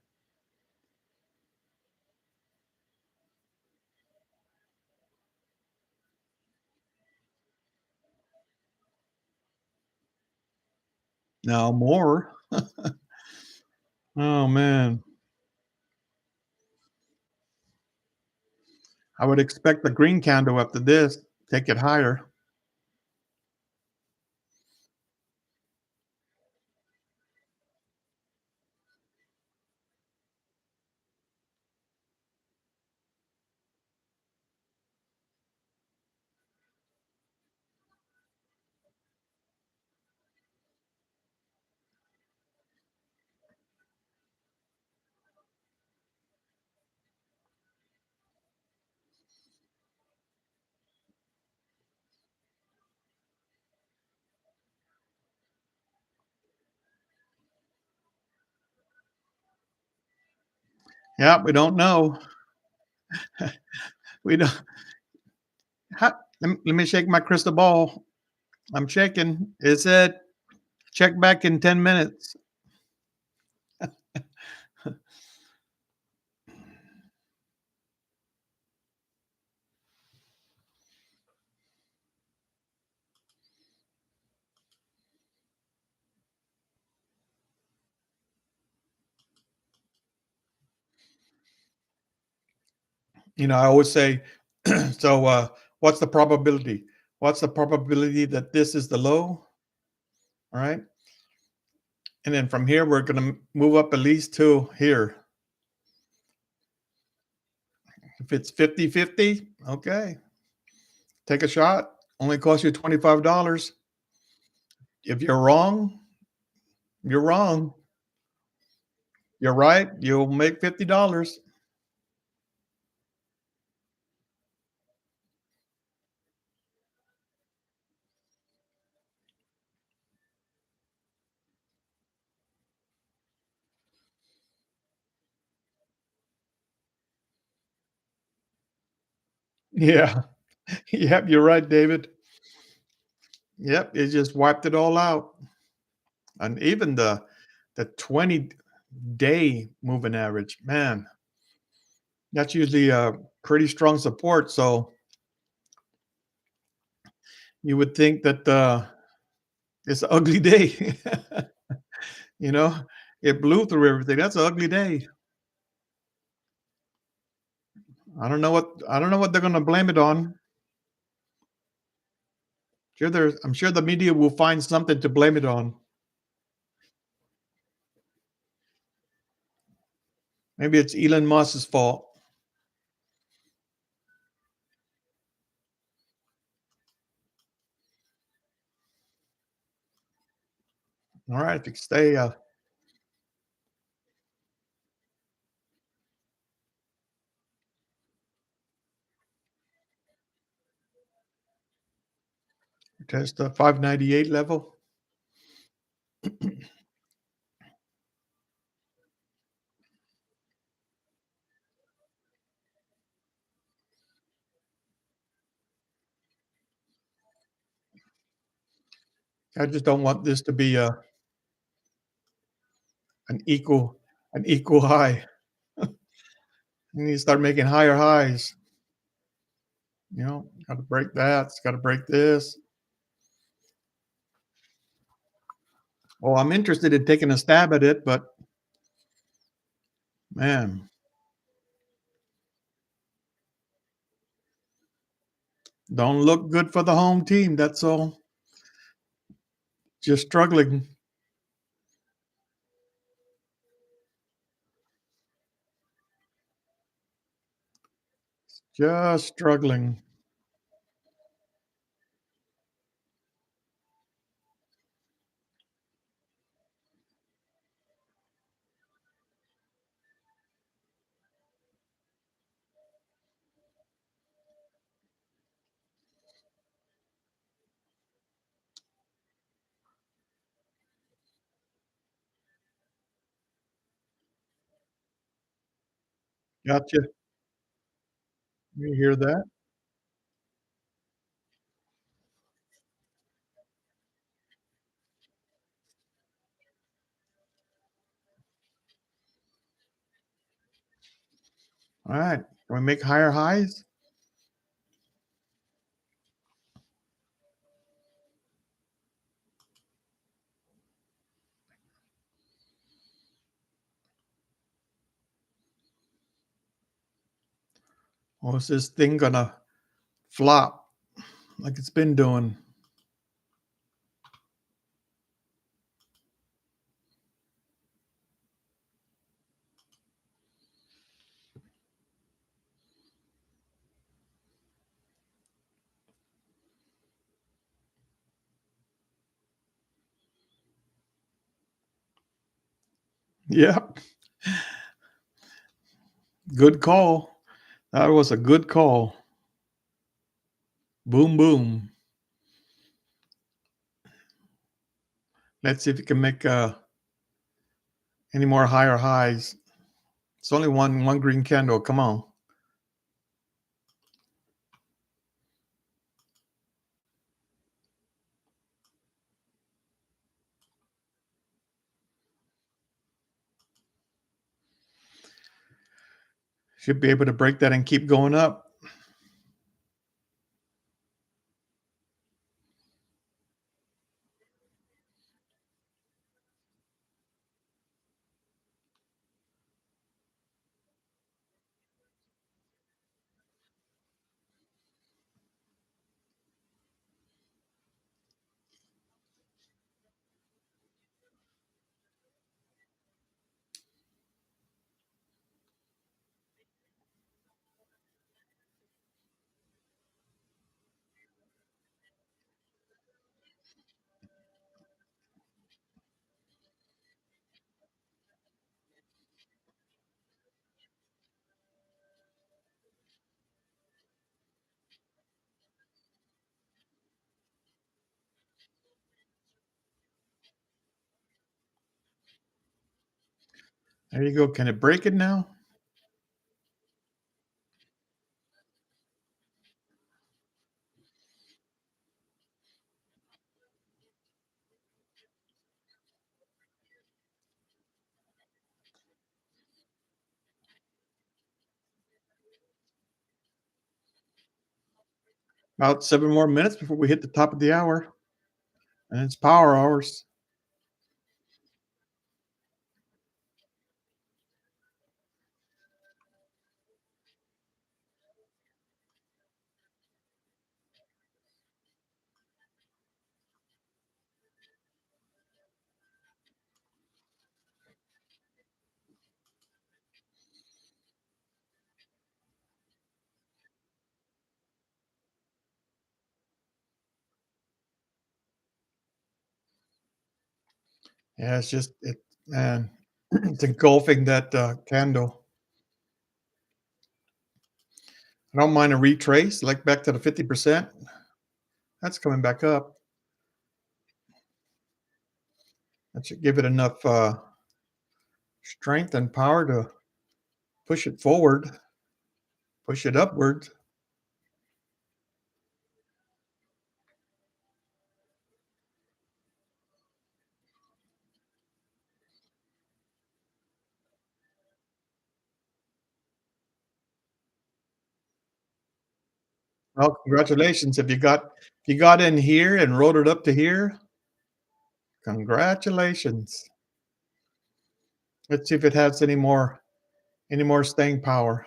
Now more. Oh man. I would expect the green candle after this. Take it higher. Yeah, we don't know. We don't. Let me shake my crystal ball. I'm shaking. It said check back in 10 minutes. I always say, so what's the probability? What's the probability that this is the low? All right. And then from here, we're going to move up at least to here. If it's 50-50, okay, take a shot. Only cost you $25. If you're wrong, you're wrong. You're right. You'll make $50. Yeah. Yep, you're right, David. Yep, it just wiped it all out. And even the 20-day moving average, man, that's usually a pretty strong support. So you would think that it's an ugly day. You know, it blew through everything. That's an ugly day. I don't know what they're gonna blame it on. I'm sure the media will find something to blame it on. Maybe it's Elon Musk's fault. All right, if you stay test the 598 level. I just don't want this to be an equal an equal high. You need to start making higher highs. Got to break that. It's got to break this. Well, I'm interested in taking a stab at it, but man, don't look good for the home team. That's all. Just struggling. Just struggling. Gotcha. You hear that? All right. Can we make higher highs? Or is this thing gonna flop like it's been doing? Yep. Good call. That was a good call. Boom, boom. Let's see if you can make any more higher highs. It's only one green candle. Come on. Should be able to break that and keep going up. There you go. Can it break it now? About 7 more minutes before we hit the top of the hour, and it's power hours. Yeah, it's just it, man, it's engulfing that candle. I don't mind a retrace, like back to the 50%. That's coming back up. That should give it enough strength and power to push it forward, push it upward. Well, congratulations. If you got in here and rode it up to here, congratulations. Let's see if it has any more staying power.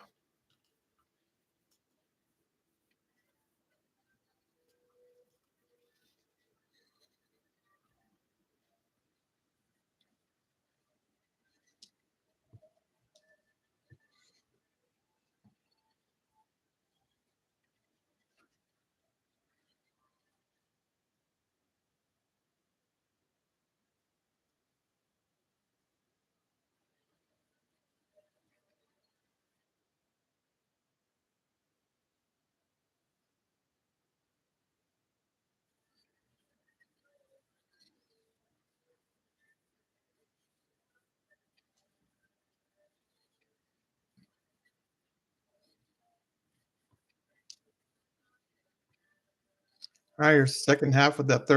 All right, your second half of that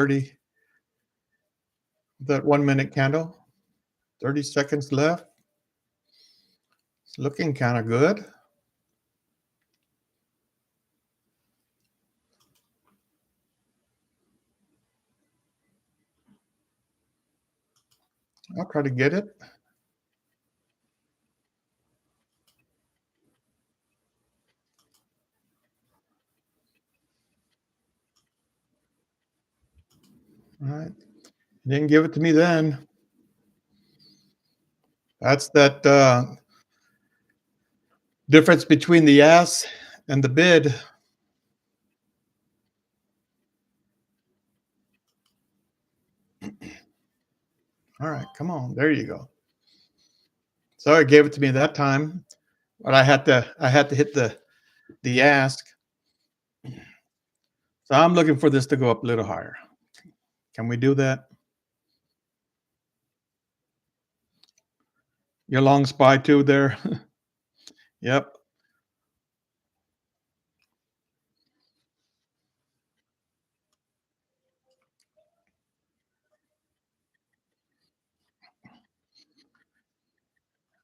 1 minute candle. 30 seconds left. It's looking kind of good. I'll try to get it. All right. You didn't give it to me then. That's that difference between the ask and the bid. All right, come on. There you go. Sorry, gave it to me that time, but I had to hit the ask. So I'm looking for this to go up a little higher. Can we do that? Your long spy too there. Yep.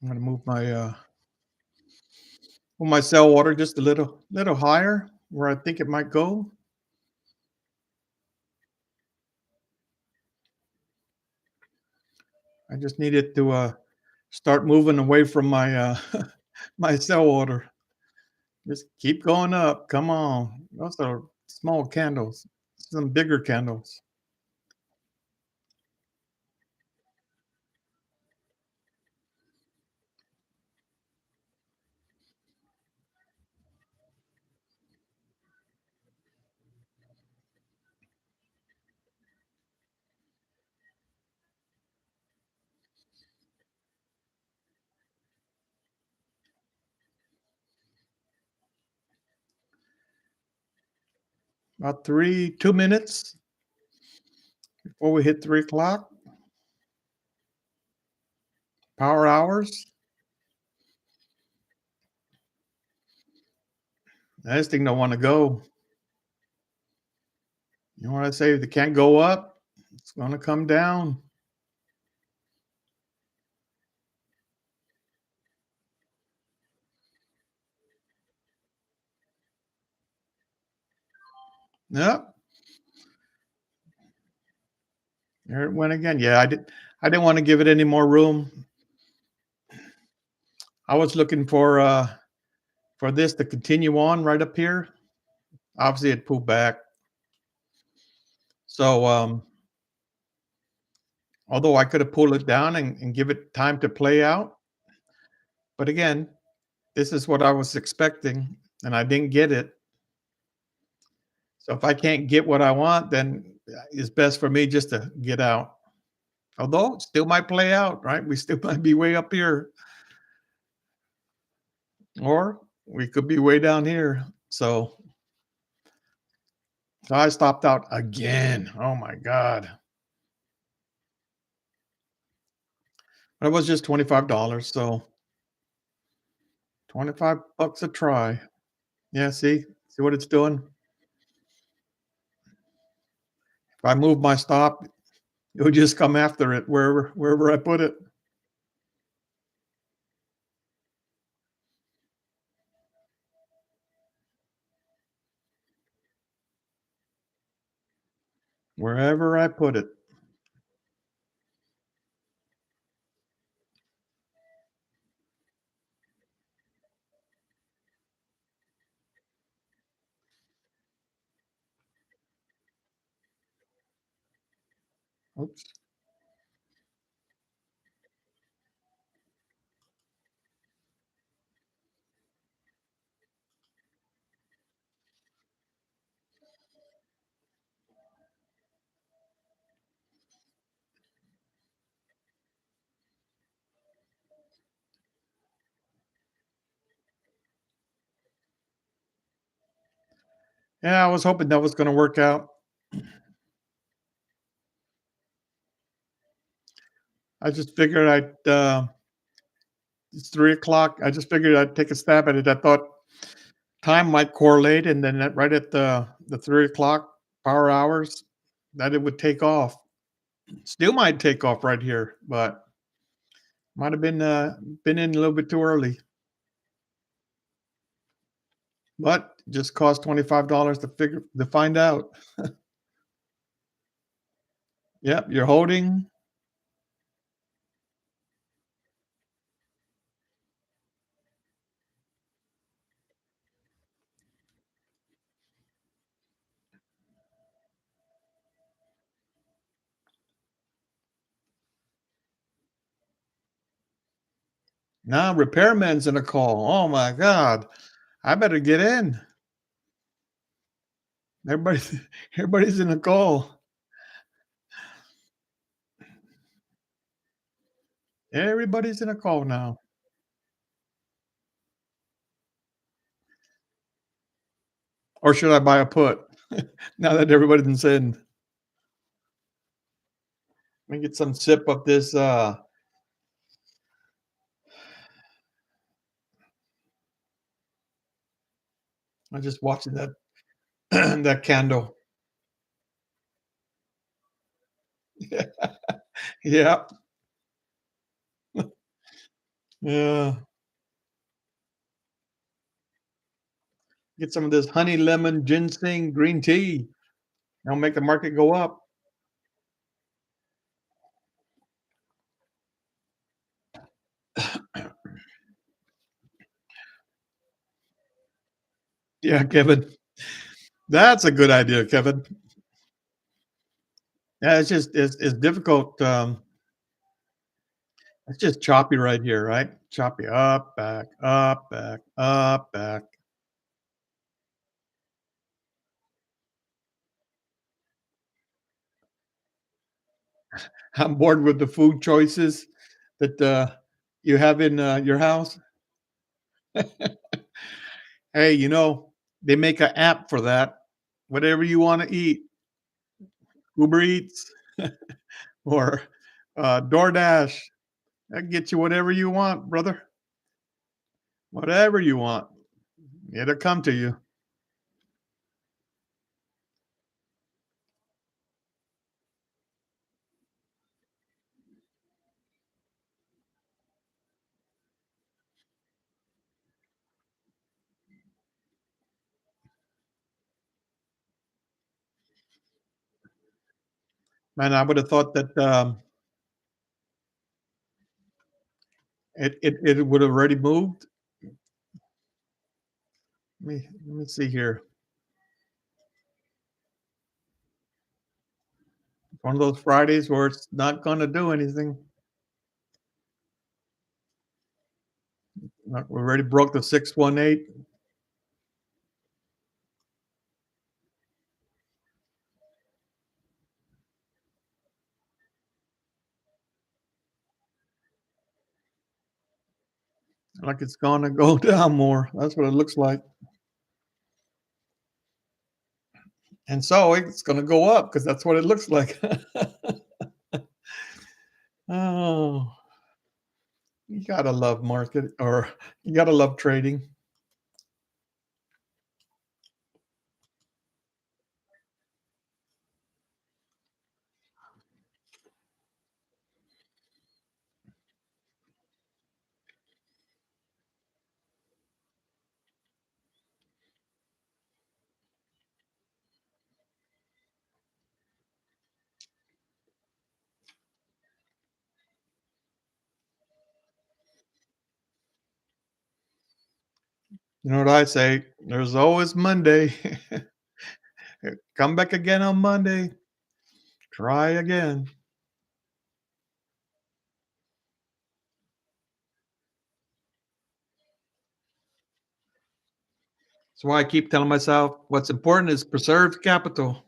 I'm gonna move my sell order just a little higher where I think it might go. I just need it to start moving away from my my sell order. Just keep going up. Come on. Those are small candles. Some bigger candles. About 2 minutes before we hit 3 o'clock. Power hours. This thing don't want to go. You know what I say? If it can't go up, it's going to come down. Yep. There it went again. Yeah, I didn't want to give it any more room. I was looking for this to continue on right up here. Obviously, it pulled back. So although I could have pulled it down and give it time to play out, but again, this is what I was expecting, and I didn't get it. So if I can't get what I want, then it's best for me just to get out. Although it still might play out, right? We still might be way up here, or we could be way down here. So I stopped out again. Oh my God. It was just $25. So 25 bucks a try. Yeah, see what it's doing? If I move my stop, it would just come after it wherever I put it. Wherever I put it. Oops. Yeah, I was hoping that was gonna work out. I just figured it's 3 o'clock. I just figured I'd take a stab at it. I thought time might correlate, and then right at the 3 o'clock power hours, that it would take off. Still might take off right here, but might have been in a little bit too early. But just cost $25 to find out. Yep, you're holding. Now repairman's in a call. Oh my god. I better get in. Everybody's everybody's in a call. Everybody's in a call now. Or should I buy a put? Now that everybody's in. Let me get some sip of this. I'm just watching that that candle. Yeah. Yeah. Get some of this honey lemon ginseng green tea. That'll make the market go up. Yeah, Kevin. That's a good idea, Kevin. Yeah, it's difficult. It's just choppy right here, right? Choppy up, back, up, back, up, back. I'm bored with the food choices that you have in your house. Hey, they make an app for that. Whatever you want to eat, Uber Eats or DoorDash, that gets you whatever you want, brother. Whatever you want, it'll come to you. And I would have thought that it would have already moved. Let me see here. One of those Fridays where it's not going to do anything. We already broke the 618. Like it's going to go down more. That's what it looks like. And so it's going to go up because that's what it looks like. Oh, you gotta love market or you gotta love trading. You know what I say? There's always Monday. Come back again on Monday. Try again. That's why I keep telling myself what's important is preserved capital.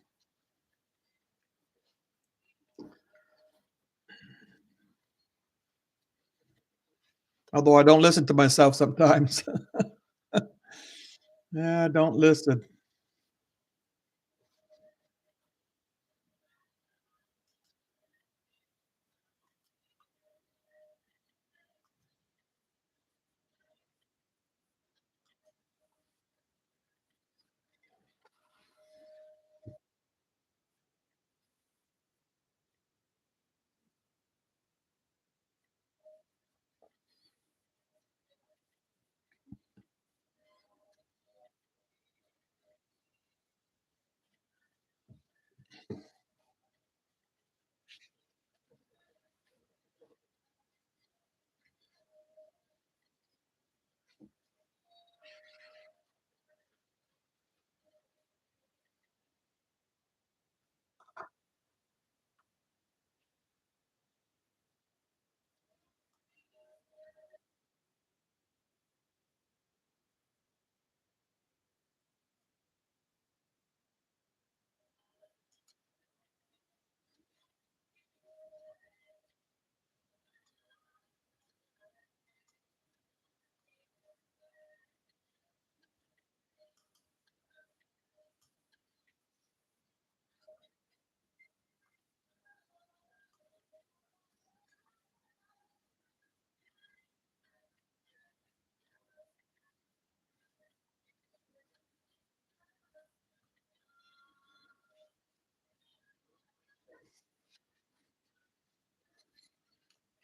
Although I don't listen to myself sometimes. Yeah, I don't listen.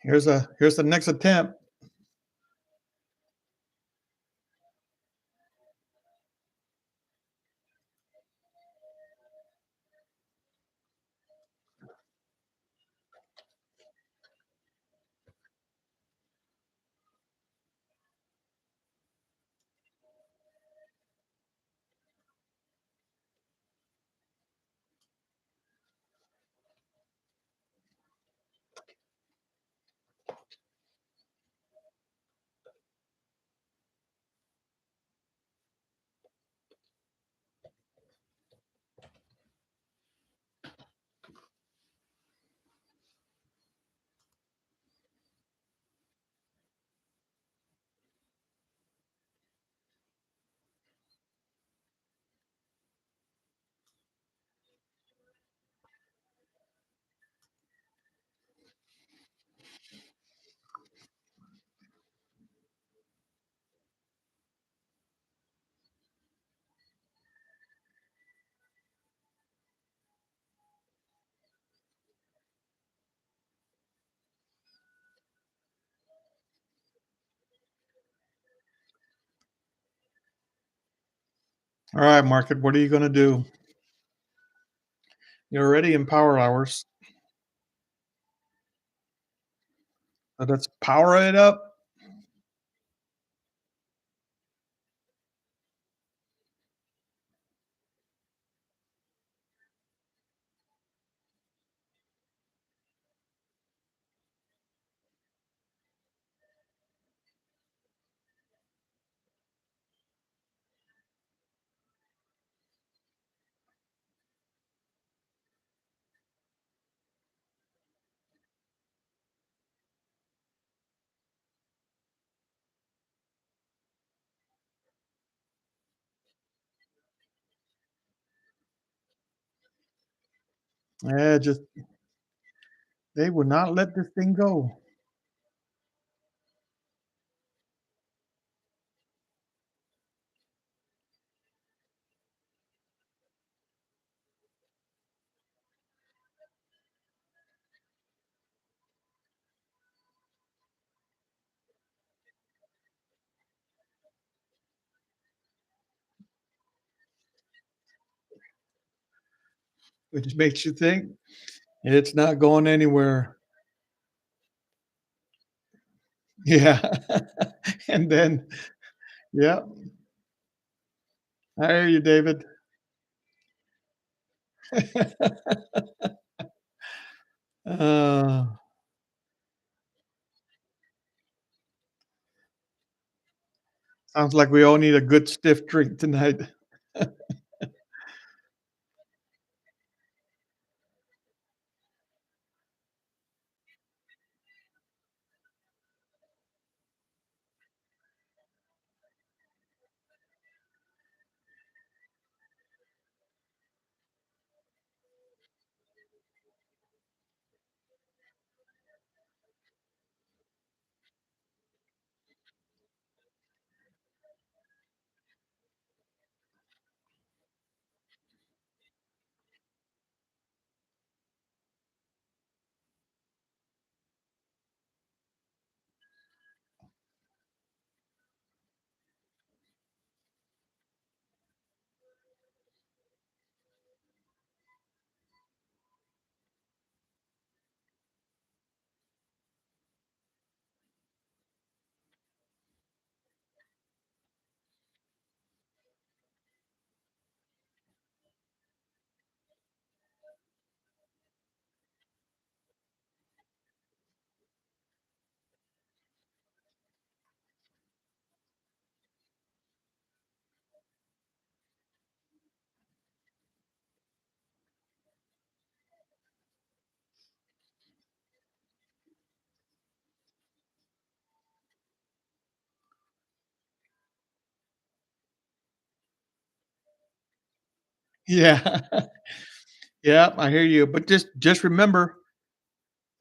Here's the next attempt. All right, market. What are you going to do? You're already in power hours. So let's power it up. Yeah, just they will not let this thing go. Which makes you think it's not going anywhere. Yeah. And then yeah, I hear you, David. Uh, sounds like we all need a good stiff drink tonight. Yeah. Yeah, I hear you. But just remember,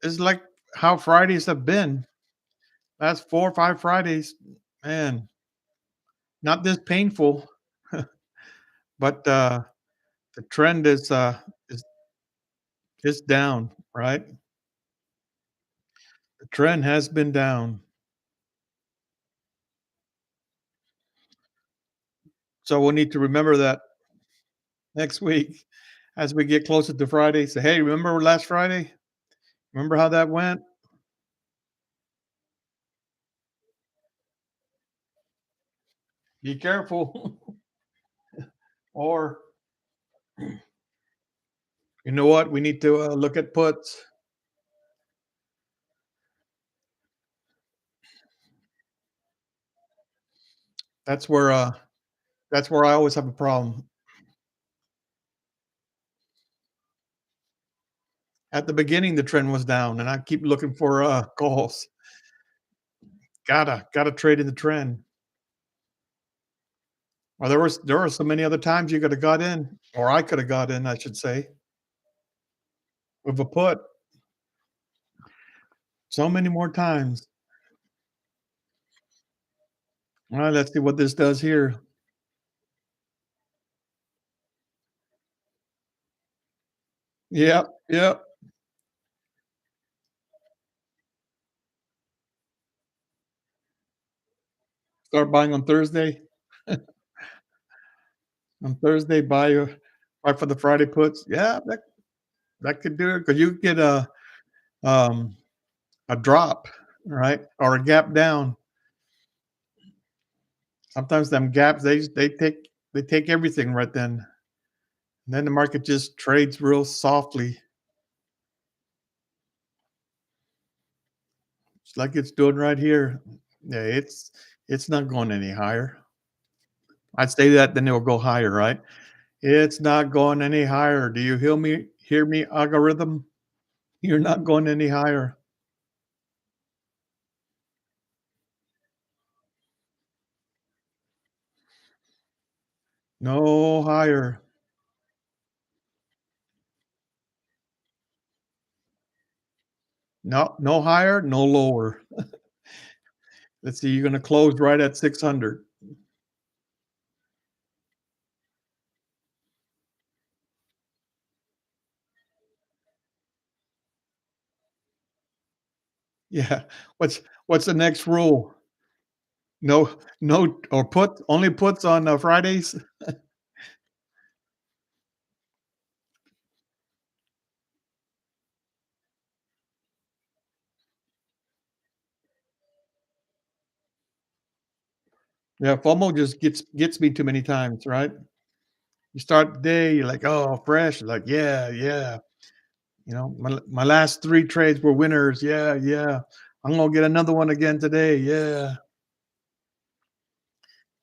it's like how Fridays have been. Last 4 or 5 Fridays, man, not this painful, but, the trend is is down, right? The trend has been down. So we'll need to remember that next week as we get closer to Friday. Say, "Hey, remember last Friday? Remember how that went?" Be careful. Or, you know what? We need to, look at puts. That's where, uh that's where I always have a problem. At the beginning, the trend was down, and I keep looking for, calls. Gotta trade in the trend. Well, there were so many other times you coulda got in, or I coulda got in, I should say, with a put. So many more times. Alright, let's see what this does here. Yep, yep. Start buying on Thursday. On Thursday, buy for the Friday puts. Yeah, that could do it because you get um, a drop. right? Or a gap down. Sometimes them gaps, they take everything right then. And then the market just trades real softly. It's like it's doing right here. Yeah, it's not going any higher. I'd say that, then it will go higher, right? It's not going any higher. Do you hear me, algorithm? You're not going any higher. No higher. No higher, no lower. Let's see, you're gonna close right at 600. Yeah. What's the next rule? No, or only puts on, Fridays? Yeah, FOMO just gets me too many times, right? You start the day, you're like, "Oh, fresh." Like, "Yeah, yeah." My last 3 trades were winners. Yeah, yeah. I'm gonna get another one again today. Yeah.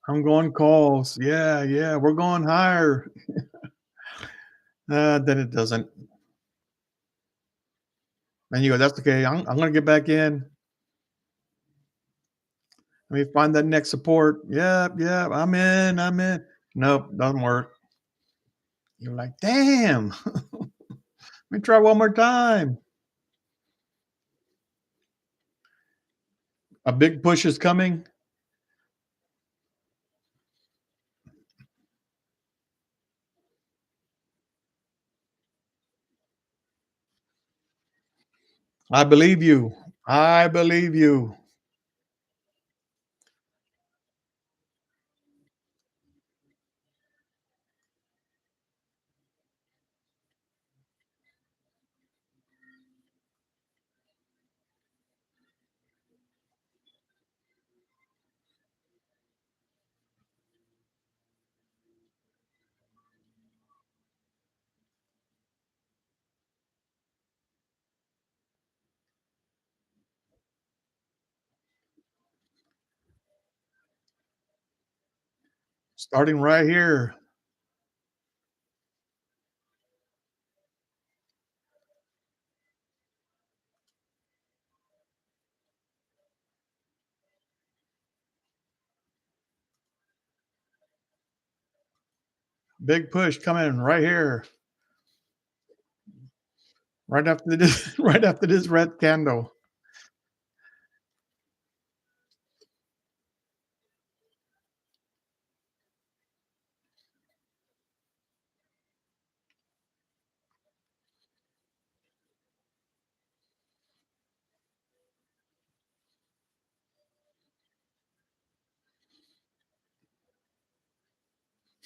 I'm going calls. Yeah, yeah. We're going higher. Then it doesn't. And you go, "That's okay. I'm gonna get back in. Let me find that next support. Yeah, yeah. I'm in. I'm in." Nope, doesn't work. You're like, "Damn. Let me try one more time." A big push is coming. I believe you. I believe you. Starting right here. Big push coming right here. Right after this, right after this red candle.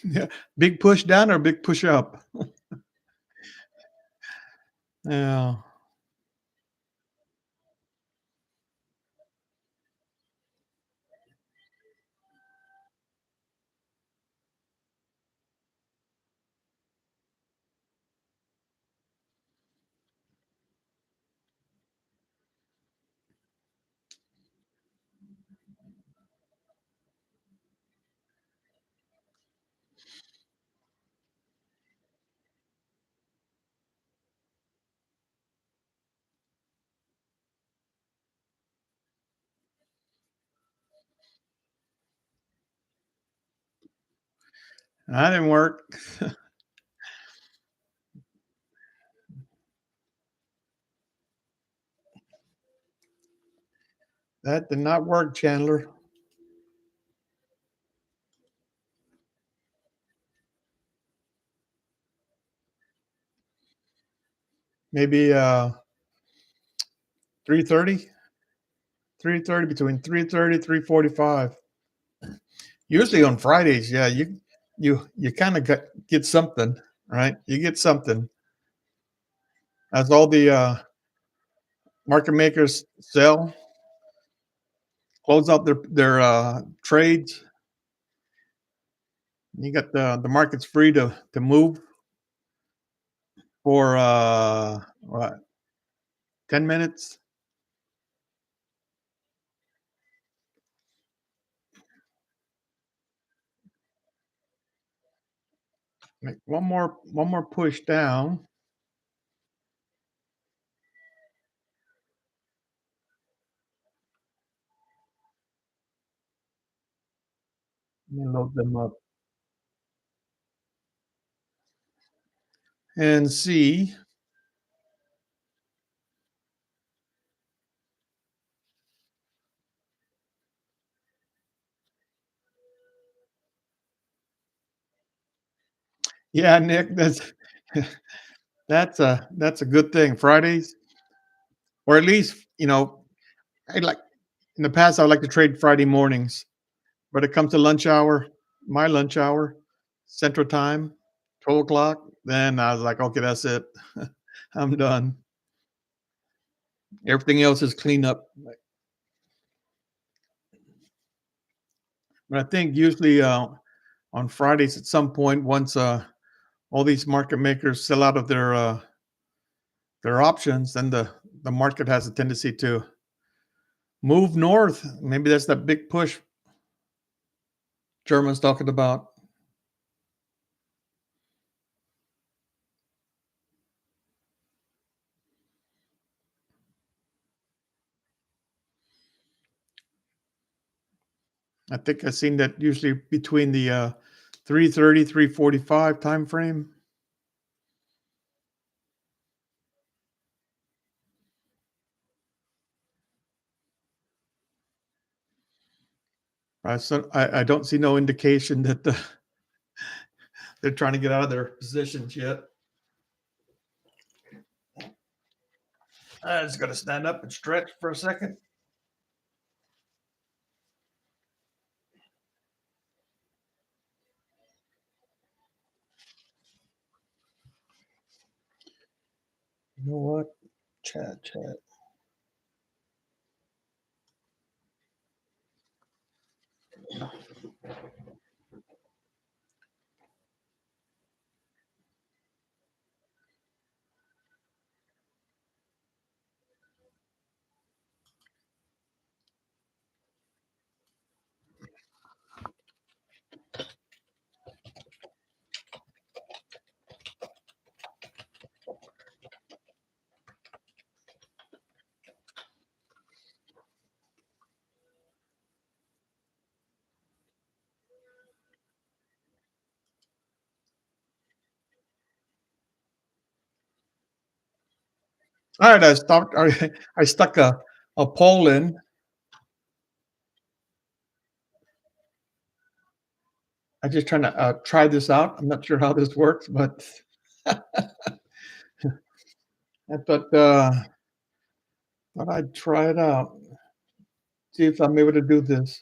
Yeah. Big push down or big push up? Yeah. That didn't work. That did not work, Chandler. Maybe 3:30, 3:30, between 3:30, 3:45. Usually on Fridays, yeah, you kind of get something, right? You get something as all the market makers sell. close out their trades. You got the market's free to move for what 10 minutes. Make one more push down. Let me load them up and see. Yeah, Nick, that's a good thing. Fridays, or at least I like in the past I would like to trade Friday mornings, but it comes to lunch hour, my lunch hour, Central Time, 12 o'clock. Then I was like, okay, that's it. I'm done. Everything else is clean up. But I think usually on Fridays at some point, once all these market makers sell out of their options, then the market has a tendency to move north. Maybe that's that big push German's talking about. I think I've seen that usually between the 3:30, 3:45 time frame. I don't see no indication that they're trying to get out of their positions yet. I just got to stand up and stretch for a second. You know what? Chat. All right, I stopped. I stuck a poll in. I'm just trying to try this out. I'm not sure how this works, but I thought I'd try it out. See if I'm able to do this.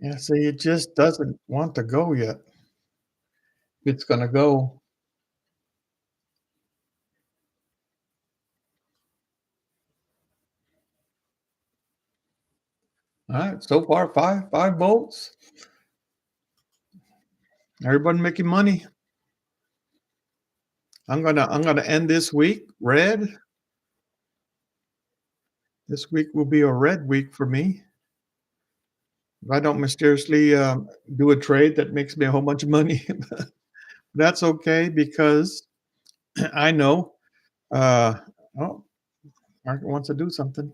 Yeah, see, it just doesn't want to go yet. It's gonna go. All right, so far five votes. Everybody making money. I'm gonna end this week red. This week will be a red week for me. If I don't mysteriously do a trade that makes me a whole bunch of money, that's okay because I know. Uh, oh, market wants to do something.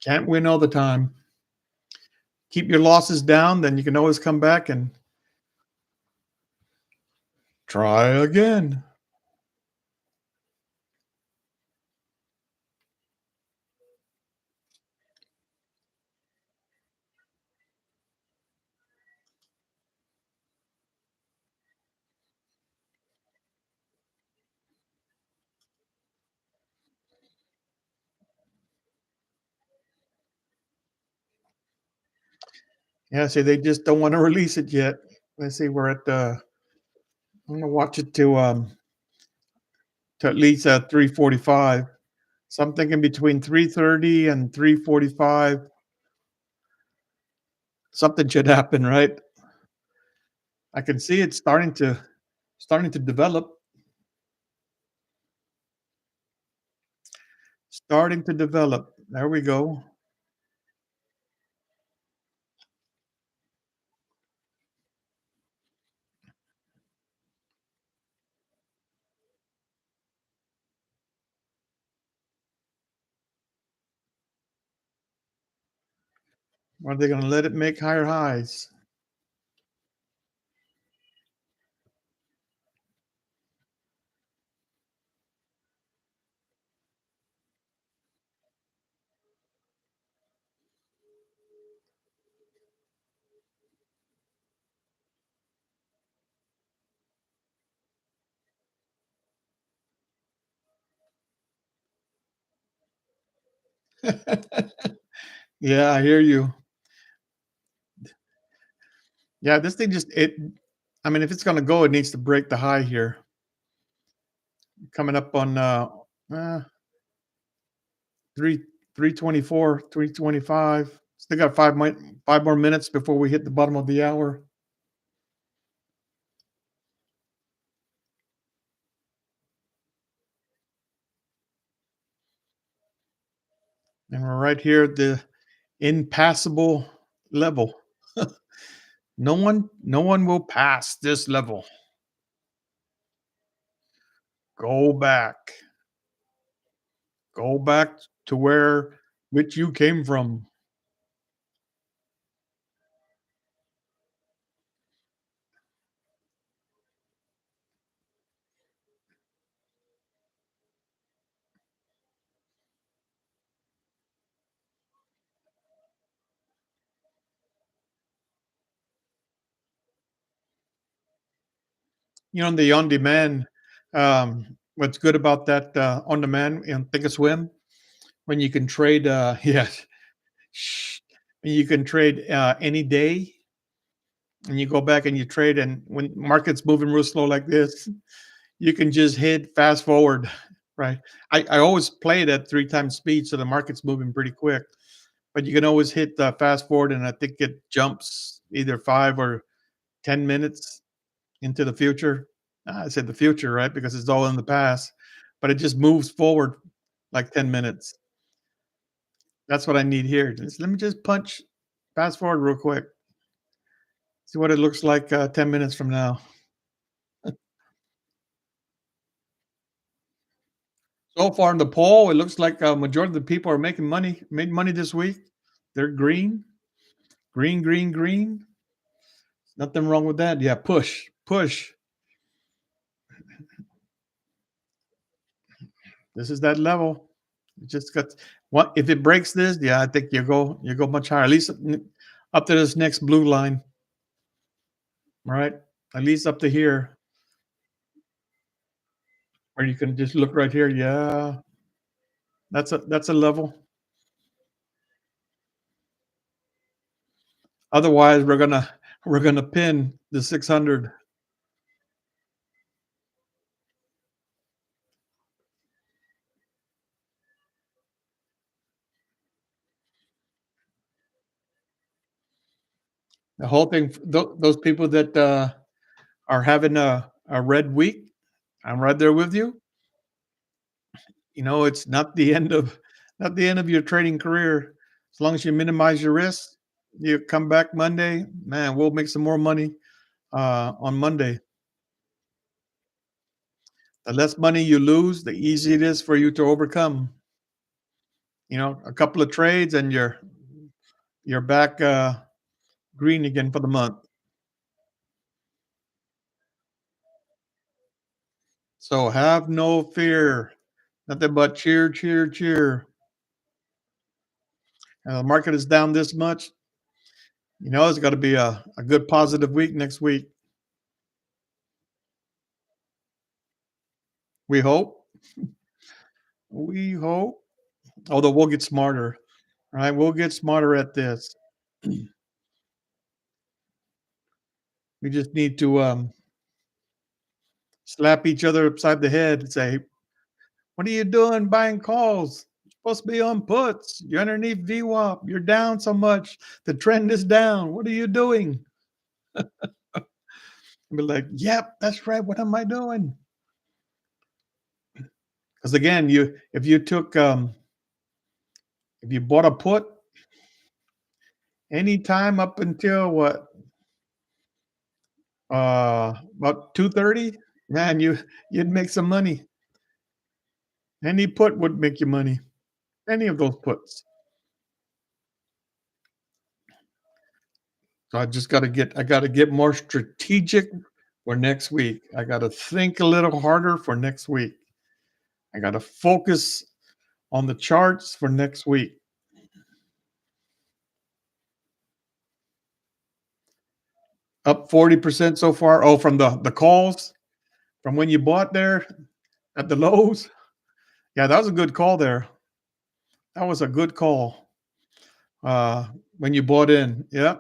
Can't win all the time. Keep your losses down, then you can always come back and try again. Yeah, see, they just don't wanna release it yet. Let's see, we're at, I'm gonna watch it to at least, 3:45. So I'm thinking between 3:30 and 3:45, something should happen, right? I can see it starting to develop, starting to develop. There we go. Are they gonna let it make higher highs? Yeah, I hear you. Yeah, this thing just it I mean, if it's gonna go, it needs to break the high here. Coming up on, uh, 3 3:24, 3:25. Still got 5 more minutes before we hit the bottom of the hour, and we're right here at the impassable level. No one will pass this level. Go back. Go back to where which you came from. The on demand, what's good about that, on demand and Thinkorswim, when you can trade, yes, shh, you can trade, any day, and you go back and you trade, and when market's moving real slow like this, you can just hit fast forward, right? I always play it at 3 times speed, so the market's moving pretty quick, but you can always hit, fast forward, and I think it jumps either 5 or 10 minutes into the future. I said the future, right? Because it's all in the past, but it just moves forward like 10 minutes. That's what I need here. Let me just punch fast forward real quick. See what it looks like 10 minutes from now. So far in the poll, it looks like a majority of the people are making money, made money this week. They're green, green, green, green. Nothing wrong with that. Yeah, push, push. This is that level. It just got what if it breaks this? Yeah, I think you go much higher. At least up to this next blue line. Right? At least up to here, where you can just look right here. Yeah, that's a level. Otherwise, we're gonna pin the 600. The whole thing. Those people that are having a red week, I'm right there with you. It's not the end of your trading career. As long as you minimize your risk, you come back Monday, man. We'll make some more money on Monday. The less money you lose, the easier it is for you to overcome. A couple of trades and you're back green again for the month. So have no fear. Nothing but cheer, cheer, cheer. The market is down this much. It's got to be a good positive week next week. We hope. We hope. Although we'll get smarter, right? We'll get smarter at this. We just need to slap each other upside the head and say, "What are you doing buying calls? You're supposed to be on puts. You're underneath VWAP. You're down so much. The trend is down. What are you doing?" And be like, "Yep, that's right. What am I doing?" Because again, if you bought a put anytime up until what, about 2:30, man, you'd make some money. Any put would make you money. Any of those puts. So I gotta get more strategic for next week. I gotta think a little harder for next week. I gotta focus on the charts for next week. Up 40% so far. Oh, from the calls from when you bought there at the lows. Yeah, that was a good call there. That was a good call. When you bought in. Yeah.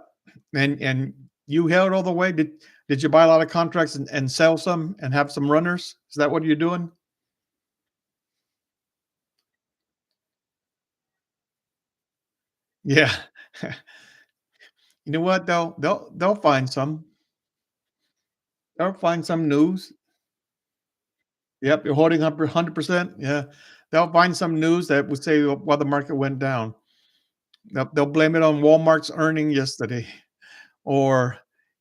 And you held all the way. Did you buy a lot of contracts and sell some and have some runners? Is that what you're doing? Yeah. You know what? They'll find some. They'll find some news. Yep, you're holding up 100%. Yeah, they'll find some news that would say why the market went down. They'll blame it on Walmart's earning yesterday, or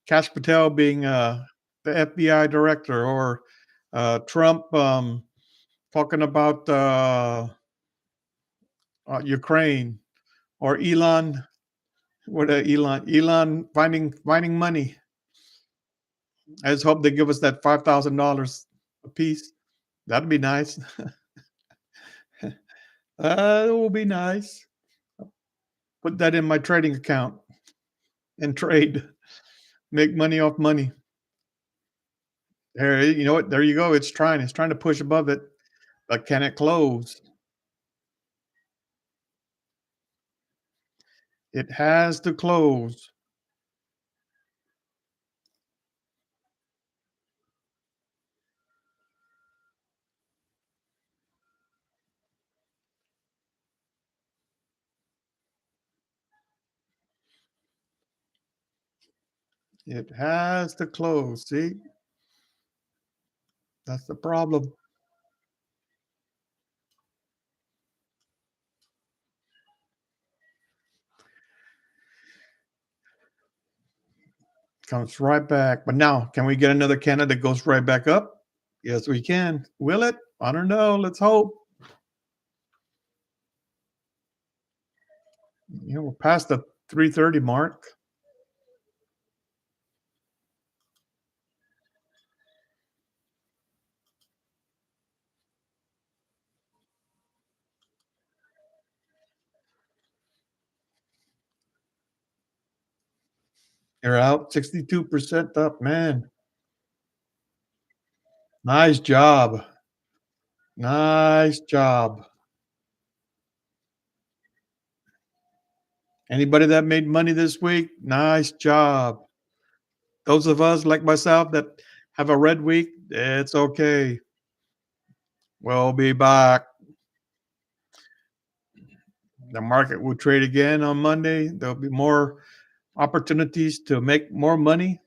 Cash Patel being the FBI director, or Trump talking about Ukraine, or Elon. What Elon finding money. I just hope they give us that $5,000 a piece. That'd be nice. It will be nice. Put that in my trading account and trade. Make money off money. There, you know what? There you go. It's trying. It's trying to push above it, but can it close? It has to close. It has to close. See, that's the problem. Comes right back. But now, can we get another candle that goes right back up? Yes, we can. Will it? I don't know. Let's hope. You know, we're past the 330 mark. You're out 62% up, man. Nice job. Nice job. Anybody that made money this week, nice job. Those of us like myself that have a red week, it's okay. We'll be back. The market will trade again on Monday. There'll be more opportunities to make more money.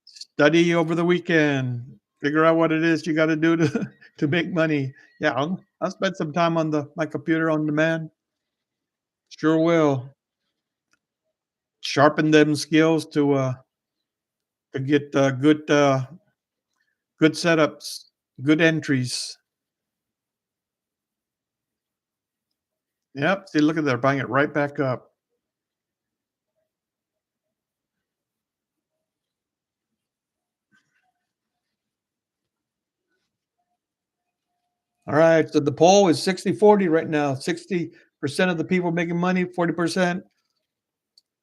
Study over the weekend. Figure out what it is you got to do to to make money. Yeah, I'll spend some time on the my computer on demand. Sure will. Sharpen them skills to get good setups, good entries. Yep. See, look at that, buying it right back up. All right. So the poll is 60-40 right now. 60% of the people making money, 40%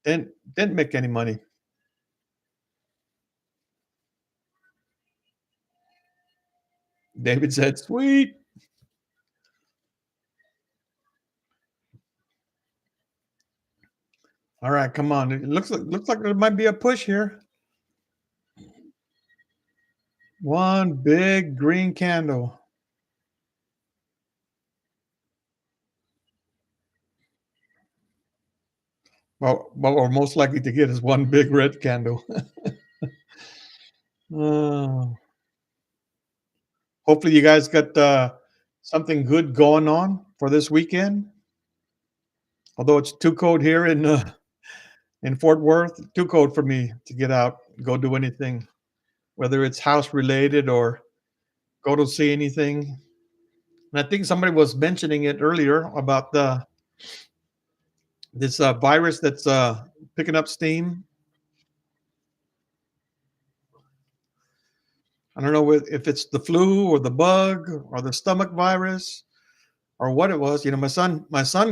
didn't make any money. David said, sweet. All right, come on. It looks like there might be a push here. One big green candle. Well, what we're most likely to get is one big red candle. Oh, hopefully, you guys got something good going on for this weekend. Although it's too cold here in Fort Worth, too cold for me to get out, go do anything, whether it's house related or go to see anything. And I think somebody was mentioning it earlier about the this virus that's picking up steam. I don't know if it's the flu or the bug or the stomach virus or what it was. You know, my son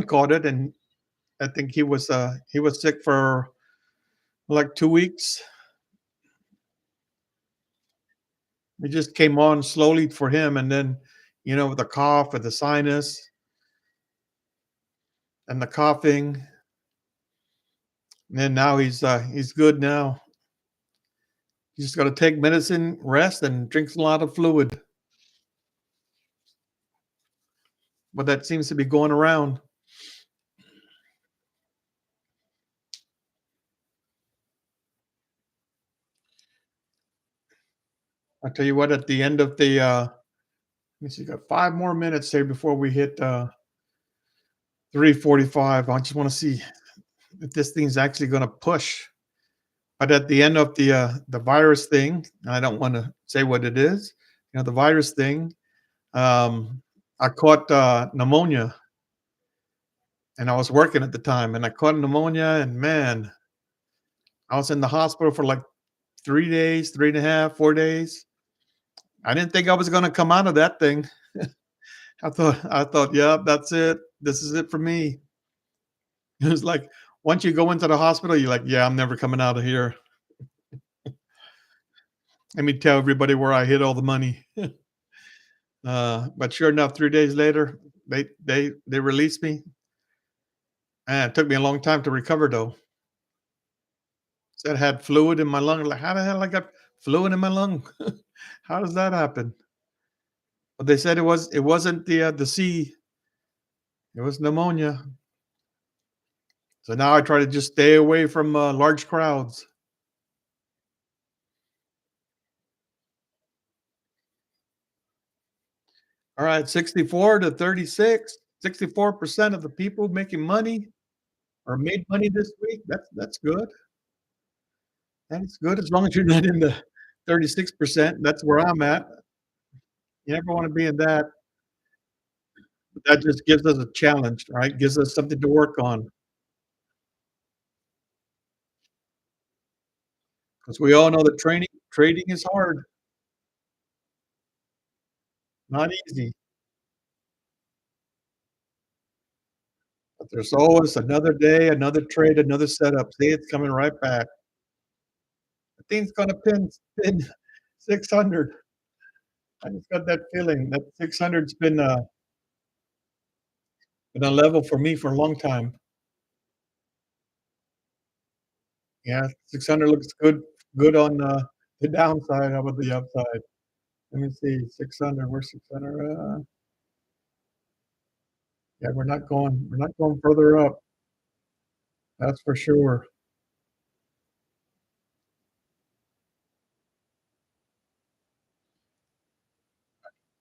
caught it, and I think he was sick for like 2 weeks. It just came on slowly for him, and then with the cough and the sinus and the coughing, and then now he's good now. He's just got to take medicine, rest, and drinks a lot of fluid. But that seems to be going around. I tell you what, at the end of the let me see, got 5 more minutes here before we hit 3:45. I just want to see if this thing's actually going to push. But at the end of the virus thing, I don't want to say what it is. The virus thing. I caught pneumonia, and I was working at the time, and I caught pneumonia, and man, I was in the hospital for like 3 days, three and a half, 4 days. I didn't think I was going to come out of that thing. I thought, yeah, that's it. This is it for me. It was like once you go into the hospital, you're like, yeah, I'm never coming out of here. Let me tell everybody where I hid all the money. But sure enough, 3 days later, they released me. And it took me a long time to recover, though. Said I had fluid in my lung. Like, how the hell I got fluid in my lung? How does that happen? But they said it wasn't the C. It was pneumonia. So now I try to just stay away from large crowds. All right, 64 to 36. 64% of the people making money or made money this week. That's good. That's good as long as you're not in the 36%. That's where I'm at. You never want to be in that. But that just gives us a challenge, right? Gives us something to work on because we all know that trading is hard, not easy. But there's always another day, another trade, another setup. See, it's coming right back. I think it's gonna pin 600. I just got that feeling that 600's been a level for me for a long time. Yeah, 600 looks good on the downside. How about the upside? Let me see, 600. Where's 600? Yeah, we're not going further up. That's for sure.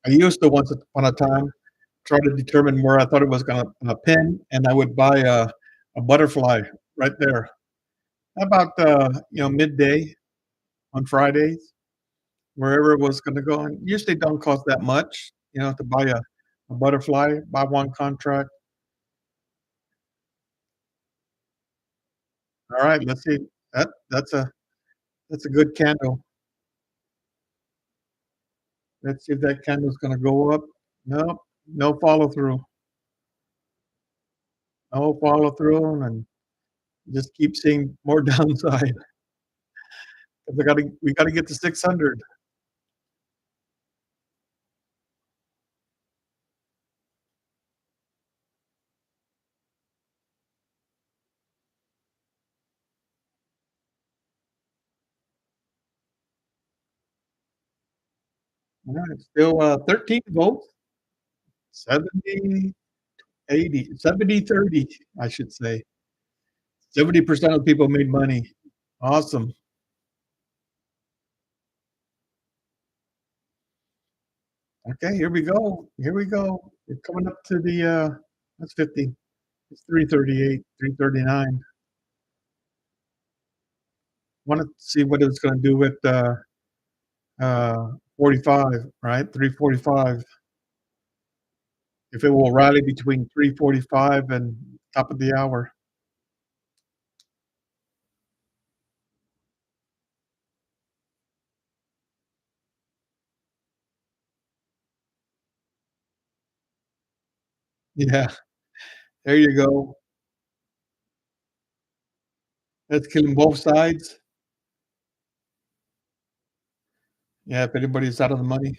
I used to once upon a time try to determine where I thought it was gonna pin, and I would buy a butterfly right there. About midday on Fridays, wherever it was gonna go. And usually don't cost that much, to buy a butterfly, buy one contract. All right, let's see. That's a good candle. Let's see if that candle's gonna go up. Nope, no follow through. No follow through, and just keep seeing more downside. 'Cause we gotta get to 600. Yeah, it's still, 13 votes, 70, 80, 70, 30, I should say. 70% of people made money. Awesome. Okay, here we go. Here we go. We're coming up to the, that's 50. It's 338, 339. Wanna see what it's gonna do with, 45, right? 345. If it will rally between 345 and top of the hour. Yeah, there you go. That's killing both sides. Yeah, if anybody's out of the money.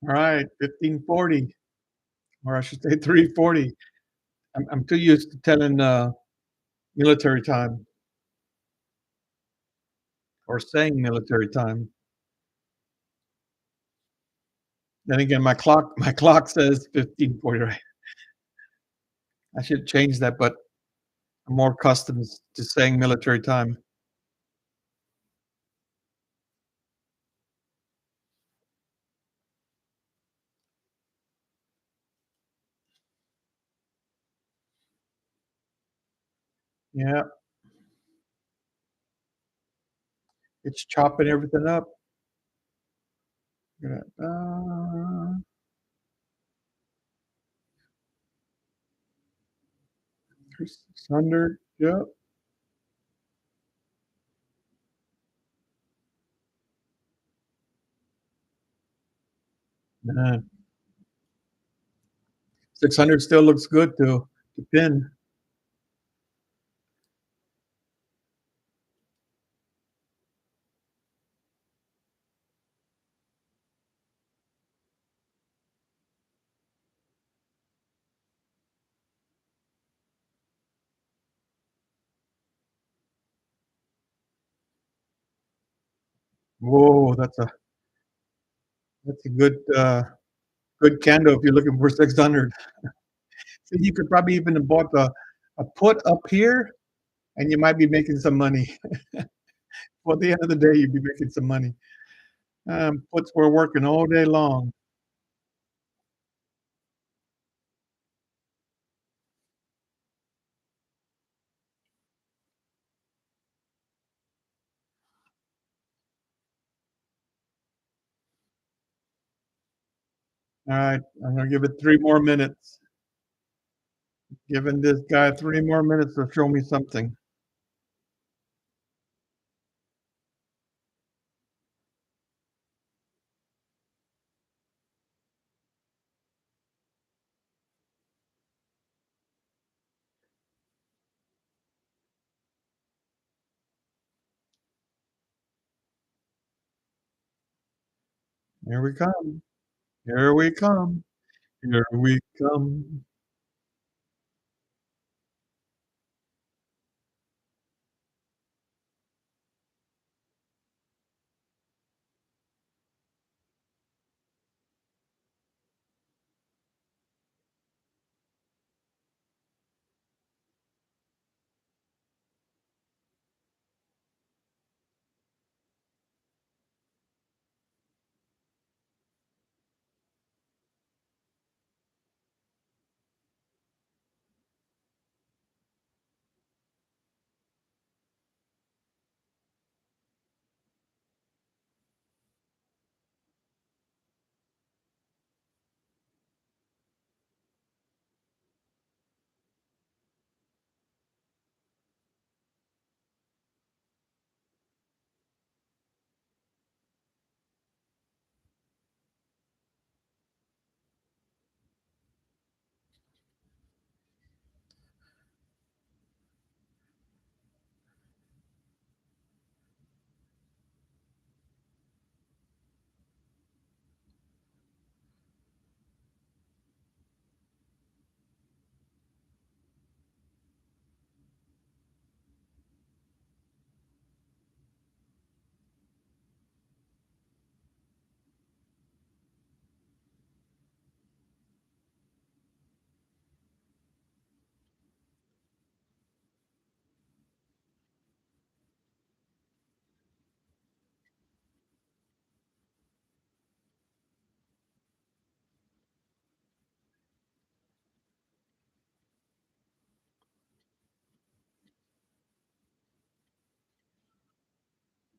Alright, 1540, or I should say 340. I'm too used to telling, military time or saying military time. Then again, my clock says 1540, right? I should change that, but I'm more accustomed to saying military time. Yeah, it's chopping everything up. Yeah, 600, yep. 600 still looks good to pin. Whoa, that's a good candle if you're looking for 600. So you could probably even have bought a put up here, and you might be making some money. Well, at the end of the day, you'd be making some money. Puts were working all day long. Alright, I'm gonna give it 3 more minutes. Giving this guy 3 more minutes to show me something. Here we come. Here we come. Here we come.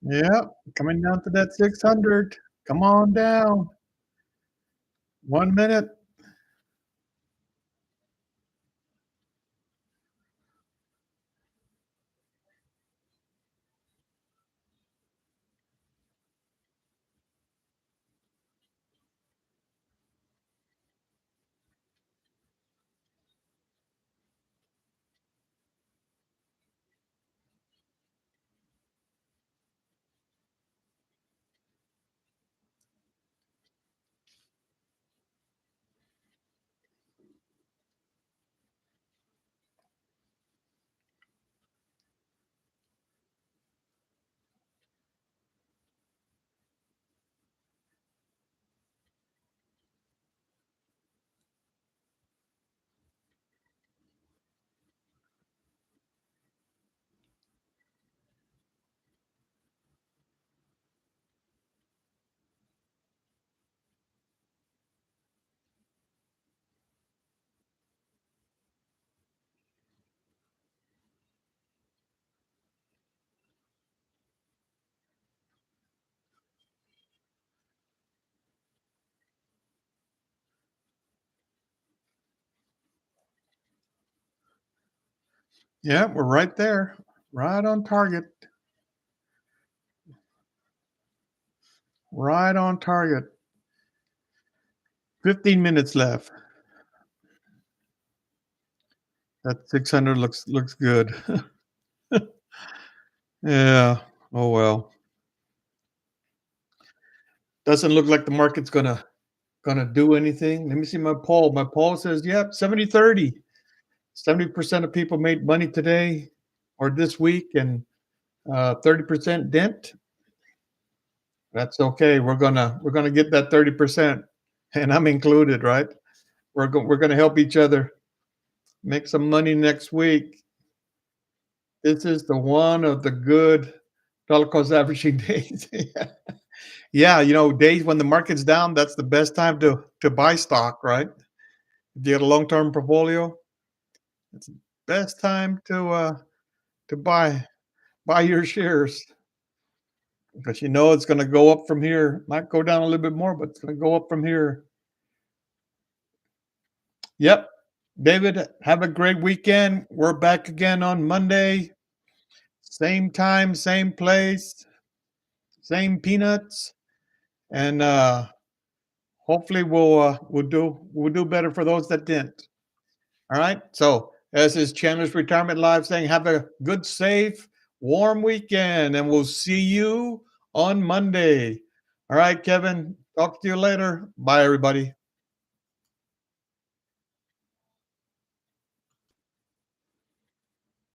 Yeah, coming down to that 600. Come on down. 1 minute. Yeah, we're right there. Right on target. Right on target. 15 minutes left. That 600 looks good. Yeah. Oh, well. Doesn't look like the market's gonna do anything. Let me see my poll. My poll says, yep, 70-30. 70% of people made money today or this week, and 30% didn't. That's okay. We're gonna get that 30%, and I'm included, right? We're gonna help each other make some money next week. This is the one of the good dollar cost averaging days. Yeah, days when the market's down, that's the best time to buy stock, right? If you get a long-term portfolio, it's the best time to buy your shares because you know it's gonna go up from here. Might go down a little bit more, but it's gonna go up from here. Yep. David, have a great weekend. We're back again on Monday. Same time, same place, same peanuts, and hopefully we'll do better for those that didn't. All right. So as is Chandler's Retirement Live saying, have a good, safe, warm weekend, and we'll see you on Monday. All right, Kevin. Talk to you later. Bye, everybody.